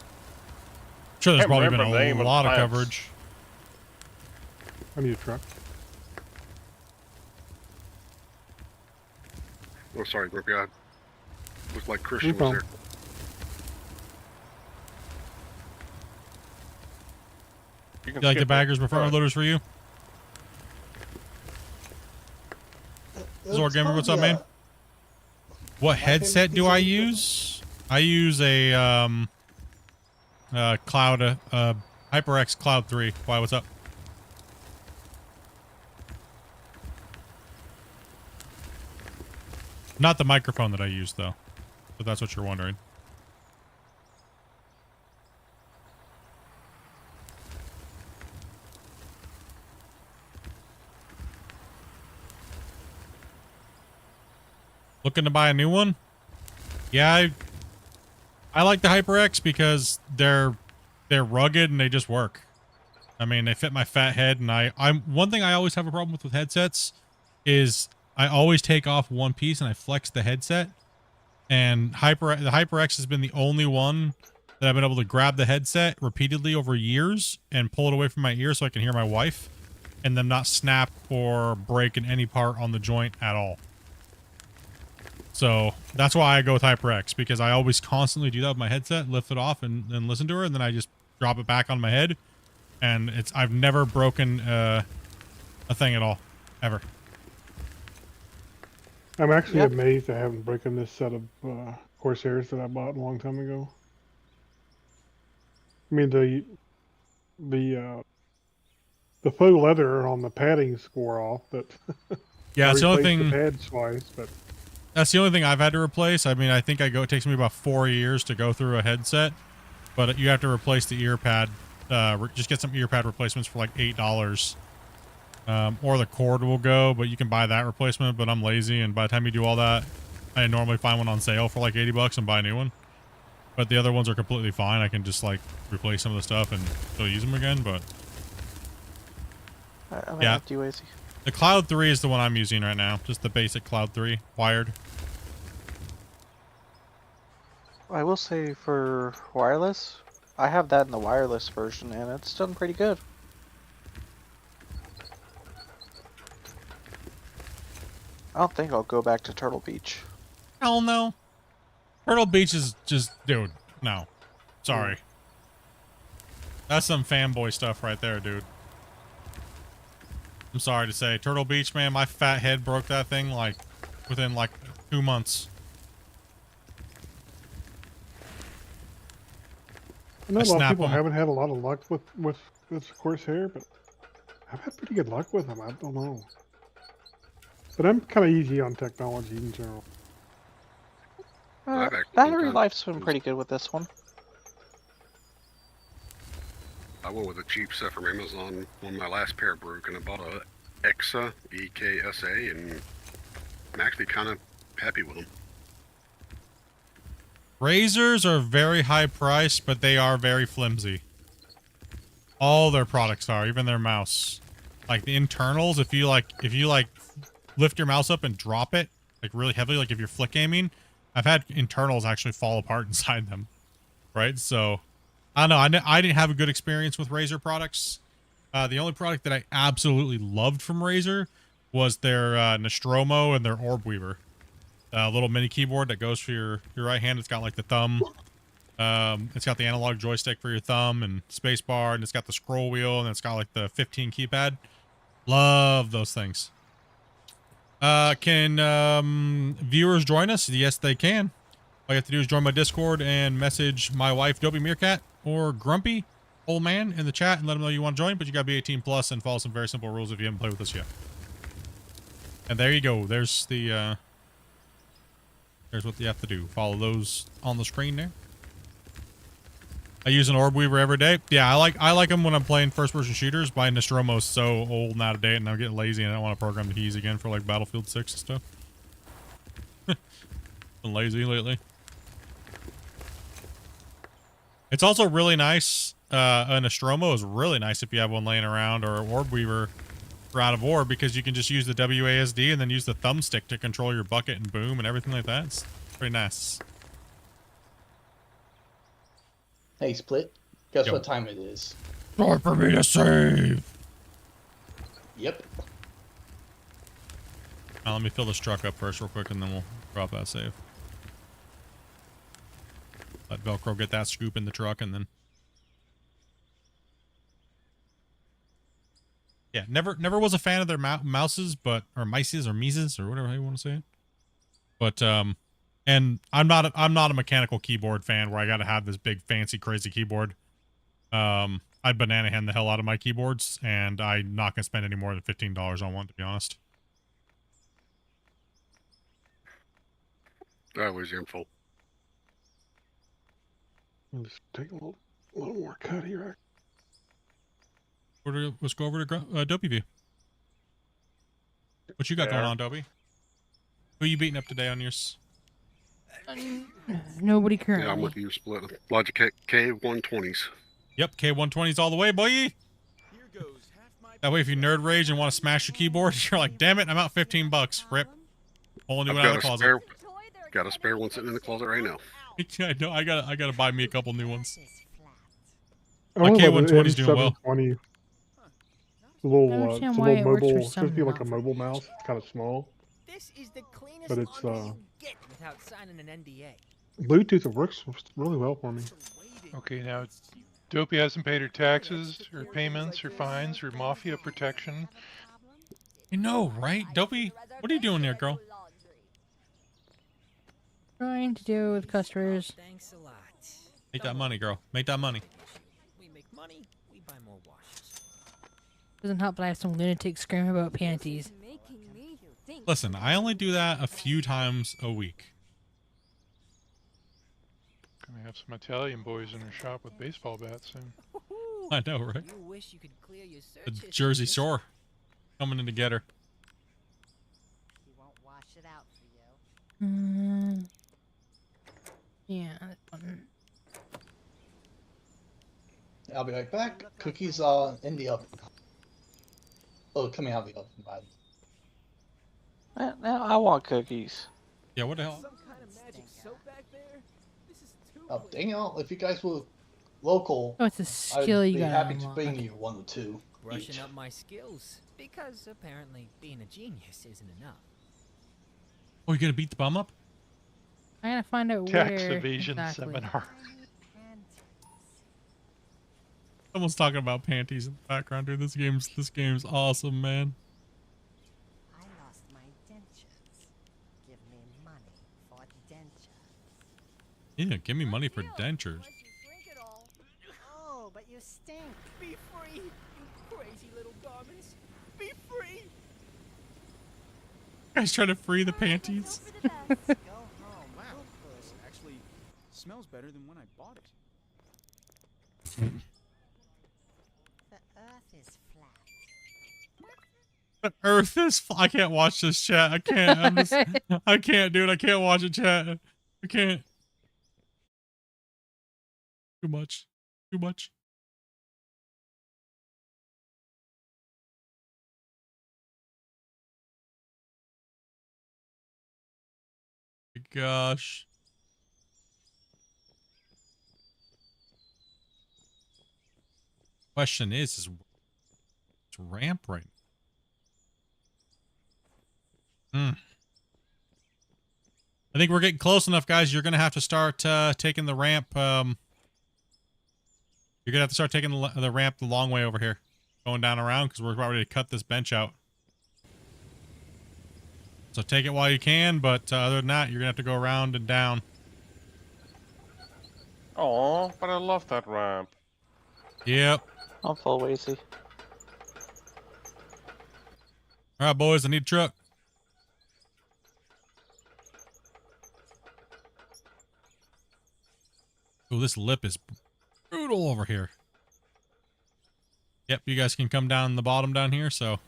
Sure, there's Can't probably been remember the name a of lot the of plants. coverage. I need a truck. Oh, sorry, Grumpy. I looked like Christian No was problem. there. You You like the baggers before loaders for you? Zor Gamer, what's up, man? What headset do I use? I use a Cloud HyperX Cloud 3. Why? What's up? Not the microphone that I use though. If that's what you're wondering. Looking to buy a new one? Yeah, I like the HyperX because they're rugged and they just work. I mean, they fit my fat head, and I'm one thing I always have a problem with headsets is I always take off one piece and I flex the headset. And the HyperX has been the only one that I've been able to grab the headset repeatedly over years and pull it away from my ear so I can hear my wife and then not snap or break in any part on the joint at all. So that's why I go with HyperX, because I always constantly do that with my headset, lift it off and listen to her, and then I just drop it back on my head. And I've never broken a thing at all, ever. I'm actually amazed I haven't broken this set of Corsairs that I bought a long time ago. I mean, the faux leather on the padding wore off, but Yeah, I it's the only replaced thing. the pads twice, but That's the only thing I've had to replace. I mean, I think it takes me about 4 years to go through a headset, but you have to replace the ear pad. Just get some ear pad replacements for like $8. Or the cord will go, but you can buy that replacement, but I'm lazy, and by the time you do all that, I normally find one on sale for like $80 and buy a new one. But the other ones are completely fine. I can just like replace some of the stuff and still use them again, but yeah. The Cloud 3 is the one I'm using right now. Just the basic Cloud 3 wired. I will say for wireless, I have that in the wireless version and it's done pretty good. I don't think I'll go back to Turtle Beach. Hell no. Turtle Beach is just, dude, no. Sorry. That's some fanboy stuff right there, dude. I'm sorry to say. Turtle Beach, man, my fat head broke that thing like within like 2 months. I know a lot of people haven't had a lot of luck with this Corsair, but I've had pretty good luck with them. I don't know. But I'm kind of easy on technology in general. Battery life's been pretty good with this one. I went with a cheap set from Amazon when my last pair broke, and I bought a EXA, EKSA, and I'm actually kind of happy with them. Razors are very high priced, but they are very flimsy. All their products are, even their mouse. Like the internals, if you lift your mouse up and drop it like really heavily, like if you're flick aiming, I've had internals actually fall apart inside them. Right? So I don't know. I didn't have a good experience with Razer products. The only product that I absolutely loved from Razer was their Nostromo and their Orb Weaver. Little mini keyboard that goes for your right hand. It's got like the thumb. It's got the analog joystick for your thumb and space bar, and it's got the scroll wheel, and it's got like the 15 keypad. Love those things. Can viewers join us? Yes, they can. All you have to do is join my Discord and message my wife, Dopey Meerkat, or Grumpy Old Man in the chat and let them know you want to join, but you gotta be 18 plus and follow some very simple rules if you haven't played with us yet. And there you go. There's the there's what you have to do. Follow those on the screen there. I use an orb weaver every day. Yeah, I like them when I'm playing first person shooters. My Nostromo's so old and out of date, and I'm getting lazy, and I don't want to program the keys again for like Battlefield 6 and stuff. Been lazy lately. It's also really nice. A Nostromo is really nice if you have one laying around, or orb weaver for out of orb, because you can just use the WASD and then use the thumbstick to control your bucket and boom and everything like that. It's pretty nice. Hey, Split. Guess Yo. what time it is? Time for me to save. Yep. Now let me fill this truck up first real quick, and then we'll drop that save. Let Velcro get that scoop in the truck, and then... Yeah, never was a fan of their mouses, but... Or mices, or mises, or whatever you want to say it. But, and I'm not a mechanical keyboard fan where I gotta have this big, fancy, crazy keyboard. I'd banana hand the hell out of my keyboards, and I'm not gonna spend any more than $15 on one, to be honest. That was info. Let's take a little more cut here. Let's go over to Dopey View. What you got going on, Dopey? Who you beating up today on yours? Nobody currently. Yeah, I'm with you, Split. Logitech K120s. Yep, K120s all the way, boy. That way, if you nerd rage and want to smash your keyboard, you're like, damn it, I'm out $15. Rip. Whole new one out of the closet. Got a spare one sitting in the closet right now. I know. I gotta buy me a couple new ones. I My don't know about the K120's doing well. M720. It's a little, it's a understand why little it works for mobile. It's some, supposed to be like not a for mobile mouse. It's kind of small, This is the cleanest but it's laundry you get without signing an NDA. Bluetooth. It works really well for me. Okay, now Dopey hasn't paid her taxes, her payments, her fines, her mafia protection. You know, right? Dopey, what are you doing there, girl? Trying to deal with customers. Thanks a lot. Make that money, girl. Make that money. We make money, we buy more washes. Doesn't help that I have some lunatic scream about panties. Listen, I only do that a few times a week. Gonna have some Italian boys in her shop with baseball bats soon. I know, right? You wish you could clear your The search Jersey history. Shore coming in to get her. He won't wash it out for you. Yeah, that button. I'll be right back. Cookies in the oven. Oh, coming out of the oven, bud. Now I want cookies. Yeah, what the hell? Some kind of magic soap back there? This is too Oh, dang it. If you guys were local, Oh, it's a skill I'd you be gotta happy to unlock. bring you one or two. brushing each. up my skills. Because apparently being a genius isn't enough. Oh, you gonna beat the bum up? I gotta find out Tax where evasion exactly. seminar. Someone's talking about panties in the background, dude. This game's awesome, man. I lost my dentures. Give me money for dentures. Yeah, give me money for dentures. Oh, but you stink. Be free, you crazy little garments. Be free. Guys trying to free the panties. Go home. Wow, this actually smells better than when I bought it. The earth is flat. The earth is I can't watch this chat. I can't. I can't, dude. I can't watch it, chat. I can't. Too much. Too much. Gosh. Question is it's ramp right now. I think we're getting close enough, guys. You're gonna have to start taking the ramp. You're gonna have to start taking the ramp the long way over here, going down around, because we're about ready to cut this bench out. So take it while you can, but other than that, you're gonna have to go around and down. Oh, but I love that ramp. Yep. I'm full lazy. All right, boys. I need a truck. Oh, this lip is brutal over here. Yep, you guys can come down the bottom down here, so.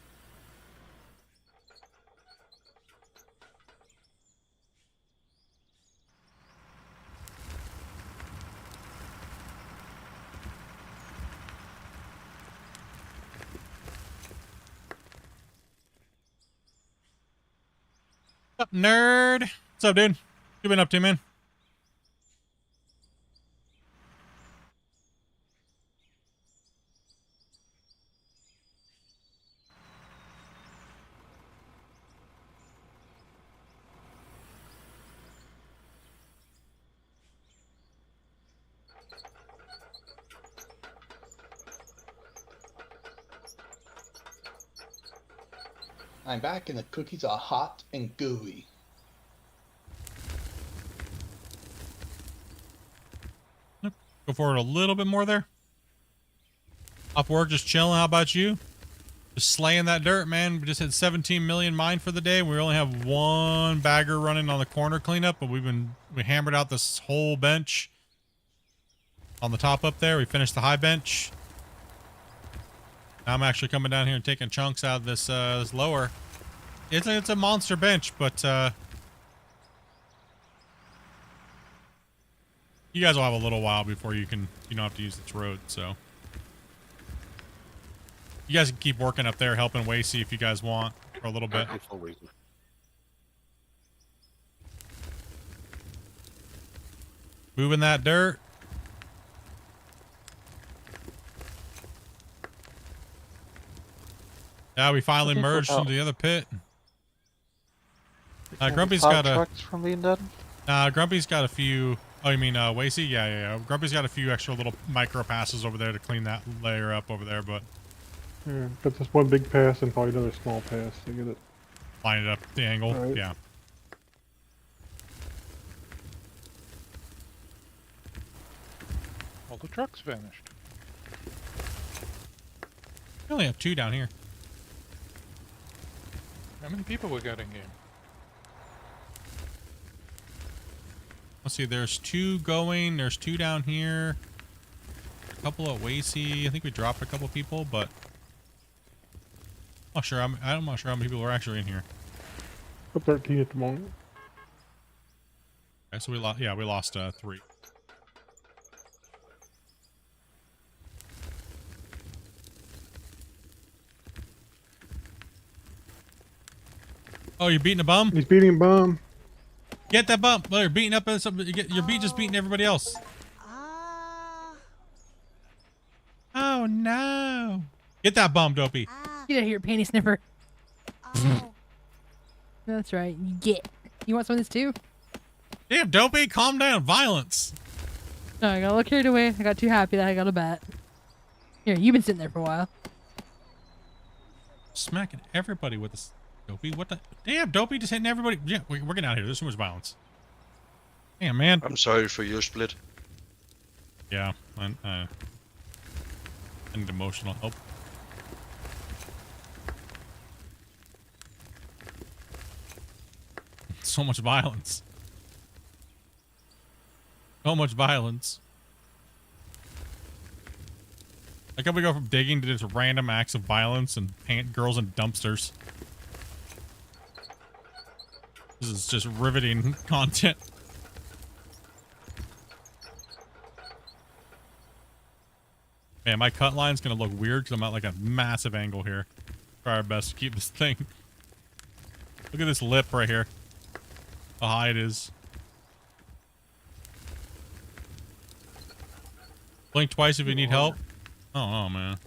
What's up, nerd? What's up, dude? What you been up to, man? I'm back and the cookies are hot and gooey. Go forward a little bit more there. Off work, just chilling. How about you? Just slaying that dirt, man. We just had 17 million mined for the day. We only have one bagger running on the corner cleanup, but we hammered out this whole bench on the top up there. We finished the high bench. Now I'm actually coming down here and taking chunks out of this this lower. It's a monster bench, but you guys will have a little while before you don't have to use this road, so. You guys can keep working up there, helping Wasey if you guys want for a little bit. Moving that dirt. Yeah, we finally merged into the other pit. Grumpy's got a. From being done? Grumpy's got a few. Oh, you mean Wasey? Yeah. Grumpy's got a few extra little micro passes over there to clean that layer up over there, but. Yeah, got this one big pass and probably another small pass to get it. Line it up the angle. Right. Yeah. All the trucks vanished. We only have 2 down here. How many people we got in game? Let's see, there's 2 going, there's 2 down here. A couple at Wasey. I think we dropped a couple people, but I'm not sure how many people are actually in here. 13 at the moment. Okay, so we lost 3. Oh, you're beating a bum? He's beating a bum. Get that bump. Well, you're beating up something. Your beat just beating everybody else. Oh no! Get that bum, Dopey. Get out of here, panty sniffer. That's right. You want some of this too? Damn, Dopey, calm down. Violence. No, I got a little carried away. I got too happy that I got a bat. Here, you've been sitting there for a while. Smacking everybody with this. Dopey, what the? Damn, Dopey just hitting everybody. Yeah, we're getting out of here. There's too much violence. Damn, man. I'm sorry for you, Split. Yeah, I need emotional help. So much violence. So much violence. Like how we go from digging to just random acts of violence and paint girls in dumpsters. This is just riveting content. Man, my cut line's gonna look weird because I'm at like a massive angle here. Try our best to keep this thing. Look at this lip right here. How high it is. Blink twice if you need help. Oh man.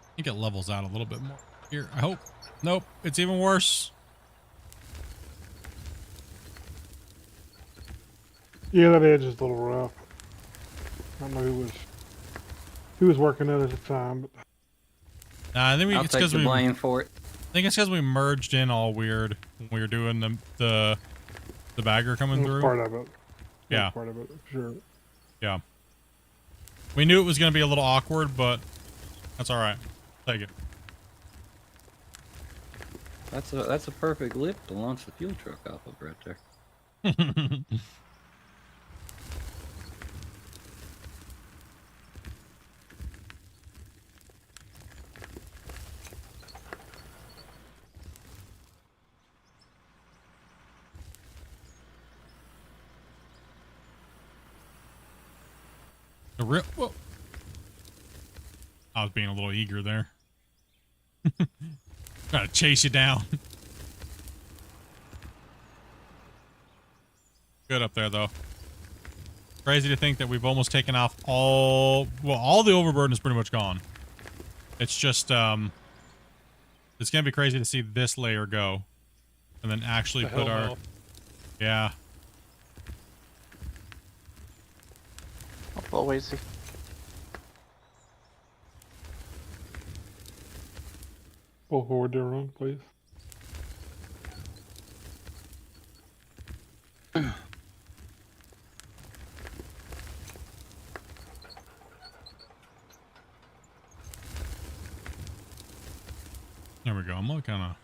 I think it levels out a little bit more here. I hope. Nope, it's even worse. Yeah, that edge is a little rough. I don't know who was working it at the time, but Nah, I think I'll it's take because the we. blame for it. I think it's because we merged in all weird when we were doing the bagger coming it was through. part of it. It Yeah. was part of it, for sure. Yeah. We knew it was going to be a little awkward, but that's all right. Take it. That's a perfect lip to launch the fuel truck off of right there. The real. Whoa. I was being a little eager there. Gotta chase you down. Good up there, though. Crazy to think that we've almost taken off all the overburden is pretty much gone. It's just, it's gonna be crazy to see this layer go. And then actually put our... No. Yeah. I'll blow easy. Pull forward there, Ron, please. There we go. I'm looking kind of...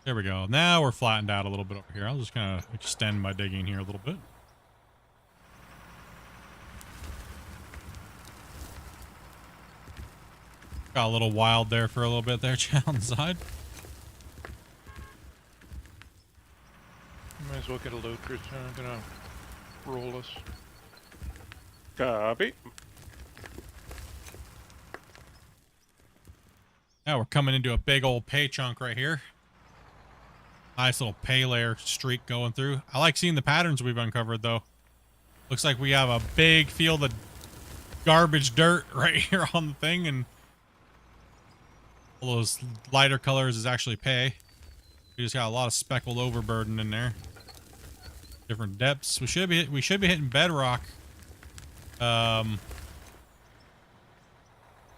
There we go. Now we're flattened out a little bit over here. I'll just kind of extend my digging here a little bit. Got a little wild there for a little bit there, Chad, on the side. Might as well get a load, Christian. I'm gonna roll us. Copy. Now we're coming into a big old pay chunk right here. Nice little pay layer streak going through. I like seeing the patterns we've uncovered, though. Looks like we have a big field of garbage dirt right here on the thing, and all those lighter colors is actually pay. We just got a lot of speckled overburden in there. Different depths. We should be hitting bedrock.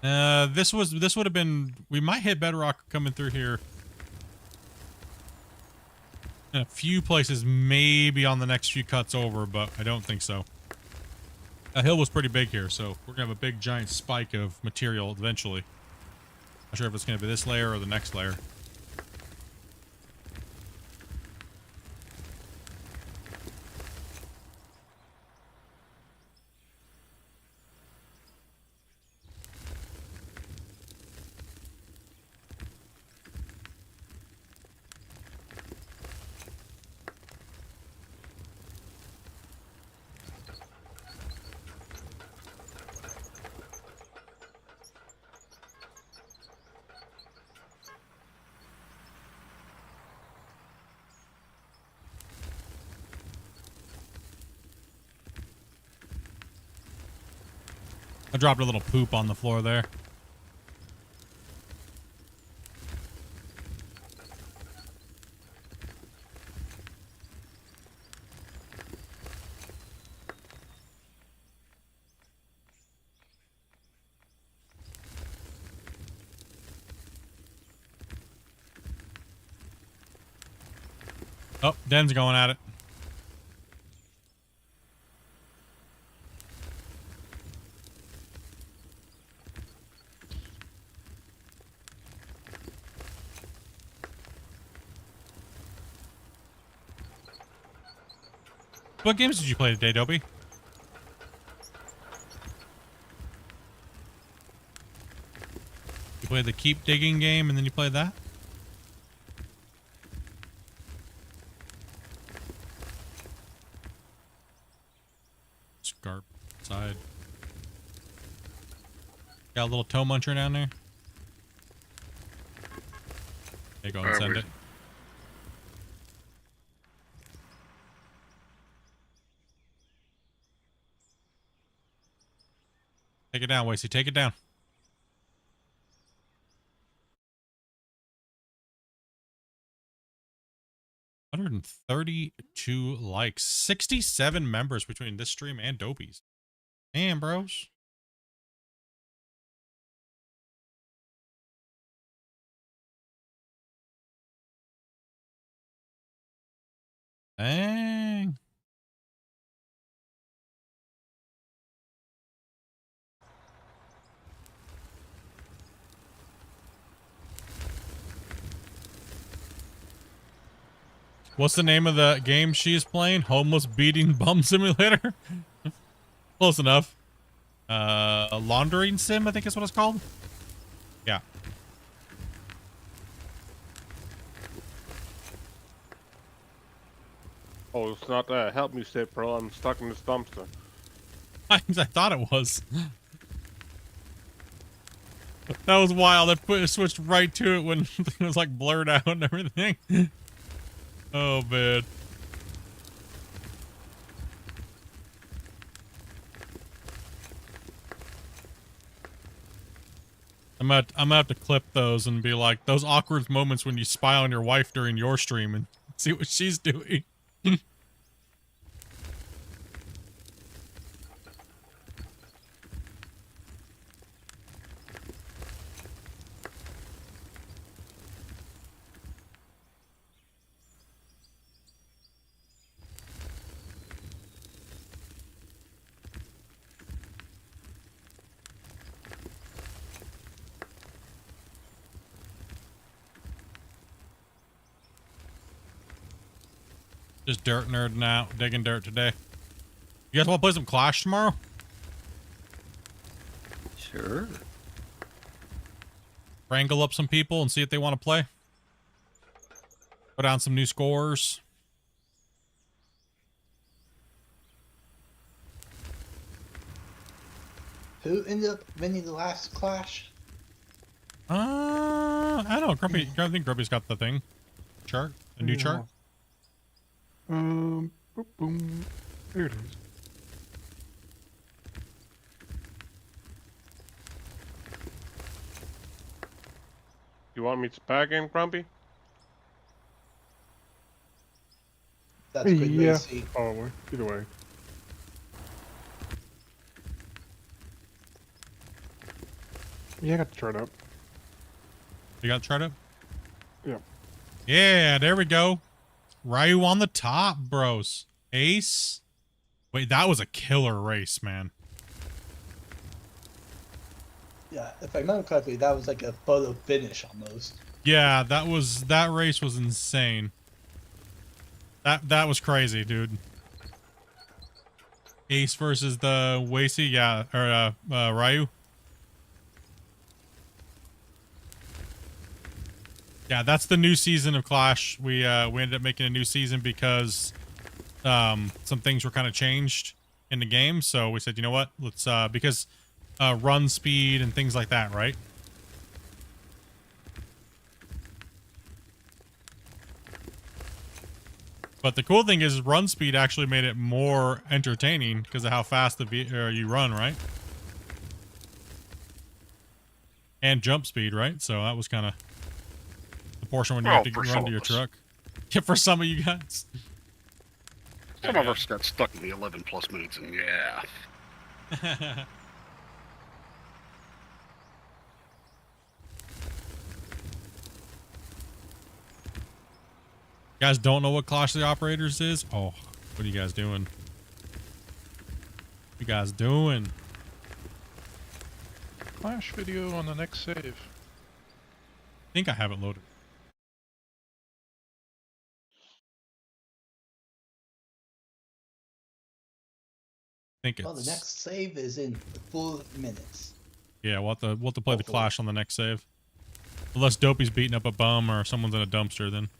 This would have been, we might hit bedrock coming through here in a few places, maybe on the next few cuts over, but I don't think so. That hill was pretty big here, so we're gonna have a big giant spike of material eventually. Not sure if it's gonna be this layer or the next layer. I dropped a little poop on the floor there. Oh, Den's going at it. What games did you play today, Dobie? You played the keep digging game and then you played that? Scarp side. Got a little toe muncher down there? Hey, go and send it. Take it down, Wasey. Take it down. 132 likes. 67 members between this stream and Dopey's. Damn, bros. Dang. What's the name of the game she's playing? Homeless Beating Bum Simulator? Close enough. Laundering Sim, I think is what it's called. Yeah. Oh, it's not that. Help me, State Pro. I'm stuck in this dumpster. I thought it was. That was wild. I switched right to it when it was like blurred out and everything. Oh, man. I'm gonna have to clip those and be like, those awkward moments when you spy on your wife during your stream and see what she's doing. Just dirt nerding out, digging dirt today. You guys want to play some Clash tomorrow? Sure. Wrangle up some people and see if they want to play. Put down some new scores. Who ended up winning the last Clash? I don't know. Grumpy, I think Grumpy's got the thing. Chart? A new chart? Boom, boom. There it is. You want me to back in, Grumpy? That's good. Yeah, probably. Either way. Yeah, I got the chart up. You got the chart up? Yep. Yeah, there we go. Ryu on the top, bros. Ace. Wait, that was a killer race, man. Yeah, if I remember correctly, that was like a photo finish almost. Yeah, that race was insane. That was crazy, dude. Ace versus the Wasey, yeah, or Ryu. Yeah, that's the new season of Clash. We ended up making a new season because some things were kind of changed in the game. So we said, you know what? Let's because run speed and things like that, right? But the cool thing is run speed actually made it more entertaining because of how fast you run, right? And jump speed, right? So that was kind of the portion when you have to run to your truck. Yeah, for some of you guys. Some of us got stuck in the 11 plus minutes, and yeah. You guys don't know what Clash of the Operators is? Oh, what are you guys doing? What you guys doing? Clash video on the next save. I think I have it loaded. I think it's... Well, the next save is in 4 minutes. Yeah, we'll have to play the Clash on the next save. Unless Dopey's beating up a bum or someone's in a dumpster, then.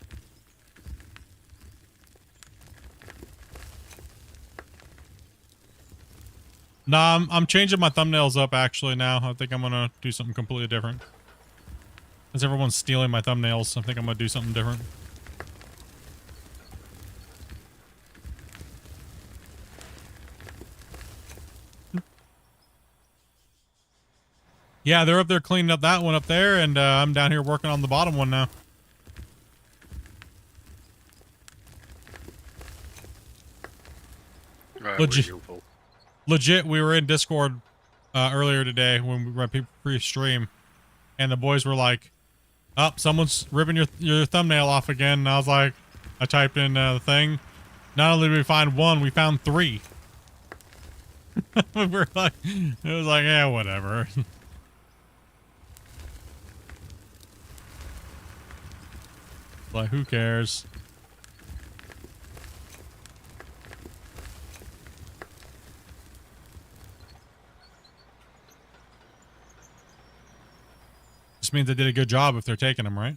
Nah, I'm changing my thumbnails up actually now. I think I'm gonna do something completely different. As everyone's stealing my thumbnails, I think I'm gonna do something different. Yeah, they're up there cleaning up that one up there, and I'm down here working on the bottom one now. Legit, we were in Discord earlier today when we were pre-stream, and the boys were like, "Oh, someone's ripping your thumbnail off again." And I was like, I typed in the thing. Not only did we find one, we found 3. We were like, it was like, yeah, whatever. Like, who cares? Just means they did a good job if they're taking them, right?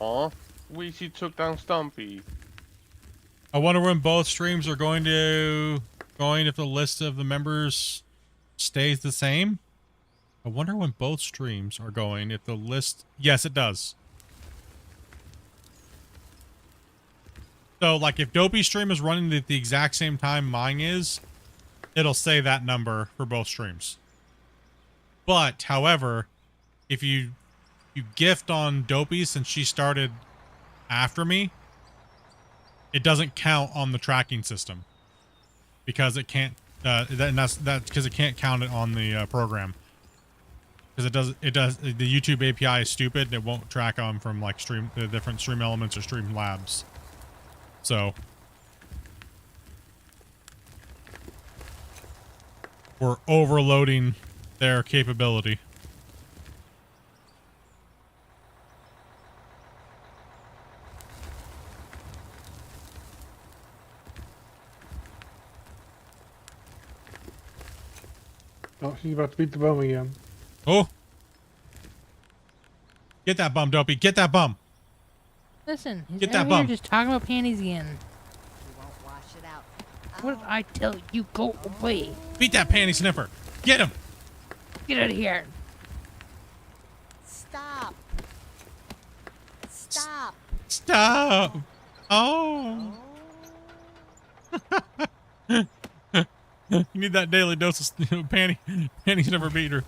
Aw, Weezy took down Stumpy. I wonder when both streams are going if the list of the members stays the same. I wonder when both streams are going if the list... Yes, it does. So, like, if Dopey's stream is running at the exact same time mine is, it'll say that number for both streams. But, however, if you gift on Dopey since she started after me, it doesn't count on the tracking system because it can't. That's because it can't count it on the program because it does. The YouTube API is stupid and it won't track them from like the different stream elements or stream labs. So we're overloading their capability. Oh, she's about to beat the bum again. Oh. Get that bum, Dopey. Get that bum. Listen, he's Get that out bum. here just talking about panties again. You won't wash it out. What did I tell you? Go away. Beat that panty sniffer. Get him. Get out of here. Stop. Stop. Stop. Oh. You need that daily dose of panties never beat her.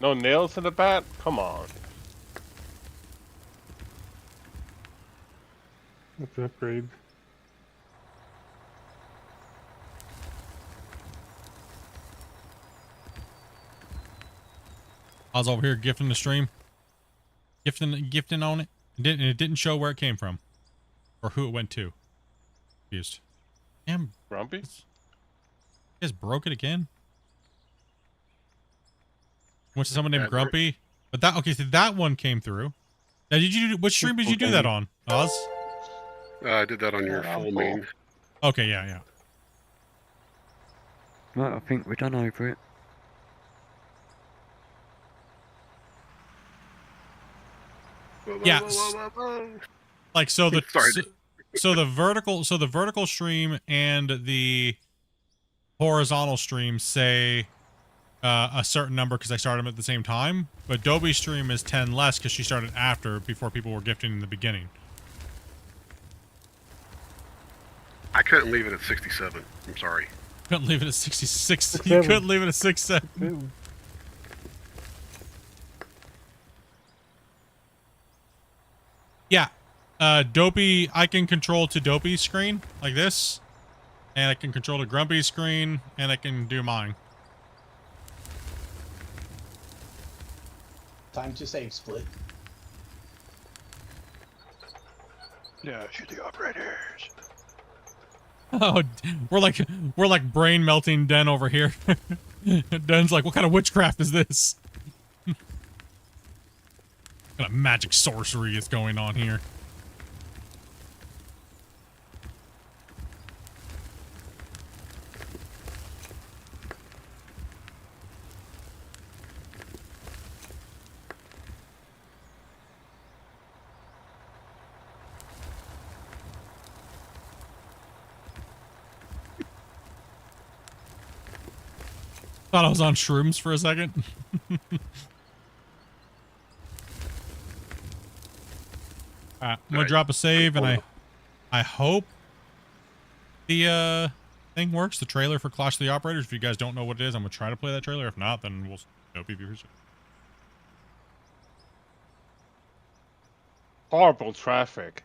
No nails in the bat? Come on. That's an upgrade. I was over here gifting the stream. Gifting on it. It didn't show where it came from. Or who it went to. Confused. Damn. Grumpy? You guys broke it again? Went to someone named Grumpy? But that, okay, so that one came through. Now, which stream did you do that on? Oz? I did that on your full main. Okay, yeah. Right, I think we're done over it. Yeah. Like, so the vertical stream and the horizontal stream say a certain number because I started them at the same time, but Dobie's stream is 10 less because she started before people were gifting in the beginning. I couldn't leave it at 67. I'm sorry. Couldn't leave it at 66. You couldn't leave it at 67. Yeah. Dopey, I can control to Dopey's screen like this, and I can control to Grumpy's screen, and I can do mine. Time to save, Split. Yeah, shoot the operators. Oh, we're like brain melting Den over here. Den's like, what kind of witchcraft is this? What kind of magic sorcery is going on here? Thought I was on shrooms for a second. I'm gonna drop a save, and I hope the thing works. The trailer for Clash of the Operators. If you guys don't know what it is, I'm gonna try to play that trailer. If not, then we'll PvP. Horrible traffic.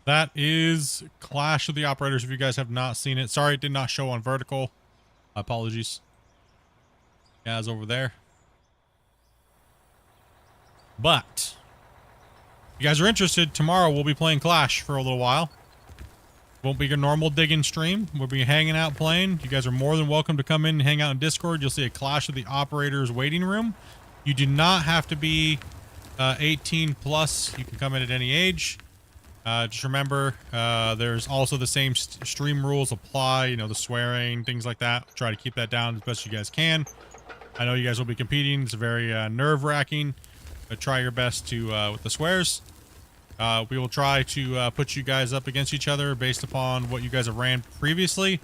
That is Clash of the Operators. If you guys have not seen it, sorry it did not show on vertical. Apologies, guys over there. But if you guys are interested, tomorrow we'll be playing Clash for a little while. Won't be your normal digging stream. We'll be hanging out playing. You guys are more than welcome to come in and hang out in Discord. You'll see a Clash of the Operators waiting room. You do not have to be 18 plus. You can come in at any age. Just remember, there's also the same stream rules apply, you know, the swearing, things like that. Try to keep that down as best you guys can. I know you guys will be competing. It's very nerve-wracking, but try your best to with the swears. We will try to put you guys up against each other based upon what you guys have ran previously.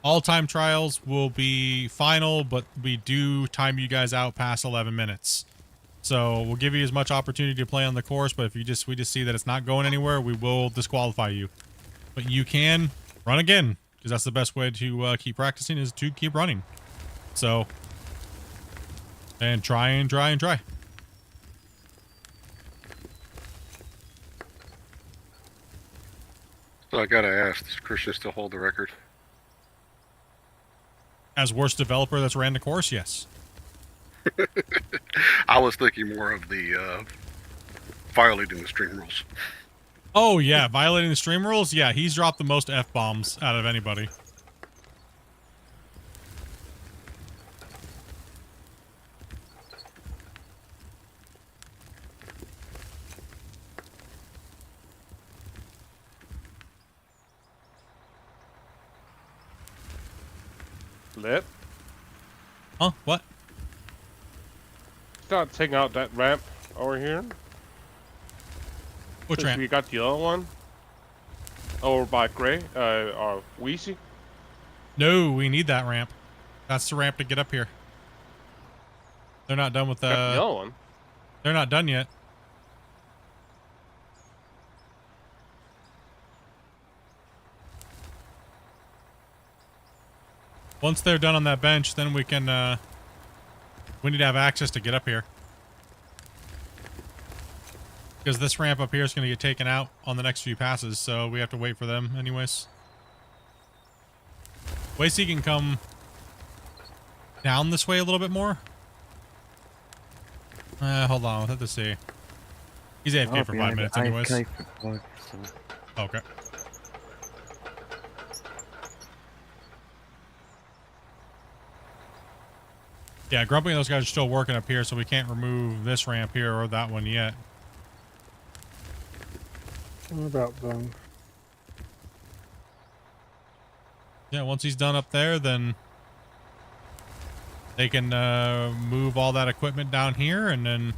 All time trials will be final, but we do time you guys out past 11 minutes. So we'll give you as much opportunity to play on the course, but if we just see that it's not going anywhere, we will disqualify you. But you can run again, because that's the best way to keep practicing, is to keep running. So, and try and try and try. So I gotta ask, does Christian still hold the record? As worst developer that's ran the course, yes. I was thinking more of the violating the stream rules. Oh yeah, violating the stream rules? Yeah, he's dropped the most F-bombs out of anybody. Lit? Huh? What? Start taking out that ramp over here. Which ramp? We got the other one over by Gray, or Weezy. No, we need that ramp. That's the ramp to get up here. They're not done with Got the other one. They're not done yet. Once they're done on that bench, then we can, we need to have access to get up here. Because this ramp up here is going to get taken out on the next few passes, so we have to wait for them anyways. Wacy can come down this way a little bit more. Hold on, we'll have to see. He's AFK for 5 minutes anyways. AFK for 5, so. Okay. Yeah, Grumpy and those guys are still working up here, so we can't remove this ramp here or that one yet. I'm about done. Yeah, once he's done up there, then they can move all that equipment down here, and then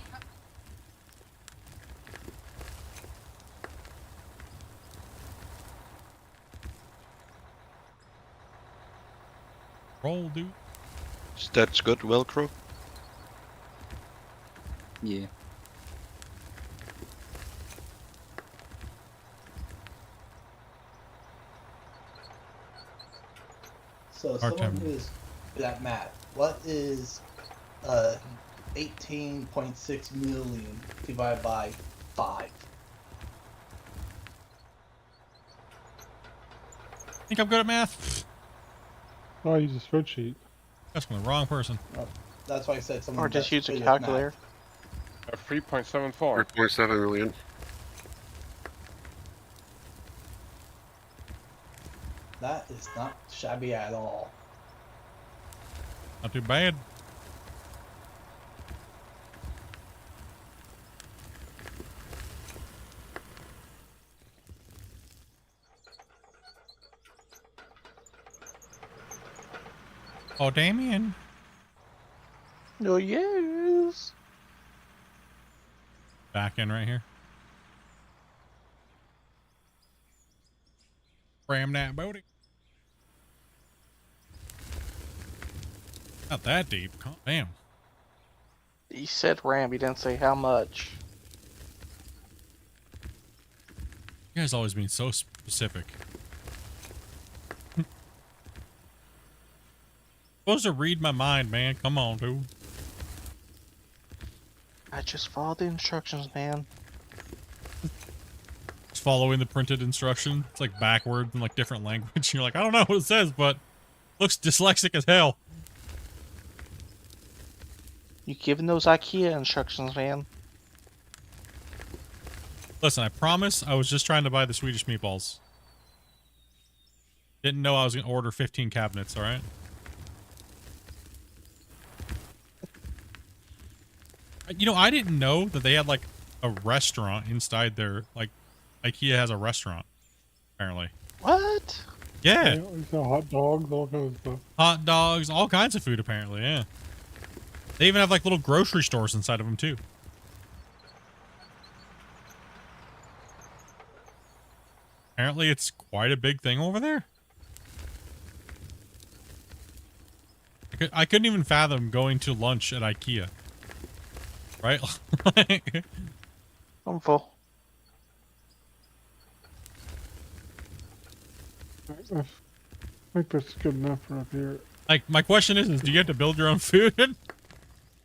roll, dude. That's good Velcro. Yeah. So Part someone time. who is that math, what is 18.6 million divided by 5? Think I'm good at math? Oh, I use a spreadsheet. That's from the wrong person. Oh, that's why I said someone Or just that's use a good at calculator. 3.74. 3.7 million. That is not shabby at all. Not too bad. Oh, Damien. Oh, yes. Back in right here. Ram that booty. Not that deep. Calm down. He said ram, he didn't say how much. You guys always being so specific. Supposed to read my mind, man. Come on, dude. I just followed the instructions, man. Just following the printed instruction. It's like backwards in like different language. You're like, I don't know what it says, but looks dyslexic as hell. You giving those IKEA instructions, man. Listen, I promise I was just trying to buy the Swedish meatballs. Didn't know I was going to order 15 cabinets, alright? You know, I didn't know that they had like a restaurant inside their, like, IKEA has a restaurant, apparently. What? Yeah. We sell hot dogs, all kinds of stuff. Hot dogs, all kinds of food, apparently, yeah. They even have like little grocery stores inside of them, too. Apparently, it's quite a big thing over there. I couldn't even fathom going to lunch at IKEA. Right? I'm full. I think that's good enough for up here. Like, my question is do you have to build your own food?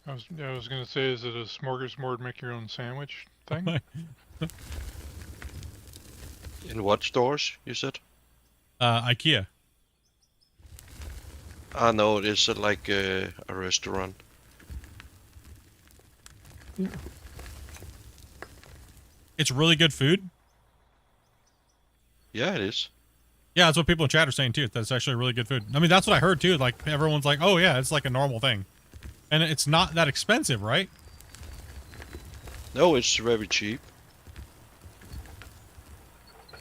I was gonna say, is it a smorgasbord make your own sandwich thing? In what stores, you said? IKEA. Ah, no, it's like a restaurant. Yeah. It's really good food? Yeah, it is. Yeah, that's what people in chat are saying, too. That's actually really good food. I mean, that's what I heard, too. Like, everyone's like, oh, yeah, it's like a normal thing. And it's not that expensive, right? No, it's very cheap.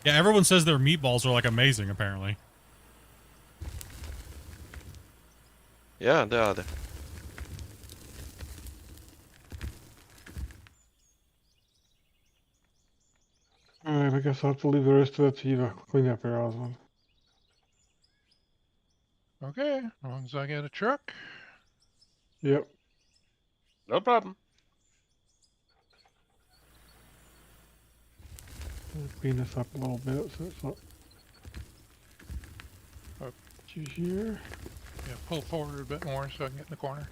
Yeah, everyone says their meatballs are, like, amazing, apparently. Yeah, they are. Alright, I guess I'll have to leave the rest of it to you to clean up here, Osmond. Okay, as long as I get a truck. Yep. No problem. Clean this up a little bit so it's not too here. Yeah, pull forward a bit more so I can get in the corner.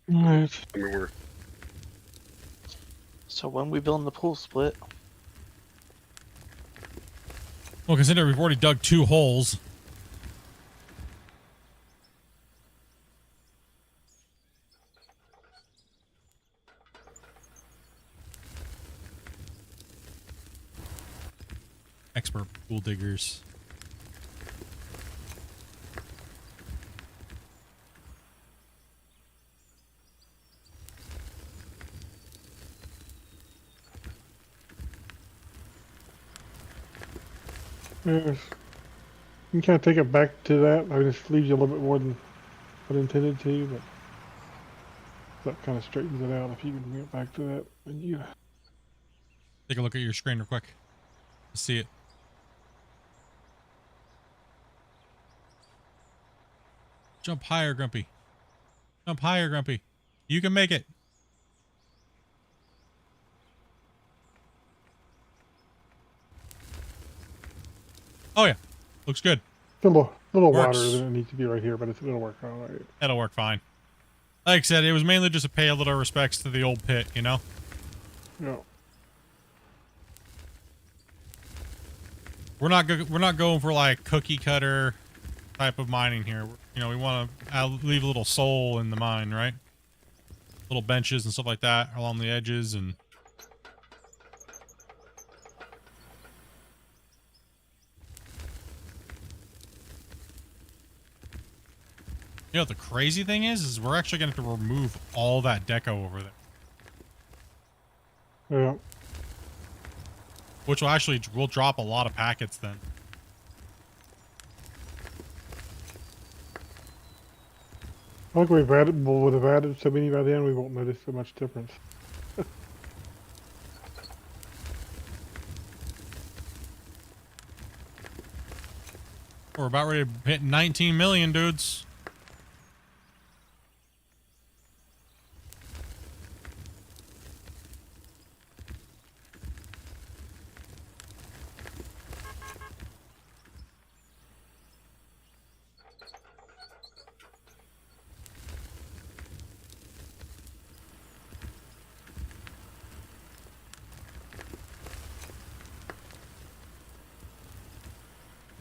Alright. I mean, we're So when we building the pool split? Well, consider we've already dug 2 holes. Expert pool diggers. Yes. You can kind of take it back to that. I just leaves you a little bit more than what I intended to, but that kind of straightens it out. If you can get back to that, and you Take a look at your screen real quick to see it. Jump higher, Grumpy. Jump higher, Grumpy. You can make it. Oh yeah, looks good. a little Works. wider than it needs to be right here, but it'll work all right. That'll work fine. Like I said, it was mainly just to pay a little respects to the old pit, you know? Yeah. We're not going for like cookie cutter type of mining here. You know, we want to leave a little soul in the mine, right? Little benches and stuff like that along the edges, and you know what the crazy thing is we're actually going to have to remove all that deco over there. Yeah. Which will drop a lot of packets then. I think we would have added so many by then, we won't notice so much difference. We're about ready to hit 19 million, dudes.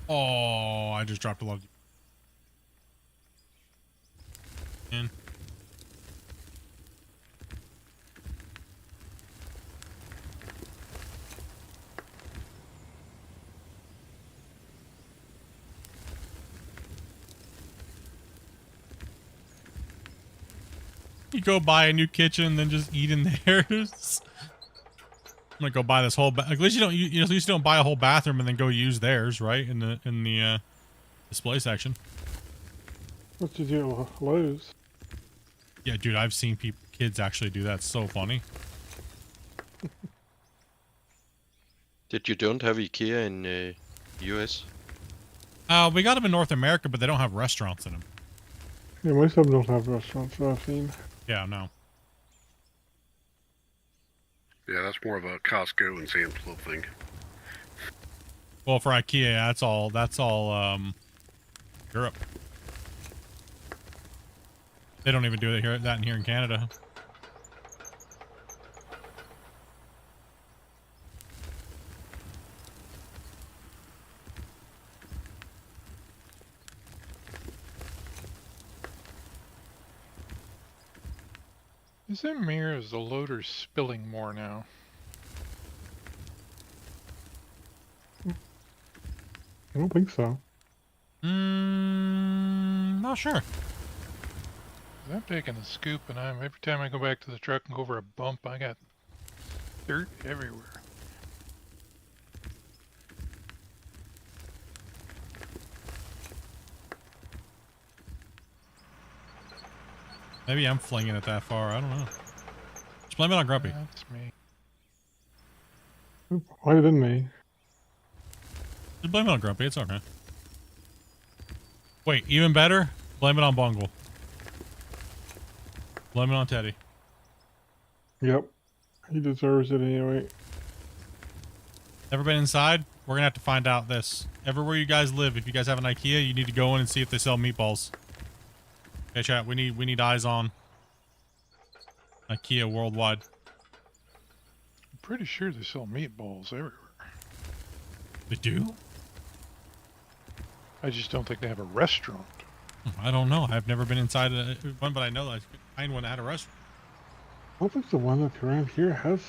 Oh, I just dropped a lot of... In. You go buy a new kitchen and then just eat in theirs. I'm gonna go buy this whole. At least you don't. At least you don't buy a whole bathroom and then go use theirs, right? In the display section. What you do with Lowe's? Yeah, dude, I've seen kids actually do that. It's so funny. Did you don't have IKEA in US? We got them in North America, but they don't have restaurants in them. Yeah, most of them don't have restaurants, so I've seen. Yeah, no. Yeah, that's more of a Costco and Sam's Club thing. Well, for IKEA, that's all Europe. They don't even do it here in Canada. Is it me or is the loader spilling more now? I don't think so. Not sure. I'm taking a scoop and every time I go back to the truck and go over a bump, I got dirt everywhere. Maybe I'm flinging it that far. I don't know. Just blame it on Grumpy. That's me. Might have been me. Just blame it on Grumpy. It's okay. Wait, even better? Blame it on Bungle. Blame it on Teddy. Yep. He deserves it anyway. Ever been inside? We're gonna have to find out this. Everywhere you guys live, if you guys have an IKEA, you need to go in and see if they sell meatballs. Okay, chat, we need eyes on IKEA worldwide. I'm pretty sure they sell meatballs everywhere. They do? I just don't think they have a restaurant. I don't know. I've never been inside one, but I know that I could find one at a restaurant. I don't think the one that's around here has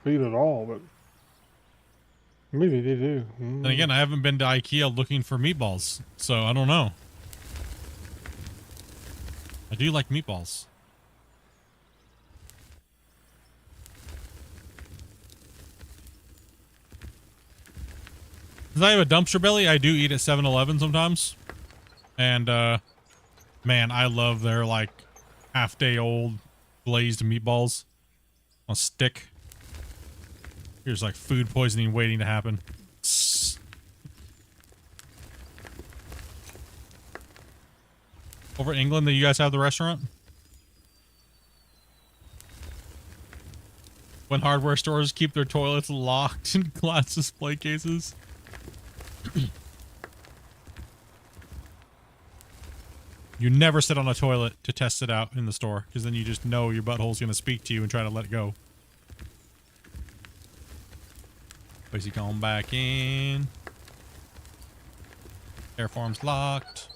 meat at all, but Maybe they do. And again, I haven't been to IKEA looking for meatballs, so I don't know. I do like meatballs. Since I have a dumpster belly, I do eat at 7-Eleven sometimes. And, man, I love their, like, half-day-old glazed meatballs on a stick. Here's, like, food poisoning waiting to happen. Over in England, do you guys have the restaurant? When hardware stores keep their toilets locked in glass display cases. You never sit on a toilet to test it out in the store, because then you just know your butthole's going to speak to you and try to let it go. Basically going back in. Airform's locked.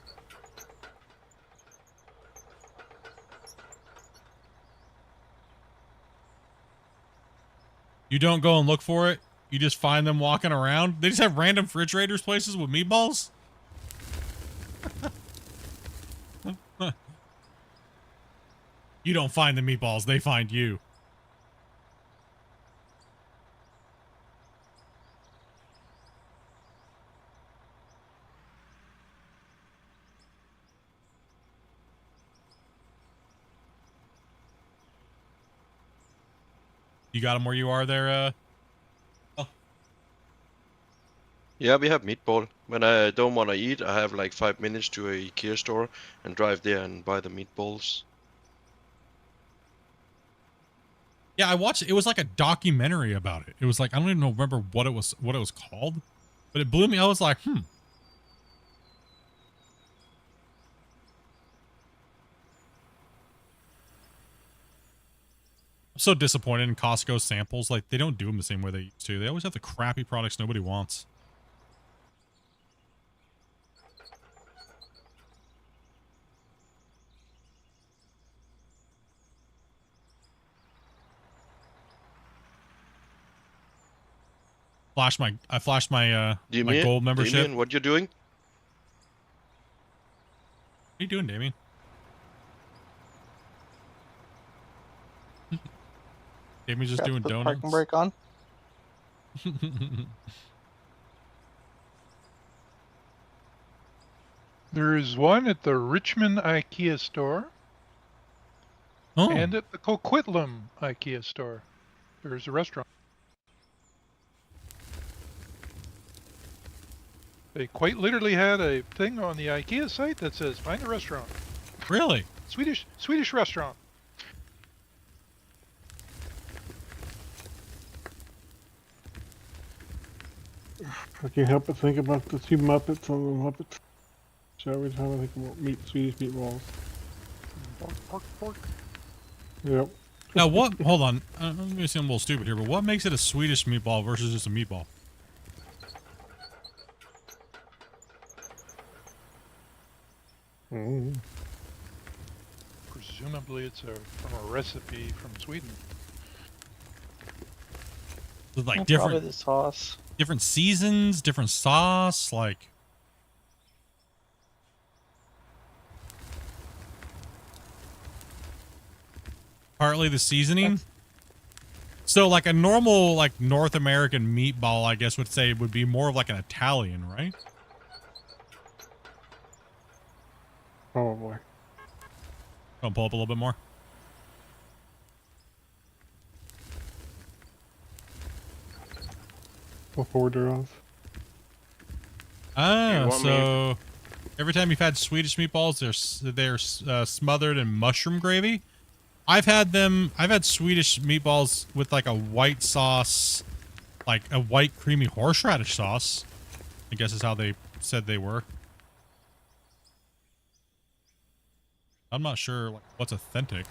You don't go and look for it. You just find them walking around. They just have random refrigerators places with meatballs. You don't find the meatballs. They find you. You got them where you are there, Yeah, we have meatball. When I don't want to eat, I have like 5 minutes to a IKEA store and drive there and buy the meatballs. Yeah, I watched. It was like a documentary about it. It was like, I don't even remember what it was called, but it blew me. I was like, I'm so disappointed in Costco samples. Like, they don't do them the same way they used to. They always have the crappy products nobody wants. I flashed my my gold membership. Damien, what you doing? What are you doing, Damien? Damien's just doing donuts. Parking brake on. There is one at the Richmond IKEA store. Oh. And at the Coquitlam IKEA store. There's a restaurant. They quite literally had a thing on the IKEA site that says, find a restaurant. Really? Swedish restaurant. I can't help but think about the two Muppets on the Muppets show every time I think about Swedish meatballs. Yep. Now what? Hold on. I'm gonna seem a little stupid here, but what makes it a Swedish meatball versus just a meatball? Presumably it's from a recipe from Sweden. With like Probably the sauce. different seasons, different sauce, like. Partly the seasoning. So like a normal like North American meatball, I guess would say would be more of like an Italian, right? Probably. I'll pull up a little bit more. What order of? Oh, so every time you've had Swedish meatballs, they're smothered in mushroom gravy. I've had Swedish meatballs with like a white sauce, like a white creamy horseradish sauce. I guess is how they said they were. I'm not sure like, what's authentic.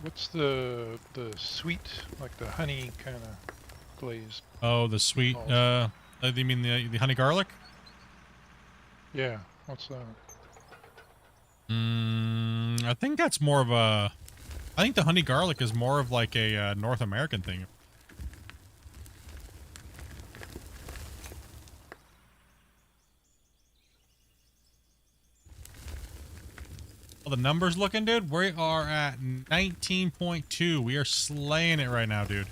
What's the sweet, like the honey kind of glazed? Oh, the sweet. You mean the honey garlic? Yeah. What's that? I think that's more of a I think the honey garlic is more of like a North American thing. Well, the numbers looking, dude. We are at 19.2. We are slaying it right now, dude.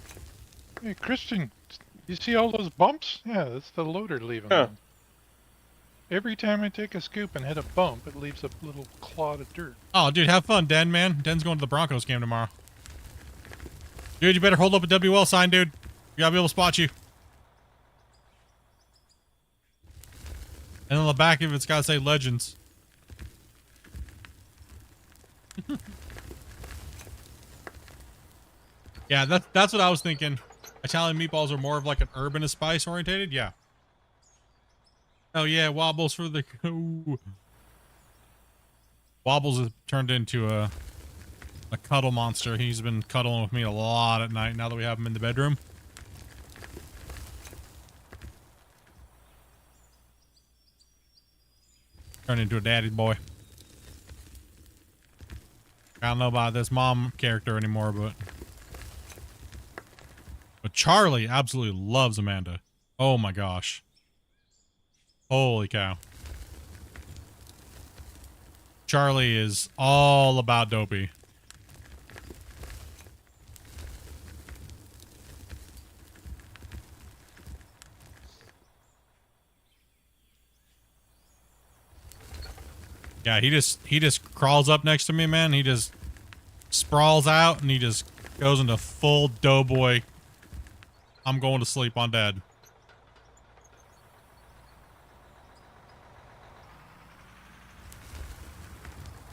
Hey, Christian, you see all those bumps? Yeah, that's the loader leaving Huh. them. Every time I take a scoop and hit a bump, it leaves a little clod of dirt. Oh, dude, have fun, Den, man. Den's going to the Broncos game tomorrow. Dude, you better hold up a WL sign, dude. We gotta be able to spot you. And on the back of it's gotta say Legends. Yeah, that's what I was thinking. Italian meatballs are more of like an urban spice orientated. Yeah. Oh yeah, Wobbles for the Wobbles has turned into a cuddle monster. He's been cuddling with me a lot at night now that we have him in the bedroom. Turned into a daddy boy. I don't know about this mom character anymore, but Charlie absolutely loves Amanda. Oh my gosh. Holy cow. Charlie is all about Dopey. Yeah, he just crawls up next to me, man. He just sprawls out and he just goes into full doughboy. I'm going to sleep on dad.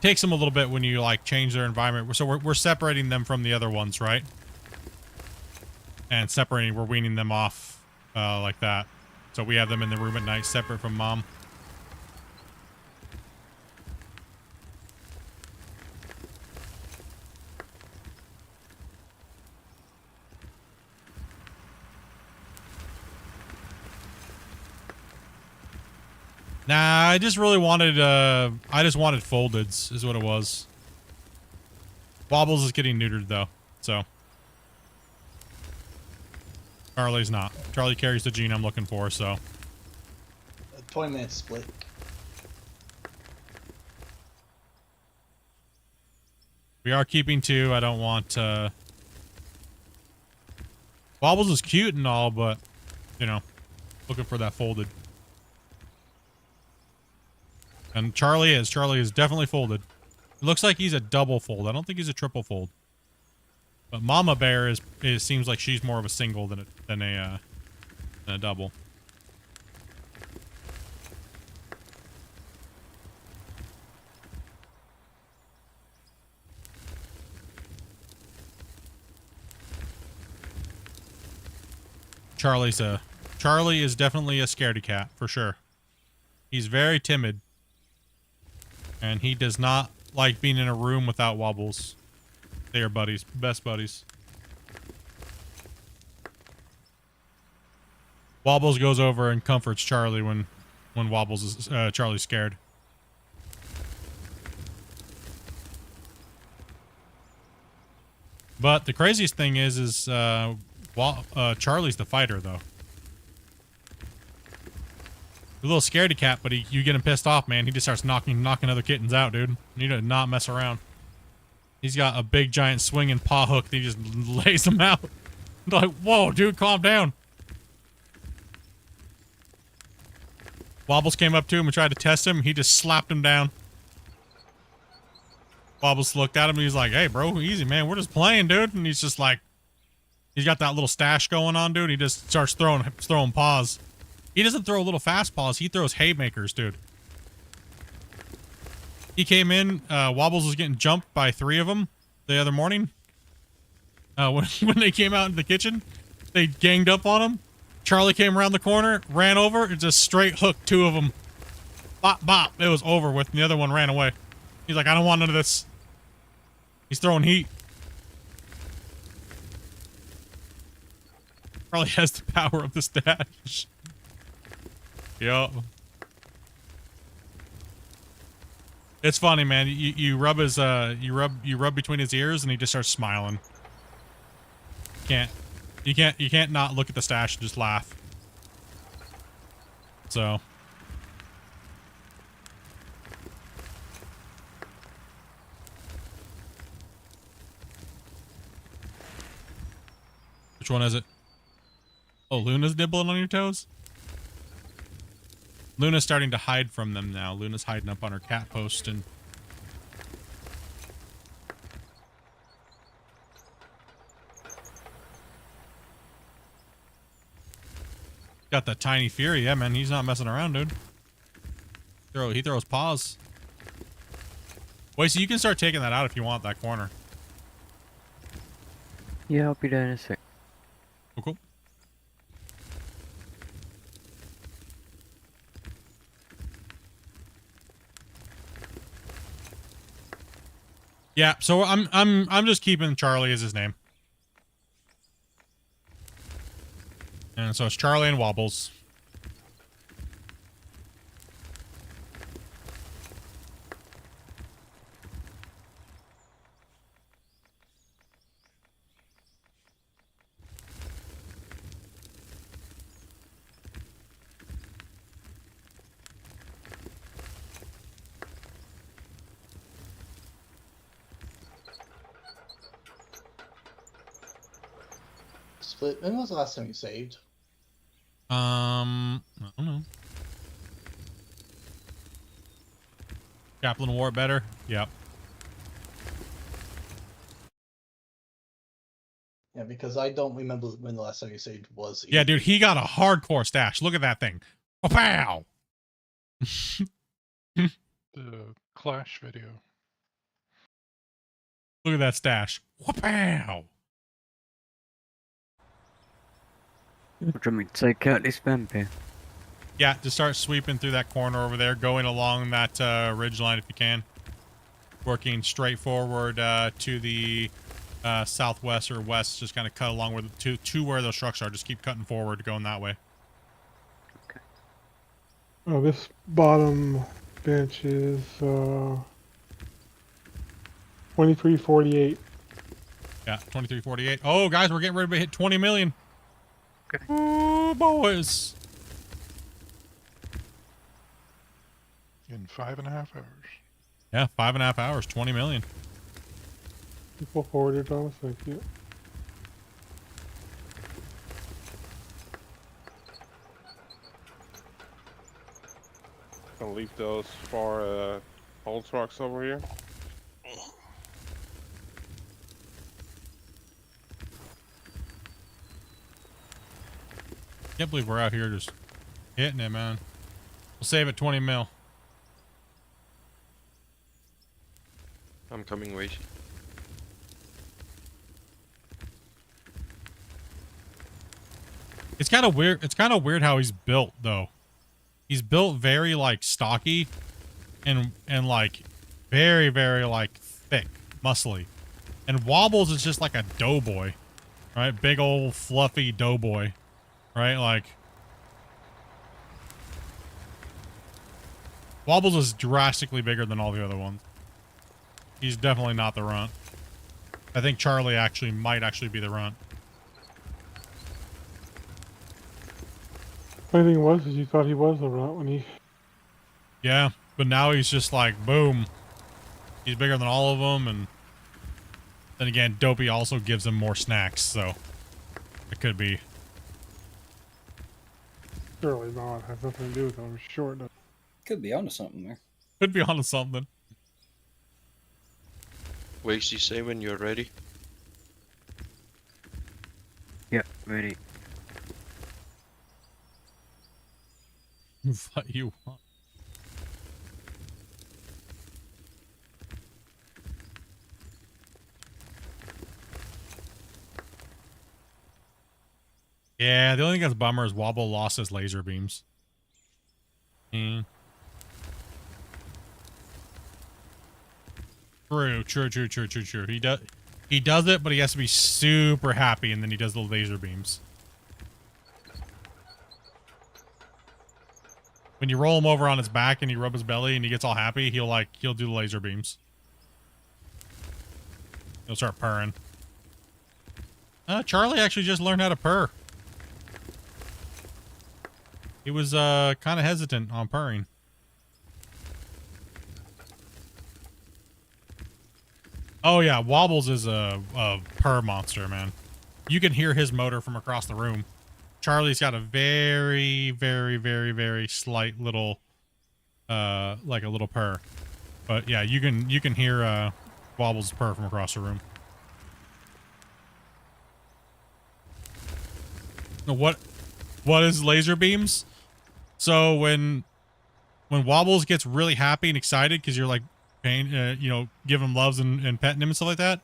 Takes them a little bit when you like change their environment. So we're separating them from the other ones, right? And separating, we're weaning them off like that. So we have them in the room at night, separate from mom. Nah, I just really wanted, I just wanted foldeds, is what it was. Wobbles is getting neutered, though, so. Charlie's not. Charlie carries the gene I'm looking for, so. A 20-minute split. We are keeping 2. I don't want, Wobbles is cute and all, but, you know, looking for that folded. And Charlie is definitely folded. It looks like he's a double fold. I don't think he's a triple fold. But Mama Bear is seems like she's more of a single than a double. Charlie is definitely a scaredy cat for sure. He's very timid. And he does not like being in a room without Wobbles. They are buddies, best buddies. Wobbles goes over and comforts Charlie when Wobbles is Charlie's scared. But the craziest thing is Charlie's the fighter though. A little scaredy cat, but you get him pissed off, man. He just starts knocking other kittens out, dude. You need to not mess around. He's got a big giant swinging paw hook that he just lays them out. I'm like, whoa, dude, calm down. Wobbles came up to him and tried to test him. He just slapped him down. Wobbles looked at him and he's like, hey, bro, easy, man. We're just playing, dude. And he's just like, he's got that little stash going on, dude. He just starts throwing paws. He doesn't throw little fast paws. He throws haymakers, dude. He came in. Wobbles was getting jumped by 3 of them the other morning. When they came out into the kitchen, they ganged up on him. Charlie came around the corner, ran over, and just straight hooked 2 of them. Bop, bop. It was over with, and the other one ran away. He's like, I don't want none of this. He's throwing heat. Charlie has the power of the stash. Yup. It's funny, man. You rub his you rub between his ears and he just starts smiling. You can't not look at the stash and just laugh. So which one is it? Oh, Luna's nibbling on your toes? Luna's starting to hide from them now. Luna's hiding up on her cat post and got that tiny fury. Yeah, man, he's not messing around, dude. He throws paws. Wait, so you can start taking that out if you want, that corner. Yeah, I'll be there in a sec. Oh, cool. Yeah, so I'm just keeping Charlie as his name. And so it's Charlie and Wobbles. Split. When was the last time you saved? I don't know. Chaplain War better? Yep. Yeah, because I don't remember when the last time you saved was. Yeah, dude, he got a hardcore stash. Look at that thing. Pow! The Clash video. Look at that stash. Pow! What do you want me to take out this vampire? Yeah, just start sweeping through that corner over there, going along that ridge line if you can. Working straight forward to the southwest or west, just kind of cut along where to where those trucks are. Just keep cutting forward, going that way. Okay. Oh, this bottom bench is 2348. Yeah, 2348. Oh, guys, we're getting ready to hit 20 million. Okay. Oh, boys. In 5.5 hours. Yeah, 5.5 hours, 20 million. People forwarded, Thomas. Thank you. Gonna leave those for old trucks over here. Can't believe we're out here just hitting it, man. We'll save it 20 mil. I'm coming, wait. It's kind of weird. It's kind of weird how he's built, though. He's built very like stocky, and like very like thick, muscly. And Wobbles is just like a doughboy, right? Big old fluffy doughboy, right? Like Wobbles is drastically bigger than all the other ones. He's definitely not the runt. I think Charlie might actually be the runt. Funny thing was, is you thought he was the runt when he. Yeah, but now he's just like boom. He's bigger than all of them, and then again, Dopey also gives him more snacks, so it could be. Surely not. It has nothing to do with him. He's short. Could be onto something there. Could be onto something. Wasty, say when you're ready. Yep, ready. What you want? Yeah, the only thing that's a bummer is Wobble lost his laser beams. True. He does it, but he has to be super happy, and then he does the laser beams. when you roll him over on his back and you rub his belly and he gets all happy, he'll do the laser beams. He'll start purring. Charlie actually just learned how to purr. He was kind of hesitant on purring. Oh yeah, Wobbles is a purr monster, man. You can hear his motor from across the room. Charlie's got a very, very, very, very slight little, like a little purr. But yeah, you can hear Wobbles' purr from across the room. What is laser beams? So when Wobbles gets really happy and excited because you're like give him loves and petting him and stuff like that,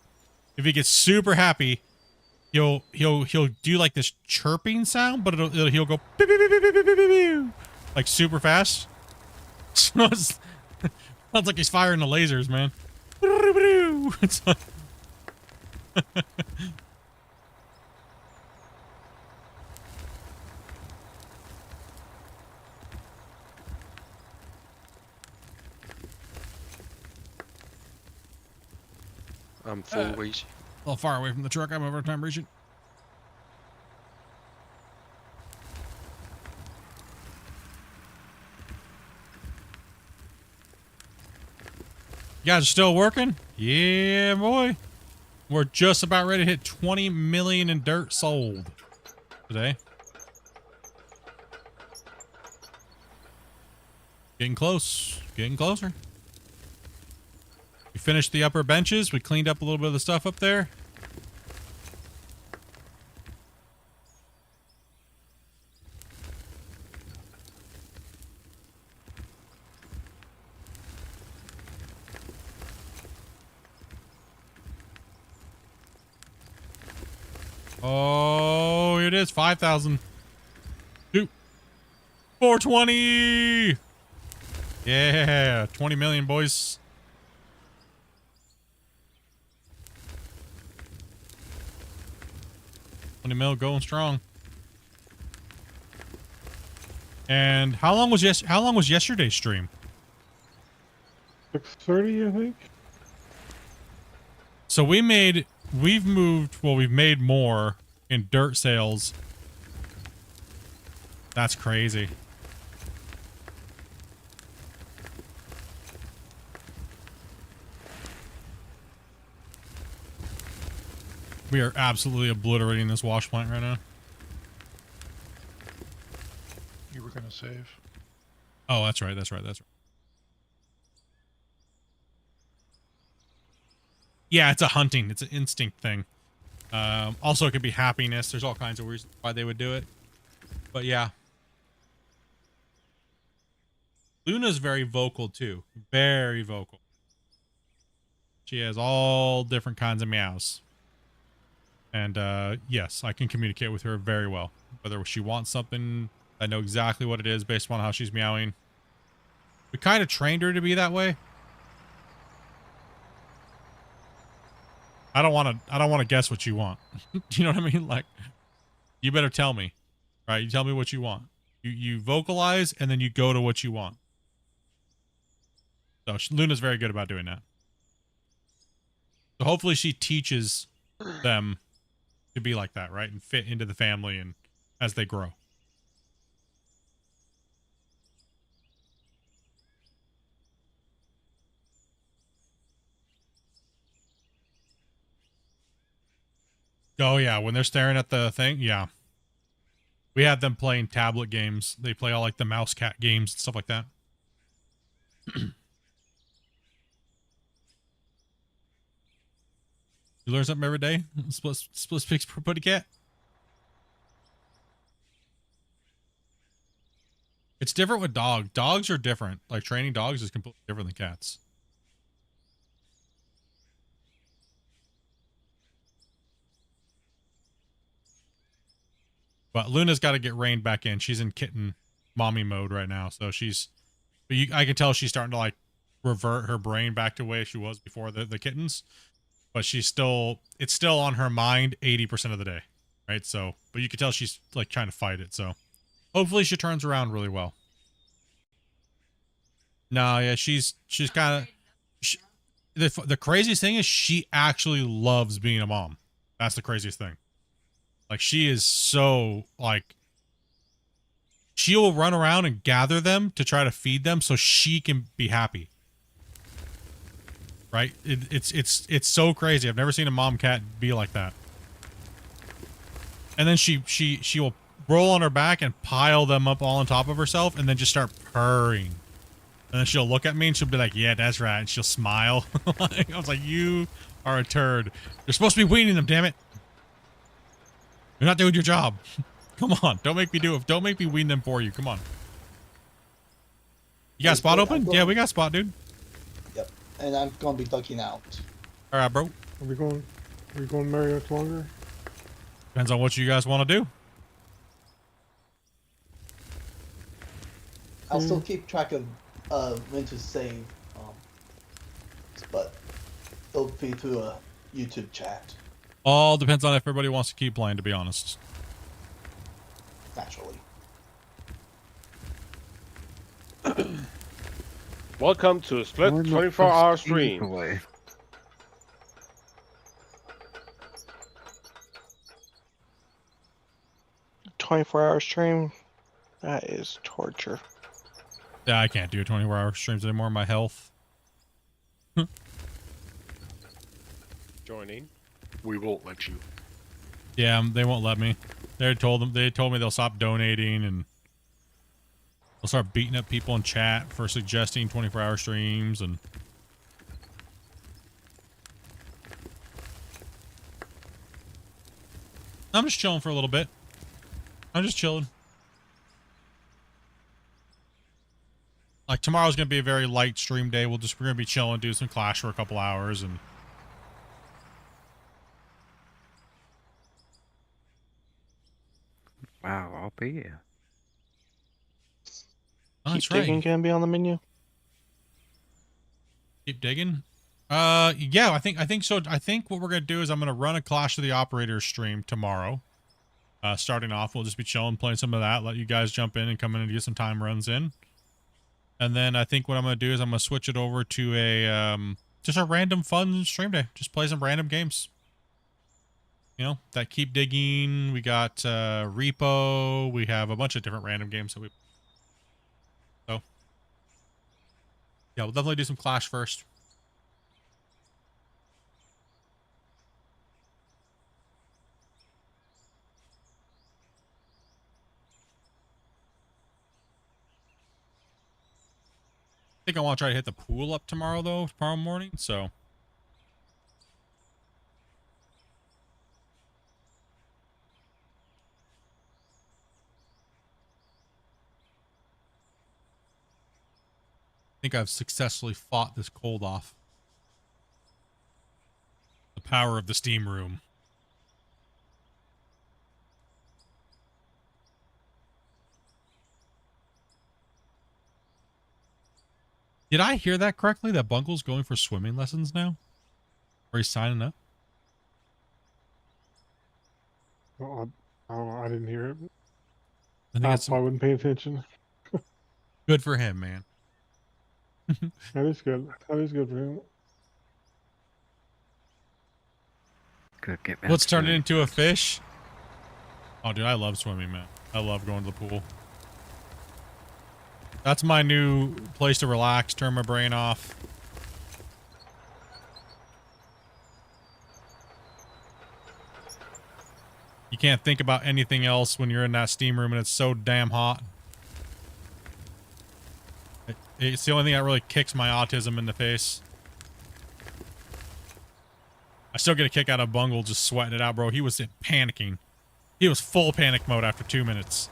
if he gets super happy, he'll do like this chirping sound, but he'll go beep, beep, beep, beep, beep, beep, beep, beep, like super fast. Sounds like he's firing the lasers, man. It's like I'm full weight. a little far away from the truck. I'm over time reaching. You guys are still working? Yeah, boy. We're just about ready to hit 20 million in dirt sold today. Getting close. Getting closer. We finished the upper benches. We cleaned up a little bit of the stuff up there. Oh, here it is. 5,000. 420. Yeah, 20 million, boys. $20 going strong. And how long was yesterday's stream? 6:30, I think. So we've made more in dirt sales. That's crazy. We are absolutely obliterating this wash plant right now. You were gonna save. Oh, that's right. That's right. That's right. Yeah, it's a hunting. It's an instinct thing. Also, it could be happiness. There's all kinds of reasons why they would do it. But yeah. Luna's very vocal too. Very vocal. She has all different kinds of meows. And yes, I can communicate with her very well. Whether she wants something, I know exactly what it is based on how she's meowing. We kind of trained her to be that way. I don't want to guess what you want. You know what I mean? Like, you better tell me, right? You tell me what you want. You vocalize and then you go to what you want. So Luna's very good about doing that. So hopefully she teaches them to be like that, right? And fit into the family and as they grow. Oh yeah, when they're staring at the thing, yeah. We had them playing tablet games. They play all like the mouse cat games and stuff like that. You learn something every day? Split pics per putty cat? It's different with dogs. Dogs are different. Like training dogs is completely different than cats. But Luna's got to get reined back in. She's in kitten mommy mode right now. So I can tell she's starting to like revert her brain back to the way she was before the kittens. But it's still on her mind 80% of the day. Right. So, but you can tell she's like trying to fight it. So hopefully she turns around really well. No, yeah, she's kind of. The craziest thing is she actually loves being a mom. That's the craziest thing. Like she is so like. She'll run around and gather them to try to feed them so she can be happy. Right? It's so crazy. I've never seen a mom cat be like that. And then she will roll on her back and pile them up all on top of herself and then just start purring. And then she'll look at me and she'll be like, yeah, that's right. And she'll smile. I was like, you are a turd. You're supposed to be weaning them, damn it. You're not doing your job. Come on. Don't make me do it. Don't make me wean them for you. Come on. You got a spot open? Yeah, we got a spot, dude. Yep. And I'm gonna be ducking out. All right, bro. Are we going very much longer? Depends on what you guys want to do. I'll still keep track of when to save, but it'll be through a YouTube chat. All depends on if everybody wants to keep playing, to be honest. Naturally. Welcome to Split 24-hour stream. 24-hour stream? That is torture. Yeah, I can't do 24-hour streams anymore. My health. Joining. We won't let you. Yeah, they won't let me. They told me they'll stop donating and they'll start beating up people in chat for suggesting 24-hour streams and. I'm just chilling for a little bit. I'm just chilling. Like tomorrow's gonna be a very light stream day. We're gonna be chilling, do some Clash for a couple hours, and wow, I'll be here. oh, that's Keep digging right. can be on the menu. Keep digging. Yeah, I think so. I think what we're gonna do is I'm gonna run a Clash of the Operators stream tomorrow. Starting off, we'll just be chilling, playing some of that. Let you guys jump in and come in and get some time runs in. And then I think what I'm going to do is I'm going to switch it over to a, just a random fun stream day. Just play some random games. You know, that Keep Digging. We got, Repo. We have a bunch of different random games that so. Yeah, we'll definitely do some Clash first. I think I want to try to hit the pool up tomorrow, though, tomorrow morning, so. I think I've successfully fought this cold off. The power of the steam room. Did I hear that correctly? That Bungle's going for swimming lessons now? Or he's signing up? Oh, I don't know. I didn't hear it. I think I wouldn't pay attention. Good for him, man. That is good. That is good for him. Good, get Let's turn it into a fish. Oh, dude, I love swimming, man. I love going to the pool. That's my new place to relax, turn my brain off. You can't think about anything else when you're in that steam room and it's so damn hot. It's the only thing that really kicks my autism in the face. I still get a kick out of Bungle just sweating it out, bro. He was panicking. He was full panic mode after 2 minutes.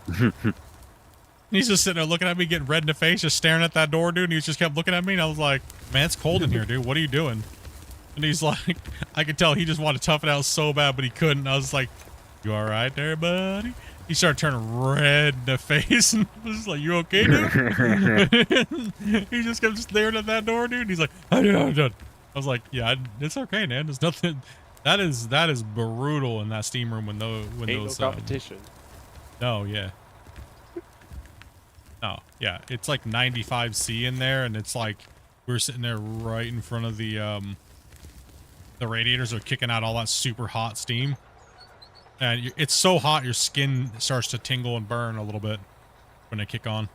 He's just sitting there looking at me, getting red in the face, just staring at that door, dude. And he just kept looking at me, and I was like, man, it's cold in here, dude. What are you doing? And he's like, I could tell he just wanted to tough it out so bad, but he couldn't. I was like, you all right there, buddy? He started turning red in the face, and I was like, you okay, dude? He just kept staring at that door, dude. And he's like, I'm done. I was like, yeah, it's okay, man. There's nothing. That is brutal in that steam room when those Ain't no competition. No, yeah. Oh, Yeah, it's like 95C in there, and it's like we were sitting there right in front of the radiators are kicking out all that super hot steam. And it's so hot, your skin starts to tingle and burn a little bit when they kick on.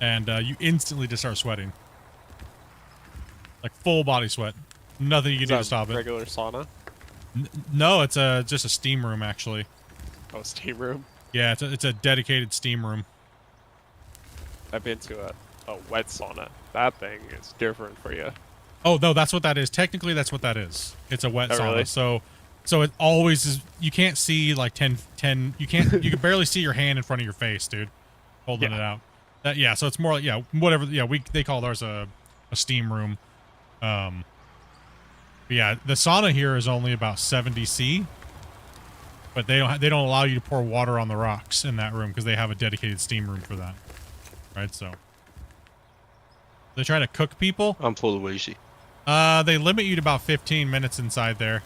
And you instantly just start sweating. Like full body sweat. Nothing you can do to stop it. Regular sauna? No, it's just a steam room, actually. Oh, steam room? Yeah, it's a dedicated steam room. I've been to a wet sauna. That thing is different for you. Oh, no, that's what that is. Technically, that's what that is. It's a wet Oh, sauna. really? So it always is. You can't see like 10, you can barely see your hand in front of your face, dude. Holding it out. Yeah, so it's more like, yeah, whatever. Yeah, they call ours a steam room. But yeah, the sauna here is only about 70°C. But they don't allow you to pour water on the rocks in that room because they have a dedicated steam room for that. Right, so they try to cook people. I'm full of lazy. They limit you to about 15 minutes inside there.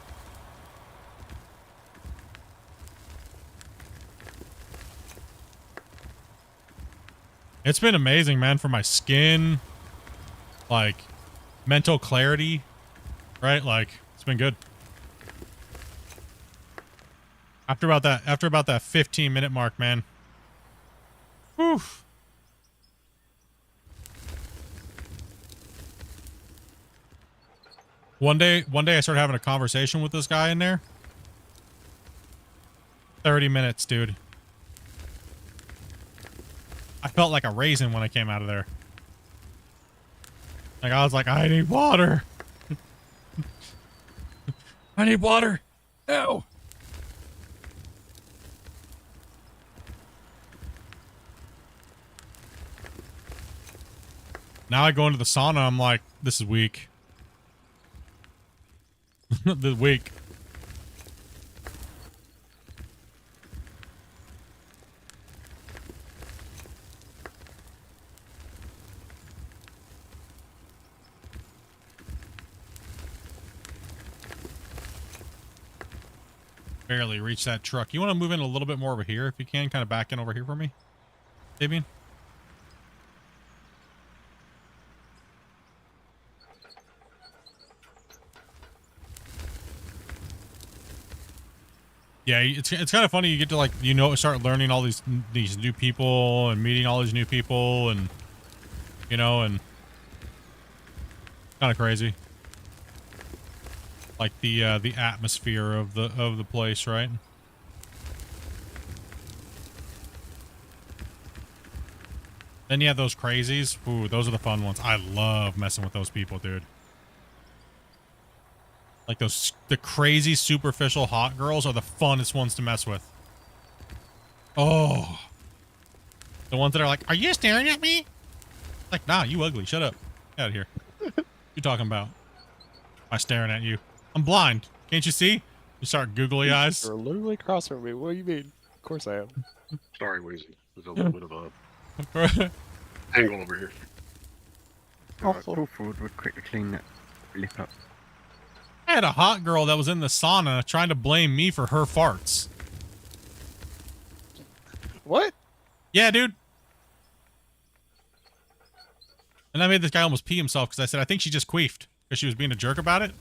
It's been amazing, man, for my skin, like mental clarity, right? Like it's been good. After about that 15-minute mark, man. Whew. One day I started having a conversation with this guy in there. 30 minutes, dude. I felt like a raisin when I came out of there. Like, I was like, I need water. I need water. No. Now I go into the sauna, I'm like, this is weak. The weak. Barely reach that truck. You want to move in a little bit more over here if you can, kind of back in over here for me, Fabian? Yeah, it's kind of funny. You get to like, start learning all these new people and meeting all these new people, and and kind of crazy. Like the atmosphere of the place, right? Then you have those crazies. Ooh, those are the fun ones. I love messing with those people, dude. Like the crazy superficial hot girls are the funnest ones to mess with. Oh. The ones that are like, are you staring at me? Like, nah, you ugly. Shut up. Get out of here. What you talking about? Am I staring at you? I'm blind. Can't you see? You start googly eyes. You're literally across from me. What do you mean? Of course I am. Sorry, Wheezy. There's a little bit of a angle over here. Pull forward, we'll quickly clean that lip up. I had a hot girl that was in the sauna trying to blame me for her farts. What? Yeah, dude. And I made this guy almost pee himself because I said, I think she just queefed because she was being a jerk about it.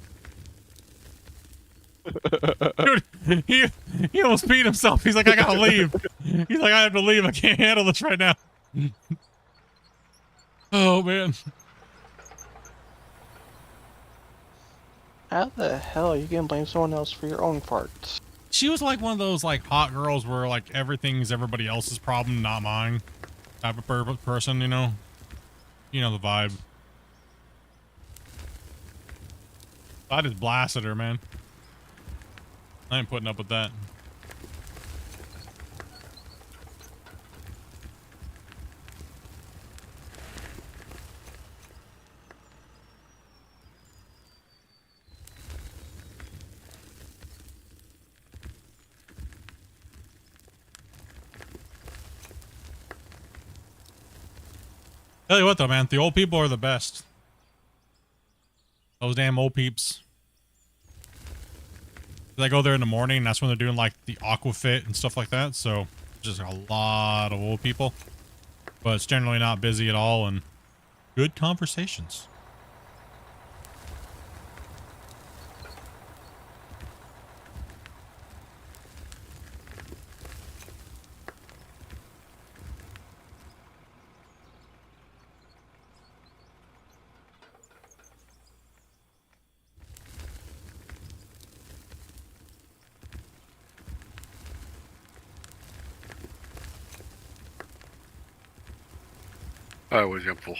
Dude, he almost peed himself. He's like, I gotta leave. He's like, I have to leave. I can't handle this right now. Oh, man. How the hell are you gonna blame someone else for your own farts? She was like one of those like hot girls where like everything's everybody else's problem, not mine type of person, you know? You know the vibe. I just blasted her, man. I ain't putting up with that. Tell you what though, man, the old people are the best. Those damn old peeps. I go there in the morning, and that's when they're doing like the aqua fit and stuff like that. So just a lot of old people. but it's generally not busy at all and good conversations. I was full.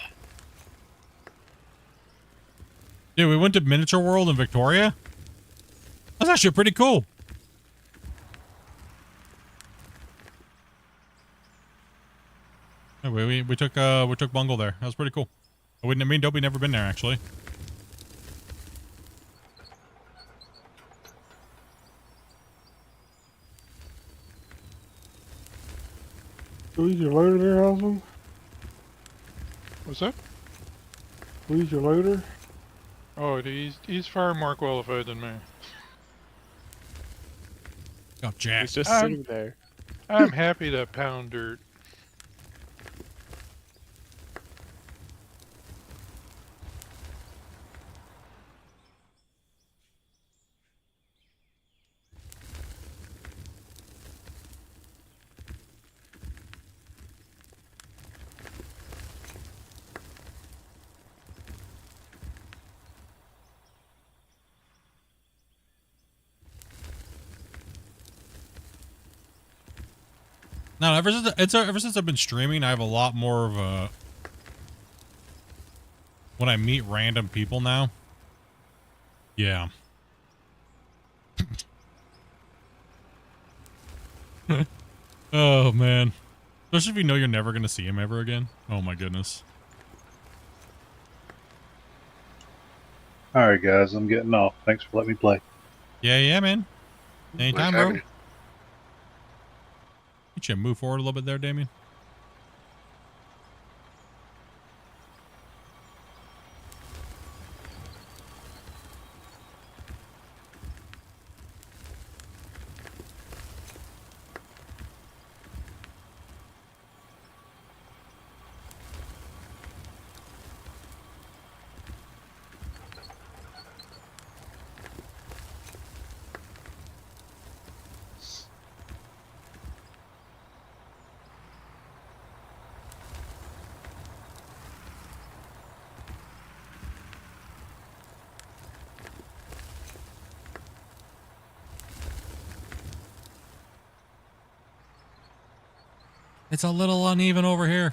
Dude, we went to Miniature World in Victoria. That's actually pretty cool. Anyway, we took Bungle there. That was pretty cool. Me and Dopey never been there actually. Who's your loader there, Osmond? What's that? Who's your loader? Oh, he's far more qualified than me. Oh, Jack. He's just sitting there. I'm happy to pound dirt. No, ever since I've been streaming, I have a lot more of a when I meet random people now. Yeah. Oh man. Especially if you know you're never gonna see him ever again. Oh my goodness. Alright guys, I'm getting off. Thanks for letting me play. Yeah, man. Anytime, Nice bro. having you. You should move forward a little bit there, Damien. It's a little uneven over here.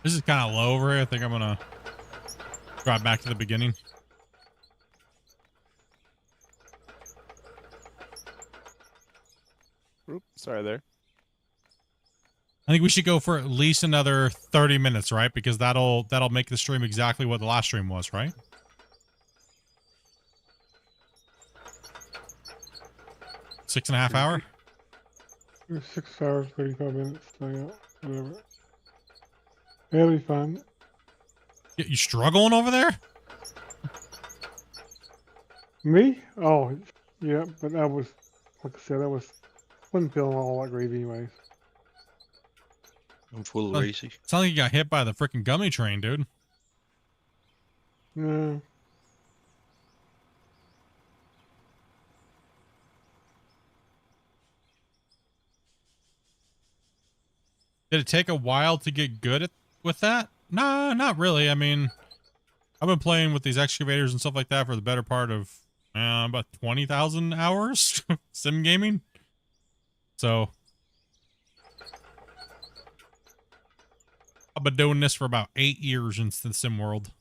This is kind of low over here. I think I'm gonna drop back to the beginning. Oops, sorry there. I think we should go for at least another 30 minutes, right? Because that'll make the stream exactly what the last stream was, right? Six and a half hour? 6 hours, 35 minutes. So yeah, whatever. It'll be fun. You struggling over there? Me? Oh, yeah, but that was, like I said, wasn't feeling all that great anyways. I'm full Sounds lazy. like you got hit by the freaking gummy train, dude. No. Did it take a while to get good with that? No, not really. I mean, I've been playing with these excavators and stuff like that for the better part of about 20,000 hours sim gaming. So I've been doing this for about 8 years in the sim world.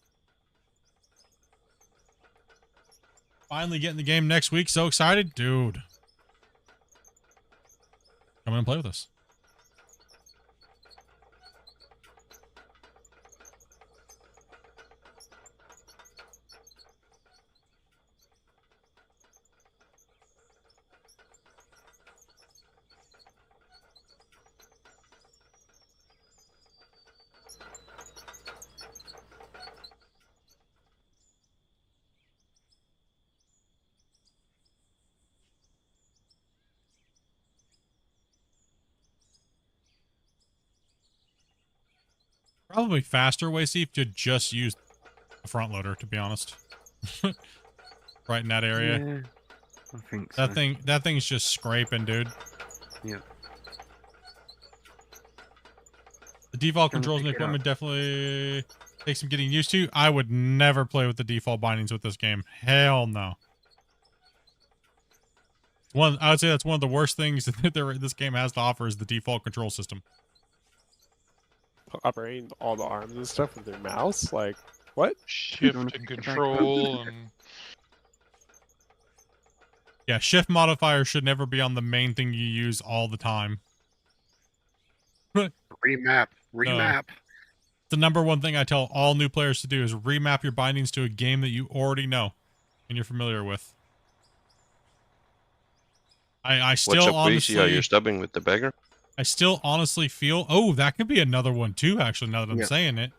Finally getting the game next week. So excited, dude. Come in and play with us. Probably faster way, Steve, to just use a front loader, to be honest. Right in that area. Yeah, I think so. That thing's just scraping, dude. Yep. The default Trying to controls and pick it equipment up. definitely takes some getting used to. I would never play with the default bindings with this game. Hell no. I would say that's one of the worst things that this game has to offer is the default control system. Operating all the arms and stuff with their mouse? Like, what? Shift and control and... Yeah, shift modifier should never be on the main thing you use all the time. Remap. Remap. The number one thing I tell all new players to do is remap your bindings to a game that you already know and you're familiar with. I still What's up, honestly... Greasy? Are you stubbing with the beggar? I still honestly feel... Oh, that could be another one too, actually, now that I'm saying it.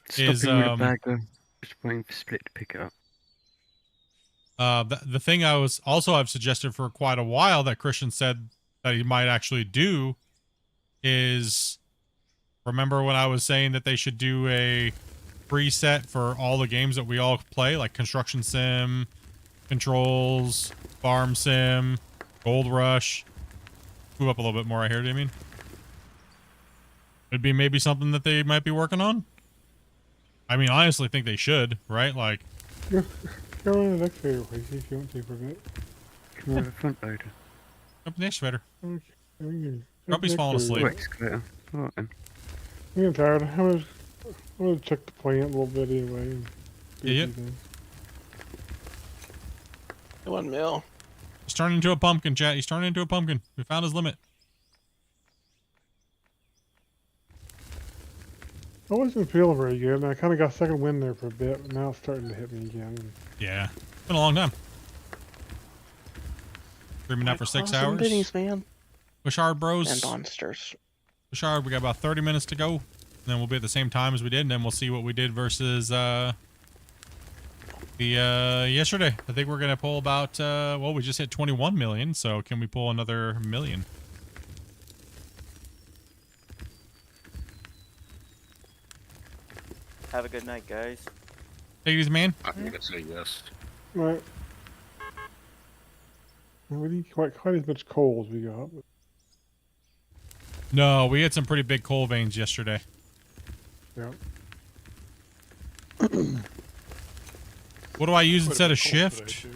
Stopping with a bagger. Just waiting for Split to pick it up. The thing I've suggested for quite a while that Christian said that he might actually do is, remember when I was saying that they should do a preset for all the games that we all play, like Construction Sim, Controls, Farm Sim, Gold Rush. Move up a little bit more right here, do you mean? It'd be maybe something that they might be working on. I mean, I honestly think they should, right? Like, Go on the excavator, please, if you want to for a bit. Come on, the front loader. Up in the excavator. Okay. Probably falling asleep. Excavator. Alright then. I'm getting tired. I'm gonna check the plant a little bit anyway. And do Yeah, a few things. 1 mil. He's turning into a pumpkin, chat. He's turning into a pumpkin. We found his limit. I wasn't feeling very good, and I kind of got second wind there for a bit, but now it's starting to hit me again. Yeah. It's been a long time. Streaming now for 6 hours. Biddies, man. Push hard, bros. And monsters. Push hard. We got about 30 minutes to go. And then we'll be at the same time as we did, and then we'll see what we did versus yesterday. I think we're gonna pull about well, we just hit 21 million, so can we pull another million? Have a good night, guys. Take it easy, man. I'm gonna say yes. Right. We didn't quite as much coal as we got. But... No, we had some pretty big coal veins yesterday. Yeah. What do I use instead of shift?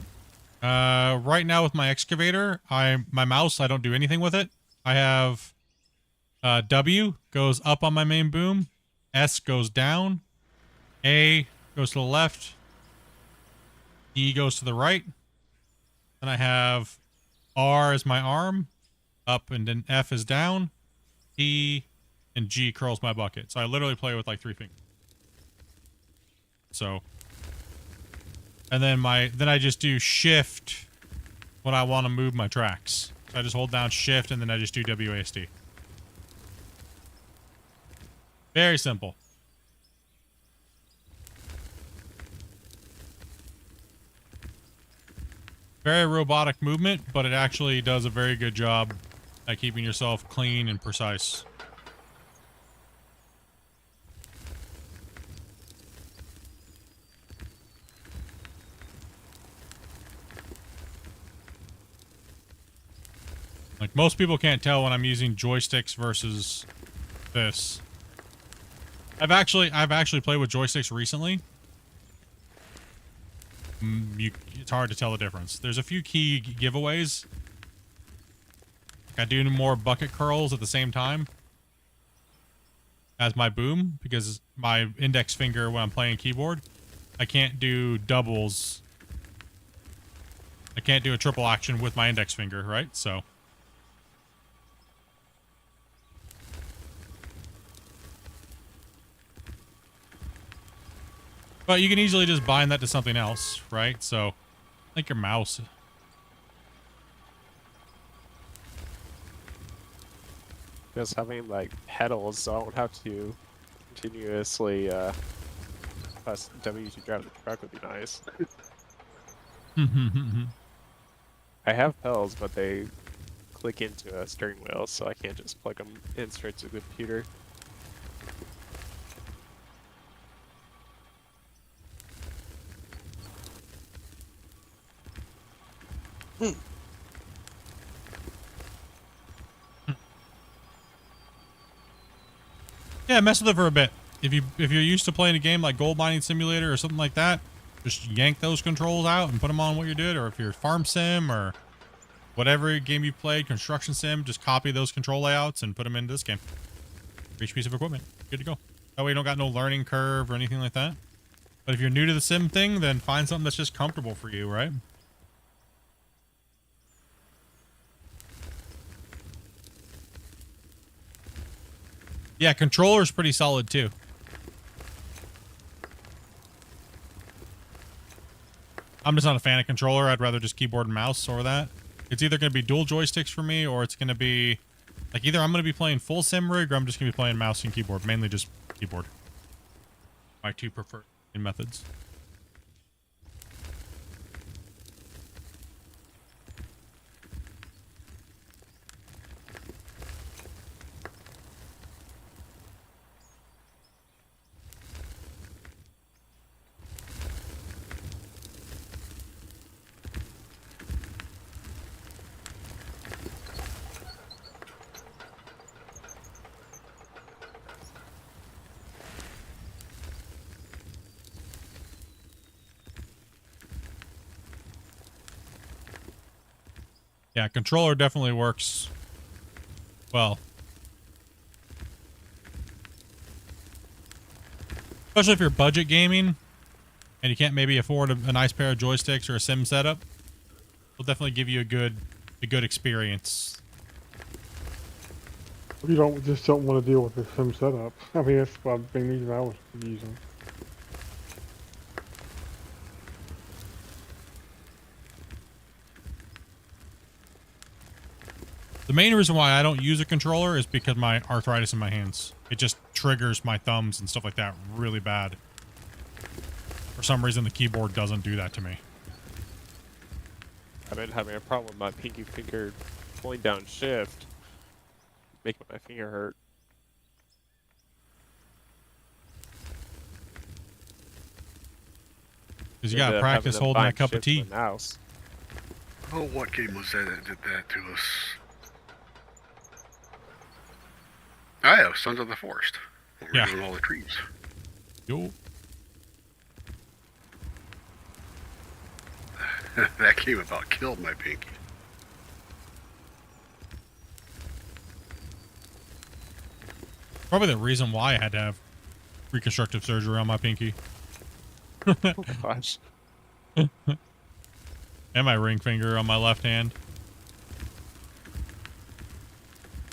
Right now with my excavator, my mouse, I don't do anything with it. I have W goes up on my main boom, S goes down, A goes to the left, E goes to the right, and I have R as my arm, up, and then F is down, E and G curls my bucket. So I literally play with like 3 fingers. So, and then I just do shift when I want to move my tracks. So I just hold down shift and then I just do WASD. Very simple. Very robotic movement, but it actually does a very good job at keeping yourself clean and precise. Like, most people can't tell when I'm using joysticks versus this. I've actually played with joysticks recently. It's hard to tell the difference. There's a few key giveaways. I do more bucket curls at the same time as my boom, because my index finger when I'm playing keyboard, I can't do doubles. I can't do a triple action with my index finger, right? So but you can easily just bind that to something else, right? So, like your mouse. Just having like pedals, so I don't have to continuously press W to drive the truck would be nice. I have pedals, but they click into a steering wheel, so I can't just plug them in straight to the computer. Yeah, mess with it for a bit. If you're used to playing a game like Gold Mining Simulator or something like that, just yank those controls out and put them on what you did. Or if you're Farm Sim or whatever game you played, Construction Sim, just copy those control layouts and put them into this game. For each piece of equipment, good to go. That way you don't got no learning curve or anything like that. But if you're new to the sim thing, then find something that's just comfortable for you, right? Yeah, controller's pretty solid too. I'm just not a fan of controller. I'd rather just keyboard and mouse or that. It's either going to be dual joysticks for me, or it's going to be like either I'm going to be playing full sim rig, or I'm just going to be playing mouse and keyboard. Mainly just keyboard. My two preferred methods. Yeah, controller definitely works well. Especially if you're budget gaming and you can't maybe afford a nice pair of joysticks or a sim setup. It'll definitely give you a good experience. You don't want to deal with the sim setup. I mean, that's what I've been using. I was using. The main reason why I don't use a controller is because my arthritis in my hands. It just triggers my thumbs and stuff like that really bad. For some reason, the keyboard doesn't do that to me. I've been having a problem with my pinky finger pulling down shift, making my finger hurt. Because you gotta practice holding that cup of tea. Mouse. Oh, what game was that did that to us? Ah, yeah, Sons of the Forest. We're doing all the trees. Yo. That game about killed my pinky. Probably the reason why I had to have reconstructive surgery on my pinky. Oh gosh. And my ring finger on my left hand.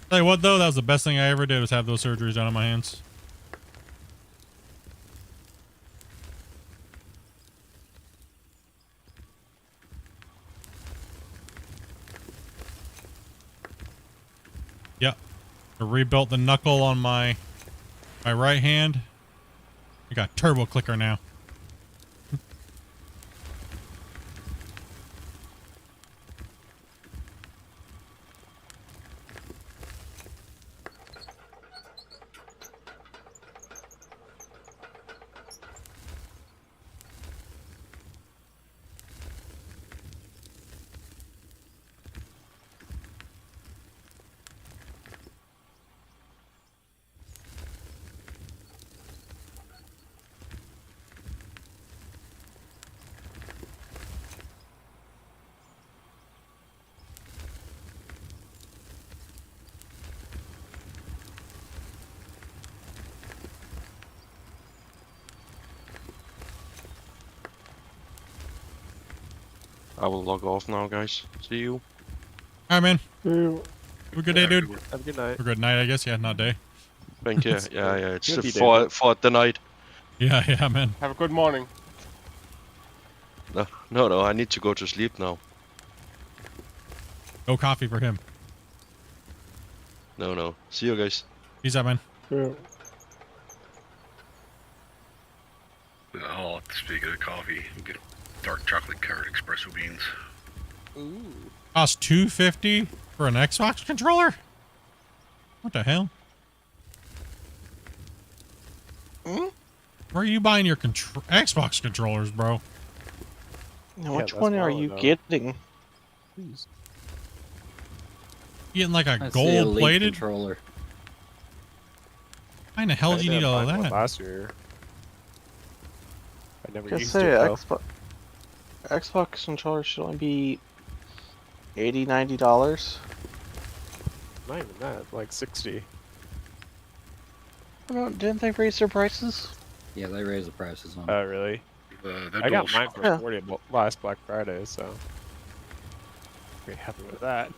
Tell you what though, that was the best thing I ever did was have those surgeries done on my hands. Yep. I rebuilt the knuckle on my right hand. I got turbo clicker now. I will log off now, guys. See you. All right, man. Yeah. Have a good day, dude. Have a good night. Or good night, I guess. Yeah, not day. Thank you. Yeah, it's Good for the night. Yeah, man. Have a good morning. No, I need to go to sleep now. No coffee for him. No. See you guys. Peace out, man. Yeah. Speaking of coffee, you get dark chocolate carrot espresso beans. Ooh. Cost $250 for an Xbox controller? What the hell? Hmm? Where are you buying your Xbox controllers, bro? Now, which one are you getting? Please. You getting like a That's the Elite gold-plated controller. Why in the hell do you need all of that? Last year. I never Just used say it though. Xbox controller should only be $80, $90. Not even that, like 60. Didn't they raise their prices? Yeah, they raised the prices on. Oh, really? That I got mine DualShock- for 40 last Black Friday, so pretty happy with that.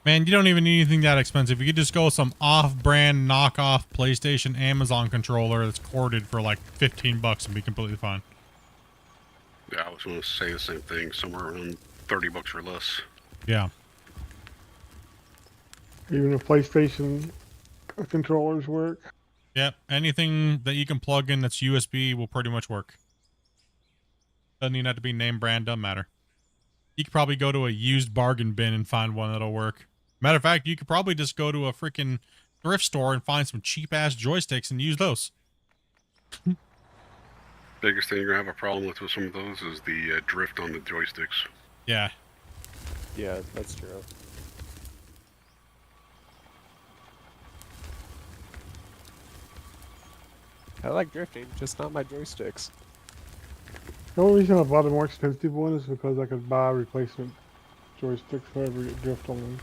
Man, you don't even need anything that expensive. You could just go with some off-brand, knockoff PlayStation Amazon controller that's corded for like $15 and be completely fine. Yeah, I was going to say the same thing. Somewhere around $30 or less. Yeah. Even if PlayStation controllers work. Yep. Anything that you can plug in that's USB will pretty much work. Doesn't even have to be name brand, doesn't matter. You could probably go to a used bargain bin and find one that'll work. Matter of fact, you could probably just go to a freaking thrift store and find some cheap-ass joysticks and use those. Biggest thing you're going to have a problem with some of those is the drift on the joysticks. Yeah. Yeah, that's true. I like drifting, just not my joysticks. The only reason I bought a more expensive one is because I could buy replacement joysticks if I ever get drift on them.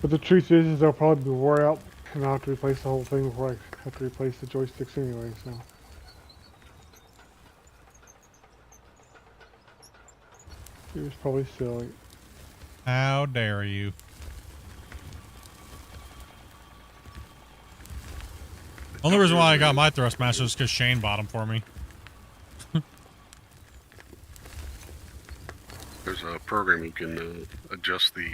But the truth is they'll probably be wore out and I'll have to replace the whole thing before I have to replace the joysticks anyway, so. It was probably silly. How dare you? Only reason why I got my Thrustmaster is because Shane bought them for me. There's a program you can adjust the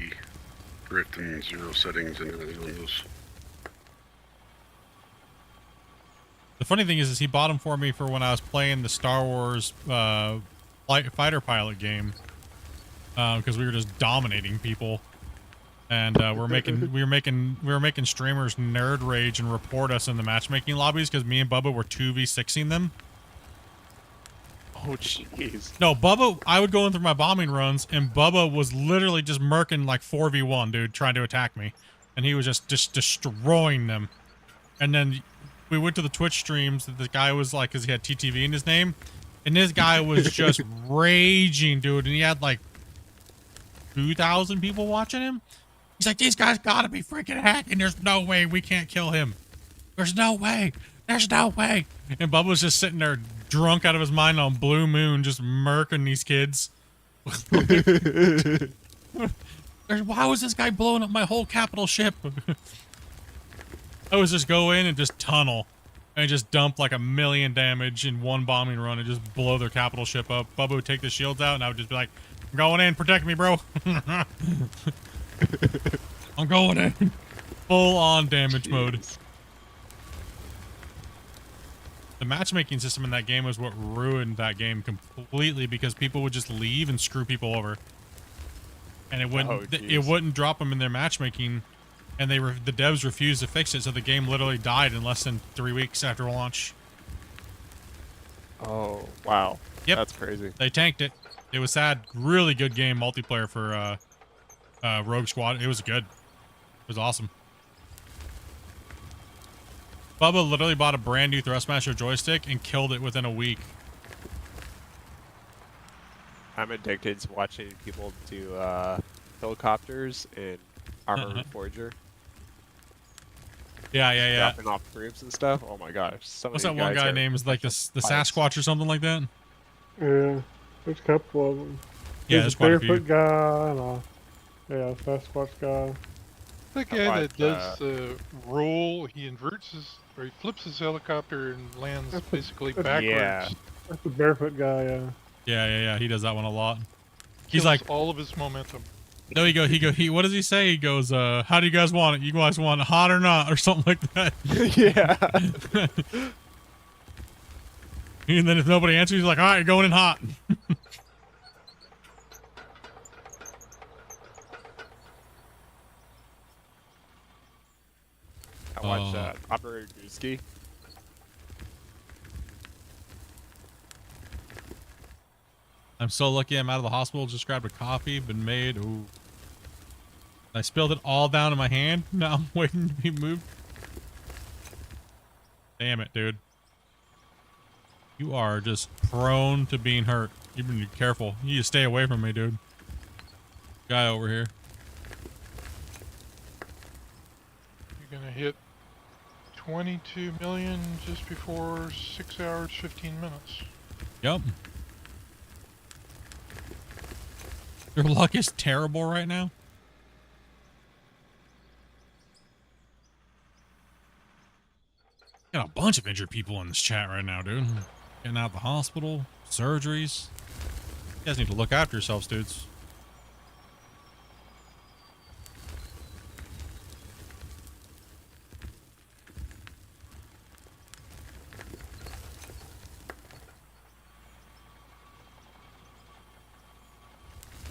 drift and zero settings and everything on those. The funny thing is he bought them for me for when I was playing the Star Wars fighter pilot game, because we were just dominating people, and we were making streamers nerd rage and report us in the matchmaking lobbies because me and Bubba were 2v6ing them. Oh jeez. No, Bubba, I would go in through my bombing runs, and Bubba was literally just murking like 4v1, dude, trying to attack me, and he was just destroying them. And then we went to the Twitch streams that the guy was like, because he had TTV in his name, and this guy was just raging, dude, and he had like 2,000 people watching him. He's like, these guys gotta be freaking hacking. There's no way we can't kill him. There's no way. There's no way. And Bubba was just sitting there drunk out of his mind on Blue Moon, just murking these kids. Why was this guy blowing up my whole capital ship? I was just go in and just tunnel and just dump like 1 million damage in one bombing run and just blow their capital ship up. Bubba would take the shields out and I would just be like, I'm going in, protect me, bro. I'm going in. Full on damage mode. The matchmaking system in that game was what ruined that game completely because people would just leave and screw people over. And it wouldn't drop them in their matchmaking, and the devs refused to fix it, so the game literally died in less than 3 weeks after launch. Oh, wow. Yep. That's crazy. They tanked it. It was sad. Really good game multiplayer for Rogue Squad. It was good. It was awesome. Bubba literally bought a brand new Thrustmaster joystick and killed it within a week. I'm addicted to watching people do helicopters in Armor Forger. Yeah. Dropping off groups and stuff. Oh my gosh. What's that one guy named? Is like the Sasquatch or something like that? Yeah, there's a couple of them. Yeah, there's a quite a few. barefoot guy and a Sasquatch guy. The guy that does the roll, he inverts his, or he flips his helicopter and lands basically backwards. Yeah. That's the barefoot guy. Yeah. He does that one a lot. He's Kills like, all of his momentum. no, what does he say? He goes, how do you guys want it? You guys want it hot or not? Or something like that. Yeah. And then if nobody answers, he's like, all right, going in hot. I watched Operator Gooski. I'm so lucky I'm out of the hospital. Just grabbed a coffee, been made. Ooh. I spilled it all down in my hand. Now I'm waiting to be moved. Damn it, dude. You are just prone to being hurt. You better be careful. You need to stay away from me, dude. Guy over here. You're gonna hit 22 million just before 6 hours, 15 minutes. Yep. Your luck is terrible right now. Got a bunch of injured people in this chat right now, dude. Getting out of the hospital, surgeries. You guys need to look after yourselves, dudes.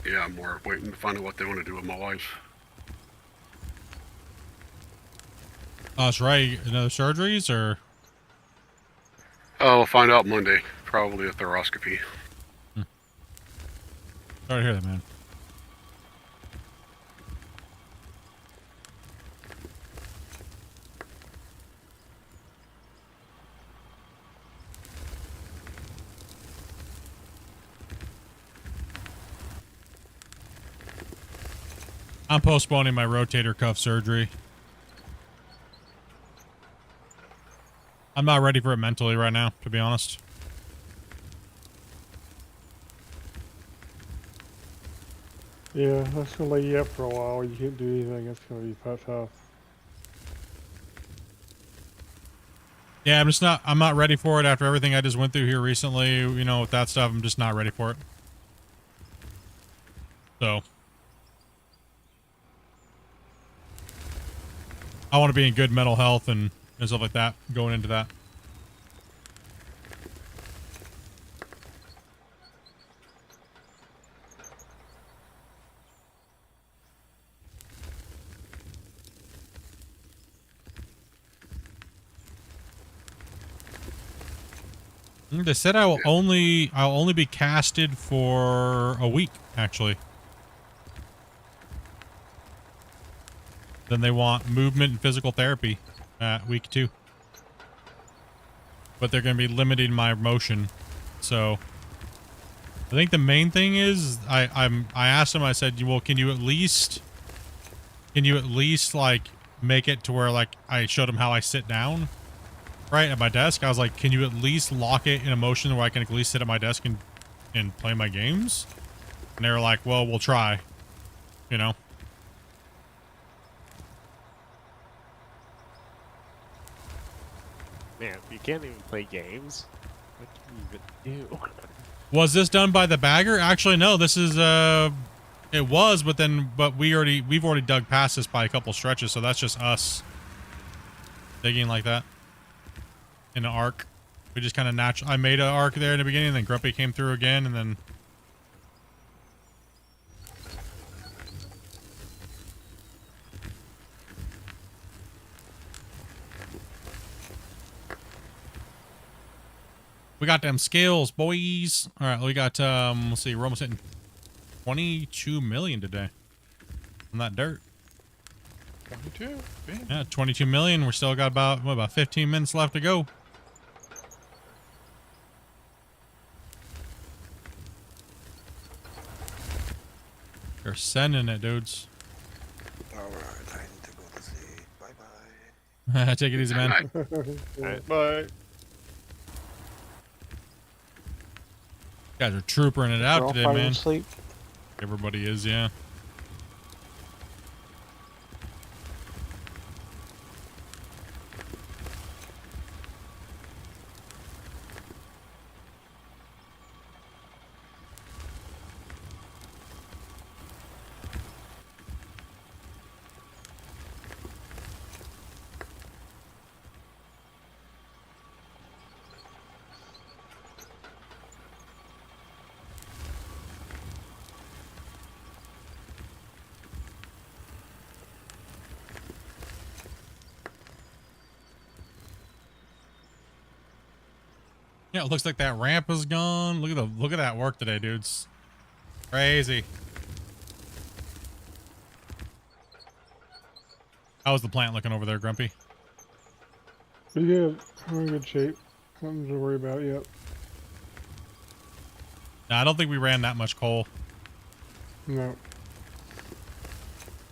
Yeah, I'm more waiting to find out what they want to do with my wife. Oh, that's right. Another surgeries, or? Oh, we'll find out Monday. Probably a thoracoscopy. Sorry to hear that, man. I'm postponing my rotator cuff surgery. I'm not ready for it mentally right now, to be honest. Yeah, that's gonna lay you up for a while. You can't do anything. It's gonna be tough. Yeah, I'm not ready for it after everything I just went through here recently. You know, with that stuff, I'm just not ready for it. So. I want to be in good mental health and stuff like that going into that. They said I'll only be casted for a week, actually. Then they want movement and physical therapy at week 2. But they're going to be limiting my motion. So I think the main thing is I asked them, I said, well, can you at least like make it to where like I showed them how I sit down right at my desk. I was like, can you at least lock it in a motion where I can at least sit at my desk and play my games? And they were like, well, we'll try, you know? Man, if you can't even play games, what can you even do? Was this done by the bagger? Actually, no. This is it was, but we've already dug past this by a couple stretches, so that's just us digging like that in an arc. We just kind of I made an arc there in the beginning, and then Grumpy came through again, and then. We got them skills, boys. All right, we got, let's see, we're almost hitting 22 million today on that dirt. 22? Bam. Yeah, 22 million. We're still got about 15 minutes left to go. They're sending it, dudes. Alright, I need to go to sleep. Bye-bye. Take it easy, man. Bye. Guys are troopering it out today, man. Sleep. Everybody is, yeah. Yeah, it looks like that ramp is gone. Look at that work today, dudes. Crazy. How's the plant looking over there, Grumpy? Yeah, we're in good shape. Nothing to worry about yet. No, I don't think we ran that much coal. No.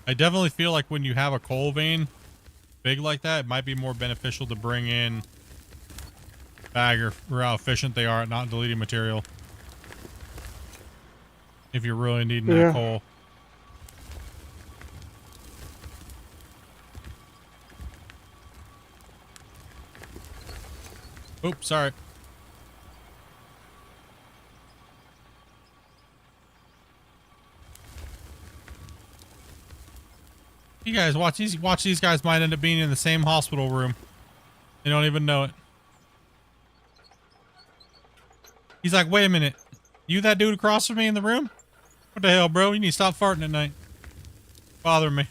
I definitely feel like when you have a coal vein big like that, it might be more beneficial to bring in bagger for how efficient they are at not deleting material. If you're really needing that coal. Oops, sorry. You guys watch these guys might end up being in the same hospital room. They don't even know it. He's like, wait a minute. You that dude across from me in the room? What the hell, bro? You need to stop farting at night. Bothering me.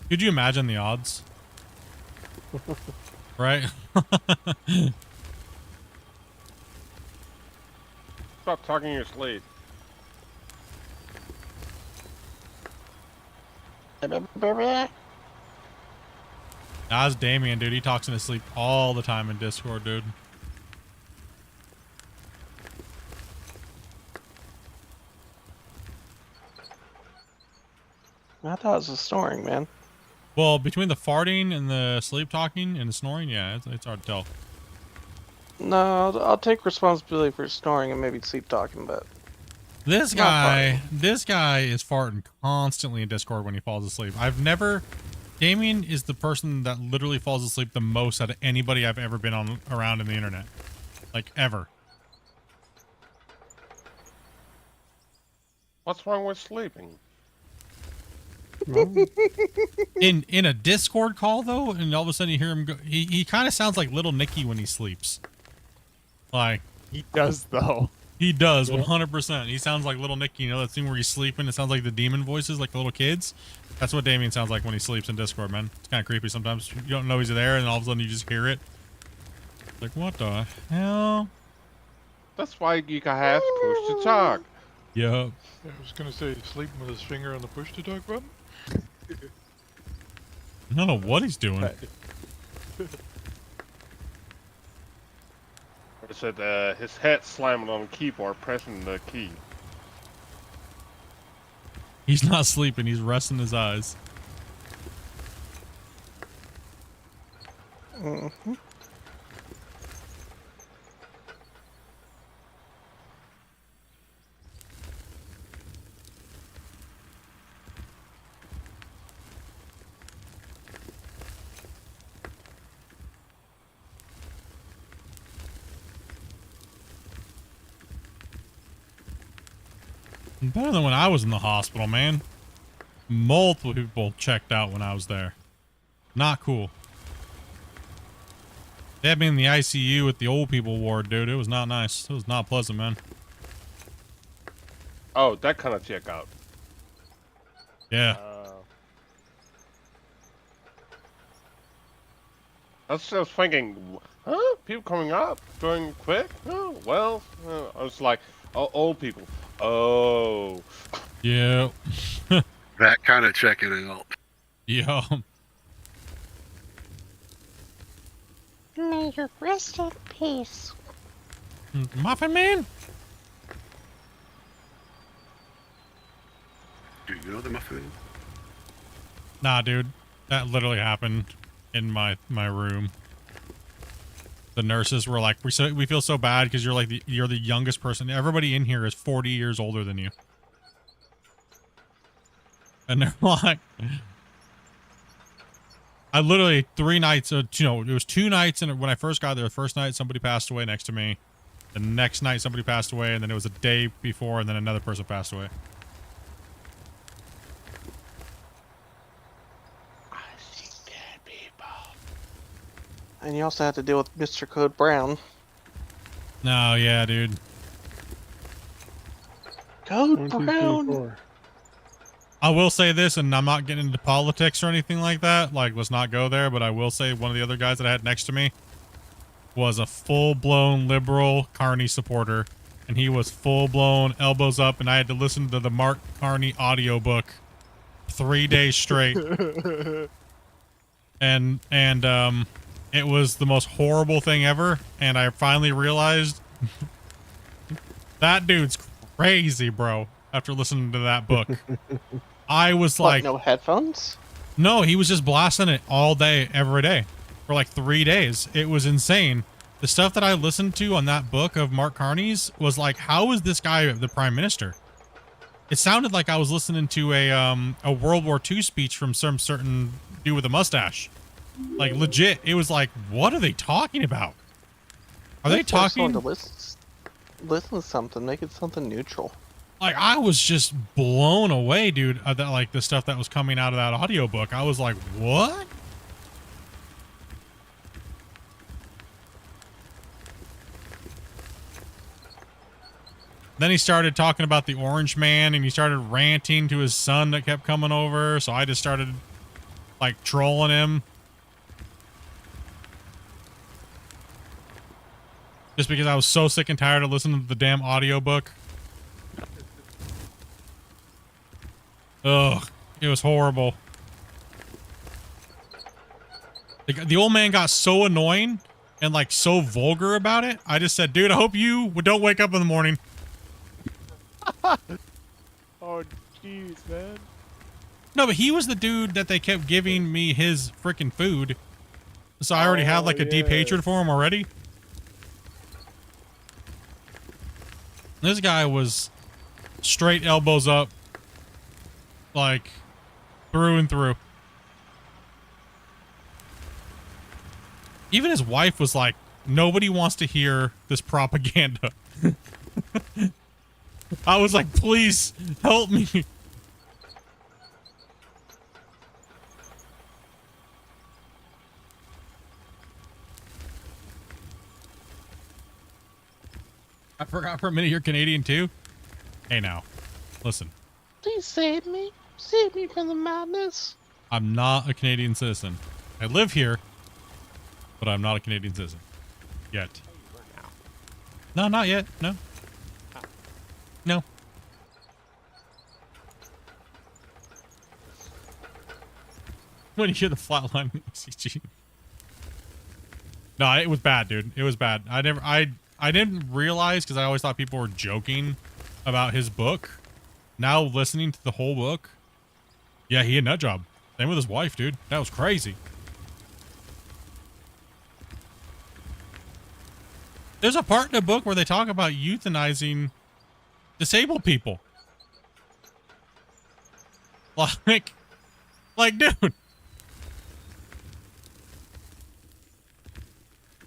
Could you imagine the odds? Right? Stop talking in your sleep. That's Damien, dude. He talks in his sleep all the time in Discord, dude. I thought it was the snoring, man. Well, between the farting and the sleep talking and the snoring, yeah, it's hard to tell. No, I'll take responsibility for snoring and maybe sleep talking, but This guy is farting constantly in Discord when he falls asleep. Damien is the person that literally falls asleep the most out of anybody I've ever been around in the internet. Like, ever. What's wrong with sleeping? In a Discord call though, and all of a sudden you hear him go, he kind of sounds like Little Nicky when he sleeps. Like, he does though. He does, 100%. He sounds like Little Nicky. You know that scene where he's sleeping? It sounds like the demon voices, like the little kids. That's what Damien sounds like when he sleeps in Discord, man. It's kind of creepy sometimes. You don't know he's there, and all of a sudden you just hear it. Like, what the hell? That's why you can have push to talk. Yup. I was gonna say, sleeping with his finger on the push to talk button. I don't know what he's doing. I said his head slamming on the keyboard, pressing the key. He's not sleeping. He's resting his eyes. Mm-hmm. Better than when I was in the hospital, man. Multiple people checked out when I was there. Not cool. They had me in the ICU with the old people ward, dude. It was not nice. It was not pleasant, man. Oh, that kind of check out. Yeah. I was just thinking, huh? People coming up, going quick? Oh, well, I was like, oh, old people. Oh. Yeah. That kind of checking out. Yeah. May you rest in peace. Muffin Man? Do you know the muffin? Nah, dude. That literally happened in my room. The nurses were like, we feel so bad because you're the youngest person. Everybody in here is 40 years older than you. And they're like, I literally 3 nights, it was 2 nights, and when I first got there, the first night somebody passed away next to me. The next night somebody passed away, and then it was a day before, and then another person passed away. And you also have to deal with Mr. Code Brown. No, yeah, dude. Code Brown. I will say this, and I'm not getting into politics or anything like that. Like, let's not go there, but I will say one of the other guys that I had next to me, was a full-blown liberal Carney supporter, and he was full-blown elbows up, and I had to listen to the Mark Carney audiobook 3 days straight. and it was the most horrible thing ever, and I finally realized that dude's crazy, bro, after listening to that book. I was What, like, no headphones? no, he was just blasting it all day, every day, for like 3 days. It was insane. The stuff that I listened to on that book of Mark Carney's was like, how is this guy the prime minister? It sounded like I was listening to a World War II speech from some certain dude with a mustache. Like, legit, it was like, what are they talking about? Are they talking? To listen to something, make it something neutral. Like, I was just blown away, dude, that, like, the stuff that was coming out of that audiobook. I was like, what? Then he started talking about the Orange Man, and he started ranting to his son that kept coming over, so I just started, like, trolling him. Just because I was so sick and tired of listening to the damn audiobook. Ugh, it was horrible. The old man got so annoying and, like, so vulgar about it. I just said, dude, I hope you don't wake up in the morning. Oh, jeez, man. No, but he was the dude that they kept giving me his freaking food. So I already had, like, a deep hatred for him already. This guy was straight elbows up, like, through and through. Even his wife was like, nobody wants to hear this propaganda. I was like, please help me. I forgot for a minute you're Canadian too. Hey now, listen. Please save me. Save me from the madness. I'm not a Canadian citizen. I live here, but I'm not a Canadian citizen. Yet. No, not yet. No. No. When you hear the flatline CG. No, it was bad, dude. It was bad. I didn't realize, because I always thought people were joking about his book. Now listening to the whole book, yeah, he had a nut job. Same with his wife, dude. That was crazy. There's a part in the book where they talk about euthanizing disabled people. Like, dude.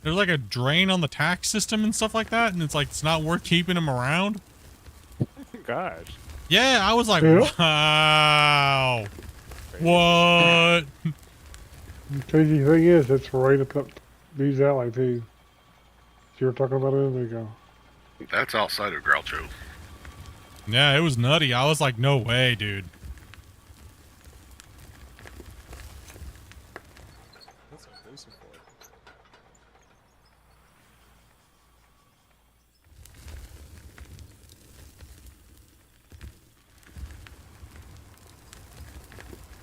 There's like a drain on the tax system and stuff like that, and it's like, it's not worth keeping them around. Gosh. Yeah, I was like, wow. What? The crazy thing is, it's right up these alley too. You were talking about it a minute ago. That's outside of Groucho. Yeah, it was nutty. I was like, no way, dude. That's what those are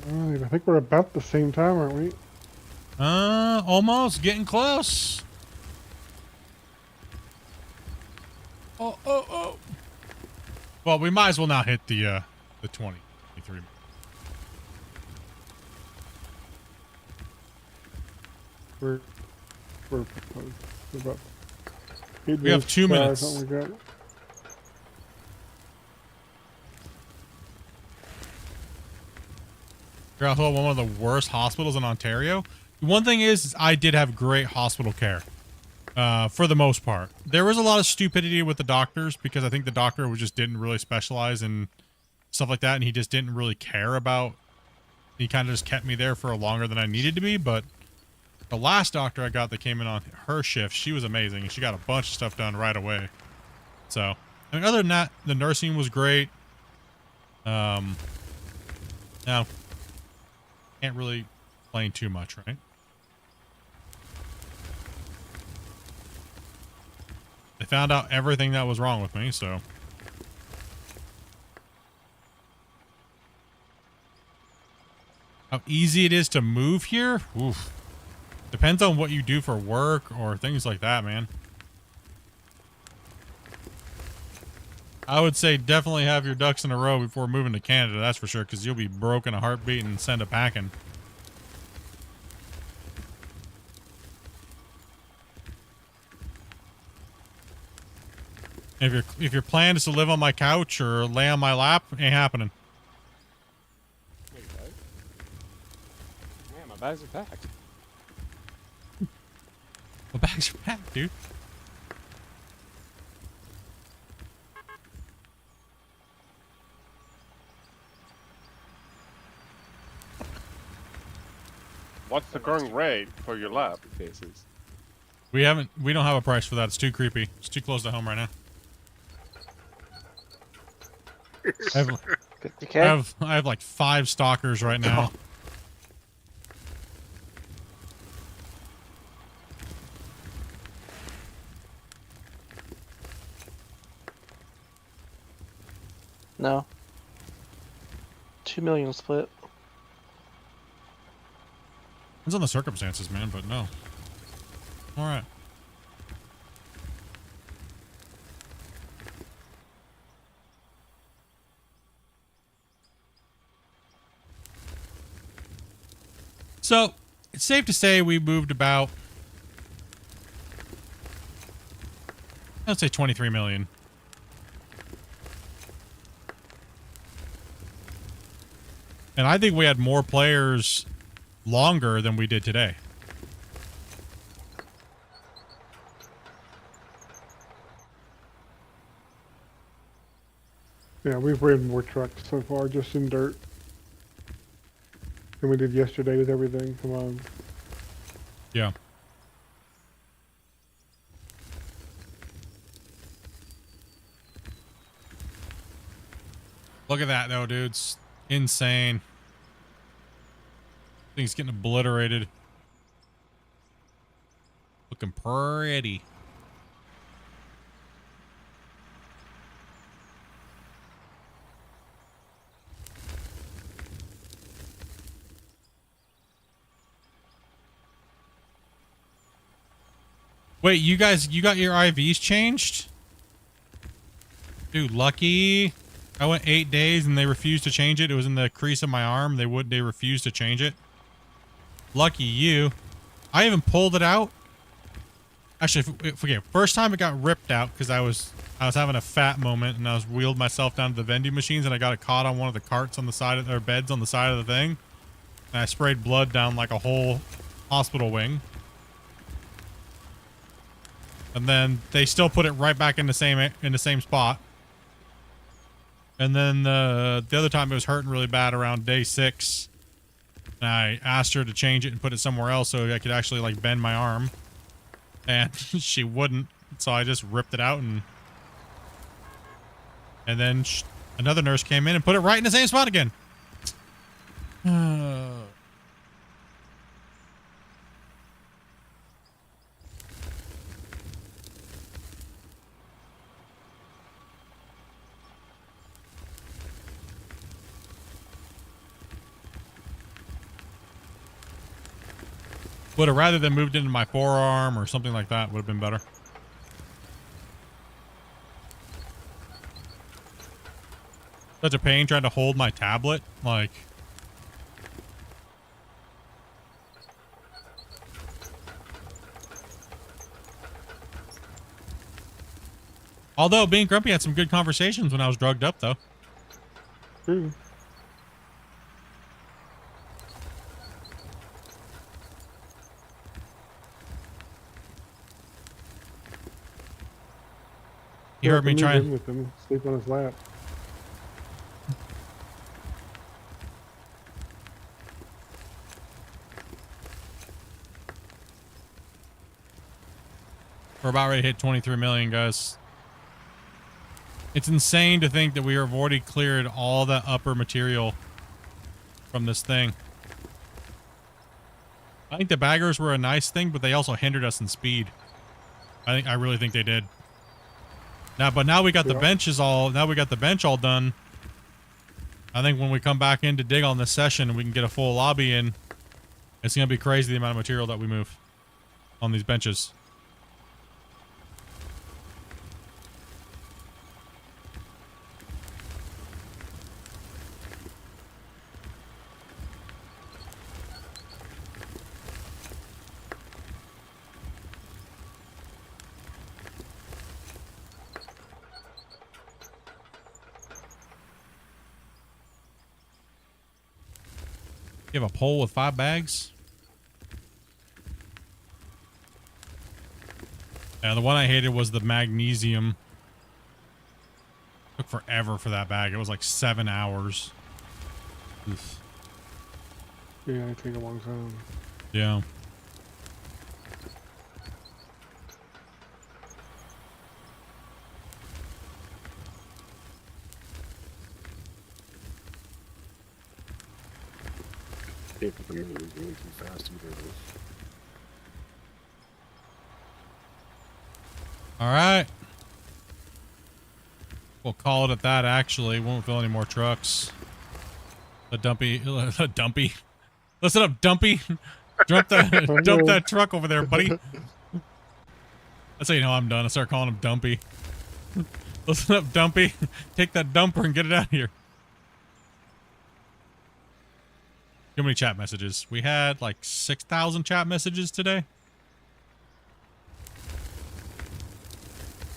for. Alright, I think we're about the same time, aren't we? Almost getting close. Oh. Well, we might as well now hit the 23. We're about We have 2 minutes. Something like that. You're also one of the worst hospitals in Ontario. One thing is I did have great hospital care. For the most part. There was a lot of stupidity with the doctors, because I think the doctor just didn't really specialize in stuff like that, and he just didn't really care about. He kind of just kept me there for longer than I needed to be, but the last doctor I got that came in on her shift, she was amazing, and she got a bunch of stuff done right away. So, I mean, other than that, the nursing was great. Now, can't really complain too much, right? They found out everything that was wrong with me, so. How easy it is to move here? Oof. Depends on what you do for work or things like that, man. I would say definitely have your ducks in a row before moving to Canada, that's for sure, because you'll be broken a heartbeat and send a packing. If your plan is to live on my couch or lay on my lap, ain't happening. Wait, what? Yeah, my bags are packed. My bags are packed, dude. What's the going rate for your lap? Cases. We don't have a price for that. It's too creepy. It's too close to home right now. I have like 5 stalkers right now. No. 2 million split. Depends on the circumstances, man, but no. Alright. So, it's safe to say we moved about, let's say 23 million. And I think we had more players longer than we did today. Yeah, we've ridden more trucks so far, just in dirt, than we did yesterday with everything. Come on. Yeah. Look at that, though, dude. It's insane. Thing's getting obliterated. Looking pretty. Wait, you got your IVs changed? Dude, lucky. I went 8 days and they refused to change it. It was in the crease of my arm. They refused to change it. Lucky you. I even pulled it out. Actually, forget. First time it got ripped out because I was having a fat moment and I was wheeled myself down to the vending machines and I got it caught on one of the carts on the side of their beds on the side of the thing. And I sprayed blood down like a whole hospital wing. And then they still put it right back in the same spot. And then the other time it was hurting really bad around day 6. And I asked her to change it and put it somewhere else so I could actually like bend my arm. And she wouldn't. So I just ripped it out and then another nurse came in and put it right in the same spot again. Would have rather than moved into my forearm or something like that would have been better. Such a pain trying to hold my tablet. Like. Although being grumpy had some good conversations when I was drugged up though. True. You heard me trying. With him, sleep on his lap. We're about ready to hit 23 million, guys. It's insane to think that we have already cleared all the upper material from this thing. I think the baggers were a nice thing, but they also hindered us in speed. I really think they did. But now we got the benches all. Now we got the bench all done. I think when we come back in to dig on this session, and we can get a full lobby in. It's gonna be crazy the amount of material that we move on these benches. You have a pole with 5 bags? Yeah, the one I hated was the magnesium. Took forever for that bag. It was like 7 hours. Oof. Yeah, it take a long time. Yeah. Can't put the movement going too fast either. All right. We'll call it at that, actually. Won't fill any more trucks. The dumpy. Listen up, Dumpy. Dump that truck over there, buddy. That's how you know I'm done. I start calling him Dumpy. Listen up, Dumpy. Take that dumper and get it out of here. Too many chat messages. We had like 6,000 chat messages today.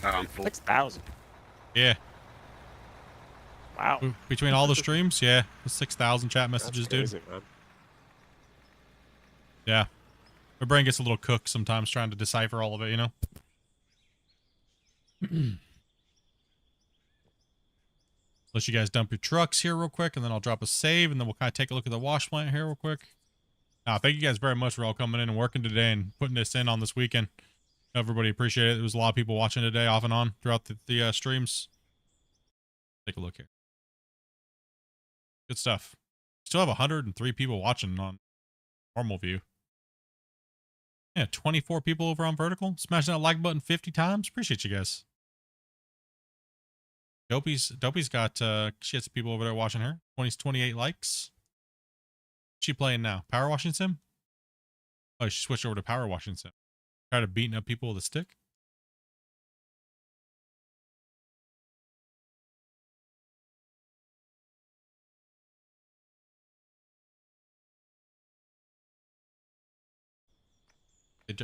Full. 6,000. Yeah. Wow. Between all the streams, yeah, 6,000 chat messages, That's crazy, dude. Man. Yeah. My brain gets a little cooked sometimes trying to decipher all of it, you know? Let you guys dump your trucks here real quick, and then I'll drop a save, and then we'll kind of take a look at the wash plant here real quick. Thank you guys very much for all coming in and working today and putting this in on this weekend. Everybody appreciate it. There was a lot of people watching today off and on throughout the streams. Take a look here. Good stuff. Still have 103 people watching on normal view. Yeah, 24 people over on vertical. Smash that like button 50 times. Appreciate you guys. Dopey's got she has some people over there watching her. 28 likes. What's she playing now? Power washing sim? Oh, she switched over to power washing sim. Tired of beating up people with a stick.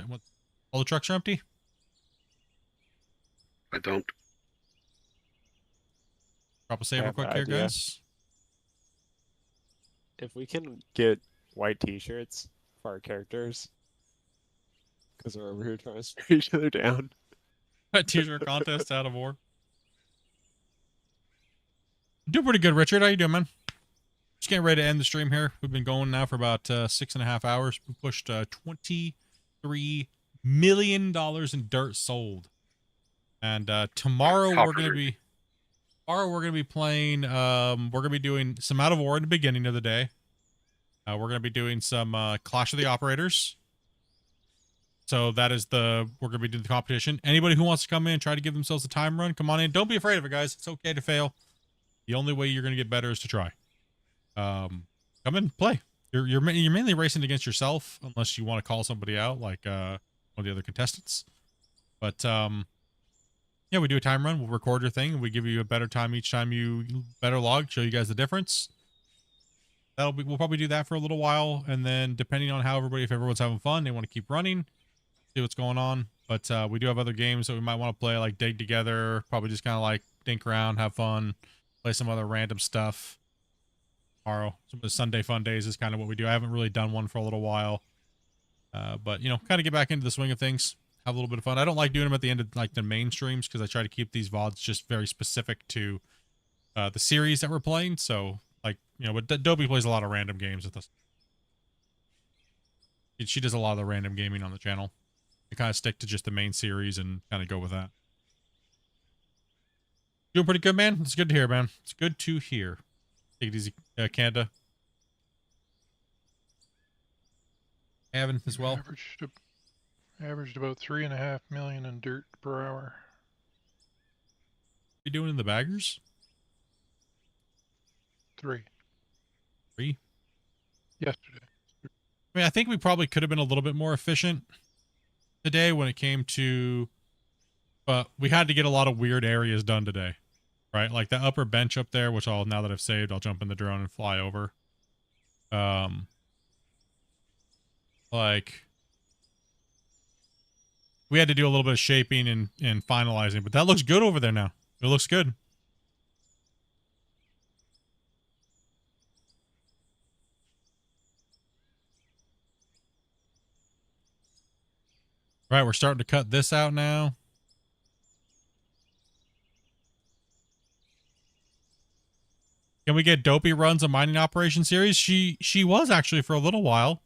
What, all the trucks are empty? I don't. Drop a save real quick here, guys. If we can get white t-shirts for our characters, because we're over here trying to spray each other down. A t-shirt contest out of war. Doing pretty good, Richard. How you doing, man? Just getting ready to end the stream here. We've been going now for about 6.5 hours. We pushed $23 million in dirt sold. And tomorrow we're gonna be playing. We're gonna be doing some out of war in the beginning of the day. We're gonna be doing some Clash of the Operators. So that is we're gonna be doing the competition. Anybody who wants to come in and try to give themselves a time run, come on in. Don't be afraid of it, guys. It's okay to fail. The only way you're gonna get better is to try. Come in, play. You're mainly racing against yourself, unless you want to call somebody out, like one of the other contestants. But yeah, we do a time run. We'll record your thing, and we give you a better time each time you better log. Show you guys the difference. We'll probably do that for a little while, and then depending on how if everyone's having fun, they want to keep running, see what's going on. But we do have other games that we might want to play, like Dig Together. Probably just kind of like dink around, have fun, play some other random stuff. Tomorrow, some of the Sunday fun days is kind of what we do. I haven't really done one for a little while, but you know, kind of get back into the swing of things, have a little bit of fun. I don't like doing them at the end of like the main streams because I try to keep these VODs just very specific to the series that we're playing. So like, you know, but Dobie plays a lot of random games with us. She does a lot of the random gaming on the channel. I kind of stick to just the main series and kind of go with that. Doing pretty good, man. It's good to hear, man. It's good to hear. Take it easy, Canada. Evan as well. Averaged about 3.5 million in dirt per hour. you doing in the baggers? 3. 3? Yesterday. I mean, I think we probably could have been a little bit more efficient today when it came to, but we had to get a lot of weird areas done today, right? Like the upper bench up there, which now that I've saved, I'll jump in the drone and fly over. Like we had to do a little bit of shaping and finalizing, but that looks good over there now. It looks good. Right, we're starting to cut this out now. Can we get Dopey runs a mining operation series? She was actually for a little while.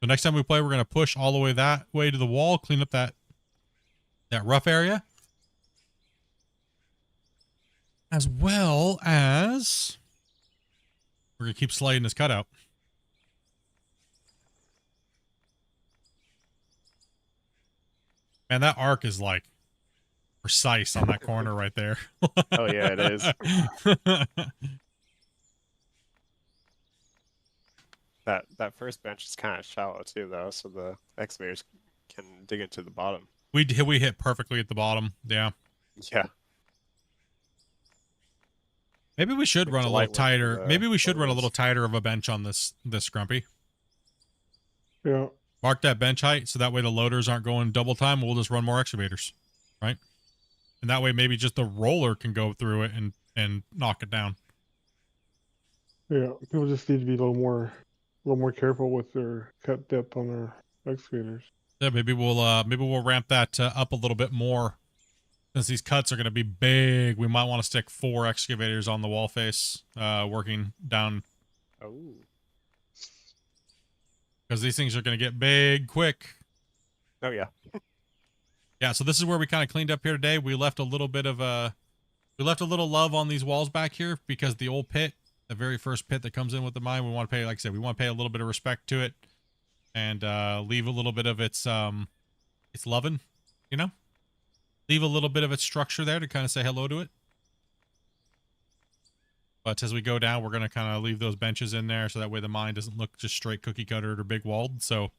So next time we play, we're going to push all the way that way to the wall, clean up that rough area. As well as we're going to keep sliding this cutout. Man, that arc is like precise on that corner right there. Oh yeah, it is. That first bench is kind of shallow too, though, so the excavators can dig into the bottom. We hit perfectly at the bottom. Yeah. Yeah. Maybe we should run a little tighter. Maybe we should run a little tighter of a bench on this Grumpy. Yeah. Mark that bench height so that way the loaders aren't going double time. We'll just run more excavators, right? And that way maybe just the roller can go through it and knock it down. Yeah, people just need to be a little more careful with their cut depth on their excavators. Yeah, maybe we'll ramp that up a little bit more. Since these cuts are going to be big, we might want to stick 4 excavators on the wall face, working down. Oh. Because these things are going to get big quick. Oh, yeah. Yeah, so this is where we kind of cleaned up here today. We left a little bit of we left a little love on these walls back here because the old pit, the very first pit that comes in with the mine, we want to pay, like I said, we want to pay a little bit of respect to it and leave a little bit of its loving, you know? Leave a little bit of its structure there to kind of say hello to it. But as we go down, we're going to kind of leave those benches in there so that way the mine doesn't look just straight cookie cutter or big walled. So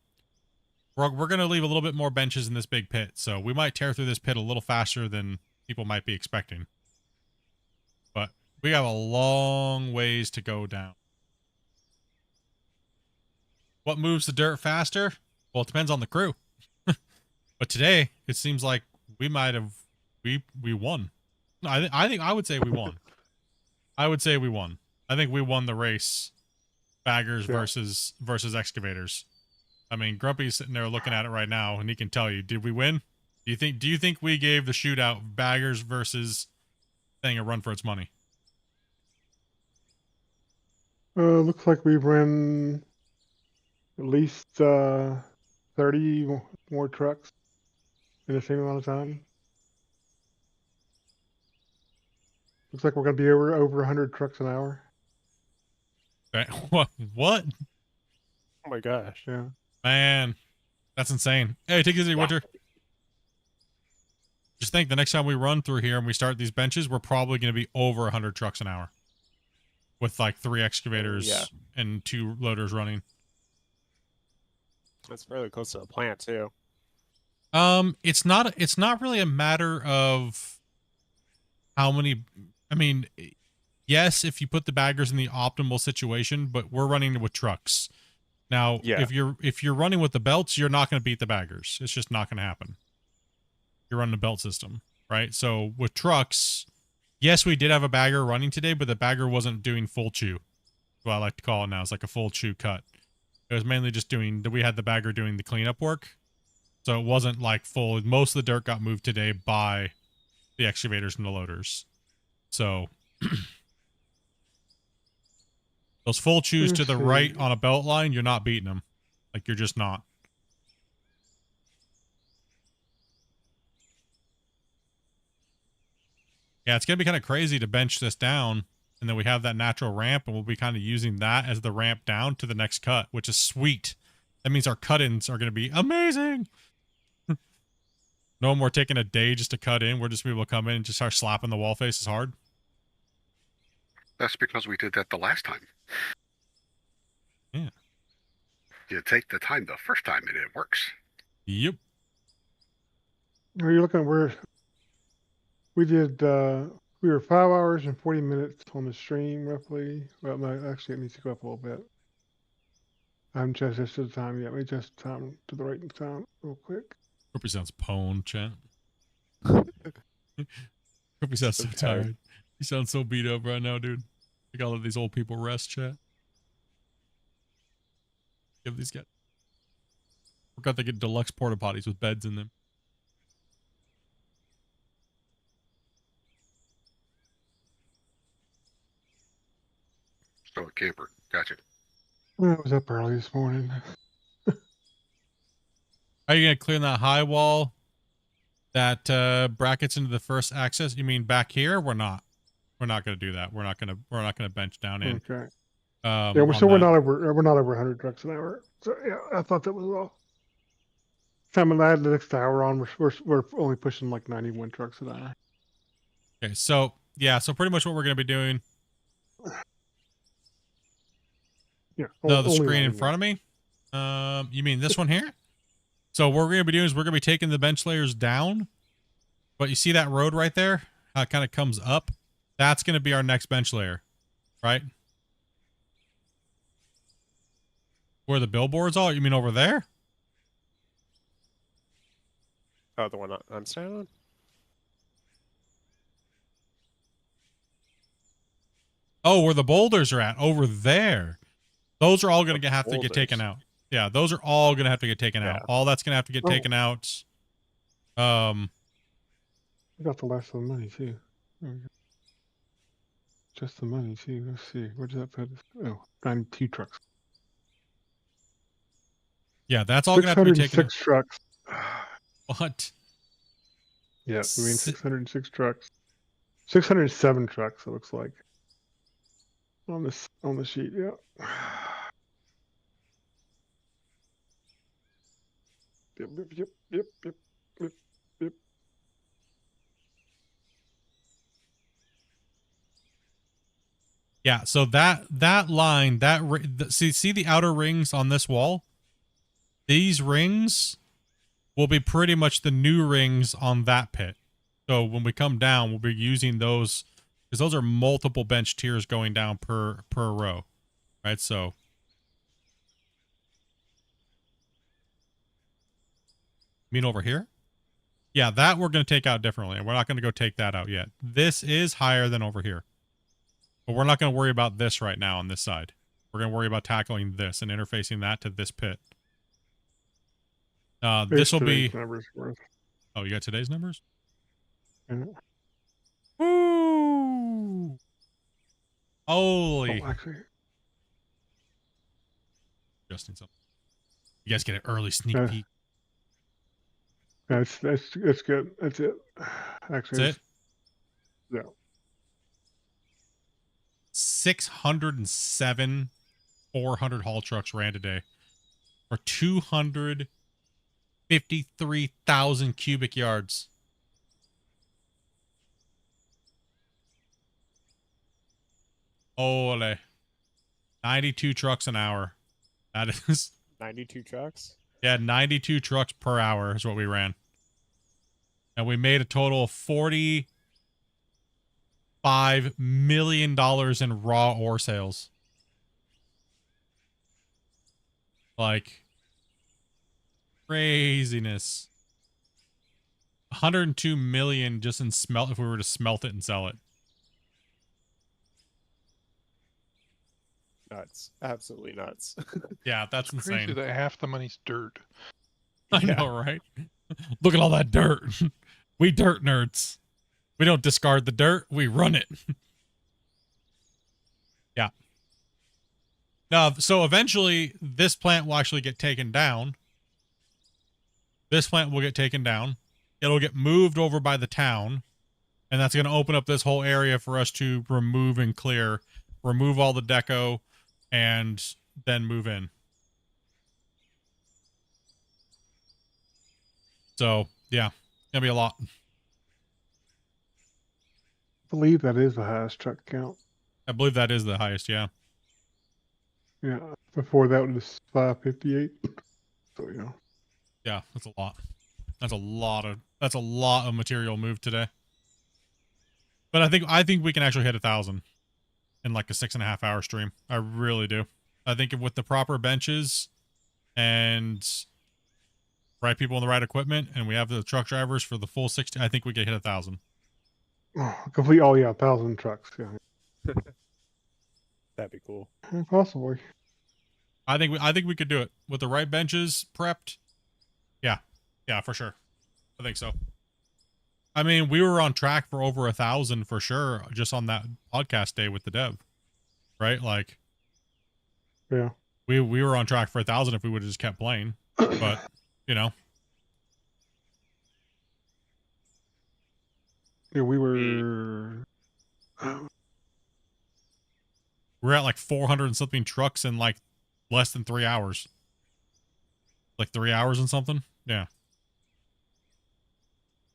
we're going to leave a little bit more benches in this big pit. So we might tear through this pit a little faster than people might be expecting. But we have a long ways to go down. What moves the dirt faster? Well, it depends on the crew. But today, it seems like we might have, we won. I would say we won. I would say we won. I think we won the race. Baggers versus excavators. I mean, Grumpy's sitting there looking at it right now, and he can tell you, did we win? Do you think we gave the shootout baggers versus thing a run for its money? Looks like we've run at least 30 more trucks in the same amount of time. Looks like we're going to be over 100 trucks an hour. What? Oh my gosh. Yeah. Man, that's insane. Hey, take it easy, Winter. Just think the next time we run through here and we start these benches, we're probably going to be over 100 trucks an hour. With like 3 excavators and 2 loaders running. That's fairly close to the plant too. It's not really a matter of how many. I mean, yes, if you put the baggers in the optimal situation, but we're running with trucks. Now, if you're running with the belts, you're not going to beat the baggers. It's just not going to happen. You're running a belt system, right? So with trucks, yes, we did have a bagger running today, but the bagger wasn't doing full chew. What I like to call it now. It's like a full chew cut. It was mainly just we had the bagger doing the cleanup work. So it wasn't like full. Most of the dirt got moved today by the excavators and the loaders. So those full chews to the right on a belt line, you're not beating them. Like, you're just not. Yeah, it's going to be kind of crazy to bench this down, and then we have that natural ramp, and we'll be kind of using that as the ramp down to the next cut, which is sweet. That means our cut-ins are going to be amazing. No more taking a day just to cut in. We're just able to come in and just start slapping the wall faces hard. That's because we did that the last time. Yeah. You take the time the first time and it works. Yep. Are you looking where we did? We were 5 hours and 40 minutes on the stream, roughly. Well, no, actually, it needs to go up a little bit. I haven't adjusted the time yet. Let me adjust the time to the right time real quick. Hope he sounds pwned, chat. Hope he sounds so tired. He sounds so beat up right now, dude. I gotta let these old people rest, chat. Give these guys. Forgot they get deluxe porta potties with beds in them. So a camper. Gotcha. I was up early this morning. Are you gonna clear that high wall that brackets into the first access? You mean back here? We're not. We're not gonna do that. We're not gonna bench down in. Okay. Yeah, We're not over 100 trucks an hour. So yeah, I thought that was all. Time I had the next hour on, we're only pushing like 91 trucks an hour. Okay, so yeah, so pretty much what we're gonna be doing. Yeah. No, the screen in front of me. You mean this one here? So what we're going to be doing is we're going to be taking the bench layers down. But you see that road right there? How it kind of comes up? That's going to be our next bench layer. Right? Where the billboards are? You mean over there? Oh, the one I'm standing on? Oh, where the boulders are at. Over there. Those are all going to have to get taken out. Yeah, those are all going to have to get taken out. All that's going to have to get taken out. I got the last of the money too. There we go. Just the money too. Let's see. Where does that put us? Oh, 92 trucks. Yeah, that's all going to have to be taken out. 606 trucks. What? Yeah, we mean 606 trucks. 607 trucks, it looks like. On the sheet, yeah. Yep. Yeah, so that line, see the outer rings on this wall? These rings will be pretty much the new rings on that pit. So when we come down, we'll be using those because those are multiple bench tiers going down per row. Right? So you mean over here? Yeah, that we're going to take out differently, and we're not going to go take that out yet. This is higher than over here. But we're not going to worry about this right now on this side. We're going to worry about tackling this and interfacing that to this pit. This will be... Oh, you got today's numbers? Yeah. Woo! Holy. Oh, actually. Adjusting something. You guys get an early sneak peek. That's good. That's it. Actually, that's it? Yeah. 607 400 haul trucks ran today for 253,000 cubic yards. Ole. 92 trucks an hour. That is 92 trucks? Yeah, 92 trucks per hour is what we ran. And we made a total of $45 million in raw ore sales. Like, craziness. 102 million just in smelt if we were to smelt it and sell it. Nuts. Absolutely nuts. Yeah, that's it's insane. crazy that half the money's dirt. I know, right? Look at all that dirt. We dirt nerds. We don't discard the dirt. We run it. Yeah. Now, so eventually this plant will actually get taken down. This plant will get taken down. It'll get moved over by the town. And that's going to open up this whole area for us to remove and clear. Remove all the deco and then move in. So, yeah. Gonna be a lot. I believe that is the highest truck count. I believe that is the highest, yeah. Yeah, before that was 558. So yeah. Yeah, that's a lot. That's a lot of material moved today. But I think we can actually hit 1,000 in like a 6.5 hour stream. I really do. I think with the proper benches and right people in the right equipment, and we have the truck drivers for the full 60, I think we can hit 1,000. Oh, complete. Oh yeah, 1,000 trucks. Yeah. That'd be cool. Possibly. I think we could do it with the right benches prepped. Yeah, for sure. I think so. I mean, we were on track for over 1,000 for sure, just on that podcast day with the dev, right? Like, yeah, we were on track for 1,000 if we would have just kept playing, but you know, yeah, we were. we're at like 400 and something trucks in like less than 3 hours, like 3 hours and something. Yeah.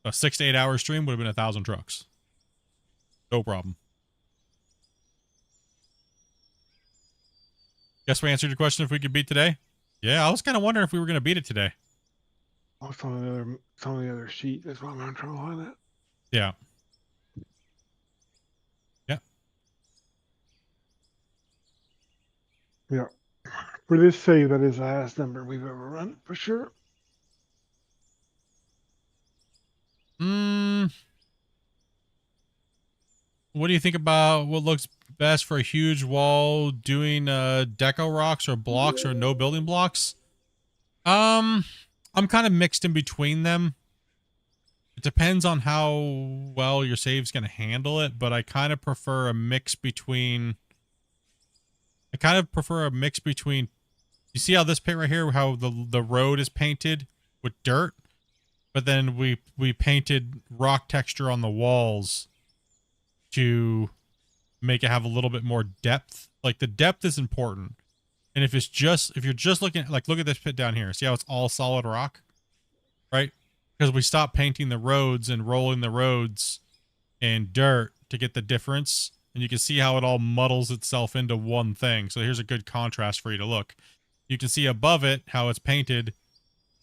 A 6 to 8 hour stream would have been 1,000 trucks. No problem. Guess we answered your question if we could beat today. Yeah, I was kind of wondering if we were going to beat it today. Oh, it's on the other sheet. That's why I'm trying to find it. Yeah. Yeah. Yeah. For this save, that is the highest number we've ever run, for sure. What do you think about what looks best for a huge wall, doing deco rocks or blocks or no building blocks? I'm kind of mixed in between them. It depends on how well your save's going to handle it, but I kind of prefer a mix between you see how this pit right here, how the road is painted with dirt, but then we painted rock texture on the walls to make it have a little bit more depth. Like the depth is important. And if you're just looking at, like, look at this pit down here. See how it's all solid rock, right? Because we stopped painting the roads and rolling the roads in dirt to get the difference. And you can see how it all muddles itself into one thing. So here's a good contrast for you to look. You can see above it how it's painted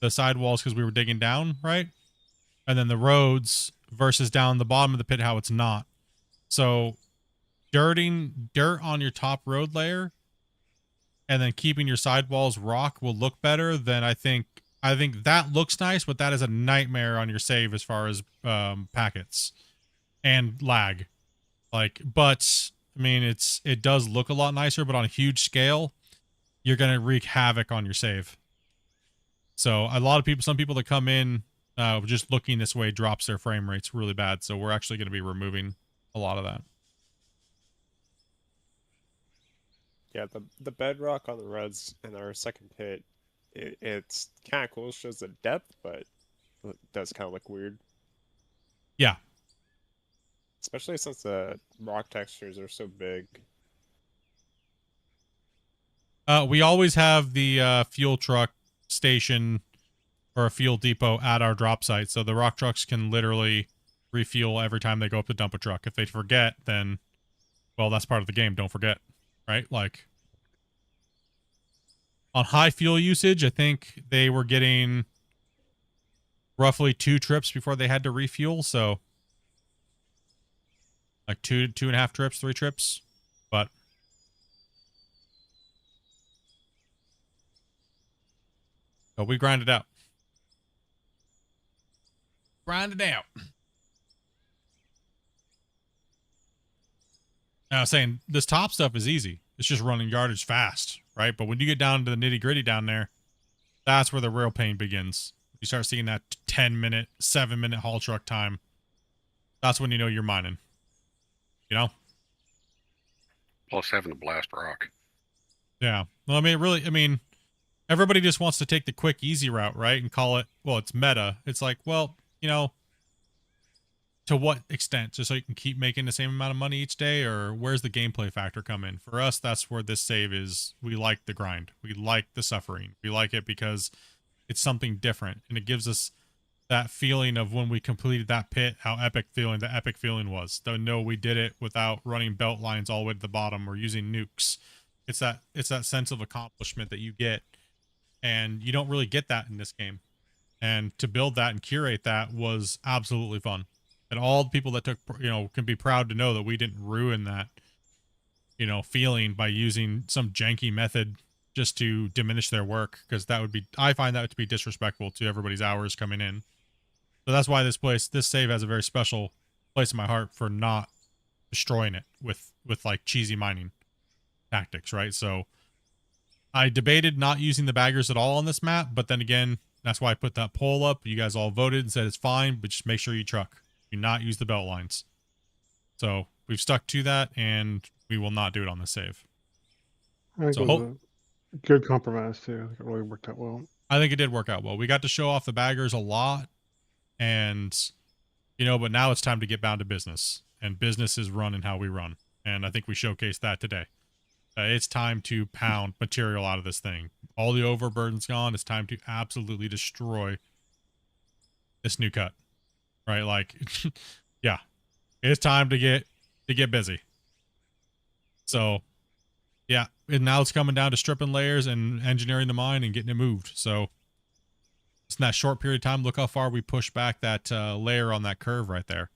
the sidewalls because we were digging down, right? And then the roads versus down the bottom of the pit how it's not. So dirt on your top road layer and then keeping your sidewalls rock will look better than I think that looks nice, but that is a nightmare on your save as far as packets and lag. Like, but I mean, it does look a lot nicer, but on a huge scale, you're going to wreak havoc on your save. So some people that come in just looking this way drops their frame rates really bad. So we're actually going to be removing a lot of that. Yeah, the bedrock on the roads in our second pit, it's kind of cool. It shows the depth, but it does kind of look weird. Yeah. Especially since the rock textures are so big. We always have the fuel truck station or a fuel depot at our drop site. So the rock trucks can literally refuel every time they go up to dump a truck. If they forget, then, well, that's part of the game. Don't forget, right? Like on high fuel usage, I think they were getting roughly 2 trips before they had to refuel. So like 2.5 trips, 3 trips, but we grind it out. Grind it out. I was saying this top stuff is easy. It's just running yardage fast, right? But when you get down to the nitty gritty down there, that's where the real pain begins. You start seeing that 10-minute, 7-minute haul truck time. That's when you know you're mining. You know? Plus having to blast rock. Yeah. Well, I mean, everybody just wants to take the quick, easy route, right? And call it, well, it's meta. It's like, well, you know, to what extent? Just so you can keep making the same amount of money each day, or where's the gameplay factor come in? For us, that's where this save is. We like the grind. We like the suffering. We like it because it's something different, and it gives us that feeling of when we completed that pit, how epic feeling was. To know we did it without running belt lines all the way to the bottom or using nukes. It's that sense of accomplishment that you get, and you don't really get that in this game. And to build that and curate that was absolutely fun. And all the people that took, can be proud to know that we didn't ruin that, feeling by using some janky method just to diminish their work, because I find that to be disrespectful to everybody's hours coming in. So that's why this save has a very special place in my heart for not destroying it with like cheesy mining tactics, right? So I debated not using the baggers at all on this map, but then again, that's why I put that poll up. You guys all voted and said it's fine, but just make sure you truck. Do not use the belt lines. So we've stuck to that, and we will not do it on the save. I think So it was a good compromise too. I think it really worked out well. I think it did work out well. We got to show off the baggers a lot, and but now it's time to get down to business, and business is running how we run, and I think we showcased that today. It's time to pound material out of this thing. All the overburden's gone. It's time to absolutely destroy this new cut, right? Like, yeah, it's time to get busy. So, yeah, and now it's coming down to stripping layers and engineering the mine and getting it moved. So, it's in that short period of time. Look how far we push back that layer on that curve right there.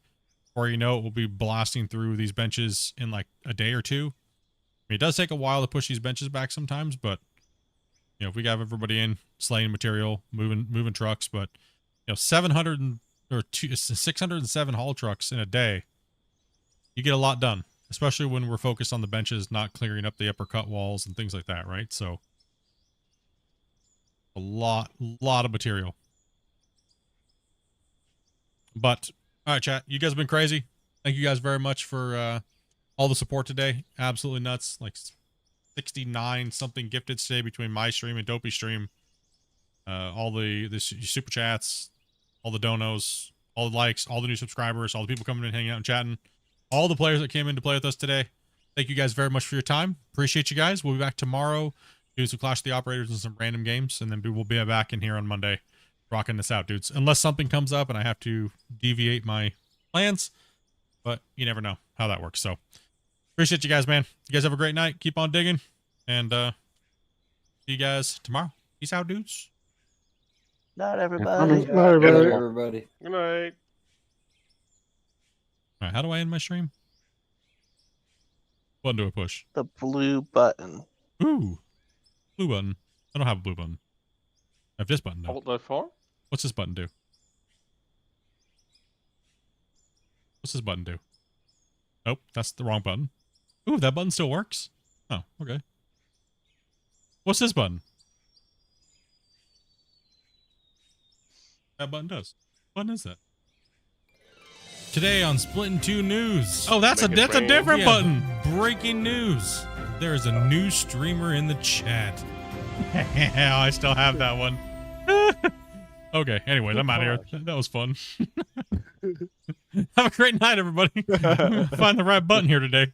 Before you know it, we'll be blasting through these benches in like a day or two. I mean, it does take a while to push these benches back sometimes, but if we got everybody in, slaying material, moving trucks, but 607 haul trucks in a day, you get a lot done, especially when we're focused on the benches, not clearing up the upper cut walls and things like that, right? So a lot of material. But all right, chat, you guys have been crazy. Thank you guys very much for all the support today. Absolutely nuts. Like 69 something gifted today between my stream and Dopey's stream. All the super chats, all the donos, all the likes, all the new subscribers, all the people coming in, hanging out and chatting, all the players that came in to play with us today. Thank you guys very much for your time. Appreciate you guys. We'll be back tomorrow doing some Clash of the Operators and some random games, and then we'll be back in here on Monday rocking this out, dudes. Unless something comes up and I have to deviate my plans, but you never know how that works. So appreciate you guys, man. You guys have a great night. Keep on digging. And see you guys tomorrow. Peace out, dudes. Not everybody. Not everybody. Everybody. Good night. All right, how do I end my stream? What button do I push? The blue button. Ooh. Blue button. I don't have a blue button. I have this button though. Alt F4? What's this button do? What's this button do? Nope, that's the wrong button. Ooh, that button still works? Oh, okay. What's this button? That button does. What button is that? Today on Splitintwo News. Oh, that's a different button. Breaking news. There is a new streamer in the chat. I still have that one. Okay, anyways, I'm out of here. That was fun. Have a great night, everybody. Find the right button here today.